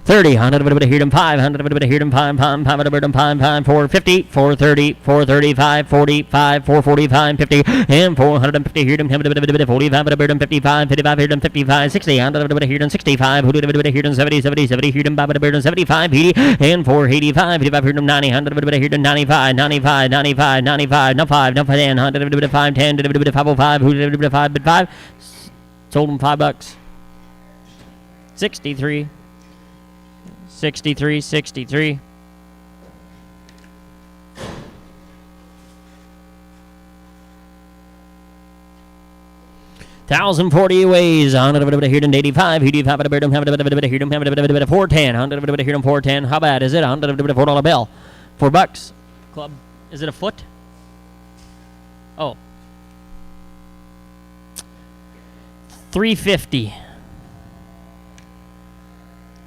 30, 100 here and 5, 100 here and 5, 5, 450, 430, 435, 45, 445, 50, and 450 here and 45, 55, 55 here and 55, 60, 100 here and 65, 100 here and 70, 70, 70 here and 75, 80, and 485, 55 here and 90, 100 here and 95, 95, 95, 95, no 5, no 10, 100 5, 10, 505, 100 5, sold them $5. 63. 63, 63. $1,040 ways. 100 here and 85. 85 at a beard. 410. 100 here and 410. How bad is it? 100 $4 bill. $4. Club. Is it a foot? Oh. 350.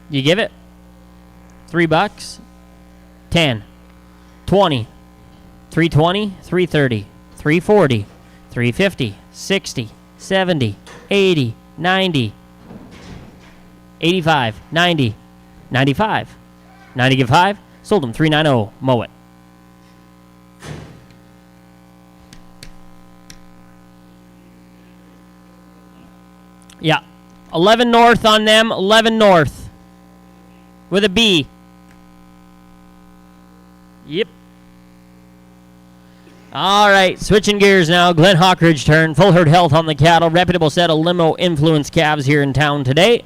You give it? $3, 10, 20, 320, 330, 340, 350, 60, 70, 80, 90, 85, 90, 95, 90 give 5, sold them 390, mow it. Yeah, 11 north on them, 11 north with a B. Yep. All right, switching gears now. Glen Hawkridge turn. Full herd health on the cattle. Reputable set of limo influence calves here in town today.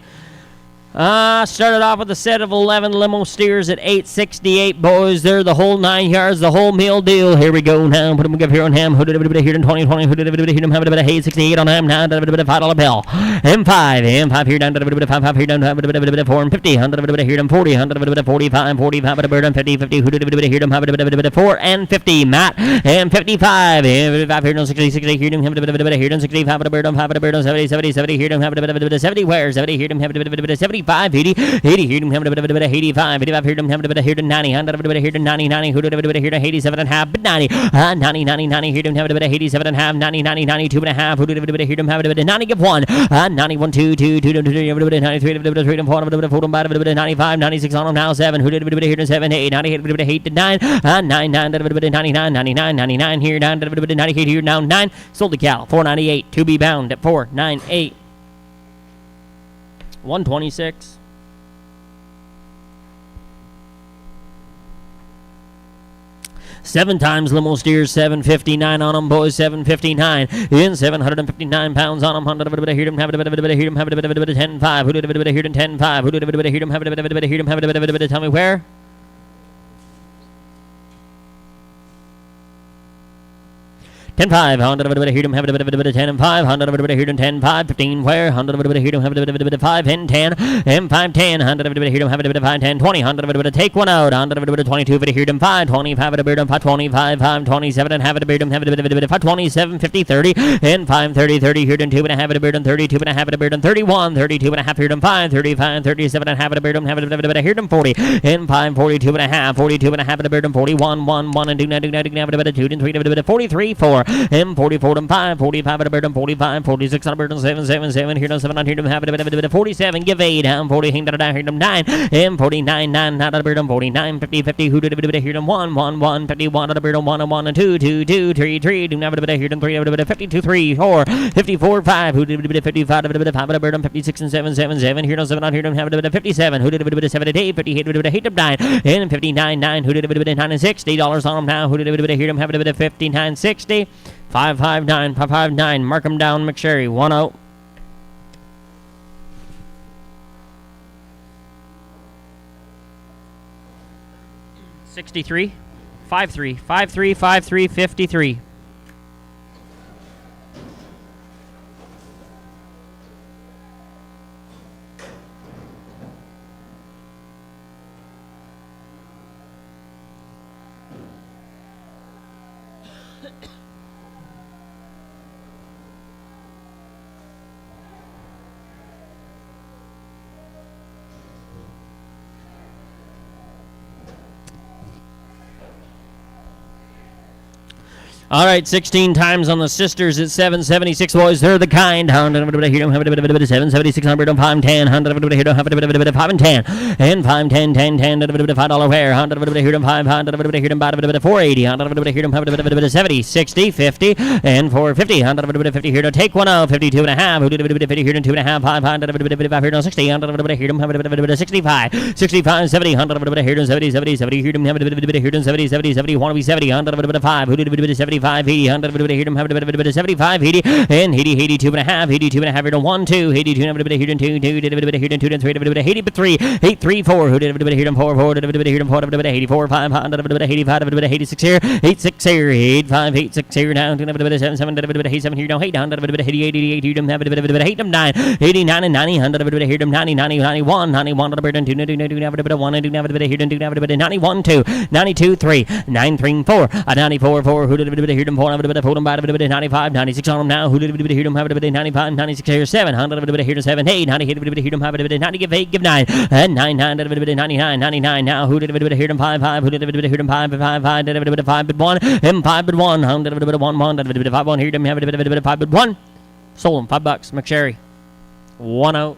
Started off with a set of 11 limo steers at $868, boys. They're the whole 9 yards, the whole meal deal. Here we go now. Put them here on him. Who did a bit here in 2020? Who did a bit here? Have a bit of hay 68 on him. Now, a bit of $5 bill. M5 here down to a bit of 5 here down to a bit of 4 and 50. 100 here and 40. 100 45, 45 at a bird and 50, 50. Who did a bit here? Have a bit of 4 and 50. Matt and 55. And 55 here and 60, 60 here and have a bit here and 65 at a bird and 5 at a bird and 70, 70, 70 here and have a bit of 70 where 70 here and have a bit of 70. 80, 80 here to have a bit of 85, 85 here to have a bit of here to 90, 100 of a bit here to 90, 90, who did a bit here to 87 and a half, but 90, 90, 90, 90 here to have a bit of 87 and a half, 90, 90, 92 and a half, who did a bit here to have a bit of 90, give 1, 91, 2, 2, 2, 2, 2, 93, 93, 3, 4, 4, 95, 96 on them now, 7, who did a bit here to 7, 8, 98, 8 to 9, 9, 9, 99, 99, 99 here down to 98 here now, 9, sold the cattle, 498, to be bound at 498, 126. 7 times limo steers, 759 on them, boys, 759 in 759 pounds on them. 100 of a bit of have a bit of hear them, have a bit of 10-5. Who did a bit of hear them 10-5? Who did a bit of hear them, have a bit of hear them, have a bit of tell me where? 10-5, 100 of a bit of hear them, have a bit of 10-5, 100 of a bit of hear them 10-5, 15 where? 100 of a bit of hear them, have a bit of 5 and 10, and 5 10, 100 of a bit of hear them, have a bit of 5 10, 20, 100 of a bit of take one out, 100 of a bit of 22 bit of hear them 5, 25 at a beard 5, 25, 5, 27 and have a beard have a bit of 5, 27, 50, 30, and 5 30, 30 hear them 2 and a half at a beard 32 and a half at a beard 31, 32 and a half hear them 5, 35, 37 and half at a beard have a bit of hear them 40, and 5 42 and a half, 42 and a half at a beard 41, 1, 1 and do not have a bit of 2 and 3 a bit of 43, 4, and 44 and 5, 45 at a bird and 45, 46 on a bird and 7, 7, 7, here to 7, on here to have it, 47, give 8, down 40, hang down, here to 9, and 49, 9, not at a bird and 49, 50, 50, who did a bit here to 1, 1, 1, 51 at a bird and 1, and 1, and 2, 2, 2, 3, 3, do not have a bit here to 3, a bit 52, 3, 4, 54, 5, who did a bit 55 at a bit 5 at a bird and 56 and 7, 7, 7, here to 7, on here to have a bit 57, who did a bit 78, 58, a bit 8 of 9, and 59, 9, who did a bit 9 and $60 on them now, who did a bit here to have a bit 59, 60, 559, 559, mark them down, McSherry, 1-0. $63, 5-3, 5-3, 5-3, 53. All right, 16 times on the sisters at 776 boys. They're the kind. 776 on 510. 5 and 10. And 5 10 10 10 $5 wear. 5 480. 70 60 50 and 450. 50 here to take one out. 52 and a half. 50 here to 2 and a half. 5 here to 60. 65 65 70. Here to 70 70 70 here to 70 70 70 want to be 70. 5 who did 75 80 100 75 80 and 80 2 and a half 82 and a half here to 1 2 82 here to 2 here to 3 80 but 3 8 3 4 who did here to 4 4 did here to 4 84 5 85 86 here 86 here 85 86 here down to 7 7 87 here down 800 80 88 here to have 8 9 89 and 90 100 here to 90 90 91 91 to 2 1 and 91 2 92 3 9 3 4 94 4 who did here to 4 95 96 on them now who did here to have 95 96 here 7 100 here to 7 8 90 here to have 90 give 8 give 9 and 9 99 99 now who did here to 5 5 who did here to 5 5 5 did 5 but 1 and 5 but 1 100 1 1 5 1 here to have 5 but 1 sold them $5 McSherry 1-0.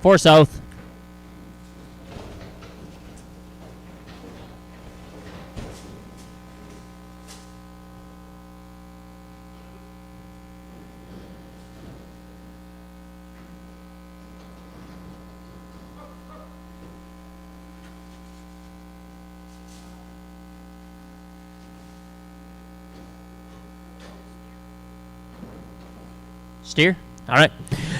For South. Steer. All right.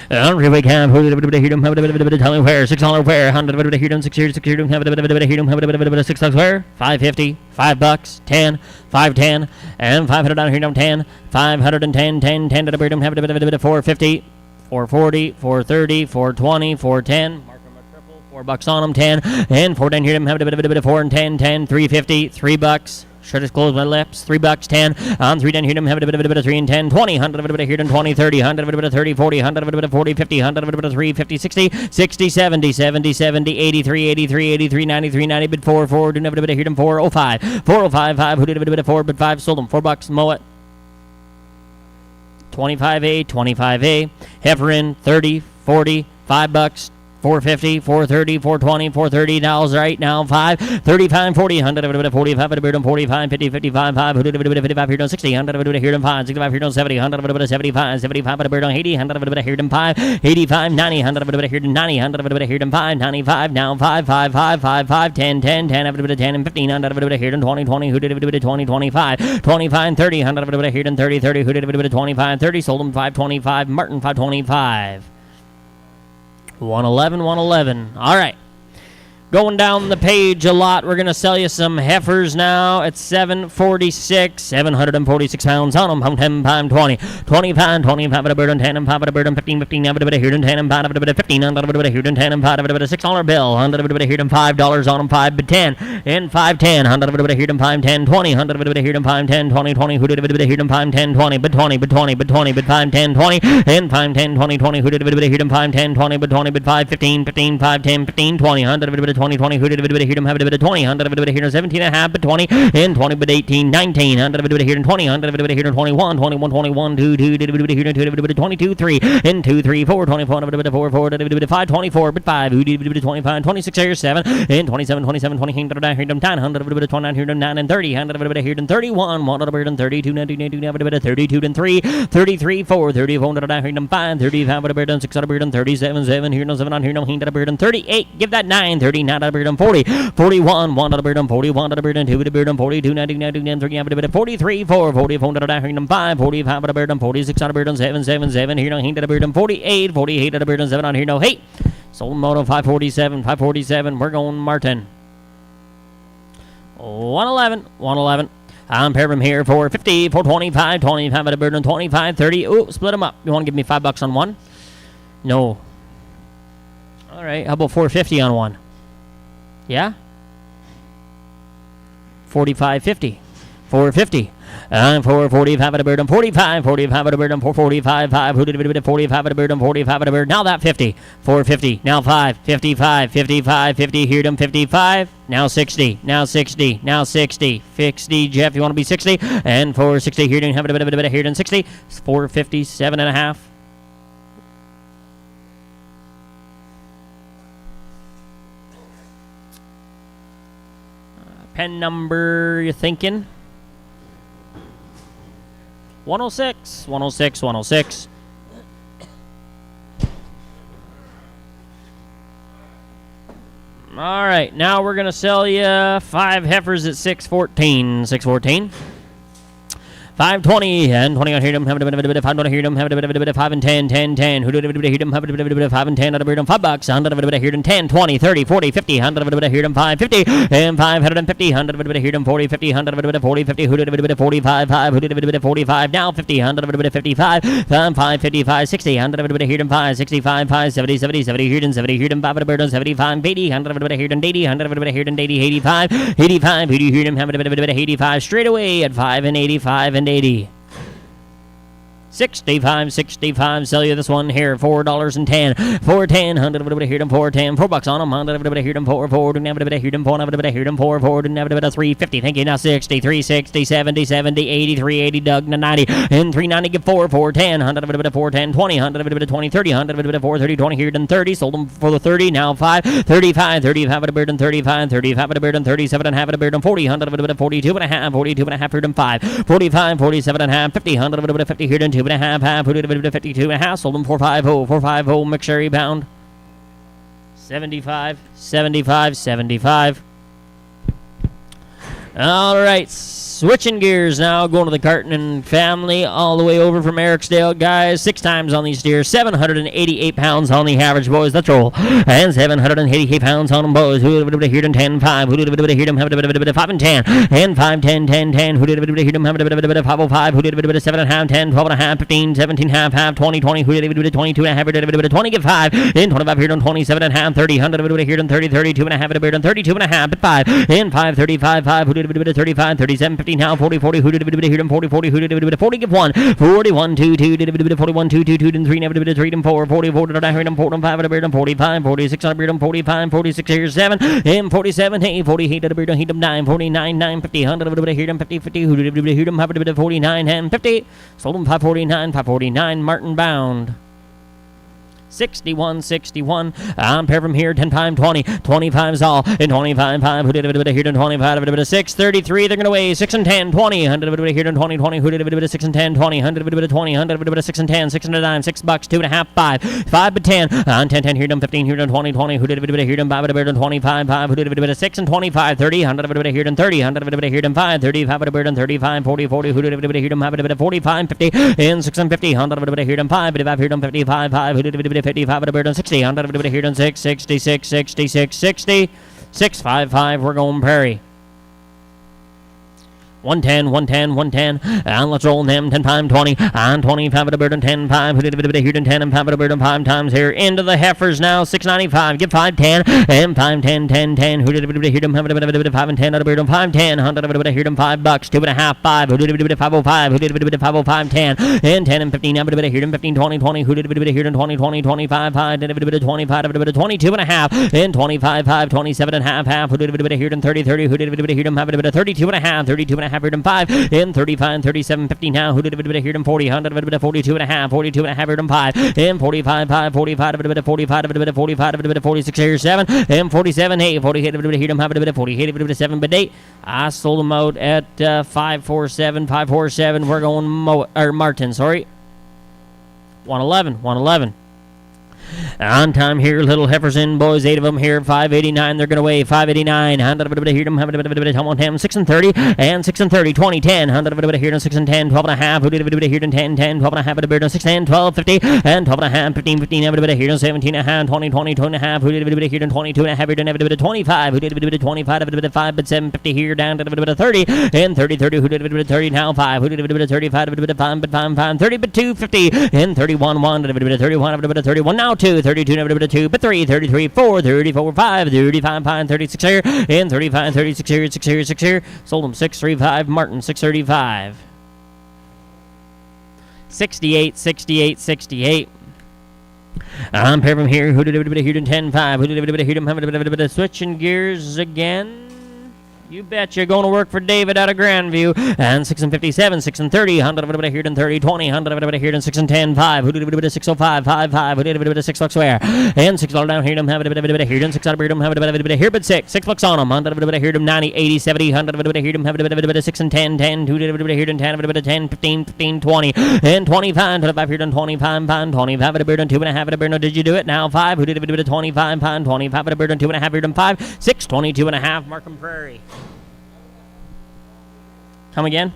Here we come. Who did here to have $6 wear, $6 wear, 100 here to 6 here to have $6 wear, 550, $5, 10, 510, and 500 down here down 10, 510, 10, 10 to the bird, have 450, 440, 430, 420, 410. Mark them a triple, $4 on them, 10, and 4 down here to have 4 and 10, 10, 350, $3. Should have closed my lips. $3, 10. On 3 down here, have a 3 and 10, 20, 100 here to 20, 30, 100 30, 40, 100 40, 50, 100 3, 50, 60, 60, 70, 70, 70, 83, 83, 83, 93, 90, bid 4, 4, do never here to 405, 405, 5, who did a 4, bid 5, sold them $4, mow it. 25A, 25A, Hefferin, 30, 40, $5, 450, 430, 420, 430 dollars right now, 5, 35, 40, 100, 45, 45, 50, 55, 5, 55 here to 60, 100 here to 5, 65 here to 70, 100 75, 75 at a bird on 80, 100 here to 5, 85, 90, 100 here to 90, 100 here to 5, 95 now, 5, 5, 5, 5, 5, 10, 10, 10, 10 and 15, 100 here to 20, 20, who did 20, 25, 25, 30, 100 here to 30, 30, who did 25, 30, sold them 525, Martin 525. 111, 111. All right. Going down the page a lot, we're going to sell you some heifers now at 746, 746 pounds on them. 10, 5, 20, 25, 25 at a bird and 10 and 5 at a bird and 15, 15 out of a bit of here and 10 and 5 at a bit of 15 out of a bit of here and 10 and 5 at a bit of $6 bill. 100 of a bit of here and $5 on them, 5 but 10 and 5, 10, 100 of a bit of here and 5, 10, 20, 100 of a bit of here and 5, 10, 20, 20, who did a bit of here and 5, 10, 20, but 20, but 20, but 20, but 5, 10, 20, and 5, 10, 20, 20, who did a bit of here and 5, 10, 20, but 20, but 5, 15, 15, 5, 10, 15, 20, 100 of a bit of 20, 20, who did a bit of here and have a bit of 20, 100 of a bit of here and 17 and a half, but 20, and 20, but 18, 19, 100 of a bit of here and 20, 100 of a bit of here and 21, 21, 21, 2, 2, did a bit of here and 2, did a bit of 22, 3, and 2, 3, 4, 24, a bit of 4, 4, did a bit of 5, 24, but 5, who did a bit of 25, 26 here, 7, and 27, 27, 20, 100 of here and 10, 100 of a bit of 29 here and 9 and 30, 100 of a bit of here and 31, 100 of a bit and 32, 19, 19, a bit of 32 and 3, 33, 4, 34, 100 here and 5, 35 a bit and 6 a bit and 37, 7 here and 7 on here and 100 a bit and 38, give that 9, 39 a bit and 40, 41, 1 a bit and 41 a bit and 2 a bit and 42, 19, 19, 3 a bit and 43, 4, 44 here and 5, 45 a bit and 46 on a bit and 7, 7, 7 here and 100 a bit and 48, 48 a bit and 7 on here no, hey, sold them out of 547, 547, we're going Martin. 111, 111. I'm pair them here for 50, 425, 25 at a bird and 25, 30. Ooh, split them up. You want to give me $5 on one? No. All right, how about 450 on one? Yeah? 45.50. 450. 445 at a bird and 45, 45 at a bird and 445, 5, who did a bit of 45 at a bird and 45 at a bird. Now that 50, 450, now 5, 55, 55, 50, here them 55, now 60, now 60, now 60, 60, Jeff, you want to be 60, and 460, here them have a bit of here than 60, 457 and a half. Pen number, you thinking? 106, 106, 106. All right, now we're going to sell you 5 heifers at 614, 614. 520 and 20 on here them have a bit of 5 here them have a bit of 5 and 10 10 10 who did a bit of here them have a bit of 5 and 10 out of here them $5 100 of a bit of here them 10 20 30 40 50 100 of a bit of here them 5 50 and 550 100 of a bit of here them 40 50 100 of a bit of 40 50 who did a bit of 45 5 who did a bit of 45 now 50 100 of a bit of 55 5 55 60 100 of a bit of here them 5 65 5 70 70 70 here them 70 here them 5 of a bit of 75 80 100 of a bit of here them 80 100 of a bit of here them 80 85 85 who do you hear them have a bit of 85 straight away at 5 and 85 and 80 65, 65, sell you this one here, $4.10, $4.10, 100 of a bit of here them, $4.10, $4 on them, 100 of a bit of here them, 4, 4, didn't have a bit of here them, 4, have a bit of here them, 4, 4, didn't have a bit of 350, thank you, now 60, 360, 70, 70, 80, 380, Doug, 90, and 390, give 4, 410, 100 of a bit of 410, 20, 100 of a bit of 20, 30, 100 of a bit of 430, 20 here then 30, sold them for the 30, now 5, 35, 35 at a bird and 35, 35 at a bird and 37 and a half at a bird and 40, 100 of a bit of 42 and a half, 42 and a half here then 5, 45, 47 and a half, 50, 100 of a bit of 50 here then 2 and a half, half, who did a bit of 52 and a half, sold them 450, 450, McSherry bound. 75, 75, 75. All right, switching gears now, going to the Carton family, all the way over from Ericsdale, guys. 6 times on these steers, 788 pounds on the average, boys. Let's roll. And 788 pounds on them, boys. Who did a bit of here them 10, 5? Who did a bit of here them have a bit of 5 and 10? And 5, 10, 10, 10. Who did a bit of here them have a bit of 505? Who did a bit of 7 and a half, 10, 12 and a half, 15, 17 half, half, 20, 20. Who did a bit of 22 and a half? Who did a bit of 20? Give 5. And 25 here them 27 and a half, 30. 100 of a bit here them 30, 32 and a half at a bit and 32 and a half at 5. And 5, 35, 5. Who did a bit of 35, 37, 15 now, 40, 40. Who did a bit of here them 40, 40. Who did a bit of 40? Give 1. 41, 2, 2. Did a bit of 41, 2, 2, 2. Then 3. Never did a bit of 3 and 4, 40, 40. Did I hear them 4 and 5 at a bit and 45, 46 on a bit and 45, 46 here 7. And 47, hey, 48 at a bit and 9, 49, 9, 50. 100 of a bit of here them 50, 50. Who did a bit of here them have a bit of 49 and 50. Sold them 549, 549. Martin bound. 61, 61. I'm pair from here, 10 times 20. 25's all. And 25, 5. Who did a bit of here and 25? A bit of 6. 33. They're going to weigh 6 and 10, 20. 100 of a bit of here and 20, 20. Who did a bit of 6 and 10, 20. 100 of a bit of 20. 100 of a bit of 6 and 10, 6 and a dime, $6, 2 and a half, 5. 5 but 10. On 10, 10 here them 15 here and 20, 20. Who did a bit of here and 5 at a bit and 25, 5. Who did a bit of 6 and 25, 30. 100 of a bit of here and 30. 100 of a bit of here and 5. 35 at a bit and 35, 40, 40. Who did a bit of here and 5 at a bit of 45, 50. And 6 and 50. 100 of a bit of here and 5. 55 here and 55, 5. Who did a bit of 55 at a bit and 60. 100 of a bit of here and 6, 66, 66, 60. 655, we're going Prairie. 110, and let's roll them 10 5 20 on 25 at a bird and 10 5 here to 10 and 5 at a bird and 5 times here into the heifers now 695 give 5 10 and 5 10 10 10 who did hear them have a 5 and 10 at a bird and 5 10 100 hear them $5 2.5 5 who did 505 who did 505 10 and 10 and 15 have a hear them 15 20 20 who did hear them 20 20 25 5 did 25 22 and a half and 25 5 27 and a half who did hear them 30 30 who did hear them have a 32 and a half 32 and a half heard him 5 and 35 37 50 now who did hear him 40 100 42 and a half 42 and a half heard him 5 and 45 5 45 45 45 46 here 7 and 47 8 48 heard him have a 48 7 but 8 I sold him out at 547 we're going Martin sorry 111 on time here, little heifers in, boys, 8 of them here, 589, they're going to weigh 589, 100 hear them, 6 and 30, and 6 and 30, 20, 10, 100 hear them, 6 and 10, 12 and a half, who did hear them, 10, 10, 12 and a half, at a beard, 6 and 12, 50, and 12 and a half, 15, 15, everybody hear them, 17 and a half, 20, 22 and a half, who did hear them, 22 and a half, everybody 25, who did 25, everybody 5, but 7, 50 here, down to 30, and 30, 30, who did 30, now 5, who did 35, everybody 5, but 5, 30, but 2, 50, and 31, 1, 31, 31, now 2, 32, never 2, but 3, 33, 4, 34, 5, 35, 5, 36 here, and 35, 36 here, 6 here, 6 here. Sold him 635, Martin 635. 68, 68, 68. I'm pair from here. Who did hear him 10, 5? Who did hear him switching gears again? You bet you're going to work for David out of Grandview. And 6 and 57, 6 and 30, 100 here and 30, 20, 100 here and 6 and 10, 5. Who did 605, 5, 5. Who did $6 where? And $6 down here, have a here and 6 out of here, have a here, but $6 on them. 100 here, 90, 80, 70, 100 here, have 6 and 10, 10. Who did here and 10, 10, 15, 15, 20, and 25. 25 here and 25, 25 at a bird and 2.5 at a bird. No, did you do it? Now 5. Who did 25, 25 at a bird and 2.5 here and 5, 6, 22 and a half, Markham Prairie. Come again?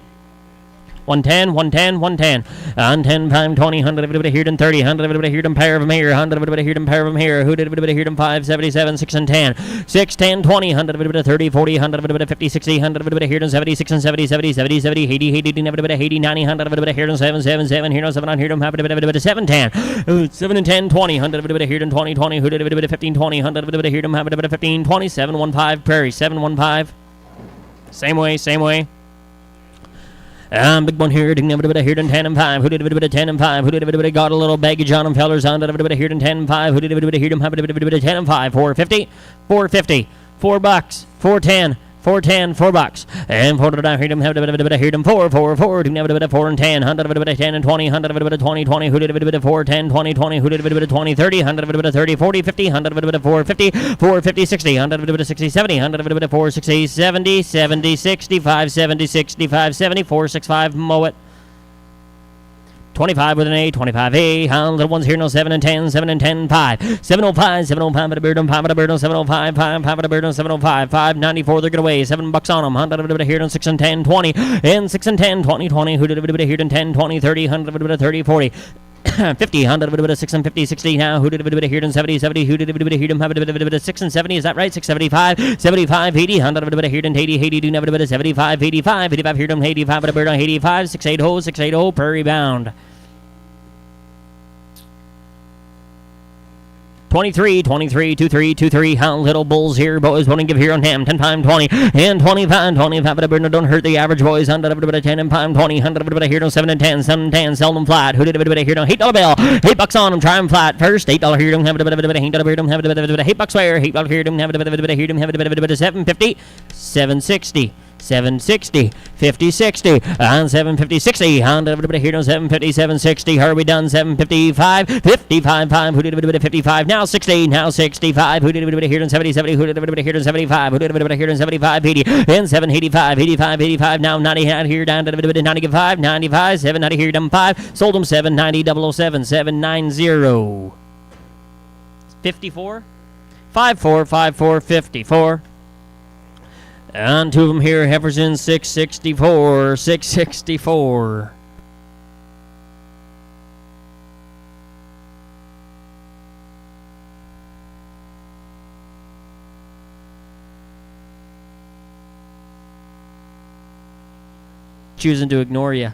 110, 110, 110. On 10, 5, 20, 100 here and 30, 100 here and pair of them here, 100 here and pair of them here. Who did here and 5, 77, 6 and 10, 6, 10, 20, 100 30, 40, 100 50, 60, 100 here and 76 and 70, 70, 70, 70, 80, 80, 80, 90, 100 here and 7, 7, 7, here and 7 on here and have 7, 10, 7 and 10, 20, 100 here and 20, 20, who did 15, 20, 100 here and have 15, 20, 7, 15, Prairie, 7, 15. Same way. Big one here, didn't have a here and 10 and 5. Who did a 10 and 5? Who did got a little baggage on him, fellers? On a here and 10 and 5. Who did hear him? Have a 10 and 5. 450, 450, $4, 410. 410, $4, and 4 down here, have a here 4, 4, 4, didn't have a 4 and 10, 100 10 and 20, 100 20, 20, who did a 4, 10, 20, 20, who did 20, 30, 100 30, 40, 50, 100 450, 450, 60, 100 60, 70, 100 4, 60, 70, 70, 65, 70, 65, 74, 65, mow it. 25 with an A, 25A, little ones here, no 7 and 10, 7 and 10, 5, 705, 705 at a bird, 5 at a bird, 705, 5 at a bird, 705, 594, they're going to weigh, $7 on them, 100 here, and 6 and 10, 20, and 6 and 10, 20, 20, who did here, and 10, 20, 30, 100 30, 40, 50, 100 6 and 50, 60 now, who did here, and 70, 70, who did here, and have 6 and 70, is that right? 675, 75, 80, 100 here, and 80, 80, do never 75, 85, 85 here, and 85 at a bird, 85, 680, 680, Prairie Bound. 23, 23, 23, 23, little bulls here, boys, won't give here on him, 10 pound 20, and 25, 25, but don't hurt the average boys, 100, 10 and pound 20, 100, here on 7 and 10, 7 and 10, sell them flat, who did here on $8 bill, $8 on them, try them flat, first, $8 here, don't have $8 $8 where, $8 here, don't have 750, 760. 760, 50, 60, on 750, 60, on everybody here on 750, 760, are we done? 755, 55, 5, who did everybody 55, now 60, now 65, who did everybody here on 70, 70, who did everybody here on 75, who did everybody here on 75, 80, and 785, 85, 85, now 90 out here, down to everybody 95, 95, 790 here, down 5, sold them 790, 007, 790, 54, 54, 54, 54. And 2 of them here, heifers in 664, 664. choosing to ignore you.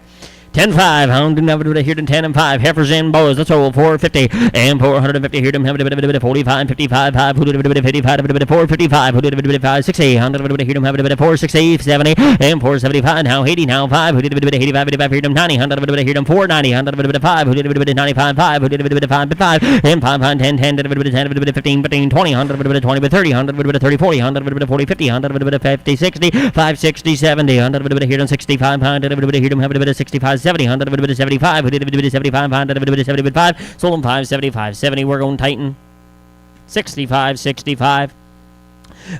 10-5, hound and never here to 10 and 5. Heifers and bows, let's roll 450 and 450. Here to have a bit of 45, 55, 5, who did a bit of 55, a bit of 455, who did a bit of 5, 60, 100, here to have a bit of 460, 70, and 475, now 80, now 5, who did a bit of 85, 85, here to 90, 100, here to 490, 100, 5, who did a bit of 95, 5, who did a bit of 5, 5, and 5, 10, 10, 10, 15, 15, 20, 100, 20, 30, 100, 30, 40, 100, 40, 50, 100, 50, 60, 5, 60, 70, 100, here to 65, 100, here to have a bit of 65, 70, 100, 75, 75, 100, 75, sold them 575, 70, we're going Titan, 65, 65.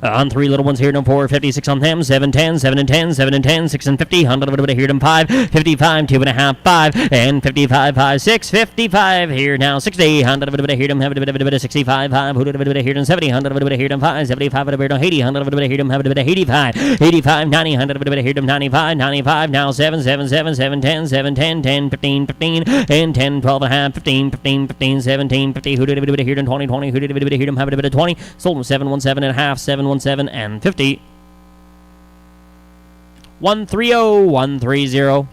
On 3 little ones here, no 450, 6 on them, 7, 10, 7 and 10, 7 and 10, 6 and 50, 100 here, them 5, 55, 2.5, 5, and 55, 5, 6, 55 here now, 60, 100 here, them have a bit of 65, 5, who did a bit here, them 70, 100 here, them 5, 75, 80, 100 here, them have a bit of 85, 85, 90, 100 here, them 95, 95, now 7, 7, 7, 7, 10, 7, 10, 10, 15, 15, and 10, 12 and a half, 15, 15, 15, 17, 50, who did a bit here, them 20, 20, who did a bit here, them have a bit of 20, sold them 7, 17 and a half, 717 and 50. 130, 130.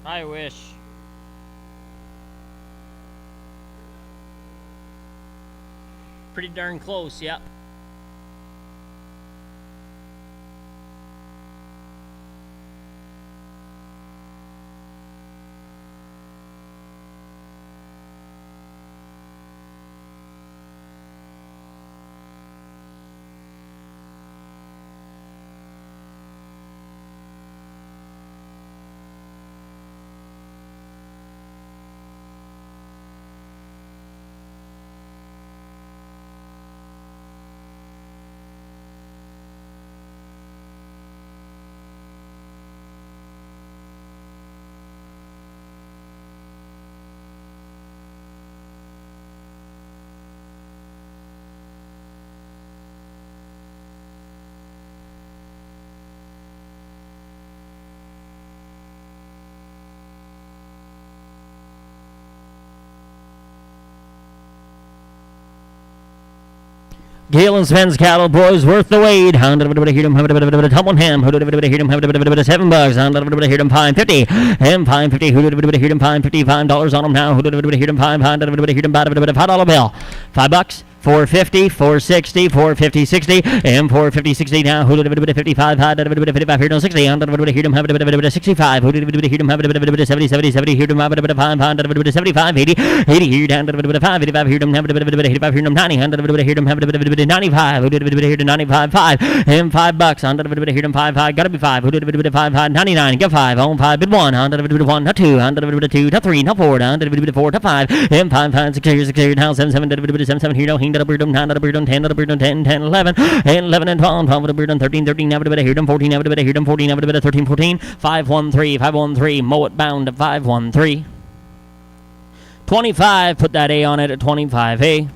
I wish. Pretty darn close, yep. Galen Sven's cattle, boys, worth the wait. Hound of a hear them, have a bit of a tumble ham. Who did a hear them, have a bit of $7. Hound of a hear them, $5.50. And $5.50. Who did a hear them, $55 on them now. Who did a hear them, $5. Hound of a hear them, $5 bill. $5. 450, 460, 450, 60, and 450, 60 now. Who did it 55, 55 here, 60, on here, 65, who did it here, 70, 70, 70 here, 5, 75, 80, 80 here, down to 5, 85 here, 85 here, 90, 100 here, 95, who did it here, 95, 5, and $5, on here, 5, 5, gotta be 5, who did it 5, 5, 99, get 5, on 5, bid 1, 101, not 2, 2, not 3, not 4, 4 to 5, and 5, 5, 6 here, 6 here, now 7, 7, 7, 7 here, no, 9, 10, 10, 11, and 11 and 12, 12, 13, 13, now here, 14, now here, 14, now 13, 14, 513, 513, mow it bound to 513. 25, put that A on it at 25A.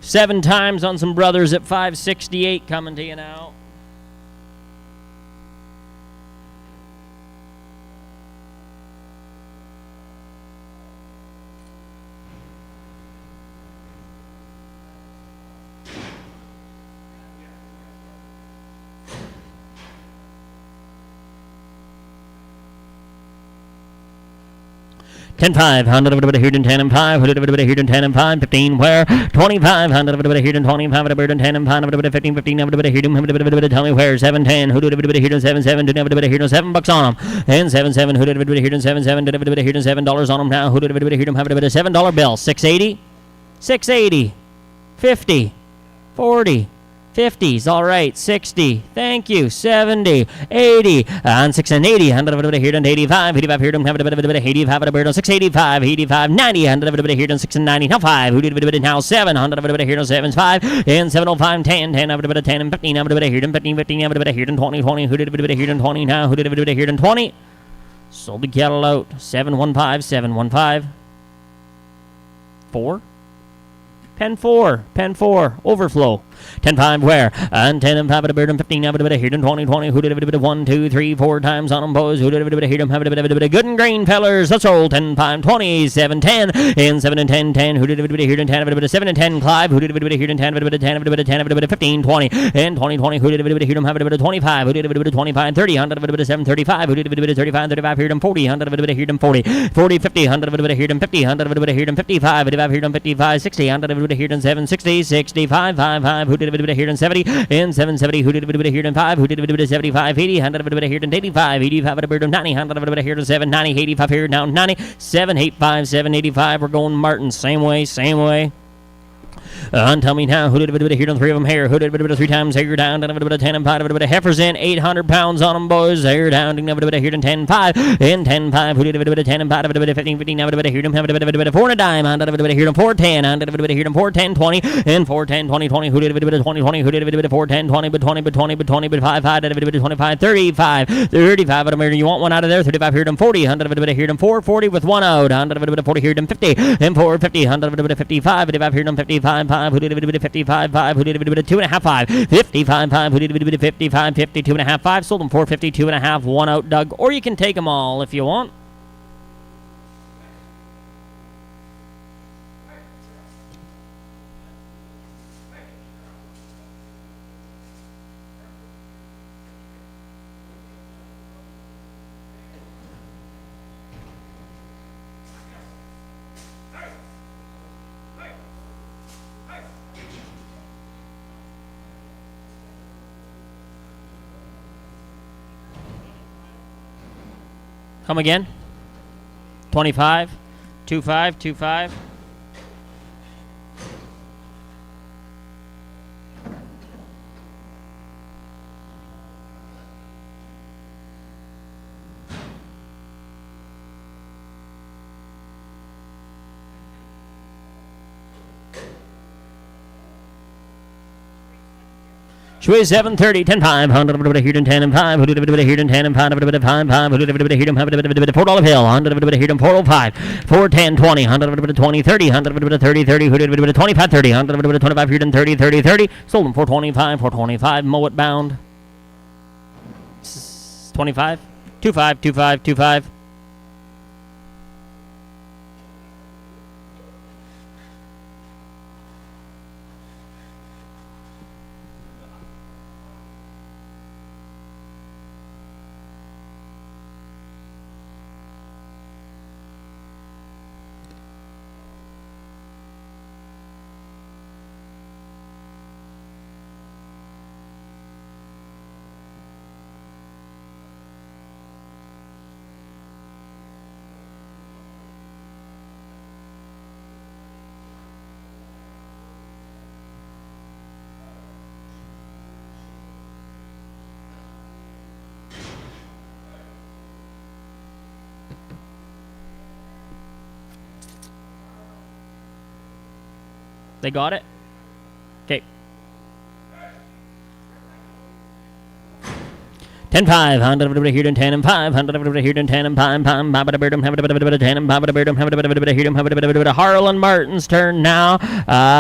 7 times on some brothers at 568 coming to you now. $10,500 here and 10 and 5, here and 10 and 5, 15 where, $2,500 here and 25, and 10 and 5, 15, 15, here, tell me where, 710, who did it here and 7, 7, here and $7 on them, and 7, 7, who did it here and 7, 7, did it here and $7 on them now, who did it here and have a $7 bill, 680, 680, 50, 40, 50s, all right, 60, thank you, 70, 80, and 6 and 80, 100 here and 85, 85 here and have a bit of 85, 685, 85, 90, 100 here and 6 and 90, now 5, who did it now 7, 100 here and 7, 5, and 705, 10, 10, 10 and 15, 100 here and 15, 15, 100 here and 20, 20, who did it here and 20 now, who did it here and 20, sold the cattle out, 715, 715, 4, pen 4, pen 4, overflow. 10, 5 where? And 10 and 5 at a bird and 15 have a bit of here and 20, 20. Who did a bit of 1, 2, 3, 4 times on them boys? Who did a bit of here and have a bit of good and green fellers? That's all 10, 5, 20, 7, 10, and 7 and 10, 10. Who did a bit of here and 10 have a bit of 7 and 10? Clive. Who did a bit of here and 10 have a bit of 10 have a bit of 10 have a bit of 15, 20, and 20, 20. Who did a bit of here and have a bit of 25? Who did a bit of 25, 30, 100 a bit of 7, 35. Who did a bit of 35, 35 here and 40, 100 a bit of here and 40, 40, 50, 100 a bit of here and 50, 100 a bit of here and 55, 55 here and 55, 60, 100 a bit of here and 7, 60, 65, 5, 5. Who did a bit of here and 70? And 770, who did a bit of here and 5, who did a bit of 75, 80, 100 a bit of here and 85, 85 at a bit of 90, 100 a bit of here and 7, 90, 85 here now 90, 785, 785. We're going Martin, same way, same way. Tell me now, who did a bit of here and 3 of them here? Who did a bit of 3 times here down? A bit of 10 and 5, a bit of heifers in, 800 pounds on them, boys. Here down, a bit of here and 10, 5, and 10, 5. Who did a bit of 10 and 5, a bit of 15, 15, a bit of here and have a bit of 4 and a dime, and a bit of here and 4, 10, and a bit of here and 4, 10, 20, and 4, 10, 20, 20. Who did a bit of 20, 20? Who did a bit of 4, 10, 20, but 20, but 20, but 20, but 5, 5, a bit of 25, 35, 35 at a mirror. You want one out of there? 35 here and 40, 100 a bit of here and 4, 40 with one out, 100 a bit of 40 here and 50, and 4, 50, 100 a bit of 55, 55 here and 55, 5. Who did a bit of 55, 5, who did a bit of 2.5, 5, 55, 5, who did a bit of 55, 52.5, 5, sold them 452.5, one out, Doug, or you can take them all if you want. Come again. 25, 25, 25. Shway 730, 10, 5, 100 a bit of here and 10 and 5, who did a bit of here and 10 and 5, a bit of 5, 5, who did a bit of here and have a bit of $4 bill, 100 a bit of here and 405, 410, 20, 100 a bit of 20, 30, 100 a bit of 30, 30, who did a bit of 25, 30, 100 a bit of 25 here and 30, 30, 30, sold them 425, 425, mow it bound, 25, 25, 25, 25. They got it? Okay. 10-5, Honda here and 10 and 5, Honda here and 10 and 5, have a bit of 10 and have a bit of Harlan Martin's turn now.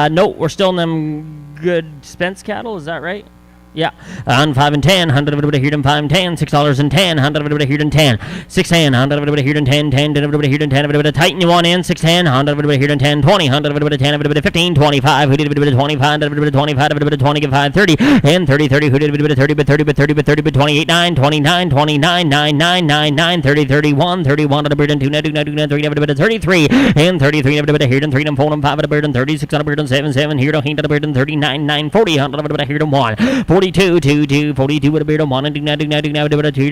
No, we're still in them good Spence cattle, is that right? Yeah, on 5 and 10, Honda here and 5 and 10, $6 and 10, Honda here and 10, 6 10, Honda here and 10, 10 here and 10, Titan you want in, 6 10, Honda here and 10, 20, Honda 10, 15, 25, who did 25, 25, 25, 30, and 30, 30, who did 30, but 30, but 30, but 30, but 28, 9, 29, 29, 9, 9, 9, 9, 30, 31, 31, on a bird and 2, 33, and 33, here and 3 and 4 and 5 at a bird and 36 on a bird and 7, 7, here to hint at a bird and 39, 9, 40, Honda here and 1. 42, 2, 2, 42 with a beard on 1 and 2, 2,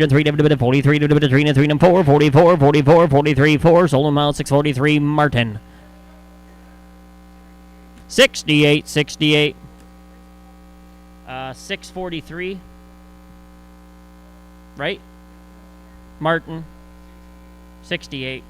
3, 43, 3 and 3 and 4, 44, 44, 43, 4, sold them out 643, Martin. 68, 68, 643, right? Martin, 68.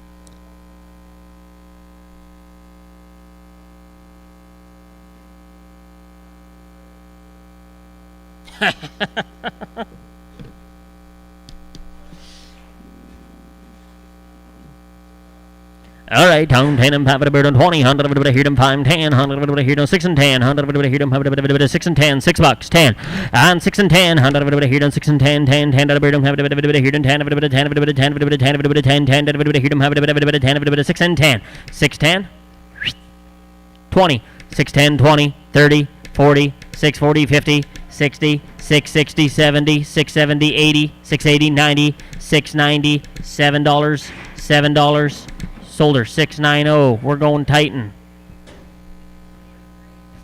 All right, down 10 and 5 bird on 20, 100 here 5 10, 100 here 6 and 10, 100 here 6 and 10, $6, 10, and 6 and 10, 100 here 6 and 10, 10, 10 bird on 10, 10, 10, 10, 10, 10, 6 and 10, 6 10, 20, 6 10, 20, 30, 40, 6 40, 50, 60, 660, 70, 670, 80, 680, 90, 690, $7, $7. Sold her 690. We're going Titan.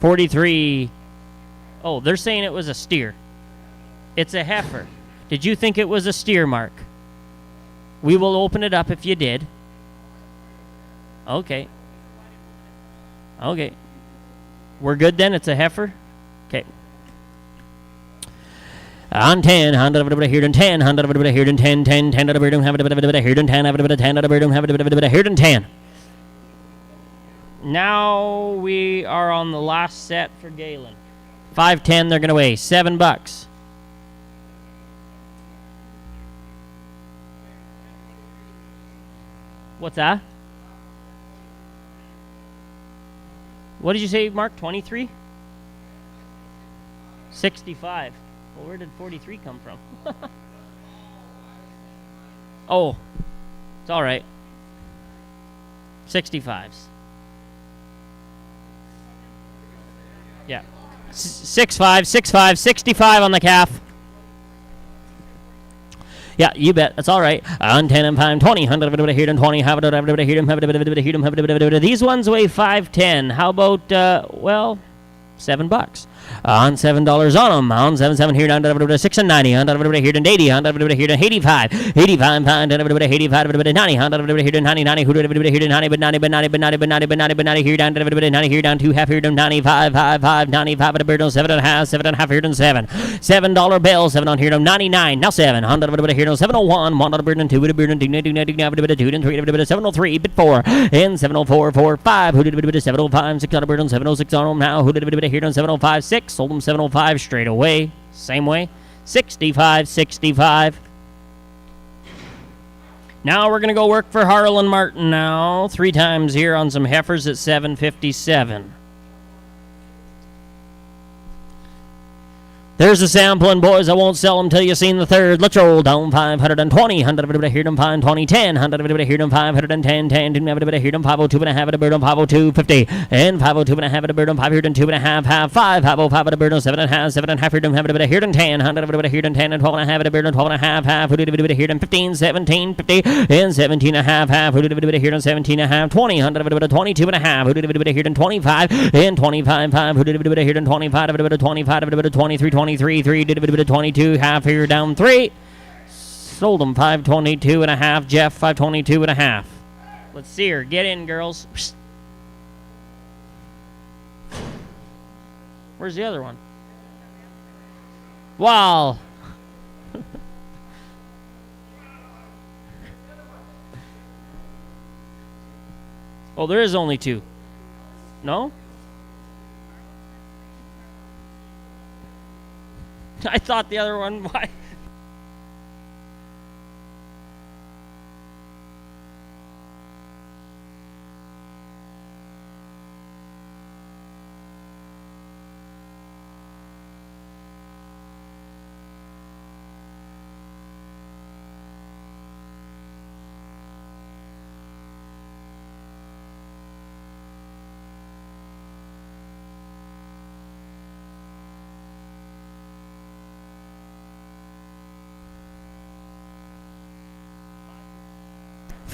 43. Oh, they're saying it was a steer. It's a heifer. Did you think it was a steer, Mark? We will open it up if you did. Okay. Okay. We're good then? It's a heifer? Okay. On 10, 100 here and 10, 100 here and 10, 10, 10 here and 10, have a bit here and 10, have a bit here and 10. Now we are on the last set for Galen. 510, they're going to weigh $7. What's that? What did you say, Mark? 23? 65. Well, where did 43 come from? Oh, it's all right. 65s. Yeah. 6'5", 6'5", 65 on the calf. Yeah, you bet. That's all right. On 10 and 5, 20, 100 here and 20, have it here. These ones weigh 510. How about, well, $7. On $7 on them. On 7 here down to 6 and 90. On here to 80. On here to 85. 85 pound. 85 90. On here to 90 90. Who did here to 90 but 90 but 90 but 90 but 90 but 90 but 90 here down to 90 here down 2 half here to 95 5 95 at a bird on 7 and a half here to 7. $7 bill 7 on here to 99. Now 7. On here to 701. 1 on a bird and 2 with a bird and 2 2 and 3 703 bit 4 and 704 4 5. Who did 705 6 on a bird on 706 on them now. Who did here on 705 6. Sold them 705 straight away. Same way. 65, 65. Now we're going to go work for Harlan Martin now. 3 times here on some heifers at 757. There's a sampling, boys. I won't sell them till you seen the third. Let's roll down 520. 100 here them 5 20 10. 100 here them 510 10. Didn't have a here them 502 and a half at a bird on 502 50. And 502 and a half at a bird on 5 here and 2 and a half half 5 505 at a bird on 7 and a half 7 and a half here them have a here and 10. 100 here and 10 and 12 and a half at a bird on 12 and a half half. Who did here and 15 17 50 and 17 and a half half. Who did here and 17 and a half 20. 100 22 and a half. Who did here and 25 and 25 5. Who did here and 25 25 23 23 3 did a bit of 22 half here down 3. Sold them 522 and a half. Jeff 522 and a half. Let's see her. Get in, girls. Where's the other one? Wow. Oh, there is only 2. No? I thought the other one. Why?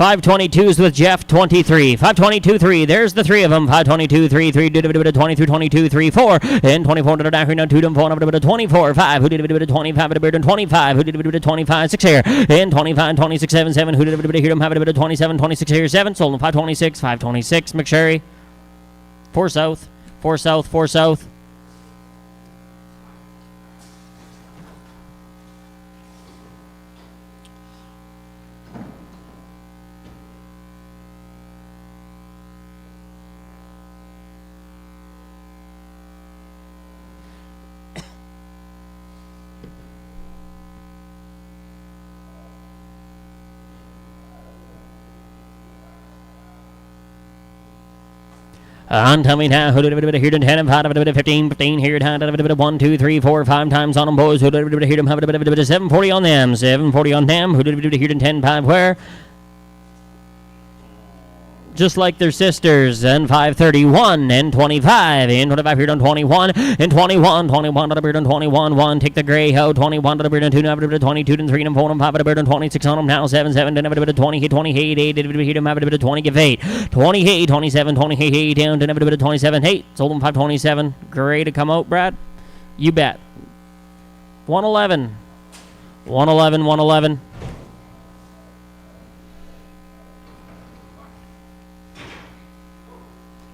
$522s with Jeff 23. 522.3. There's the three of them. 522.3. 3 did a bit of 20 through 22. 3 4 and 24 to the down here now 2 to 4 to 24 5 who did a bit of 25 to a bit of 25 who did a bit of 25 6 here and 25 26 7 7 who did a bit of here have a bit of 27 26 here 7 sold them 526 McSherry 4 south 4 south 4 south. On tell me now, who did a bit of here to 10 and 5 a bit of 15, 15 here down a bit of 1, 2, 3, 4, 5 times on them boys. Who did a bit of here to have a bit of 740 on them, 740 on them. Who did a bit of here to 10, 5 where? Just like their sisters, and 531 and 25 and 25 here on 21 and 21 to the beard on 21 1 take the gray ho 21 to the beard on 2 now to 22 and 3 and 4 and 5 to the beard on 26 on them now 7 7 to the 20 28 8 to the him have a bit of 20 give 8 28 27 28 down to the 27 8 sold them 527 gray to come out Brad you bet 111 111 111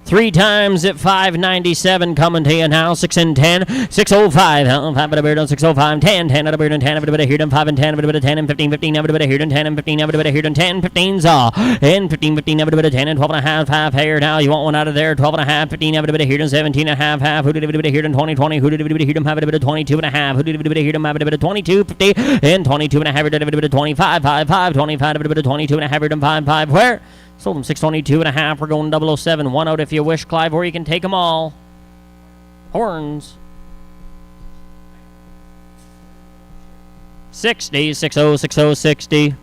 3 times at 597 coming to you now. 6 and 10. 605. 5 at a beard on 605. 10. 10 at a beard on 10. A bit of here 5 and 10. A bit of 10 and 15. 15. A bit of here 10 and 15. A bit of here 10. 15's all. And 15. 15. A bit of 10 and 12 and a half. Half here now. You want one out of there. 12 and a half. 15. A bit of here 17 and a half. Half. Who did a bit of here 20? 20. Who did a bit of here have a bit of 22 and a half. Who did a bit of here have a bit of 22. 50. And 22 and a half. A bit of 25. 5. 5. 25. A bit of 22 and a half. 5. 5. Where? Sold them 622 and a half. We're going 007. One out if you wish, Clive, or you can take them all. Horns. 60, 60, 60, 60.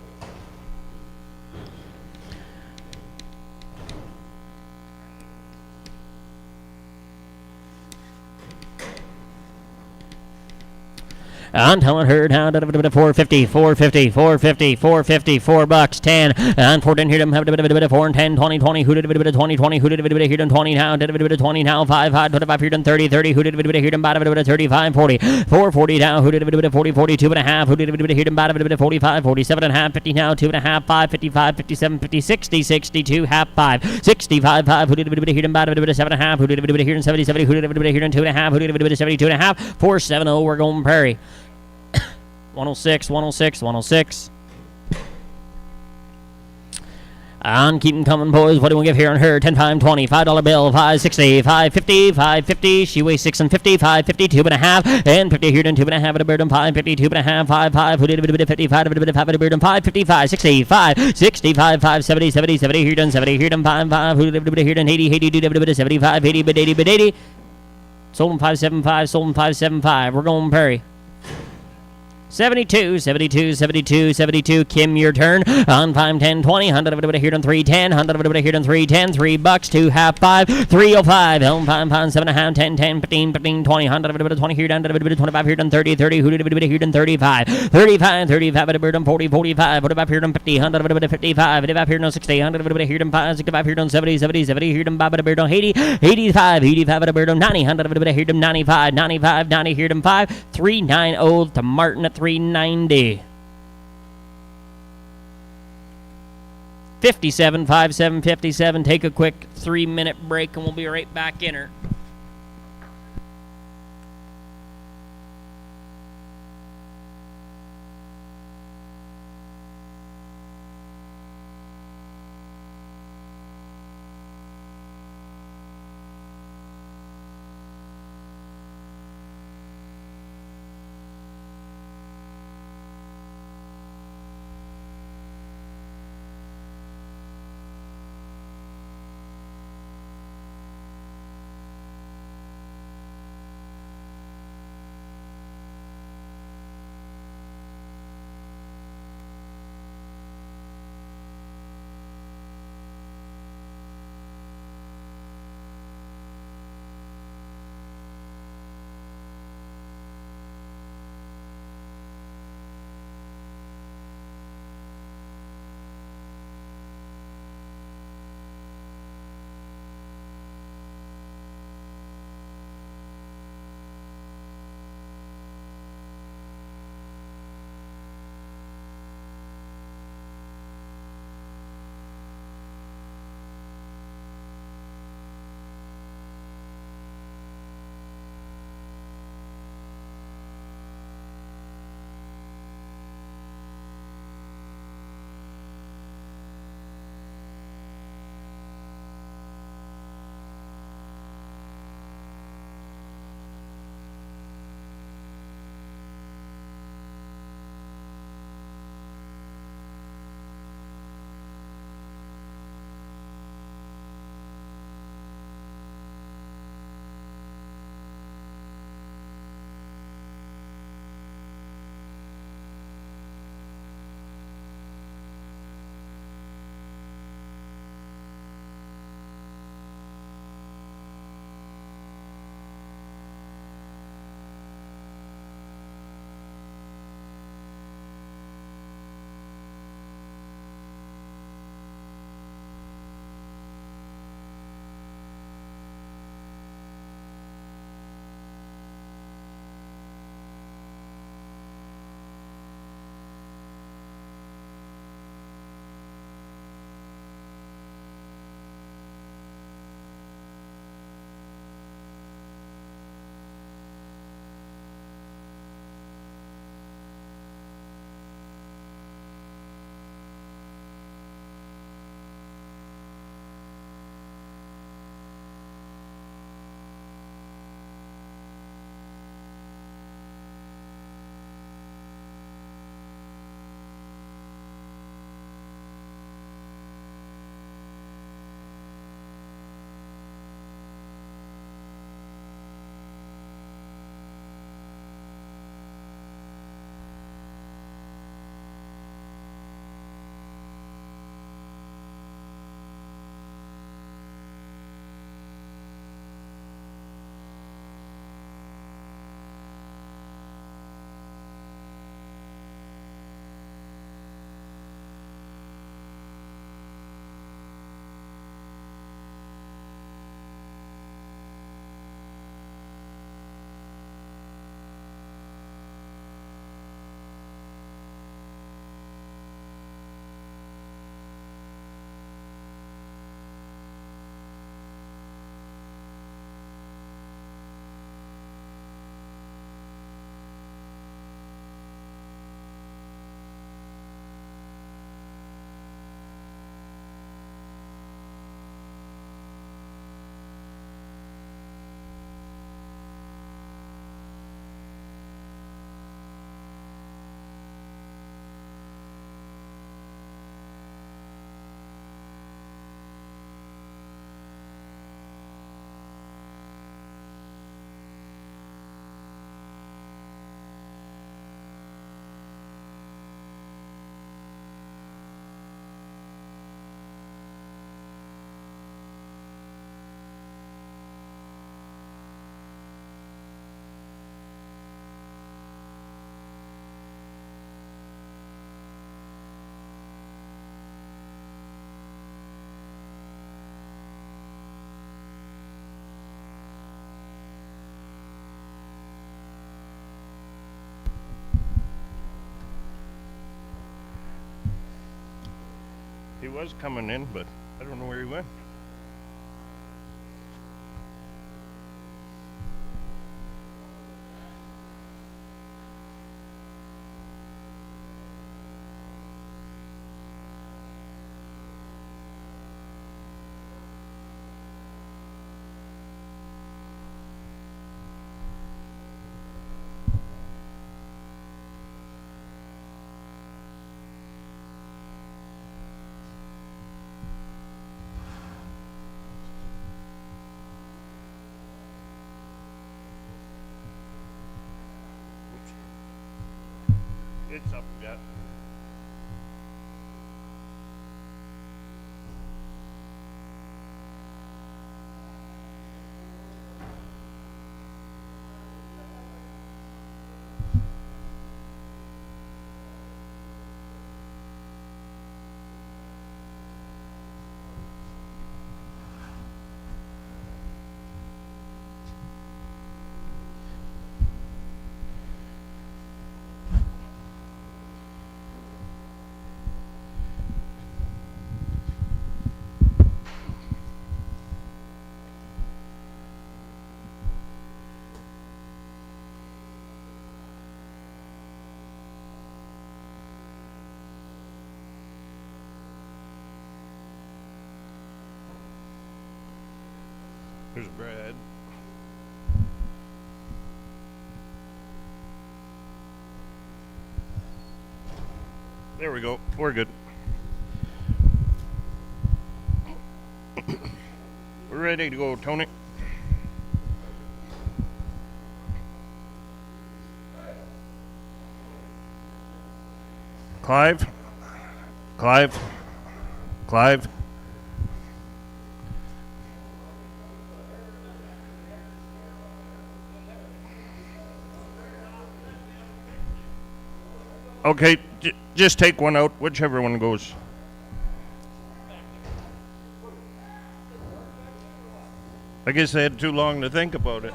I'm telling her down to 450, 450, 450, 450, $4, 10. And 14 here to have a bit of 4 and 10, 20, 20. Who did a bit of 20, 20? Who did a bit of here to 20 now? Did a bit of 20 now? 5, 5, 25 here to 30, 30. Who did a bit of here to bottom a bit of 35, 40. 440 down. Who did a bit of 40, 42 and a half? Who did a bit of here to bottom a bit of 45, 47 and a half? 50 now, 2 and a half, 5, 55, 57, 50, 60, 62, half 5, 65, 5. Who did a bit of here to bottom a bit of 7 and a half? Who did a bit of here in 70, 70? Who did a bit of here in 2 and a half? Who did a bit of 72 and a half? 470. We're going Prairie. 106, 106, 106. And keep them coming, boys. What do we give here on her? 10, 5, 20, $5 bill, 560, 550, 550. She weighs 6 and 50, 552 and a half, and 50 here and 2 and a half at a bird and 552 and a half, 5, 5. Who did a bit of 55, a bit of 5 at a bird and 555, 65, 65, 5, 70, 70, 70 here and 70 here and 5, 5. Who did a bit of here and 80, 80, did a bit of 75, 80, but 80, but 80. Sold them 575, sold them 575. We're going Prairie. 72, 72, 72, 72. Kim, your turn. On 5, 10, 20. 100 here on 310. 100 here on 310. $3. 2, half 5. 305. Home 5, 5, 7 and a half. 10, 10, 15, 15, 20. 100 20 here down to 25 here on 30, 30. Who did a bit here on 35? 35, 35 at a bird on 40, 45. What about here on 50? 100 55. What about here on 60? 100 here on 5, 65 here on 70, 70, 70 here on 5 at a bird on 80, 85, 85 at a bird on 90. 100 here on 95, 95, 90 here on 5. 390 to Martin at 390. 57, 57, 57. Take a quick 3-minute break and we'll be right back in her. He was coming in, but I don't know where he went. It's up yet. There's Brad. There we go. We're good. We're ready to go, Tony. Clive? Clive? Clive? Okay, just take one out, whichever one goes. I guess I had too long to think about it.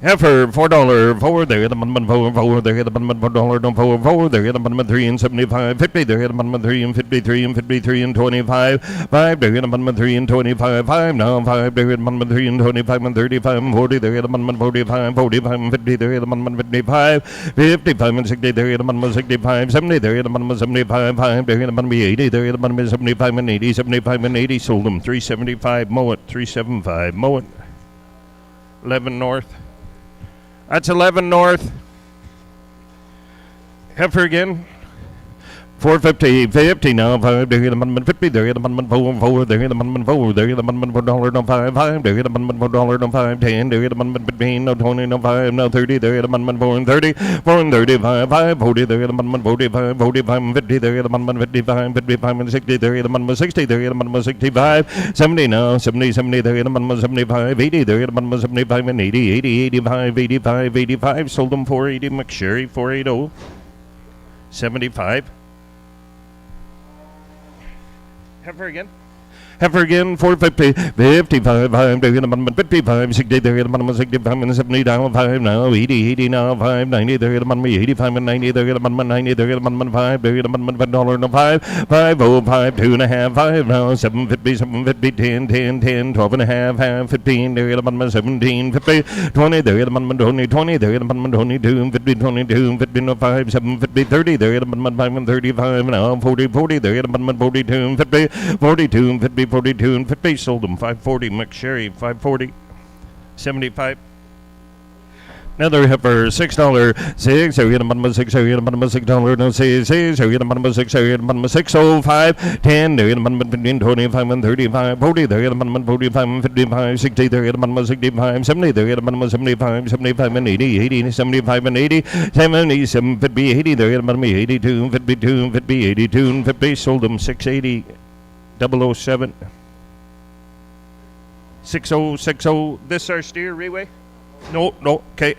Heifer, $4, there, the amendment $4, there, the amendment $4, there, the amendment 3 and 75, 50, there, the amendment 3 and 53 and 53 and 25, 5, there, the amendment 3 and 25, 5, now 5, there, the amendment 3 and 25 and 35 and 40, there, the amendment 45, 45 and 50, there, the amendment 55, 55 and 60, there, the amendment 65, 70, there, the amendment 75, 5, there, the amendment 80, there, the amendment 75 and 80, 75 and 80, sold them, 375, mow it, 375, mow it, 11 north. That's 11 north. Heifer again. 450, 50 now, 5, there, the amendment 50, there, the amendment 4, there, the amendment 4, there, the amendment $4, no 5, 5, there, the amendment $4, no 5, 10, there, the amendment 15, no 20, no 5, no 30, there, the amendment 4 and 30, 4 and 35, 5, 40, there, the amendment 45, 45 and 50, there, the amendment 55, 55 and 60, there, the amendment 60, there, the amendment 65, 70 now, 70, 70, there, the amendment 75, 80, there, the amendment 75 and 80, 80, 85, 85, 85, sold them 480, McSherry, 480, 75. Heifer again. Heifer again, 450, 55, 5, there, the amendment 55, 60, there, the amendment 65 and 70, down 5 now, 80, 80 now, 5, 90, there, the amendment 85 and 90, there, the amendment 90, there, the amendment 5, there, the amendment $1, no 5, 5, 0, 5, 2.5, 5 now, 750, 750, 10, 10, 10, 12 and a half, half, 15, there, the amendment 17, 50, 20, there, the amendment 20, 20, there, the amendment 22, 50, 22, 50, no 5, 750, 30, there, the amendment 5 and 35, now, 40, 40, there, the amendment 42, 50, 42, 50, 42 and 50, sold them 540, McSherry 540, 75. Another heifer, $6, 6, area number 6, area number $6, no 6, area number 6, area number 605, 10, area number 15, 25 and 35, 40, area number 45 and 55, 60, area number 65, 70, area number 75, 75 and 80, 80, 75 and 80, 77, 50, 80, area number 82, 52, 50, 82 and 50, sold them 680, 007, 6060. This our steer, Reway? No, okay.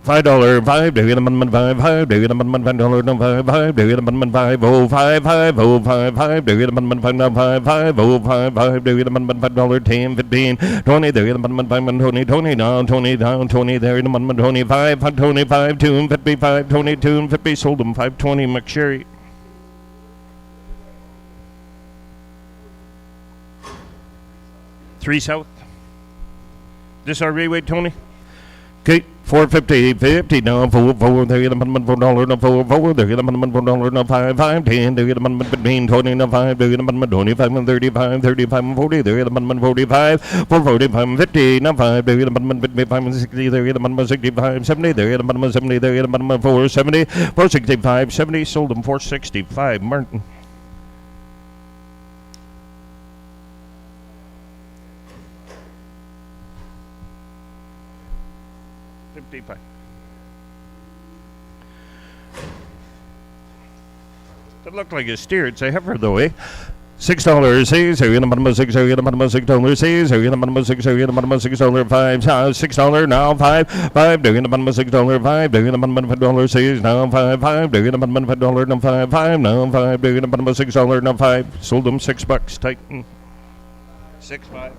$5, 5, do you amendment 5, 5, do you amendment $5, no 5, 5, do you amendment 5, 0, 5, 5, 0, 5, 5, do you amendment 5, no 5, 5, 0, 5, 5, do you amendment $5, 10, 15, 20, do you amendment 5, 20, 20, down, 20, down, 20, there, amendment 25, 25, 2, 55, 22, and 50, sold them 520, McSherry. 3 south. This our rate, Tony? Okay, 450, 50 now, 4, there get a minimum $4, no 4, there get a minimum $4, no 5, 10, there get a minimum between 20 no 5, there get a minimum 25 and 35, 35 and 40, there get a minimum 45, 445 and 50, no 5, there get a minimum 55 and 60, there get a minimum 65, 70, there get a minimum 70, there get a minimum 470, 465, 70, sold them 465, Martin. That looked like a steer. It's a heifer though, eh? $6 says, there get a minimum $6, there get a minimum $6 says, there get a minimum $6, there get a minimum $6, $6 now, 5, there get a minimum $6, 5, there get a minimum $5 says, now 5, there get a minimum $5, now 5, now 5, there get a minimum $6, now 5, sold them $6, Titan, 6.5.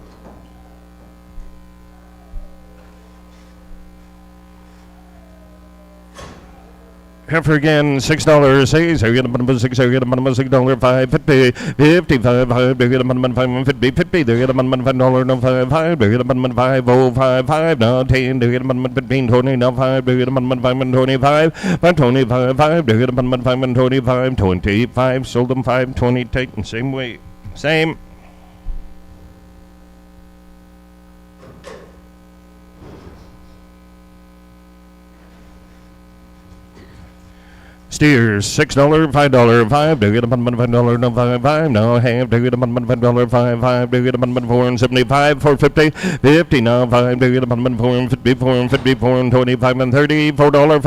Heifer again, $6 says, I get a minimum $6, I get a minimum $6, 5, 50, 55, 5, they get a minimum 5, 50, 50, they get a minimum $5, no 5, they get a minimum 5, 5, now 10, they get a minimum 15, 20, now 5, they get a minimum 5 and 25, 5, 25, 5, they get a minimum 5 and 25, 25, sold them 5, 20, Titan, same way, same. Steers, $6, $5, 5, they get a minimum $5, no 5, now half, they get a minimum $5, 5, they get a minimum 4 and 75, 450, 50, now 5, they get a minimum 4 and 54 and 54 and 25 and 30, $4,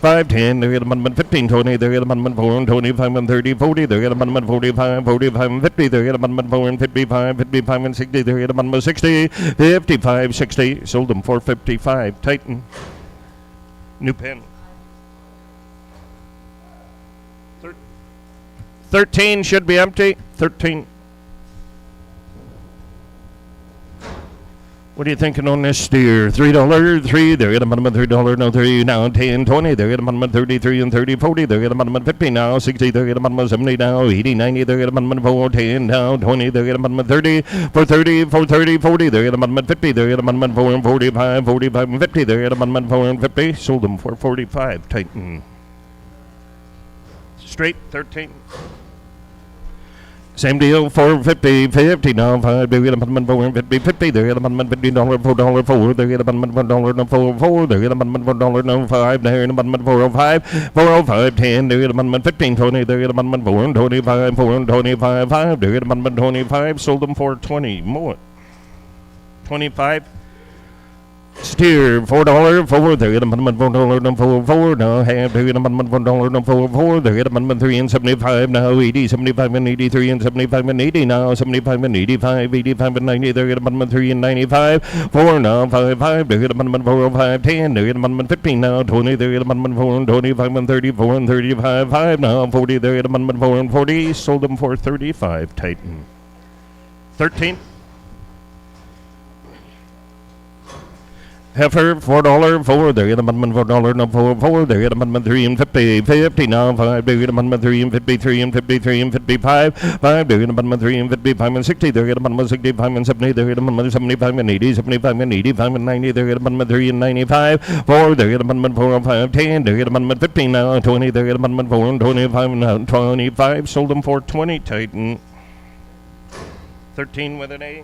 5, 10, they get a minimum 15, 20, they get a minimum 4 and 25 and 30, 40, they get a minimum 45, 45 and 50, they get a minimum 4 and 55, 55 and 60, they get a minimum 60, 55, 60, sold them 455, Titan, new pen. 13 should be empty. 13. What are you thinking on this steer? $3, 3, they get a minimum $3, no 3, now 10, 20, they get a minimum 33 and 30, 40, they get a minimum 50 now, 60, they get a minimum 70 now, 80, 90, they get a minimum 4, 10 now, 20, they get a minimum 30, 430, 430, 40, they get a minimum 50, they get a minimum 4 and 45, 45 and 50, they get a minimum 4 and 50, sold them for 45, Titan. Straight, 13. Same deal, 450, 50 now, 5, they get a minimum 4 and 50, 50, they get a minimum $50, $4, 4, they get a minimum $1, no 4, 4, they get a minimum $1, no 5, they get a minimum 405, 405, 10, they get a minimum 15, 20, they get a minimum 4 and 25, 4 and 25, 5, they get a minimum 25, sold them for 20 more. 25. Steer, $4, 4, they get a minimum $4, no 4, 4, now half, they get a minimum $1, no 4, 4, they get a minimum 3 and 75, now 80, 75 and 83 and 75 and 80, now 75 and 85, 85 and 90, they get a minimum 3 and 95, 4 now, 5, 5, they get a minimum 405, 10, they get a minimum 15, now 20, they get a minimum 4 and 25 and 34 and 35, 5, now 40, they get a minimum 4 and 40, sold them for 35, Titan. 13. Heifer, $4, 4, they get a minimum $4, no 4, 4, they get a minimum 3 and 50, 50 now, 5, they get a minimum 3 and 53 and 53 and 55, 5, they get a minimum 3 and 55 and 60, they get a minimum 65 and 70, they get a minimum 75 and 80, 75 and 85 and 90, they get a minimum 3 and 95, 4, they get a minimum 4 and 5, 10, they get a minimum 15 now, 20, they get a minimum 4 and 25 and 25, sold them for 20, Titan. 13 with an A.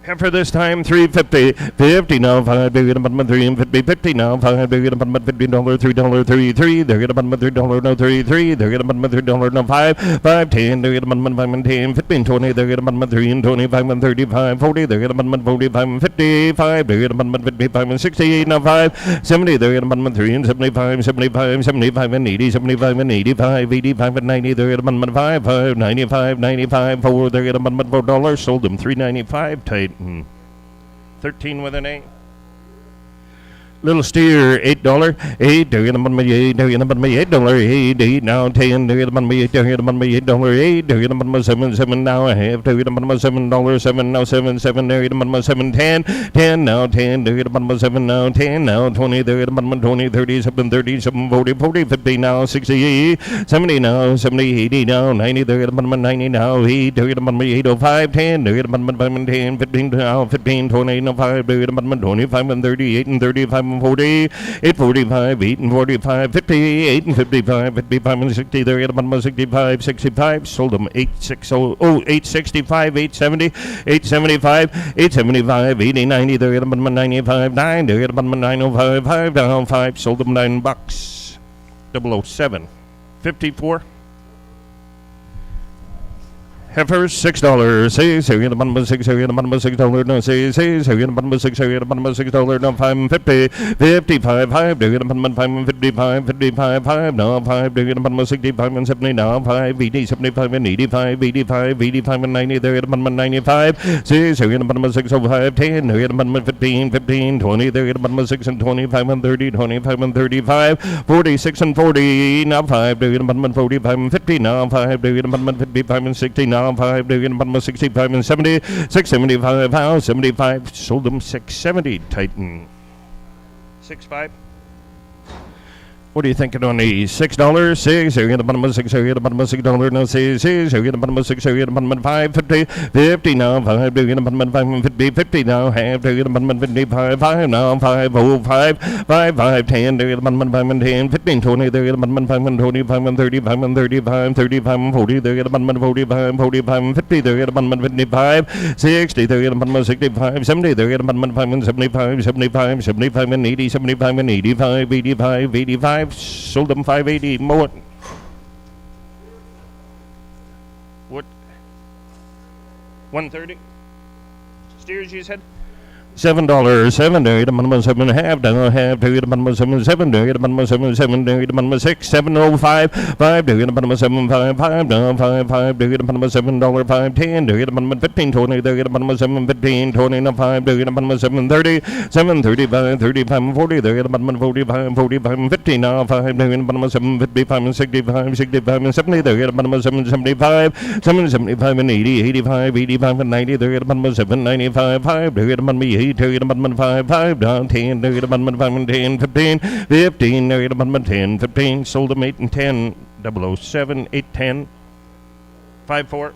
Heifer this time, $3.50, 50 now, 5, they get a minimum 3 and 50, 50 now, 5, they get a minimum $15, $3, 33, they get a minimum $3, no 33, they get a minimum $3, no 5, 5, 10, they get a minimum 5 and 10, 15, 20, they get a minimum 3 and 25 and 35, 40, they get a minimum 45 and 55, they get a minimum 55 and 68, now 5, 70, they get a minimum 3 and 75, 75, 75 and 80, 75 and 85, 85 and 90, they get a minimum 5, 5, 95, 95, 4, they get a minimum $4, sold them $3.95, Titan. 13 with an A. Little steer, $8. $8. They're gonna bun me $8. They're gonna bun me $8. $8. Now 10. They're gonna bun me $8. They're gonna bun me $8. $8. They're gonna bun me 7. 7 now a half. They're gonna bun me $7. 7 now 7. 7. They're gonna bun me 7. 10. 10 now 10. They're gonna bun me 7 now 10 now 20. They're gonna bun me 20. 30. 7. 30. 7. 40. 40. 50 now 60. 70 now 70. 80 now 90. They're gonna bun me 90 now 8. They're gonna bun me 805. 10. They're gonna bun me 10. 15 now 15. 20 now 5. They're gonna bun me 25 and 30. 8 and 35 and 40. 845, 8 and 45, 50, 8 and 55, 55 and 60, they're at about 65, 65, sold them 860, 865, 870, 875, 875, 80, 90, they're at about 95, 9, they're at about 905, 5 down, 5, sold them $9, 007, 54. Heifers, $6. Say, you're the bottom of $6, you're the bottom of $6, no, say, you're the bottom of $6, you're the bottom of $6, no, 5 and 50, 55, 5, you're the bottom of 5 and 55, 55, 5, no, 5, you're the bottom of 65 and 70, now 5, 80, 75 and 85, 85, 85 and 90, they're at the bottom of 95, 6, you're the bottom of 605, 10, you're at the bottom of 15, 15, 20, they're at the bottom of 6 and 25 and 30, 25 and 35, 46 and 40, now 5, they're at the bottom of 45 and 50, now 5, they're at the bottom of 55 and 60, now 5, they're in the bottom of 65 and 70, 675, house, 75, sold them 670, Titan, 65. What are you thinking on these? $6, 6, you're in the bottom of 6, you're in the bottom of $6, no, 6, you're in the bottom of 6, you're in the bottom of 5, 50, 50 now, 5, you're in the bottom of 5 and 50, 50 now, half, you're in the bottom of 55, 5 now, 5, 5, 5, 5, 10, they're in the bottom of 5 and 10, 15, 20, they're in the bottom of 5 and 25 and 35 and 35, 35 and 40, they're in the bottom of 45, 45 and 50, they're in the bottom of 55, 60, they're in the bottom of 65, 70, they're in the bottom of 5 and 75, 75, 75 and 80, 75 and 85, 85, 85, sold them 580 more. What? 130? Steers, you said? $7, 7, they're at the bottom of 7 and a half, down half, they're at the bottom of 7, 7, they're at the bottom of 7, 7, they're at the bottom of 6, 705, 5, they're at the bottom of 7, 5, 5, down 5, 5, they're at the bottom of $7, 5, 10, they're at the bottom of 15, 20, they're at the bottom of 7, 15, 20, now 5, they're at the bottom of 7, 30, 7, 35, 35 and 40, they're at the bottom of 45, 45 and 50, now 5, they're at the bottom of 7, 55 and 65, 65 and 70, they're at the bottom of 7, 75, 7, 75 and 80, 85, 85 and 90, they're at the bottom of 7, 95, 5, they're at the bottom of 8, they're at the bottom of 5, 5 down 10, they're at the bottom of 5 and 10, 15, 15, they're at the bottom of 10, 15, sold them 8 and 10, 007, 8, 10, 5, 4.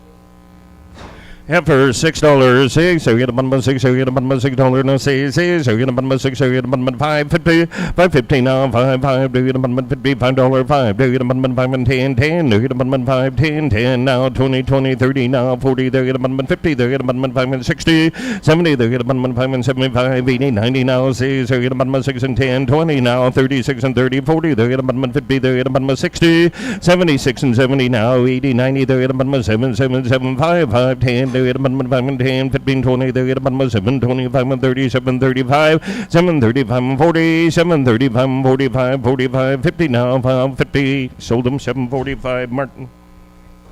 Heifer, $6, 6, they're at the bottom of 6, they're at the bottom of $6, no, 6, they're at the bottom of 6, they're at the bottom of 5, 50, 550 now, 5, 5, they're at the bottom of 50, $5, 5, they're at the bottom of 5 and 10, 10, they're at the bottom of 5, 10, 10 now, 20, 20, 30 now, 40, they're at the bottom of 50, they're at the bottom of 5 and 60, 70, they're at the bottom of 5 and 75, 80, 90 now, 6, they're at the bottom of 6 and 10, 20 now, 36 and 30, 40, they're at the bottom of 50, they're at the bottom of 60, 76 and 70 now, 80, 90, they're at the bottom of 7, 7, 7, 5, 5, 10, they're at the bottom of 5 and 10, 15, 20, they're at the bottom of 7, 25 and 30, 7, 35, 7, 35 and 40, 7, 35 and 45, 45, 50 now, 5, 50, sold them 745, Martin,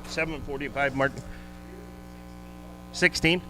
745, Martin, 16.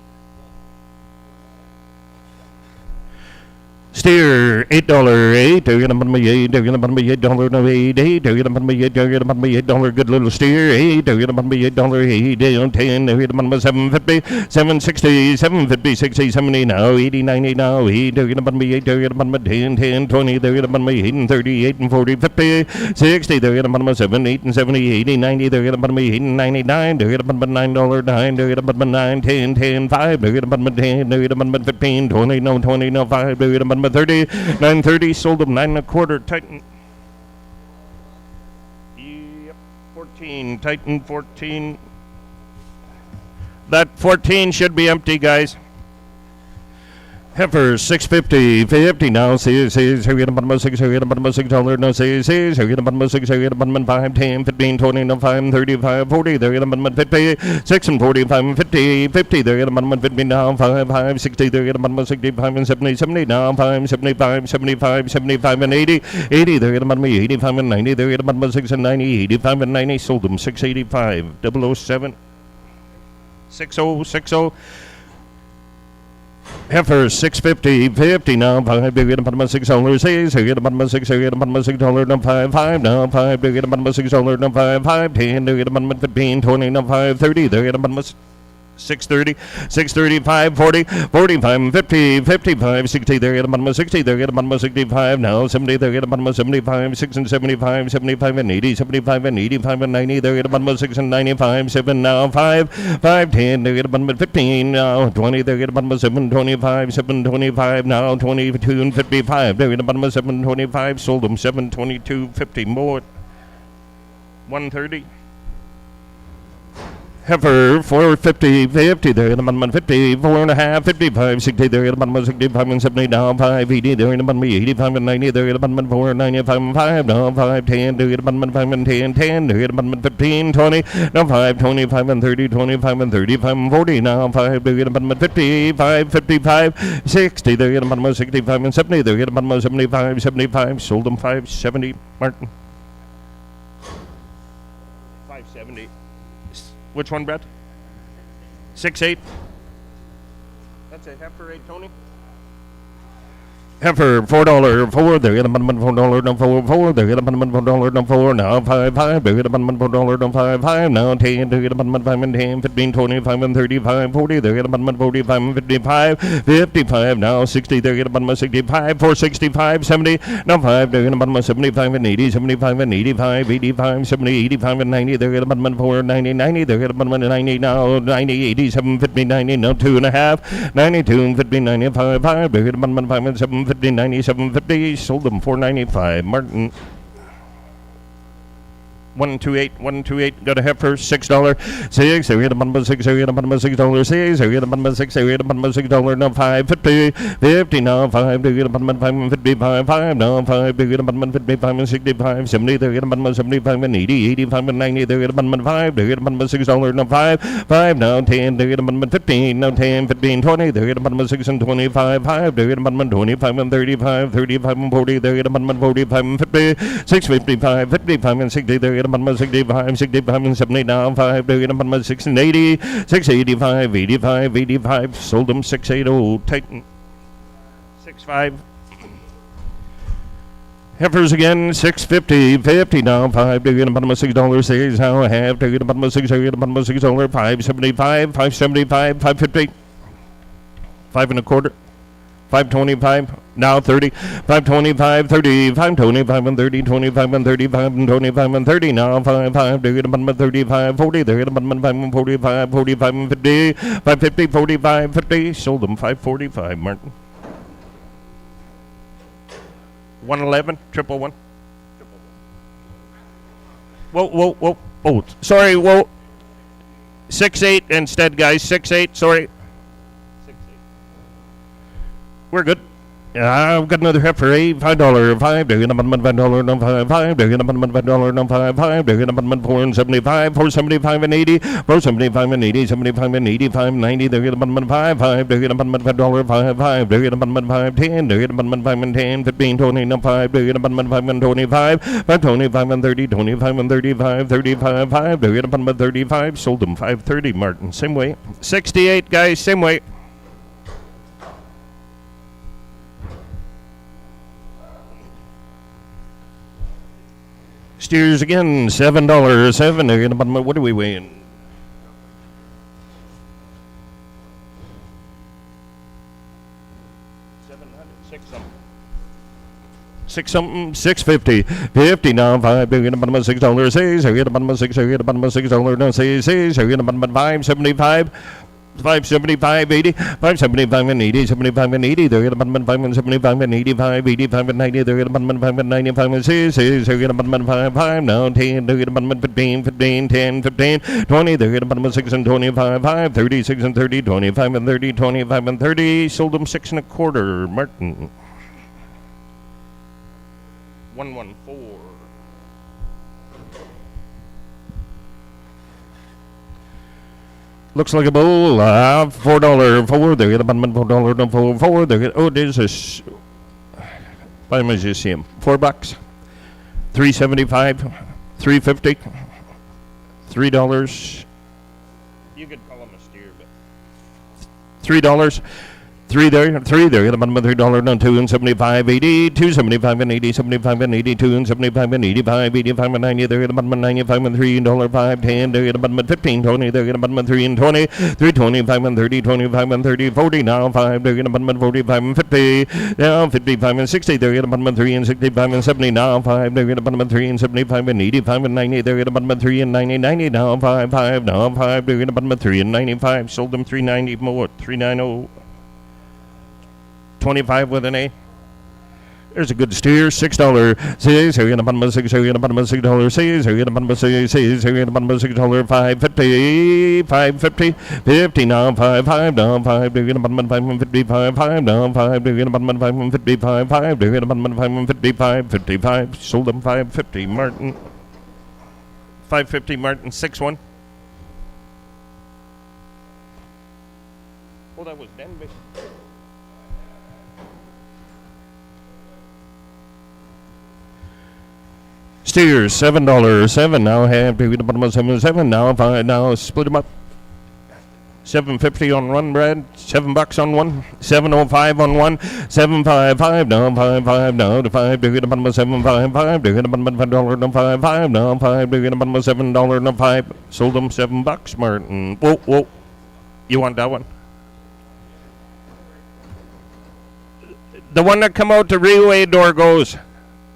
Steer, $8, 8, they're gonna put me 8, they're gonna put me $8, no, 8, 8, they're gonna put me 8, they're gonna put me $8, good little steer, 8, they're gonna put me $8, 8, down 10, they're gonna put me 750, 760, 750, 60, 70 now, 80, 90 now, 8, they're gonna put me 8, they're gonna put me 10, 10, 20, they're gonna put me 8 and 30, 8 and 40, 50, 60, they're gonna put me 7, 8 and 70, 80, 90, they're gonna put me 8 and 99, they're gonna put me $9, 9, they're gonna put me 9, 10, 10, 5, they're gonna put me 10, they're gonna put me 15, 20, no, 20, no, 5, they're gonna put me 30, 930, sold them 9 and a quarter, Titan. Yep, 14, Titan 14. That 14 should be empty, guys. Heifer, $6.50, 50 now, says, here get a bottom of 6, here get a bottom of $6, no, says, here get a bottom of 6, here get a bottom of 5, 10, 15, 20, no, 5, 35, 40, there get a bottom of 50, 6 and 45 and 50, 50, there get a bottom of 50 now, 5, 5, 60, there get a bottom of 65 and 70, 70 now, 5, 75, 75, 75 and 80, 80, there get a bottom of 85 and 90, there get a bottom of 6 and 90, 85 and 90, sold them 685, 007, 6060. Heifer, $6.50, 50 now, 5, bigger than $6, 6, bigger than $6, bigger than $6, no 5 now, 5, bigger than $6, no 5, 10, bigger than 15, 20, no 5, 30, bigger than 630, 635, 40, 45, 50, 55, 60, there get a 60, there get a 65, now 70, there get a 75, 6 and 75, 75 and 80, 75 and 85 and 90, there get a 6 and 95, 7 now, 5, 5, 10, there get a 15, now 20, there get a 7, 25, 7, 25, now 22 and 55, there get a 7, 25, sold them 7, 22, 50 more, 130. Heifer, 450, 50, there in the 50, 4.5, 55, 60, there in the 65 and 70, now 5, 80, there in the 85 and 90, there in the 4, 95 and 5, now 5, 10, there in the 5 and 10, 10, there in the 15, 20, now 5, 25 and 30, 25 and 35 and 40, now 5, there in the 55, 55, 60, there in the 65 and 70, there in the 75, 75, sold them 570, Martin. 570. Which one, Brett? 6.8. That's a heifer, 8, Tony. Heifer, $4, 4, there get a $4, no 4, there get a $4, no 4, now 5, 5, there get a $4, no 5, 5, now 10, there get a 5 and 10, 15, 25 and 35, 40, there get a 45 and 55, 55, now 60, there get a 65, 465, 70, now 5, there get a 75 and 80, 75 and 85, 85, 70, 85 and 90, there get a 4, 90, 90, there get a 90, now 90, 87, 50, 90, now 2.5, 92, 50, 95, 5, there get a 5 and 7, 50, 97, 50, sold them 495. Martin, 128, 128, got a heifer, $6, 6, there get a $6, there get a $6, 6, there get a $6, there get a $6, no 5, 50, 50, now 5, there get a 5 and 55, 5, now 5, there get a 55 and 65, 70, there get a 75 and 80, 85 and 90, there get a 5, there get a $6, no 5, 5, now 10, there get a 15, now 10, 15, 20, there get a 6 and 25, 5, there get a 25 and 35, 35 and 40, there get a 45 and 50, 655, 55 and 60, there get a 65, 65 and 70, now 5, there get a 6 and 80, 685, 85, 85, sold them 680, Titan, 65. Heifers again, 650, 50 now, 5, they get a $6, 6, now a half, they get a $6, they get a $6, 575, 575, 550, 5 and a quarter, 525, now 30, 525, 30, 525 and 30, 25 and 35 and 25 and 30, now 5, 5, they get a 35, 40, they get a 5 and 45, 45 and 50, 550, 45, 50, sold them 545, Martin. 111, 111. Whoa. Oh, sorry, whoa. 6.8 instead, guys. 6.8, sorry. 6.8. We're good. I've got another heifer, $5, 5, they're gonna $5, no 5, 5, they're gonna $5, no 5, 5, they're gonna $475, 475 and 80, 475 and 80, 75 and 85, 90, they're gonna 5, 5, they're gonna $5, 5, 5, they're gonna 5, 10, they're gonna 5 and 10, 15, 20, no 5, they're gonna 5 and 25, 5, 25 and 30, 25 and 35, 35, 5, they're gonna 35, sold them 530, Martin, same way. 68, guys, same way. Steers again, $7, 7. They're gonna, what are we weighing? Six something, 650, 50 now, 5, they're gonna $6, 6, they're gonna $6, they're gonna $6, no 6, they're gonna 575. 575, 80, 575 and 80, 75 and 80, they're gonna 5 and 75 and 85, 85 and 90, they're gonna 5 and 95 and 6, they're gonna 5, 5, now 10, they're gonna 15, 15, 10, 15, 20, they're gonna 6 and 25, 5, 36 and 30, 25 and 30, 25 and 30, sold them 6 and a quarter, Martin. 114. Looks like a bull, $4, 4, they get a $4, no 4, they get, oh, there's this, why am I just see him, $4, $3.75, $3.50, $3, you could call him a steer, but $3, 3 there, 3 there, the bottom of $3 down 2 and 75, 80, 275 and 80, 75 and 82 and 75 and 85, 85 and 90 there, the bottom of 95 and $3, 5, 10 there, the bottom of 15, 20 there, the bottom of 3 and 20, 3, 25 and 30, 25 and 30, 40 now, 5 there, the bottom of 45 and 50, now 55 and 60 there, the bottom of 3 and 65 and 70 now, 5 there, the bottom of 3 and 75 and 85 and 90 there, the bottom of 3 and 90, 90 now, 5, 5 now, 5 there, the bottom of 3 and 95, sold them 390 more, 390. 25 with an A. There's a good steer, $6. Says here in the bottom of $6, here in the bottom of $6. Says here in the bottom of $6, says here in the bottom of $6, $5.50, $5.50, 50 now, 5 now, 5 there in the bottom of $5.55, 5 now, 5 there in the bottom of $5.55, 5 there in the bottom of $5.55, 55. Sold them $5.50. Martin, $5.50. Martin, 6-1. Oh, that was Denby. Steers, $7, 7 now, have to the bottom of 7 now, 5 now, split them up. $7.50 on one, Brad. $7 on one. $7.05 on one. $7.55 now, 5 now, to 5 to the bottom of 7.55 to the bottom of $5 no 5 now, 5 to the bottom of $7 no 5. Sold them $7, Martin. Whoa, whoa. You want that one? The one that come out the relay door goes.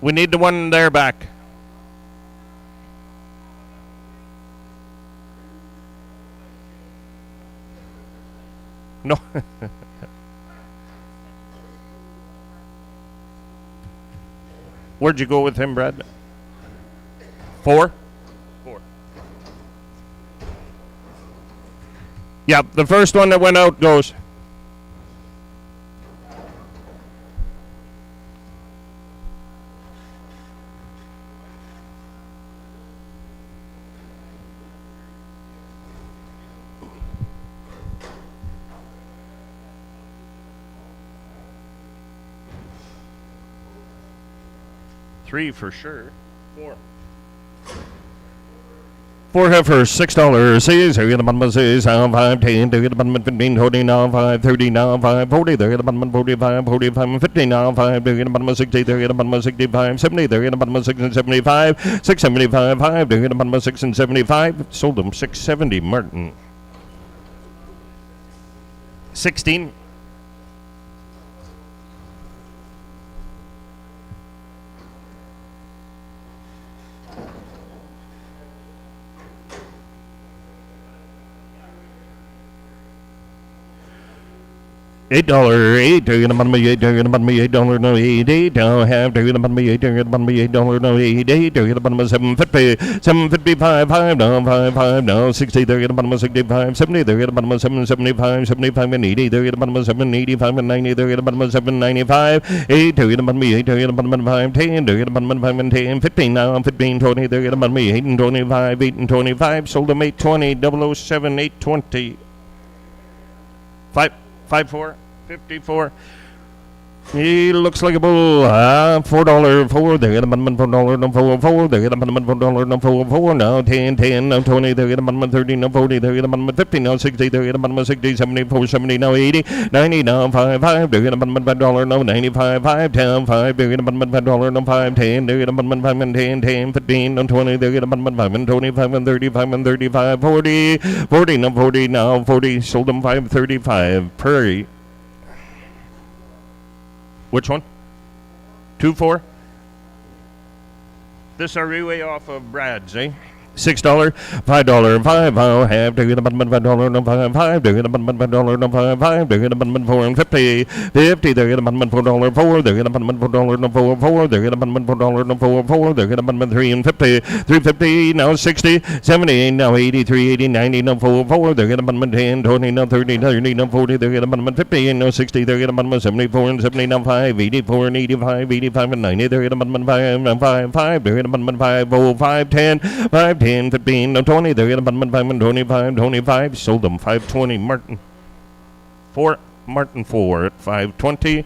We need the one there back. No. Where'd you go with him, Brad? 4? 4. Yeah, the first one that went out goes. Three for sure. 4. 4 heifers, $6. Says here the bottom says 5, 10 to the bottom 15, 20 now, 5, 30 now, 5, 40 there the bottom 45, 45, 50 now, 5 there the bottom 60 there the bottom 65, 70 there the bottom 6 and 75, 675, 5 there the bottom 6 and 75. Sold them 670. Martin. 16. $8, 8 to the bottom of $8 to the bottom of $8 no 8 now have to the bottom of $8 to the bottom of $8 no 8 to the bottom of $7.50, 7.55, 5 now, 5 now, 60 there at the bottom of 65, 70 there at the bottom of 7.75, 75 and 80 there at the bottom of 7.85 and 90 there at the bottom of 7.95, 8 to the bottom of 8 there at the bottom of 5, 10 there at the bottom of 5 and 10, 15 now, 15, 20 there at the bottom of 8 and 25, 8 and 25, sold them 820, 007, 820. 5.4, 54. He looks like a bull. $4, 4. They get a bottom $4, no 4. They get a bottom $4, no 4. Now 10, 10, now 20. They get a bottom 30, no 40. They get a bottom 50, now 60. They get a bottom 60, 74, 70, now 80, 90, now 5, 5. They get a bottom $5, no 95, 5, 10, 5. They get a bottom $5, no 5, 10. They get a bottom 5 and 10, 10, 15, no 20. They get a bottom 5 and 25 and 35 and 35, 40, 40, no 40, now 40. Sold them 535. Prairie. Which one? 2-4? This are way off of Brad's, eh? $6, $5, 5. I'll have to get a bottom $5, no 5, 5. To get a bottom $5, no 5, 5. To get a bottom 4 and 50, 50. They get a bottom $4, 4. They get a bottom $4, no 4, 4. They get a bottom $4, no 4, 4. They get a bottom 3 and 50, 350, now 60, 70, now 83, 80, 90, no 4, 4. They get a bottom 10, 20, now 30, 30, now 40. They get a bottom 50, and now 60. They get a bottom 74 and 70, now 5, 84 and 85, 85 and 90. They get a bottom 5, 5, 5. They get a bottom 5, 0, 5, 10, 5, 10, 15, no 20. They get a bottom 5 and 25, 25. Sold them 520. Martin 4, Martin 4 at 520.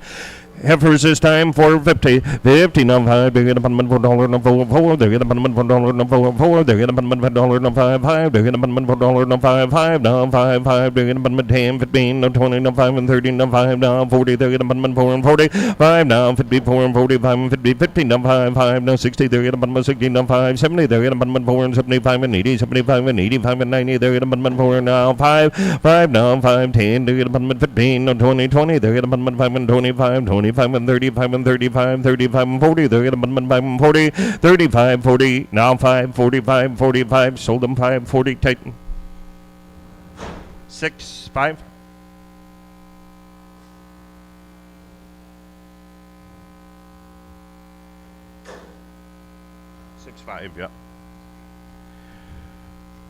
Heifers this time $4.50. 50 now 5. They get a bun for $1 no 4. They get a bun for $1 no 4. They get a bun for $1 no 5. They get a bun for $1 no 5 now 5. They get a bun 10 15 no 20 no 5 and 30 no 5 now 40. They get a bun 4 and 40 5 now 54 and 45 and 50 50 no 5 now 60. They get a bun 60 no 5 70. They get a bun 4 and 75 and 80 75 and 85 and 90. They get a bun 4 now 5 now 5 10. They get a bun 15 no 20 20. They get a bun 5 and 25 25 and 35 and 35 35 and 40. They get a bun 5 and 40 35 40 now 5 45 45. Sold them 5 40. Titan 6 5. Yeah.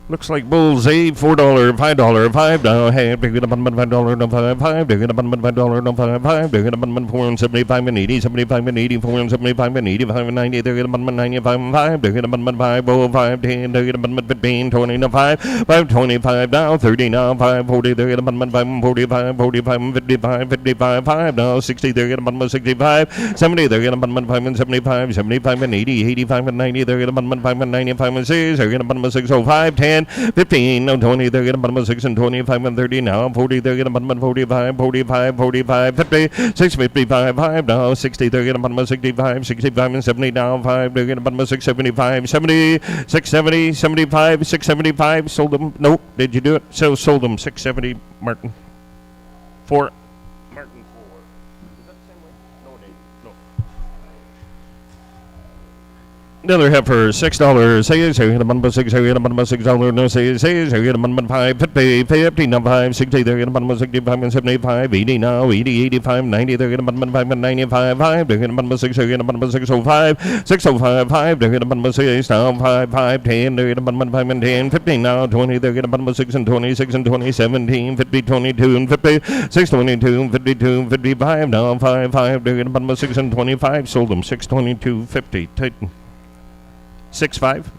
Looks like bullseye. $4, $5, $5 now. Hey, they get a bun $5 no 5. They get a bun $5 no 5. They get a bun 4 and 75 and 80 75 and 84 and 75 and 85 and 90. They get a bun 95 and 5. They get a bun 5 5 10. They get a bun 15 20 no 5 5 25 now 30 now 5 40. They get a bun 5 and 45 45 and 55 55 5 now 60. They get a bun 65 70. They get a bun 5 and 75 75 and 80 85 and 90. They get a bun 5 and 95 and 6. They get a bun 605 10 15 no 20. They get a bun 6 and 25 and 30 now 40. They get a bun 45 45 45 50 6 55 5 now 60. They get a bun 65 65 and 70 now 5. They get a bun 6 75 70 6 70 75 6 75. Sold them. Nope. Did you do it? So sold them 670. Martin 4. Martin 4. Is that the same way? No, it ain't. No. Another heifer, $6. Say, get a bun $6. Get a bun $6. No, say, get a bun 5. 50, 50, now 5, 60. They get a bun 65 and 75, 80 now, 80, 85, 90. They get a bun 5 and 95, 5. They get a bun 6. They get a bun 605, 605, 5. They get a bun 6 now, 5, 5, 10. They get a bun 5 and 10, 15 now, 20. They get a bun 6 and 26 and 20, 17, 50, 22 and 50, 6, 22, 52, 55 now, 5, 5. They get a bun 6 and 25. Sold them 6, 22, 50. Titan 6 5.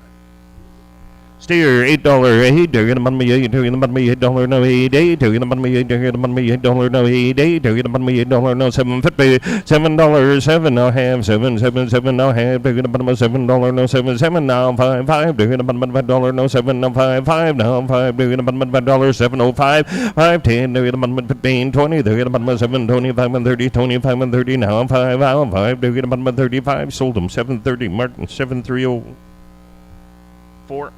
Steer $8. They're gonna bun me 8. They're gonna bun me $8 no 8. They're gonna bun me 8. They're gonna bun me $8 no 8. They're gonna bun me $8 no 7.50. $7. 7 now have 7 7 7 now have. They're gonna bun me $7 no 7 7 now 5 5. They're gonna bun me $5 no 7 now 5 5 now 5. They're gonna bun me $5 705 5 10. They're gonna bun me 15 20. They're gonna bun me 7 25 and 30 25 and 30 now 5 now 5. They're gonna bun me 35. Sold them 730. Martin 730 4.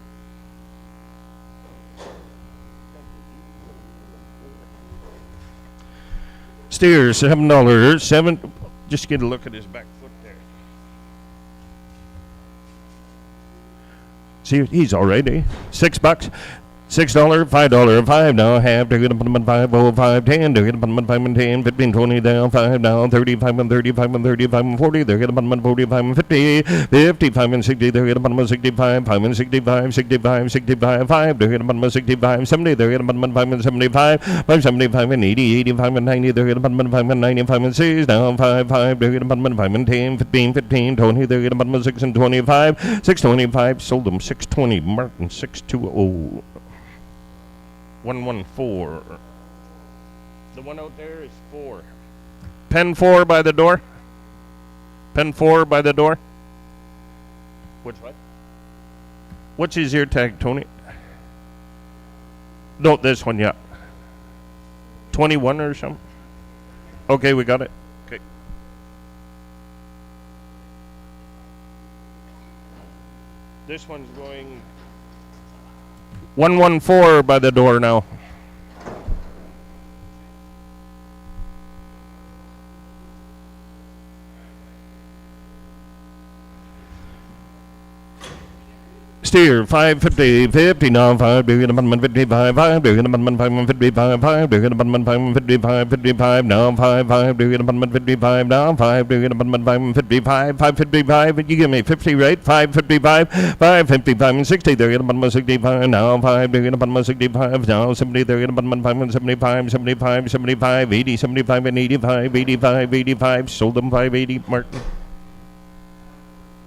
Steer $7. 7. Just get a look at his back foot there. See, he's all right, eh? $6. $6, $5, 5 now, half. They're gonna put them in 5, 5, 10. They're gonna put them in 5 and 10, 15, 20 down, 5 down, 35 and 35 and 35 and 40. They're gonna put them in 45 and 50, 55 and 60. They're gonna put them in 65, 5 and 65, 65, 65, 5. They're gonna put them in 65, 70. They're gonna put them in 5 and 75, 5, 75 and 80, 85 and 90. They're gonna put them in 5 and 95 and 6 down, 5, 5. They're gonna put them in 5 and 10, 15, 15, 20. They're gonna put them in 6 and 25, 625. Sold them 620. Martin 620. 114. The one out there is 4. Pen 4 by the door. Pen 4 by the door. Which what? Which is your tag, Tony? No, this one, yeah. 21 or something. Okay, we got it. Okay. This one's going 114 by the door now. Steer 550, 50 now 5. They're gonna bun 55, 5. They're gonna bun 5 and 55, 5. They're gonna bun 5 and 55, 55 now 5, 5. They're gonna bun 55 now 5. They're gonna bun 5 and 55, 555. You give me 50, right? 555, 555 and 60. They're gonna bun 65 now 5. They're gonna bun 65 now 70. They're gonna bun 5 and 75, 75, 75, 80, 75 and 85, 85, 85. Sold them 580. Martin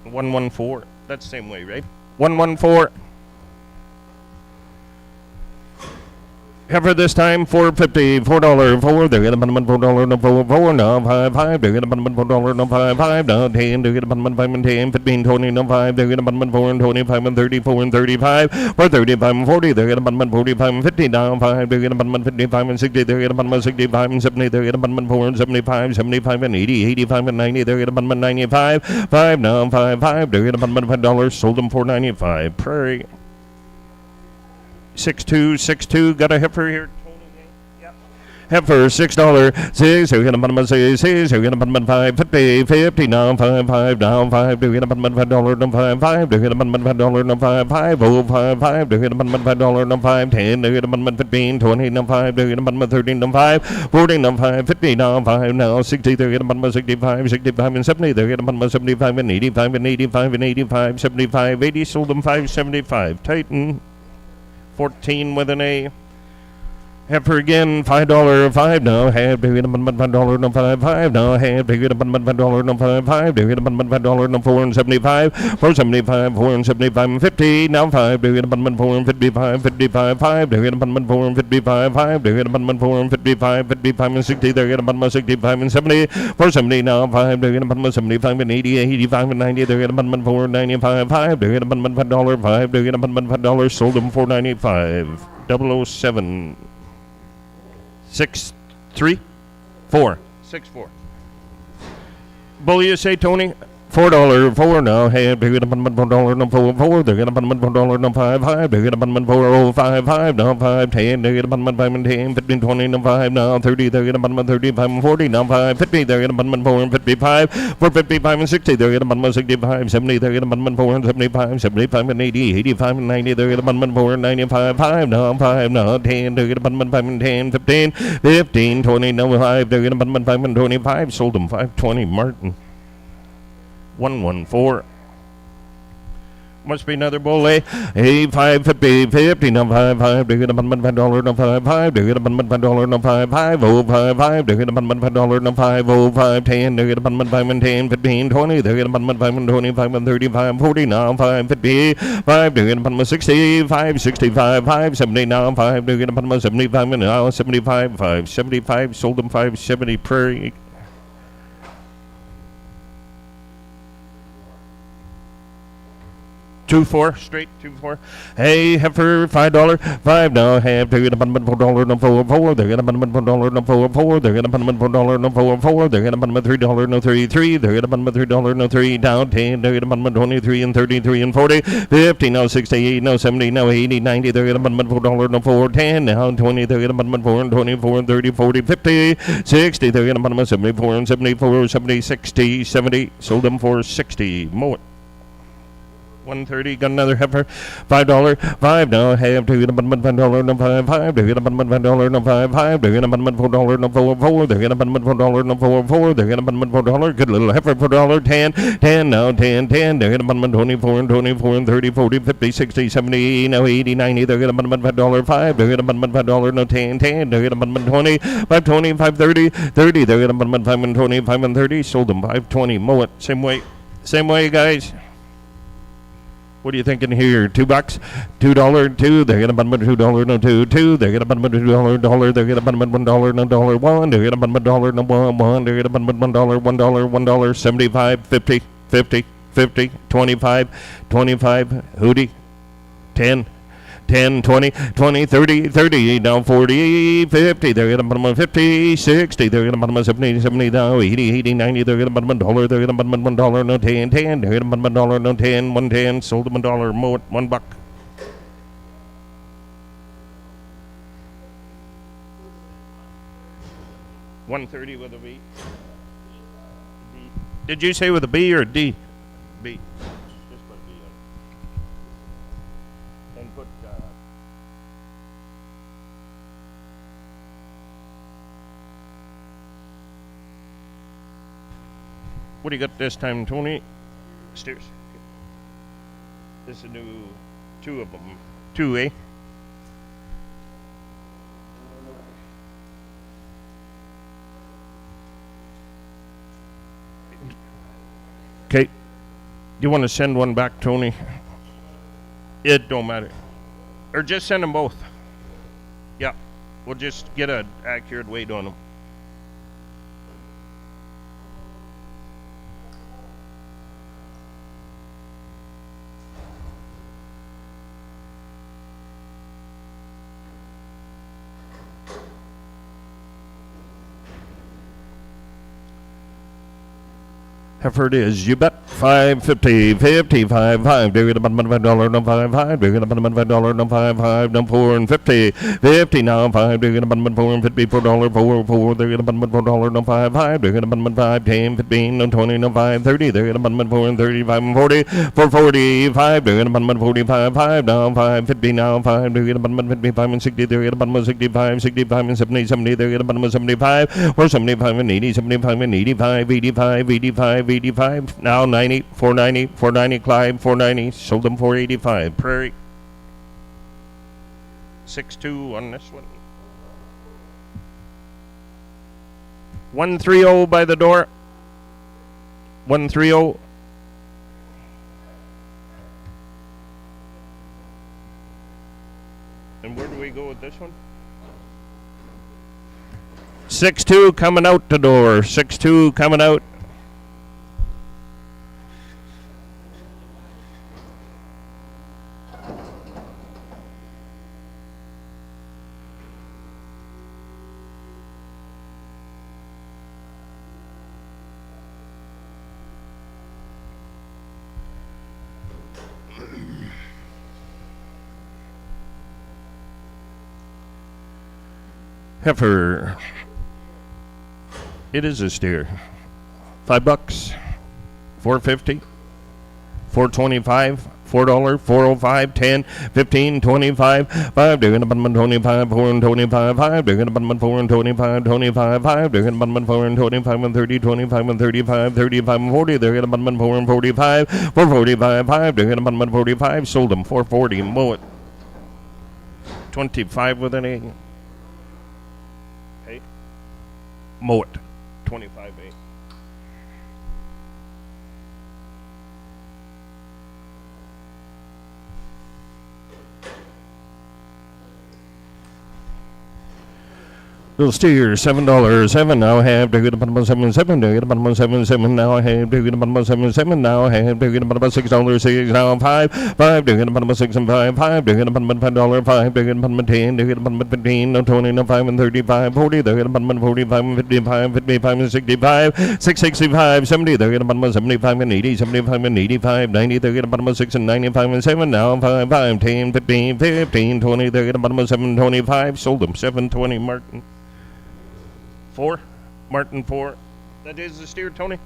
114. That's the same way, right? 114. Heifer this time, $4.50, $4, they're gonna $4, no $4, no $5, they're gonna $4, no $5, no 10, they're gonna $5 and 10, 15, 20, no 5, they're gonna $4 and 25 and 34 and 35, for 35 and 40, they're gonna 45 and 50, now 5, they're gonna 55 and 60, they're gonna 65 and 70, they're gonna 4 and 75, 75 and 80, 85 and 90, they're gonna 95, 5, now 5, they're gonna $5, sold them $4.95, Prairie. 6262, got a heifer here. Heifer $6, 6, we're gonna bottom 6, we're gonna bottom 5, 50, 50, now 5, now 5, we're gonna bottom $5, no 5, we're gonna bottom $5, no 5, oh 5, we're gonna bottom $5, no 5, 10, we're gonna bottom 15, 20, no 5, we're gonna bottom 13, no 5, 40, no 5, 50, now 5, now 60, they're gonna bottom 65, 65 and 70, they're gonna bottom 75 and 85 and 85 and 85, 75, 80, sold them 575. Titan 14 with an A. Heifer again, $5, 5 now, half, they're gonna $5, no 5, now, half, they're gonna $5, no 5, they're gonna $5, no 4 and 75, 475, 4 and 75 and 50, now 5, they're gonna 4 and 55, 55, 5, they're gonna 4 and 55, 5, they're gonna 4 and 55, 55 and 60, they're gonna 65 and 70, 470, now 5, they're gonna 75 and 80, 85 and 90, they're gonna 4 and 95, 5, they're gonna $5, 5, they're gonna $5, sold them $4.95, 007. 6 3 4 6 4. Bull, you say, Tony? $4, 4 now, hey, they're gonna $4, no 4, they're gonna $4, no 5, they're gonna 4, 5, now 5, 10, they're gonna 5 and 10, 15, 20, no 5, now 30, they're gonna 35 and 40, now 5, 50, they're gonna 4 and 55, 4, 55 and 60, they're gonna 65, 70, they're gonna 4 and 75, 75 and 80, 85 and 90, they're gonna 4 and 95, 5, now 10, they're gonna 5 and 10, 15, 15, 20, no 5, they're gonna 5 and 25, sold them 520, Martin. 114. Must be another bull, eh? Hey, 550, 50, no 5, they're gonna $5, no 5, they're gonna $5, no 5, oh 5, they're gonna $5, no 5, oh 5, 10, they're gonna 5 and 10, 15, 20, they're gonna 5 and 25 and 35, 40, now 5, 50, 5, they're gonna 60, 5, 65, 5, 70, now 5, they're gonna 75 and now 75, 5, 75, sold them 570, Prairie. 2-4 straight 2-4. Hey, heifer $5, 5 now, half, they're gonna $4, no 4, they're gonna $4, no 4, they're gonna $4, no 4, they're gonna $3, no 33, they're gonna $3, no 3, down 10, they're gonna 23 and 33 and 40, 50, no 68, no 70, no 80, 90, they're gonna $4, no 4, 10, now 20, they're gonna 4 and 24 and 30, 40, 50, 60, they're gonna 74 and 74, 70, 60, 70, sold them for 60 more. 130, got another heifer, $5, 5 now, half, they're gonna $5, no 5, they're gonna $5, no 5, they're gonna $4, no 4, they're gonna $4, no 4, they're gonna $4, good little heifer, $4, 10 now, 10, they're gonna 24 and 24 and 30, 40, 50, 60, 70, now 80, 90, they're gonna $5, 5, they're gonna $5, no 10, they're gonna 20, 520, 530, 30, they're gonna 5 and 20, 5 and 30, sold them 520, mow it, same way, guys. What are you thinking here? $2, $2, 2. They're gonna $2, no 2. They're gonna $2, they're gonna $1, no 1. They're gonna $1, no 1. They're gonna $1, 75, 50, 50, 50, 25, 25. Hootie, 10. 10, 20, 20, 30, 30, now 40, 50, they're going to bottom 50, 60, they're going to bottom 70, 70, now 80, 80, 90, they're going to bottom $1, they're going to bottom $1, no 10, 10, they're going to bottom $1, no 10, 110, sold them $1, more, $1. $130 with a B. Did you say with a B or a D? B. Just put a B on. And put what do you got this time, Tony? Steers. This is a new 2 of them. 2, eh? Okay. You want to send one back, Tony? It don't matter. Or just send them both. Yeah. We'll just get an accurate weight on them. Heifer it is, you bet. 550, 55, 5, do it about $5, no 5, do it about $5, no 5, no 4 and 50, 50 now 5, do it about 4 and 50, $4, 4, do it about $4, no 5, do it about 5, 10, 15, no 20, no 5, 30, do it about 4 and 35 and 40, 445, do it about 45, 5 now 5, 50 now 5, do it about 55 and 60, do it about 65, 65 and 70, 70, do it about 75, or 75 and 80, 75 and 85, 85, 85, 85, now 90, 490, 490, Clyde, 490, sold them 485, Prairie. 6-2 on this one. 130 by the door. 130. And where do we go with this one? 6-2 coming out the door. 6-2 coming out. Heifer. It is a steer. $5, $4.50, $4.25, $4, $4.05, 10, 15, 25, 5, doing about 25, 4 and 25, 5, doing about 4 and 25, 25, 5, doing about 4 and 25 and 30, 25 and 35, 35 and 40, doing about 4 and 45, 445, 5, doing about 45, sold them 440, mow it. 25 with an A. Hey, mow it. 25 A. Little steer, $7, 7 now I have, do it about 77, do it about 77 now I have, do it about 77 now I have, do it about $6, 6 now 5, 5, do it about 6 and 5, 5, do it about $5, 5, do it about 10, do it about 15, no 20, no 5 and 35, 40, do it about 45 and 55, 55 and 65, 6, 65, 70, do it about 75 and 80, 75 and 85, 90, do it about 6 and 95 and 7 now 5, 5, 10, 15, 15, 20, do it about 7, 25, sold them 720, Martin. 4, Martin 4. That is the steer, Tony.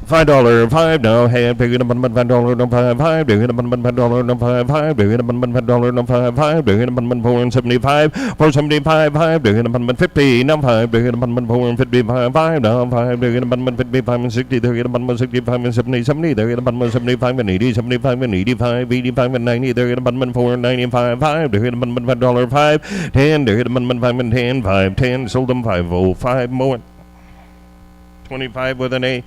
$5, 5 now have, do it about $5, no 5, 5, do it about $5, no 5, 5, do it about $5, no 5, 5, do it about 4 and 75, 475, 5, do it about 50, no 5, do it about 4 and 55, 5 now 5, do it about 55 and 60, do it about 65 and 70, 70, do it about 75 and 80, 75 and 85, 85 and 90, do it about 4 and 95, 5, do it about $5, 5, 10, do it about 5 and 10, 5, 10, sold them 505, mow it. 25 with an A.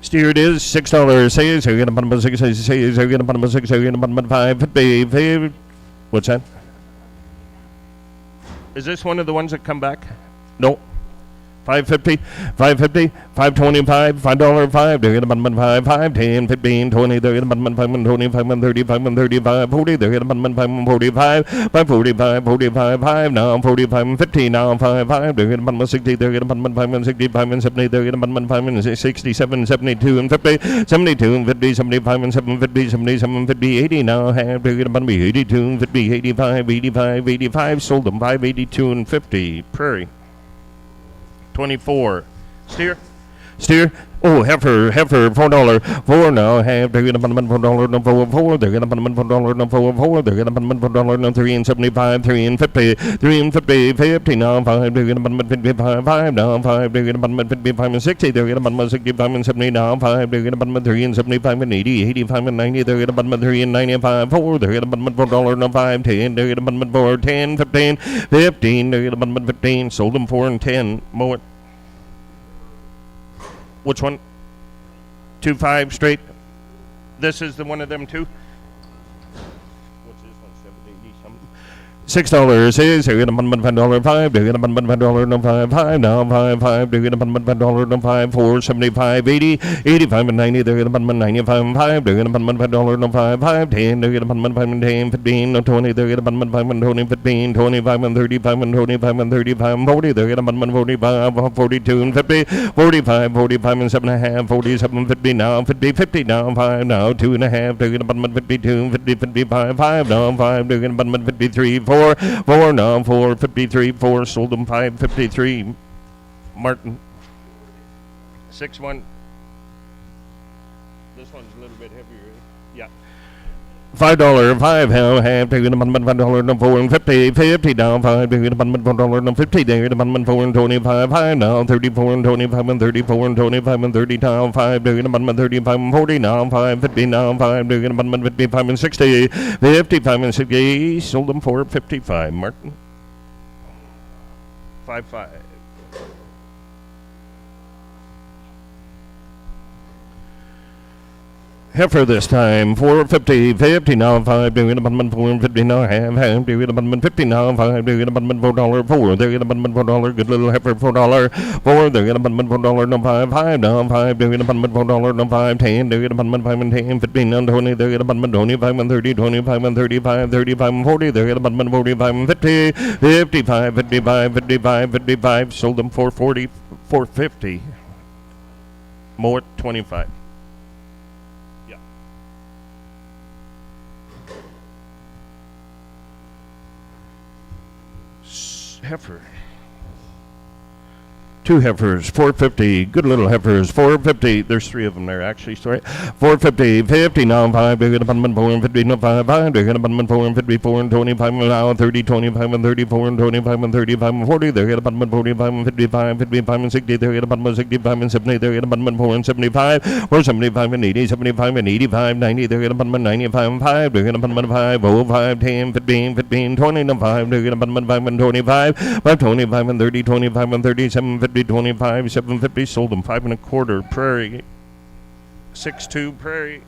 Steer it is $6. Say so you're gonna put 6. Say so you're gonna put 6. So you're gonna put 5. 50. What's that? Is this one of the ones that come back? No. 550, 550, 525, $5, 5, they're getting about 5, 5, 10, 15, 20, they're getting about 5 and 25 and 35 and 35, 40, they're getting about 5 and 45, 545, 45, 5, now 45 and 50, now 5, 5, they're getting about 60, they're getting about 5 and 65 and 70, they're getting about 5 and 67, 72 and 50, 72 and 50, 75 and 750, 77, 50, 80, now have, they're getting about 82 and 50, 85, 85, 85, sold them 582 and 50, Prairie. 24. Steer. Oh, heifer, $4. 4 now. Have they're gonna put $4 no 4. They're gonna put $4 no 4. They're gonna put $4 no 3 and 75, 3 and 50, 3 and 50, 50 now 5. They're gonna put 55, 5 now 5. They're gonna put 55 and 60. They're gonna put 65 and 70 now 5. They're gonna put 3 and 75 and 80, 85 and 90. They're gonna put 3 and 95, 4. They're gonna put $4 no 5, 10. They're gonna put 4, 10, 15, 15. They're gonna put 15. Sold them 4 and 10. Mow it. Which one? 2.5 straight. This is the one of them too. What's this one? 780 something. $6 is here in a $5 5 they're gonna $5 no 5 now 5 they're gonna $5 no 5 475 80 85 and 90 they're gonna 95 5 they're gonna $5 no 5 10 they're gonna 5 and 10 15 no 20 they're gonna 5 and 20 15 25 and 35 and 25 and 35 40 they're gonna 45 42 and 50 45 45 and 7 and a half 47 50 now 50 now 5 now 2 and a half they're gonna 52 50 55 5 now 5 they're gonna 53 4 now 4 53 4 sold them 553 Martin 6-1 this one's a little bit heavier yeah $5 5 half they're gonna $5 no 4 and 50 down 5 they're gonna $4 no 50 they're gonna 4 and 25 5 now 34 and 25 and 34 and 25 and 30 down 5 they're gonna 35 and 40 now 5 50 now 5 they're gonna 55 and 60 55 and 60 sold them for 55 Martin 5 Heifer this time, 450, 50 now, 5, they're going to $4 and 50 now, half, they're going to 50 now, 5, they're going to $4, 4, they're going to $4, good little heifer, $4, 4, they're going to $4 no 5 now, 5, they're going to $4 no 5, 10, they're going to 5 and 10, 15 and 20, they're going to 25 and 30, 25 and 35, 35 and 40, they're going to 45 and 50, 55, 55, 55, 55, sold them for 40, 450, more 25. Heifer. 2 heifers, 450, good little heifers, 450, there's 3 of them there actually, sorry, 450, 50 now, 5, they're going to 4 and 50, no 5, they're going to 4 and 54 and 25 now, 30, 25 and 34 and 25 and 35 and 40, they're going to 45 and 55, 55 and 60, they're going to 65 and 70, they're going to 4 and 75, 4, 75 and 80, 75 and 85, 90, they're going to 95 and 5, they're going to 5, 0, 5, 10, 15, 15, 20 and 5, they're going to 5 and 25, 5, 25 and 30, 25 and 37, 50, 25, 750, sold them 5 1/4 Prairie, 6-2 Prairie.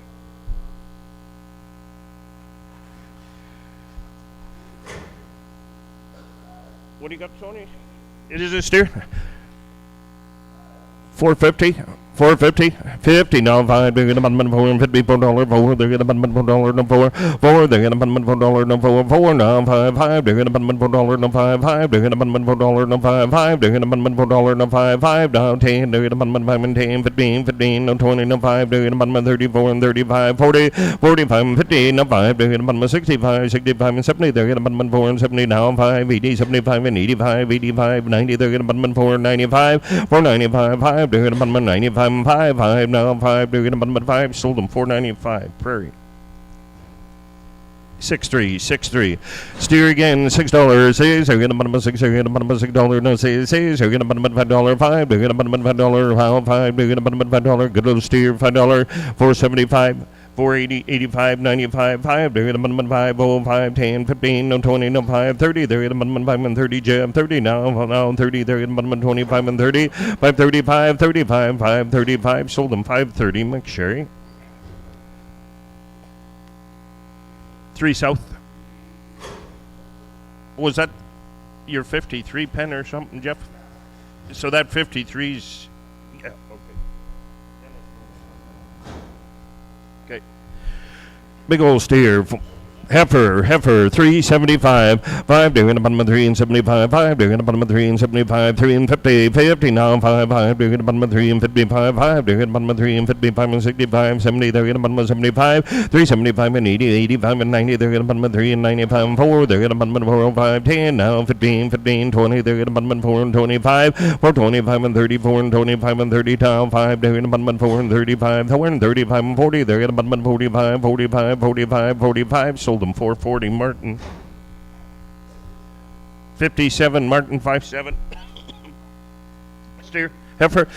What do you got, Tony? It is a steer. 450. 450, 50 now 5, they're gonna $4 $54, 4, they're gonna $4 no 4, 4, they're gonna $4 no 4, 4 now 5, they're gonna $4 no 5, they're gonna $4 no 5, they're gonna $4 no 5 now 10, they're gonna 5 and 10, 15, 15 no 20 no 5, they're gonna 34 and 35, 40, 45 and 50 no 5, they're gonna 65, 65 and 70, they're gonna 4 and 70 now 5, 80, 75 and 85, 85, 90, they're gonna 4 95, 4 95, 5, they're gonna 95. 5 now 5 they're gonna 5 sold them 495 Prairie 6-3 steer again $6 says they're gonna $6 they're gonna $6 no says they're gonna $5 5 they're gonna $5 5 they're gonna $5 good little steer $5 475 480 85 95 5 they're gonna 5 0 5 10 15 no 20 no 5 30 they're gonna 5 and 30 jab 30 now 30 they're gonna 25 and 30 5 35 35 5 35 sold them 530 McSherry 3 South. Was that your 53 pen or something, Jeff? So that 53's yeah, okay. Big old steer. Heifer 375 5 they're gonna 3 and 75 5 they're gonna 3 and 75 3 and 50 50 now 5 they're gonna 3 and 55 5 they're gonna 3 and 55 and 65 70 they're gonna 75 375 and 80 85 and 90 they're gonna 3 and 95 and 4 they're gonna 4 5 10 now 15 15 20 they're gonna 4 and 25 4 25 and 34 and 25 and 30 down 5 they're gonna 4 and 35 4 and 35 and 40 they're gonna 45 45 45 45 sold them 440 Martin 57 Martin 57 steer heifer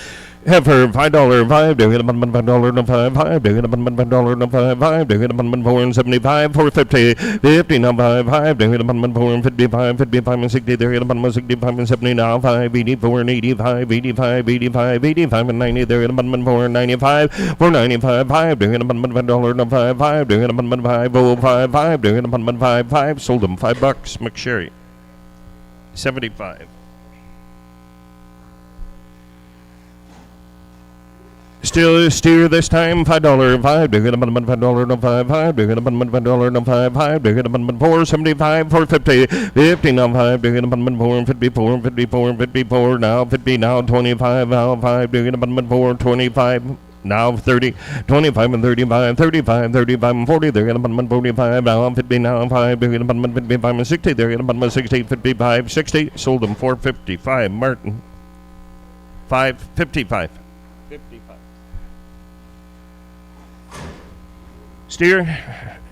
Heifer, $5, they're gonna bun $5 no 5, they're gonna bun $5 no 5, they're gonna bun 475, 450, 50 no 5, they're gonna bun 455, 55 and 60, they're gonna bun 65 and 70 now 5, 84 and 85, 85, 85, 85 and 90, they're gonna bun 495, 495, 5, they're gonna bun $5 no 5, they're gonna bun 5, they're gonna bun 5, sold them $5, McSherry, 75. Still steer this time, $5, 5, they're gonna bun $5 no 5, they're gonna bun $5 no 5, they're gonna bun 475, 450, 50 now 5, they're gonna bun 454, 54, 54, now 50, now 25, now 5, they're gonna bun 425. Now 30, 25 and 35, 35, 35 and 40, they're going to bun 45, now 50, now 5, they're going to bun 55 and 60, they're going to bun 60, 55, 60, sold them 455, Martin, 555, 55. Steer,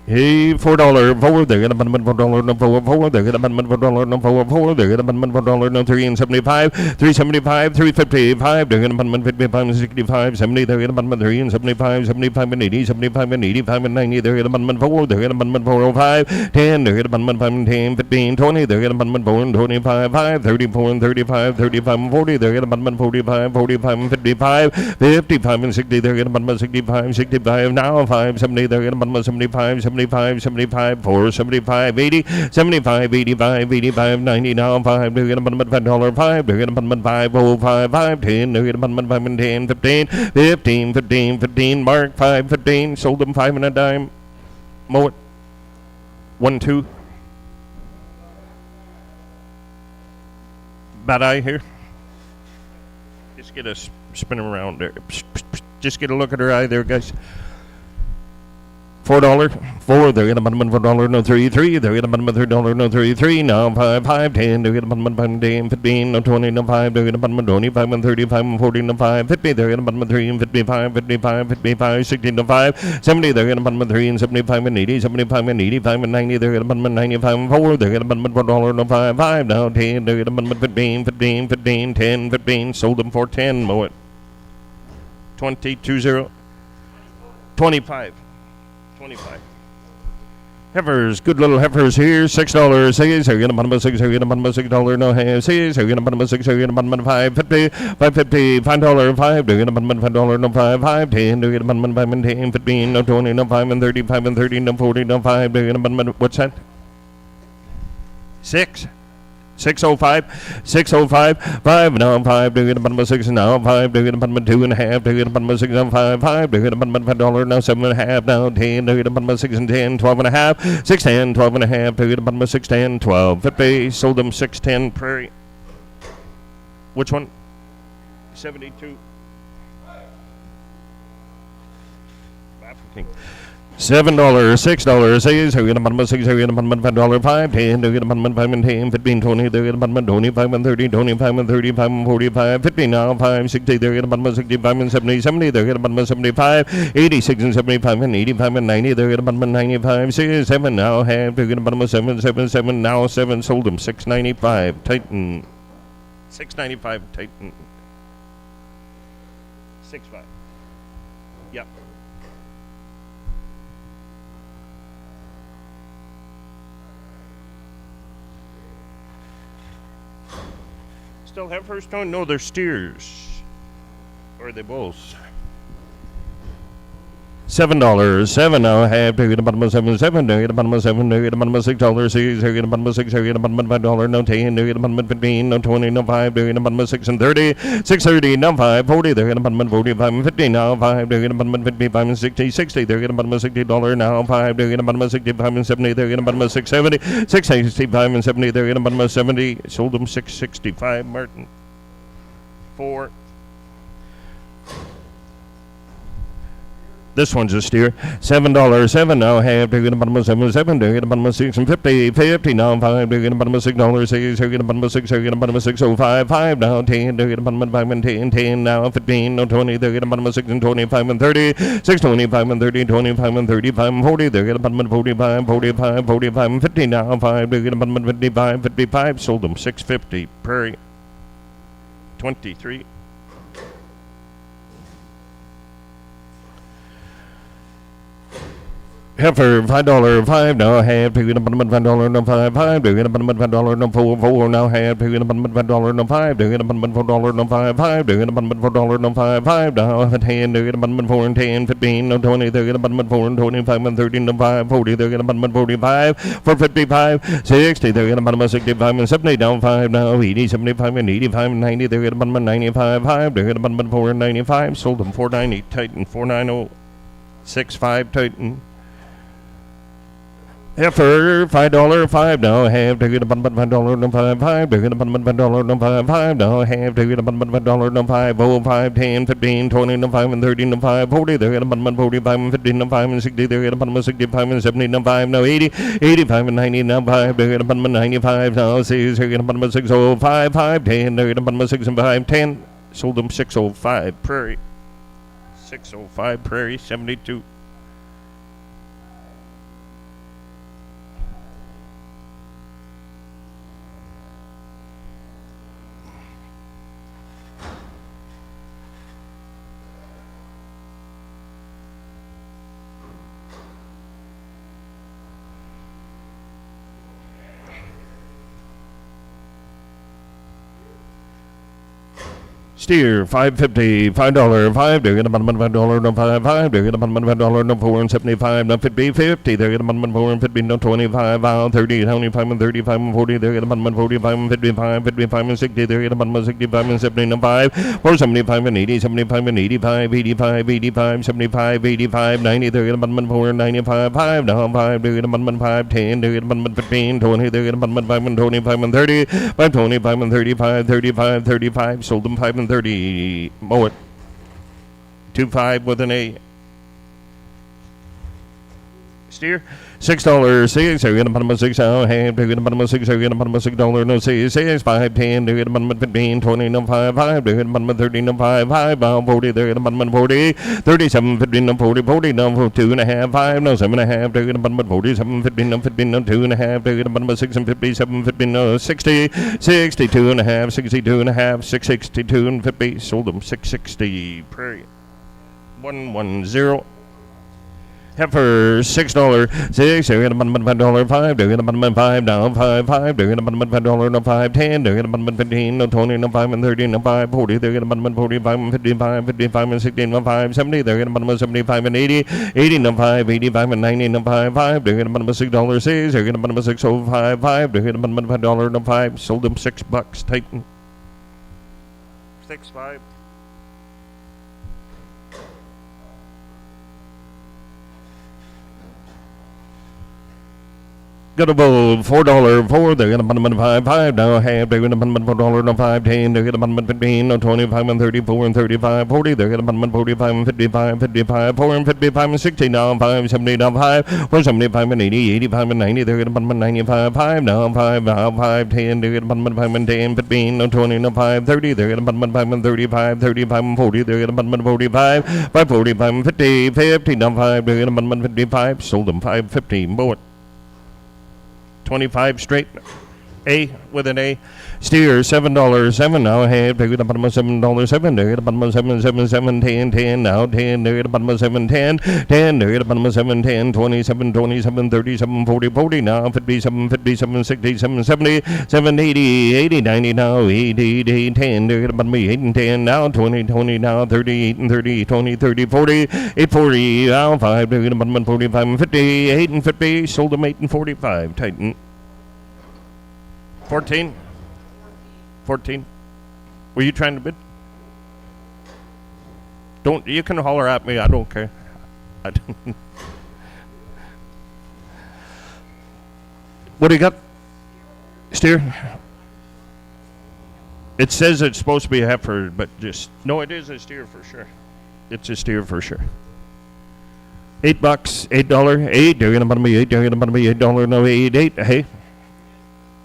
hey, $4, 4, they're gonna bun $4 no 4, they're gonna bun $4 no 4, they're gonna bun $4 no 3 and 75, 375, 355, they're gonna bun 55 and 65, 70, they're gonna bun 3 and 75, 75 and 80, 75 and 85 and 90, they're gonna bun 4, they're gonna bun 405, 10, they're gonna bun 5 and 10, 15, 20, they're gonna bun 4 and 25, 5, 34 and 35, 35 and 40, they're gonna bun 45, 45 and 55, 55 and 60, they're gonna bun 65, 65, now 5, 70, they're gonna bun 75, 75, 75, 4, 75, 80, 75, 85, 85, 90, now 5, they're gonna bun $5, 5, they're gonna bun 5, 5, 5, 10, they're gonna bun 5 and 10, 15, 15, 15, 15, Mark, 5, 15, sold them 5 and a dime, mow it, 1, 2, bad eye here, just get a spin around there, just get a look at her eye there, guys. $4, 4, they're gonna bun $4 no 3, 3, they're gonna bun $3 no 3, 3, now 5, 5, 10, they're gonna bun 5, 10, 15, no 20, no 5, they're gonna bun 25 and 35 and 40, no 5, 50, they're gonna bun 3 and 55, 55, 55, 60, no 5, 70, they're gonna bun 3 and 75 and 80, 75 and 85 and 90, they're gonna bun 95 and 4, they're gonna bun $4 no 5, 5, now 10, they're gonna bun 15, 15, 15, 10, 15, sold them for 10, mow it. 20, 25. 25. Heifers, good little heifers here. $6 says they're gonna bun 6, they're gonna bun $6 no half says they're gonna bun 6, they're gonna bun 550, 550, $5, 5, they're gonna bun $5 no 5, 5, 10, they're gonna bun 5 and 10, 15, no 20, no 5 and 30, 5 and 30, no 40, no 5, they're gonna bun what's that? 6. 605, 605, 5, now 5, they're gonna bun 6, now 5, they're gonna bun 2 and a half, they're gonna bun 6 and 5, 5, they're gonna bun $5, now 7 and a half, now 10, they're gonna bun 6 and 10, 12 and a half, 6, 10, 12 and a half, they're gonna bun 6, 10, 12, 50, sold them 6, 10, Prairie. Which one? 72. African. $7, $6 says they're gonna bun 6, they're gonna bun $5, 5, 10, they're gonna bun 5 and 10, 15, 20, they're gonna bun 25 and 30, 25 and 35 and 45, 50 now 5, 60, they're gonna bun 65 and 70, 70, they're gonna bun 75, 86 and 75 and 85 and 90, they're gonna bun 95, 6, 7 now half, they're gonna bun 7, 7, 7 now 7, sold them 695, Titan, 695, Titan, 65. Yep. Still heifers? No, they're steers. Or are they bulls? $7, 7 now half, they're gonna bun 7, 7, they're gonna bun 7, they're gonna bun $6, 6, they're gonna bun 6, they're gonna bun $5, no 10, they're gonna bun 15, no 20, no 5, they're gonna bun 6 and 30, 6, 30, no 5, 40, they're gonna bun 45 and 50, now 5, they're gonna bun 55 and 60, 60, they're gonna bun $60, now 5, they're gonna bun 65 and 70, they're gonna bun 670, 665 and 70, they're gonna bun 70, sold them 665, Martin. 4. This one's a steer. $7, 7 now half, they're gonna bun 7, 7, they're gonna bun 6 and 50, 50 now 5, they're gonna bun $6, 6, they're gonna bun 6, they're gonna bun 605, 5 now 10, they're gonna bun 5 and 10, 10 now 15, no 20, they're gonna bun 6 and 25 and 30, 6, 25 and 30, 25 and 35 and 40, they're gonna bun 45, 45, 45 and 50 now 5, they're gonna bun 55, 55, sold them 650, Prairie. 23. Heifer, $5, now half, $5, no 5, $5, no 4, now half, $5, no 5, $4, no 5, $4, no 5, now 10, 4 and 10, 15, no 20, 4 and 25 and 30, no 5, 40, 45, for 55, 60, 65 and 70, down 5, now 80, 75 and 85 and 90, 95, 5, 4 and 95, sold them 490, Titan 490, 65, Titan. Heifer, $5, now half, $5, no 5, $5, no 5, now half, $5, no 5, oh, 5, 10, 15, 20, no 5, and 30, no 5, 40, 45 and 50, no 5, and 60, 65 and 70, no 5, no 80, 85 and 90, no 5, 95, now 6, 605, 5, 10, 6 and 5, 10, sold them 605, Prairie, 605, Prairie, 72. Steer, $5.50, $5, $5, they're gonna $5, no 5, $5, they're gonna $5, no 4 and 75, no 50, 50, they're gonna 4 and 50, no 25, 30, 25 and 35 and 40, they're gonna 45 and 55, 55 and 60, they're gonna 65 and 70, no 5, 4, 75 and 80, 75 and 85, 85, 85, 75, 85, 90, they're gonna 4 and 95, 5, now 5, they're gonna 5, 10, they're gonna 15, 20, they're gonna 5 and 25 and 30, 5, 25 and 35, 35, 35, sold them 5 and 30. Mow it. 2.5 with an A. Steer. $6, 6, they're gonna put them 6 out, half, they're gonna put them 6, they're gonna put them $6, no 6, 5, 10, they're gonna put them 15, 20, no 5, 5, they're gonna put them 30, no 5, 5, 40, they're gonna put them 40, 37, 15, no 40, 40, no 2.5, 5, no 7.5, they're gonna put them 47, 15, no 15, no 2.5, they're gonna put them 6 and 57, 15, no 60, 62.5, 62.5, 662 and 50, sold them 660, Prairie, 110. Heifer, $6, 6, they're gonna $5, 5, they're gonna 5, down 5, 5, they're gonna $5, no 5, 10, they're gonna 15, no 20, no 5 and 30, no 5, 40, they're gonna 45 and 55, 55 and 16, no 5, 70, they're gonna 75 and 80, 80, no 5, 85 and 90, no 5, 5, they're gonna $6, 6, they're gonna 605, 5, they're gonna $5, no 5, sold them $6, Titan. 6.5. Got a bull, $4, 4, they're gonna put 5, 5, now half, they're gonna put $4, no 5, 10, they're gonna put 15, no 25 and 34 and 35, 40, they're gonna put 45 and 55, 55, 4 and 55 and 60, now 5, 70, now 5, 4, 75 and 80, 85 and 90, they're gonna put 95, 5, now 5, now 5, 10, they're gonna put 5 and 10, 15, no 20, no 5, 30, they're gonna put 5 and 35, 35 and 40, they're gonna put 45, 5, 45 and 50, 50, now 5, they're gonna put 55, sold them 550, mow it. 25 straight. A with an A. Steer, $7, 7, now half, they're gonna put $7, 7, they're gonna put 7, 7, 7, 10, 10, now 10, they're gonna put 7, 10, 10, they're gonna put 7, 10, 27, 27, 37, 40, 40, now 57, 57, 67, 70, 70, 80, 80, 90, now 80, 80, 10, they're gonna put me 8 and 10, now 20, 20, now 38 and 30, 20, 30, 40, 8, 40, now 5, they're gonna put 45 and 50, 8 and 50, sold them 8 and 45, Titan. 14? 14? Were you trying to bid? Don't, you can holler at me, I don't care. I don't. What do you got? Steer? It says it's supposed to be a heifer, but just, no, it is a steer for sure. It's a steer for sure. $8, $8, 8, they're gonna put me 8, they're gonna put me $8, no 8, 8, hey.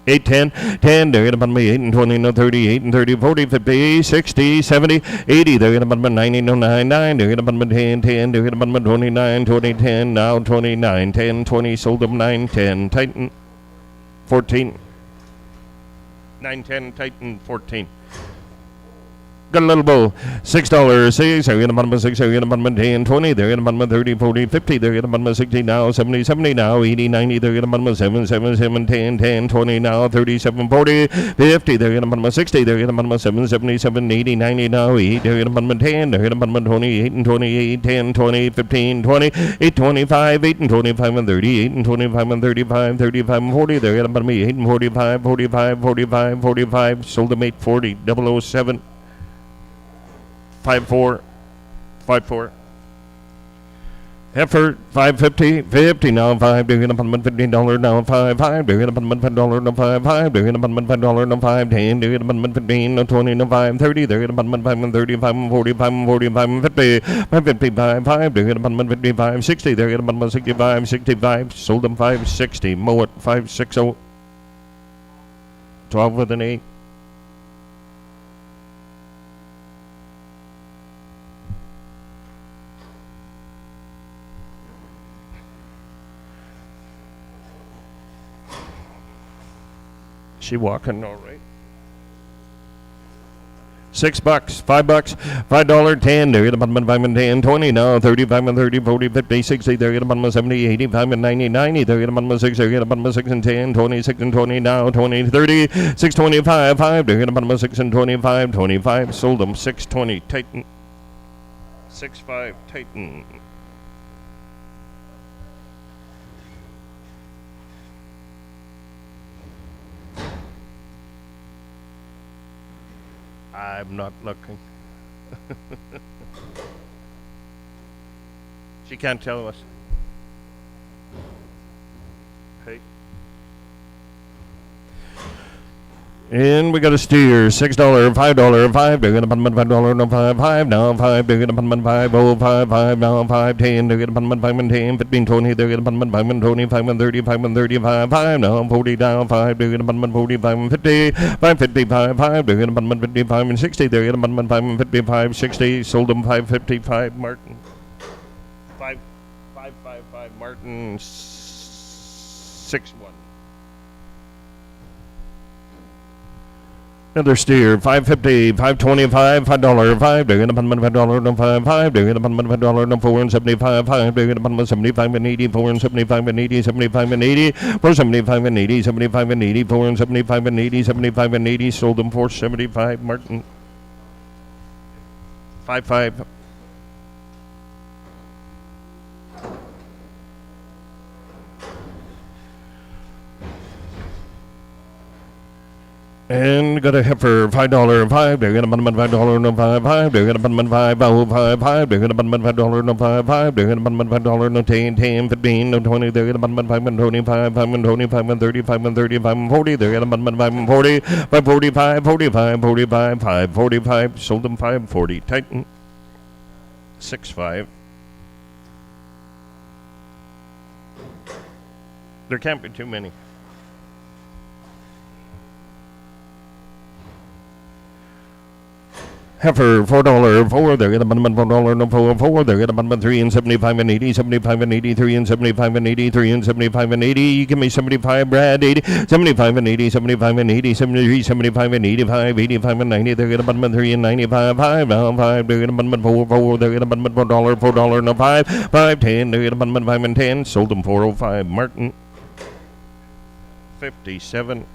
8, 10, 10, they're gonna put me 8 and 20, no 30, 8 and 30, 40, 50, 60, 70, 80, they're gonna put me 90, no 9, 9, they're gonna put me 10, 10, they're gonna put me 29, 20, 10, now 29, 10, 20, sold them 9, 10, Titan, 14, 9, 10, Titan, 14. Got a little bull. $6. They're in the bottom of 6. They're in the bottom of 10, 20. They're in the bottom of 30, 40, 50. They're in the bottom of 60 now. 70, 70 now. 80, 90. They're in the bottom of 7, 7, 7, 10, 10, 20 now. 37, 40, 50. They're in the bottom of 60. They're in the bottom of 7, 77, 80, 90 now. 8. They're in the bottom of 10. They're in the bottom of 28 and 28, 10, 20, 15, 20, 8, 25, 8 and 25 and 30, 8 and 25 and 35, 35 and 40. They're in the bottom of 8 and 45, 45, 45, 45. Sold them 840, 007. 54, 54. Heifer, 550, 50 now, 5. They're in the bottom of $15 now, 5, 5. They're in the bottom of $5 now, 5, 5. They're in the bottom of $5 now, 5, 10. They're in the bottom of 15 now, 20 now, 5, 30. They're in the bottom of 5 and 35 and 45 and 45 and 50, 555, 5. They're in the bottom of 55, 60. They're in the bottom of 65, 65. Sold them 560. Mow it, 560. 12 with an 8. She walking all right. $6, $5, $5, 10. They're at the bottom of 5 and 10, 20 now, 35 and 30, 40, 50, 60. They're at the bottom of 70, 85 and 90, 90. They're at the bottom of 6. They're at the bottom of 6 and 10, 26 and 20 now, 20, 30, 625, 5. They're at the bottom of 6 and 25, 25. Sold them 620. Titan. 6.5 Titan. I'm not looking. She can't tell us. Hey. And we got a steer, $6, $5, 5. They're gonna put them $5, no 5, 5 now, 5. They're gonna put them 5, oh 5, 5 now, 5, 10. They're gonna put them 5 and 10, 15, 20. They're gonna put them 5 and 20, 5 and 30, 5 and 35, 5 now, 40 down, 5. They're gonna put them 45 and 50, 5, 55, 5. They're gonna put them 55 and 60. They're gonna put them 5 and 55, 60. Sold them 555, Martin. 555, Martin. 6-1. Another steer, 550, 525, $5, 5. They're gonna put them $5, no 5, 5. They're gonna put them $5, no 4 and 75, 5. They're gonna put them 75 and 80, 4 and 75 and 80, 75 and 80, 4 75 and 80, 75 and 80, 4 and 75 and 80, 75 and 80. Sold them 475, Martin. 5.5. And got a heifer, $5, 5. They're gonna put them $5, no 5, 5. They're gonna put them 5, oh 5, 5. They're gonna put them $5, no 5, 5. They're gonna put them $5, no 10, 10, 15, no 20. They're gonna put them 5 and 25, 5 and 25 and 30, 5 and 30, 5 and 40. They're gonna put them 5 and 40, 545, 45, 45, 545. Sold them 540. Titan. 6.5. There can't be too many. Heifer, $4, 4. They're gonna put them $4, no 4, 4. They're gonna put them 3 and 75 and 80, 75 and 80, 3 and 75 and 80, 3 and 75 and 80. You give me 75, Brad, 80, 75 and 80, 75 and 80, 73, 75 and 85, 85 and 90. They're gonna put them 3 and 95, 5 now, 5. They're gonna put them 4, 4. They're gonna put them $4, $4, no 5, 5, 10. They're gonna put them 5 and 10. Sold them 405. Martin. 57.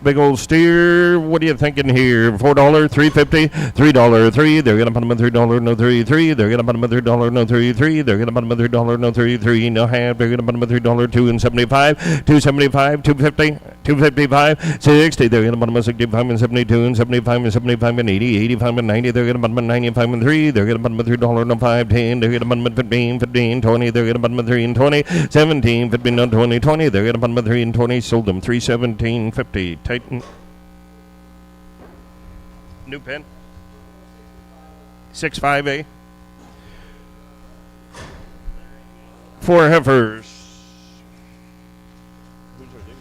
Big old steer. What are you thinking here? $4, $3.50, $3, 3. They're gonna put them $3, no 33. They're gonna put them $3, no 33. They're gonna put them $3, no 33. No half. They're gonna put them $3, 2 and 75, 275, 250, 255, 60. They're gonna put them 65 and 72 and 75 and 75 and 80, 85 and 90. They're gonna put them 95 and 3. They're gonna put them $3, no 5, 10. They're gonna put them 15, 15, 20. They're gonna put them 3 and 20, 17, 15, no 20, 20. They're gonna put them 3 and 20. Sold them 317.50. Titan. New pen. 6.5, eh? 4 heifers. Whose are these?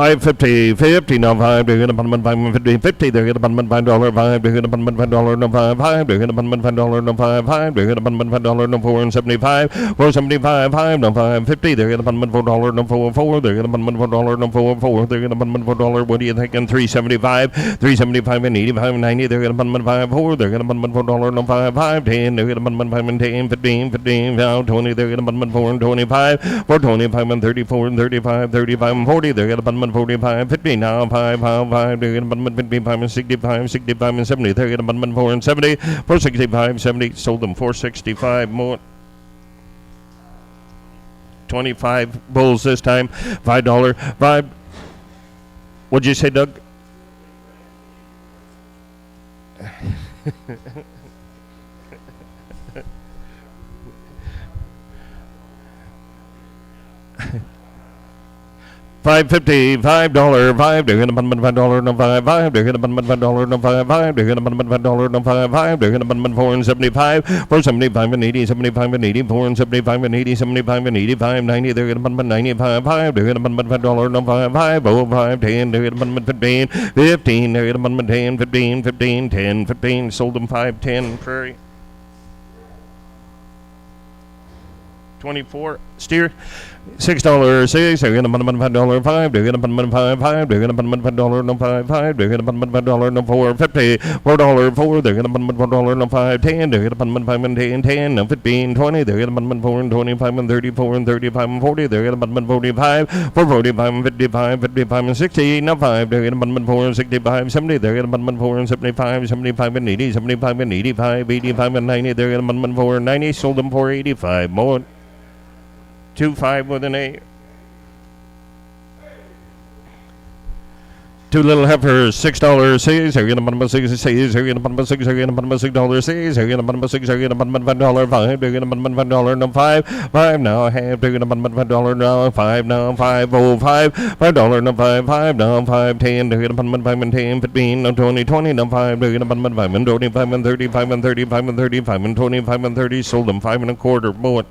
550, 50, now 5, they're gonna bun 550, 50, they're gonna bun $5, 5, they're gonna bun $5, no 5, 5, they're gonna bun $5, no 5, 5, they're gonna bun $5, no 475, 475, 5, no 550, they're gonna bun $4, no 4, 4, they're gonna bun $4, no 4, 4, they're gonna bun $4, what are you thinking, 375, 375 and 85, 90, they're gonna bun 5, 4, they're gonna bun $4, no 5, 5, 10, they're gonna bun 5 and 10, 15, 15, now 20, they're gonna bun 4 and 25, 4, 25 and 34 and 35, 35 and 40, they're gonna bun 45, 50, now 5, 5, they're gonna bun 55 and 65, 65 and 70, they're gonna bun 4 and 70, 465, 70, sold them 465 more. 25 bulls this time, $5, 5. What'd you say, Doug? $5.50, $5, 5, they're gonna bun $5, no 5, 5, they're gonna bun $5, no 5, 5, they're gonna bun $5, no 5, 5, they're gonna bun 4 and 75, 475 and 80, 75 and 80, 4 and 75 and 80, 75 and 85, 90, they're gonna bun 95, 5, they're gonna bun $5, no 5, 5, oh 5, 10, they're gonna bun 15, 15, they're gonna bun 10, 15, 15, 10, 15, sold them 5, 10, Prairie. 24, steer. $6, 6, they're gonna bun $5, 5, they're gonna bun 5, 5, they're gonna bun $5, no 5, 5, they're gonna bun $5, no 4, 50, $4, 4, they're gonna bun $4, no 5, 10, they're gonna bun 5 and 10, 10, no 15, 20, they're gonna bun 4 and 25 and 34 and 35 and 40, they're gonna bun 45, 4, 45 and 55, 55 and 60, no 5, they're gonna bun 4 and 65, 70, they're gonna bun 4 and 75, 75 and 80, 75 and 85, 85 and 90, they're gonna bun 4 and 90, sold them for 85 more. 25 with an A. Two little heifers, $6, 6, they're gonna bun 6, 6, they're gonna bun 6, they're gonna bun $6, 6, they're gonna bun 6, they're gonna bun $5, 5, they're gonna bun $5, no 5, 5 now, half, they're gonna bun $5 now, 5 now, 5, oh 5, $5 no 5, 5 now, 5, 10, they're gonna bun 5 and 10, 15, no 20, 20 no 5, they're gonna bun 5 and 25 and 35 and 35 and 35 and 25 and 30, sold them 5 and a quarter, more.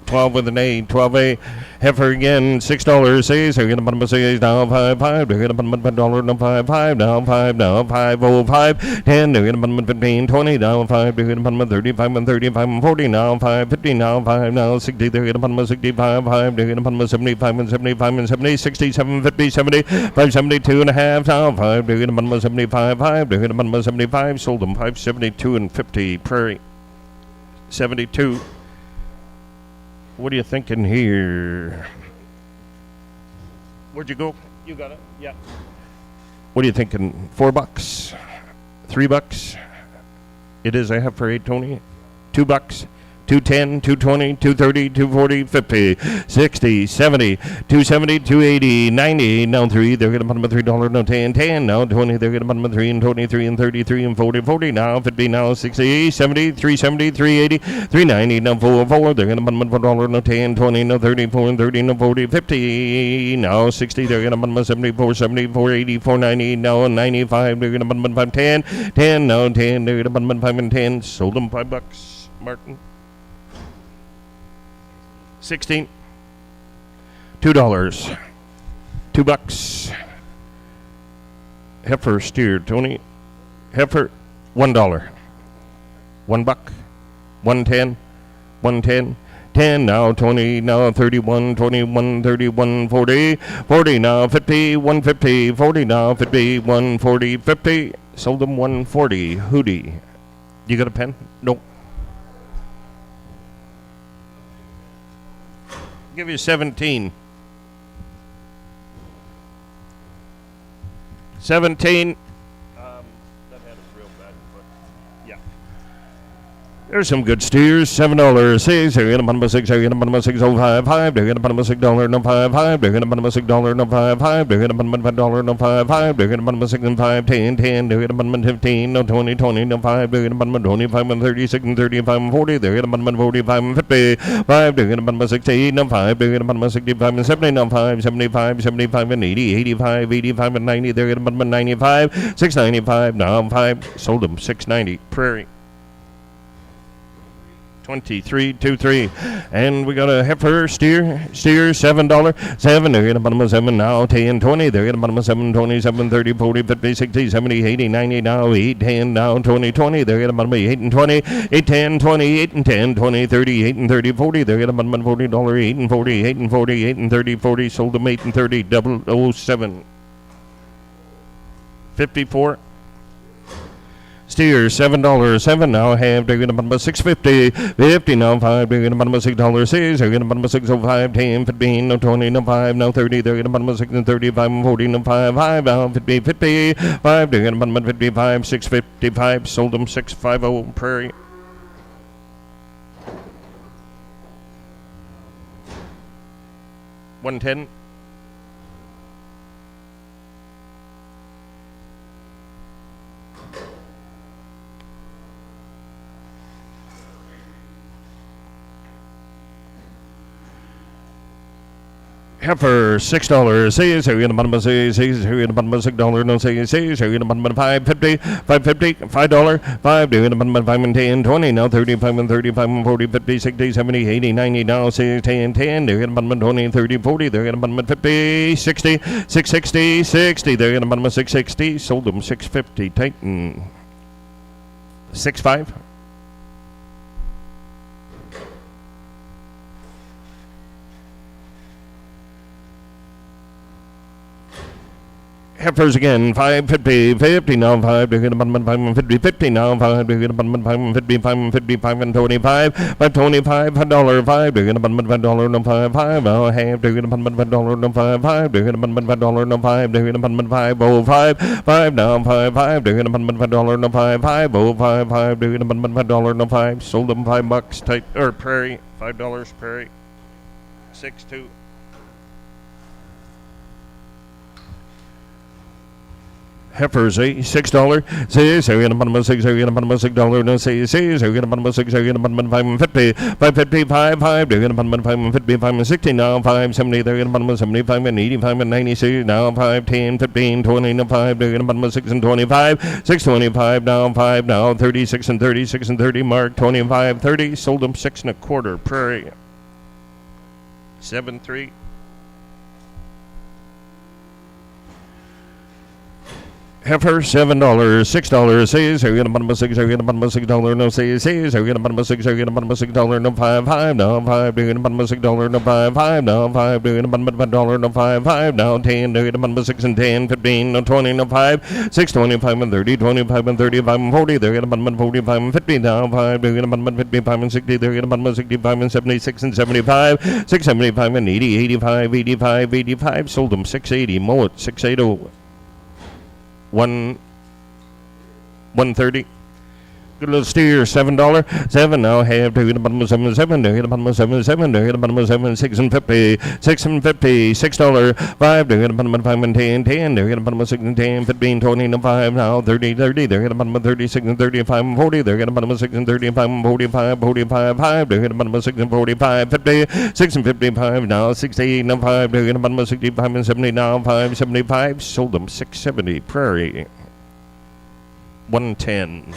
12 with an A, 12A, heifer again, $6, 6, they're gonna bun 6, now 5, 5, they're gonna bun $5, no 5, 5, now 5, now 5, oh 5, 10, they're gonna bun 15, 20, now 5, they're gonna bun 35 and 35 and 40, now 5, 50, now 5, now 60, they're gonna bun 65, 5, they're gonna bun 75 and 75 and 70, 67, 50, 70, 5, 72 and a half, now 5, they're gonna bun 75, 5, they're gonna bun 75, sold them 5, 72 and 50, Prairie, 72. What are you thinking here? Where'd you go? You got it? Yeah. What are you thinking? $4? $3? It is a heifer, 8, Tony. $2. 210, 220, 230, 240, 50, 60, 70, 270, 280, 90, now 3, they're going to bun $3, no 10, 10, now 20, they're going to bun 3 and 23 and 33 and 40, 40, now 50, now 60, 70, 370, 380, 390, now 4, 4, they're going to bun $4, no 10, 20, no 34 and 30, no 40, 50, now 60, they're going to bun 74, 70, 480, 490, now 95, they're going to bun 5, 10, 10, now 10, they're going to bun 5 and 10, sold them $5, Martin. 16, $2, $2, heifer steer, Tony, heifer, $1, $1, 110, 110, 10 now, 20 now, 31, 21, 31, 40, 40 now, 50, 150, 40 now, 50, 140, 50, sold them 140, Hootie. You got a pen? Nope. Give you 17. 17. That had a real bad, but yeah. There's some good steers. $7, 6. They're gonna bun 6. They're gonna bun 6. Oh 5, 5. They're gonna bun $6. No 5, 5. They're gonna bun $6. No 5, 5. They're gonna bun $5. No 5, 5. They're gonna bun 6 and 5, 10, 10. They're gonna bun 15. No 20, 20. No 5. They're gonna bun 25 and 36 and 35 and 40. They're gonna bun 45 and 50. 5. They're gonna bun 68. No 5. They're gonna bun 65 and 70. No 5. 75, 75 and 80. 85, 85 and 90. They're gonna bun 95. 695. No 5. Sold them 690. Prairie. 23.23, and we got a heifer steer $7, 7. They're at the bottom of 7 now. 10, 20. They're at the bottom of 7, 27, 30, 40, 50, 60, 70, 80, 90 now. 8, 10 now. 20, 20. They're at the bottom of 8 and 20, 8, 10, 20, 8 and 10, 20, 30, 8 and 30, 40. They're at the bottom of $40, 8 and 40, 8 and 40, 8 and 30, 40. Sold them 8 and 30, 007. 54. Steer $7, 7 now. Have they're gonna bottom of $6.50, 50 now. 5 they're gonna bottom of $6, 6 they're gonna bottom of $6.05, 10, 15 no 20 no 5 now 30 they're gonna bottom of 6 and 35 and 40 no 5 now 50 5 they're gonna bottom of 55 655 sold them 650 Prairie. $110. Heifer $6, 6 here in the bottom of 6 here in the bottom of $6 no 6 here in the bottom of $5.50 $5 5 here in the bottom of 5 and 10 20 now 35 and 35 and 40 50 60 70 80 90 now 6 10 10 there in the bottom of 20 30 40 there in the bottom of 50 60 660 60 there in the bottom of 660 sold them 650 Titan 6.5. Heifers again, 5.50, 50 now, 5 they're gonna bottom of 5 and 50, 50 now, 5 they're gonna bottom of 5 and 55 and 55 and 25, 525, $5, 5 they're gonna bottom of $5 no 5 now, half they're gonna bottom of $5 no 5 they're gonna bottom of $5 no 5 they're gonna bottom of 505, 5 now, 5 they're gonna bottom of $5 no 5 they're gonna bottom of $5 no 5 sold them $5 tight or Prairie $5 Prairie 6.2. Heifers, $6, 6 here in the bottom of 6 here in the bottom of $6 no 6 here in the bottom of 6 here in the bottom of 5 and 50 555 5 there in the bottom of 5 and 55 and 60 now 570 there in the bottom of 75 and 85 and 96 now 5 10 15 20 no 5 there in the bottom of 6 and 25 625 now 5 now 36 and 36 and 30 Mark 25 30 sold them 6 1/4 Prairie 7.3. Heifer $7, $6, 6 here in the bottom of 6 here in the bottom of $6 no 6 here in the bottom of 6 here in the bottom of $6 no 5 now 5 here in the bottom of $6 no 5 now 5 here in the bottom of $5 no 5 now 10 here in the bottom of 6 and 10 15 no 20 no 5 6 25 and 30 25 and 35 and 40 there in the bottom of 45 and 50 now 5 here in the bottom of 55 and 60 there in the bottom of 65 and 76 and 75 675 and 80 85 85 85 sold them 680 Mullet 680 130. Good little steer, $7, 7 now. Have to hit the bottom of 7 7. There hit the bottom of 7 7. There hit the bottom of 7 6 and 50 6 and 50 $6 5. There hit the bottom of 5 and 10 10. There hit the bottom of 6 and 10 15 20 and 5 now 30 30. There hit the bottom of 36 and 35 and 40. There hit the bottom of 6 and 35 and 45 45 5. There hit the bottom of 6 and 45 50 6 and 55 now 68 and 5. There hit the bottom of 65 and 70 now 5 75 sold them 670 Prairie 110.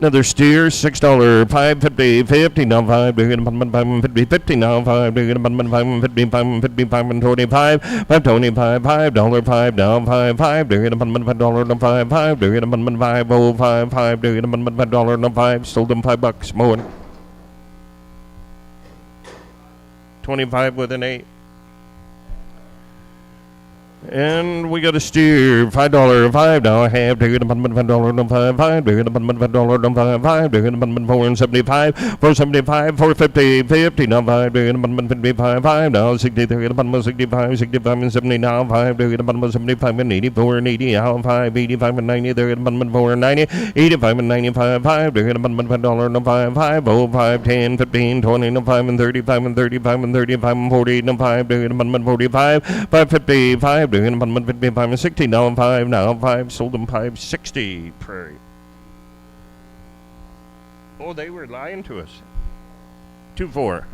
Another steer, $6, 5.50, 50 now 5, they're gonna bottom 5 and 50, 50 now 5, they're gonna bottom 5 and 55 and 55 and 25, 525, $5, 5 now 5, they're gonna bottom $5 no 5, they're gonna bottom 505, 5, they're gonna bottom $5 no 5, sold them $5 mowing. 25 with an 8. And we got a steer, $5, 5 now. Have they're gonna bottom $5 no 5, they're gonna bottom $5 no 5, they're gonna bottom 475, 475, 450, 50 now 5, they're gonna bottom 55, 5 now 60, they're gonna bottom 65, 65 and 70 now 5, they're gonna bottom 75 and 84 and 80 now 5, 85 and 90, they're gonna bottom 4 and 90, 85 and 95, 5, they're gonna bottom $5 no 5, 5, 10, 15, 20 no 5 and 35 and 35 and 35 and 40 no 5, they're gonna bottom 45, 555. They're in the 55 and 60 now 5 sold them 560 Prairie. Oh, they were lying to us. 2-4.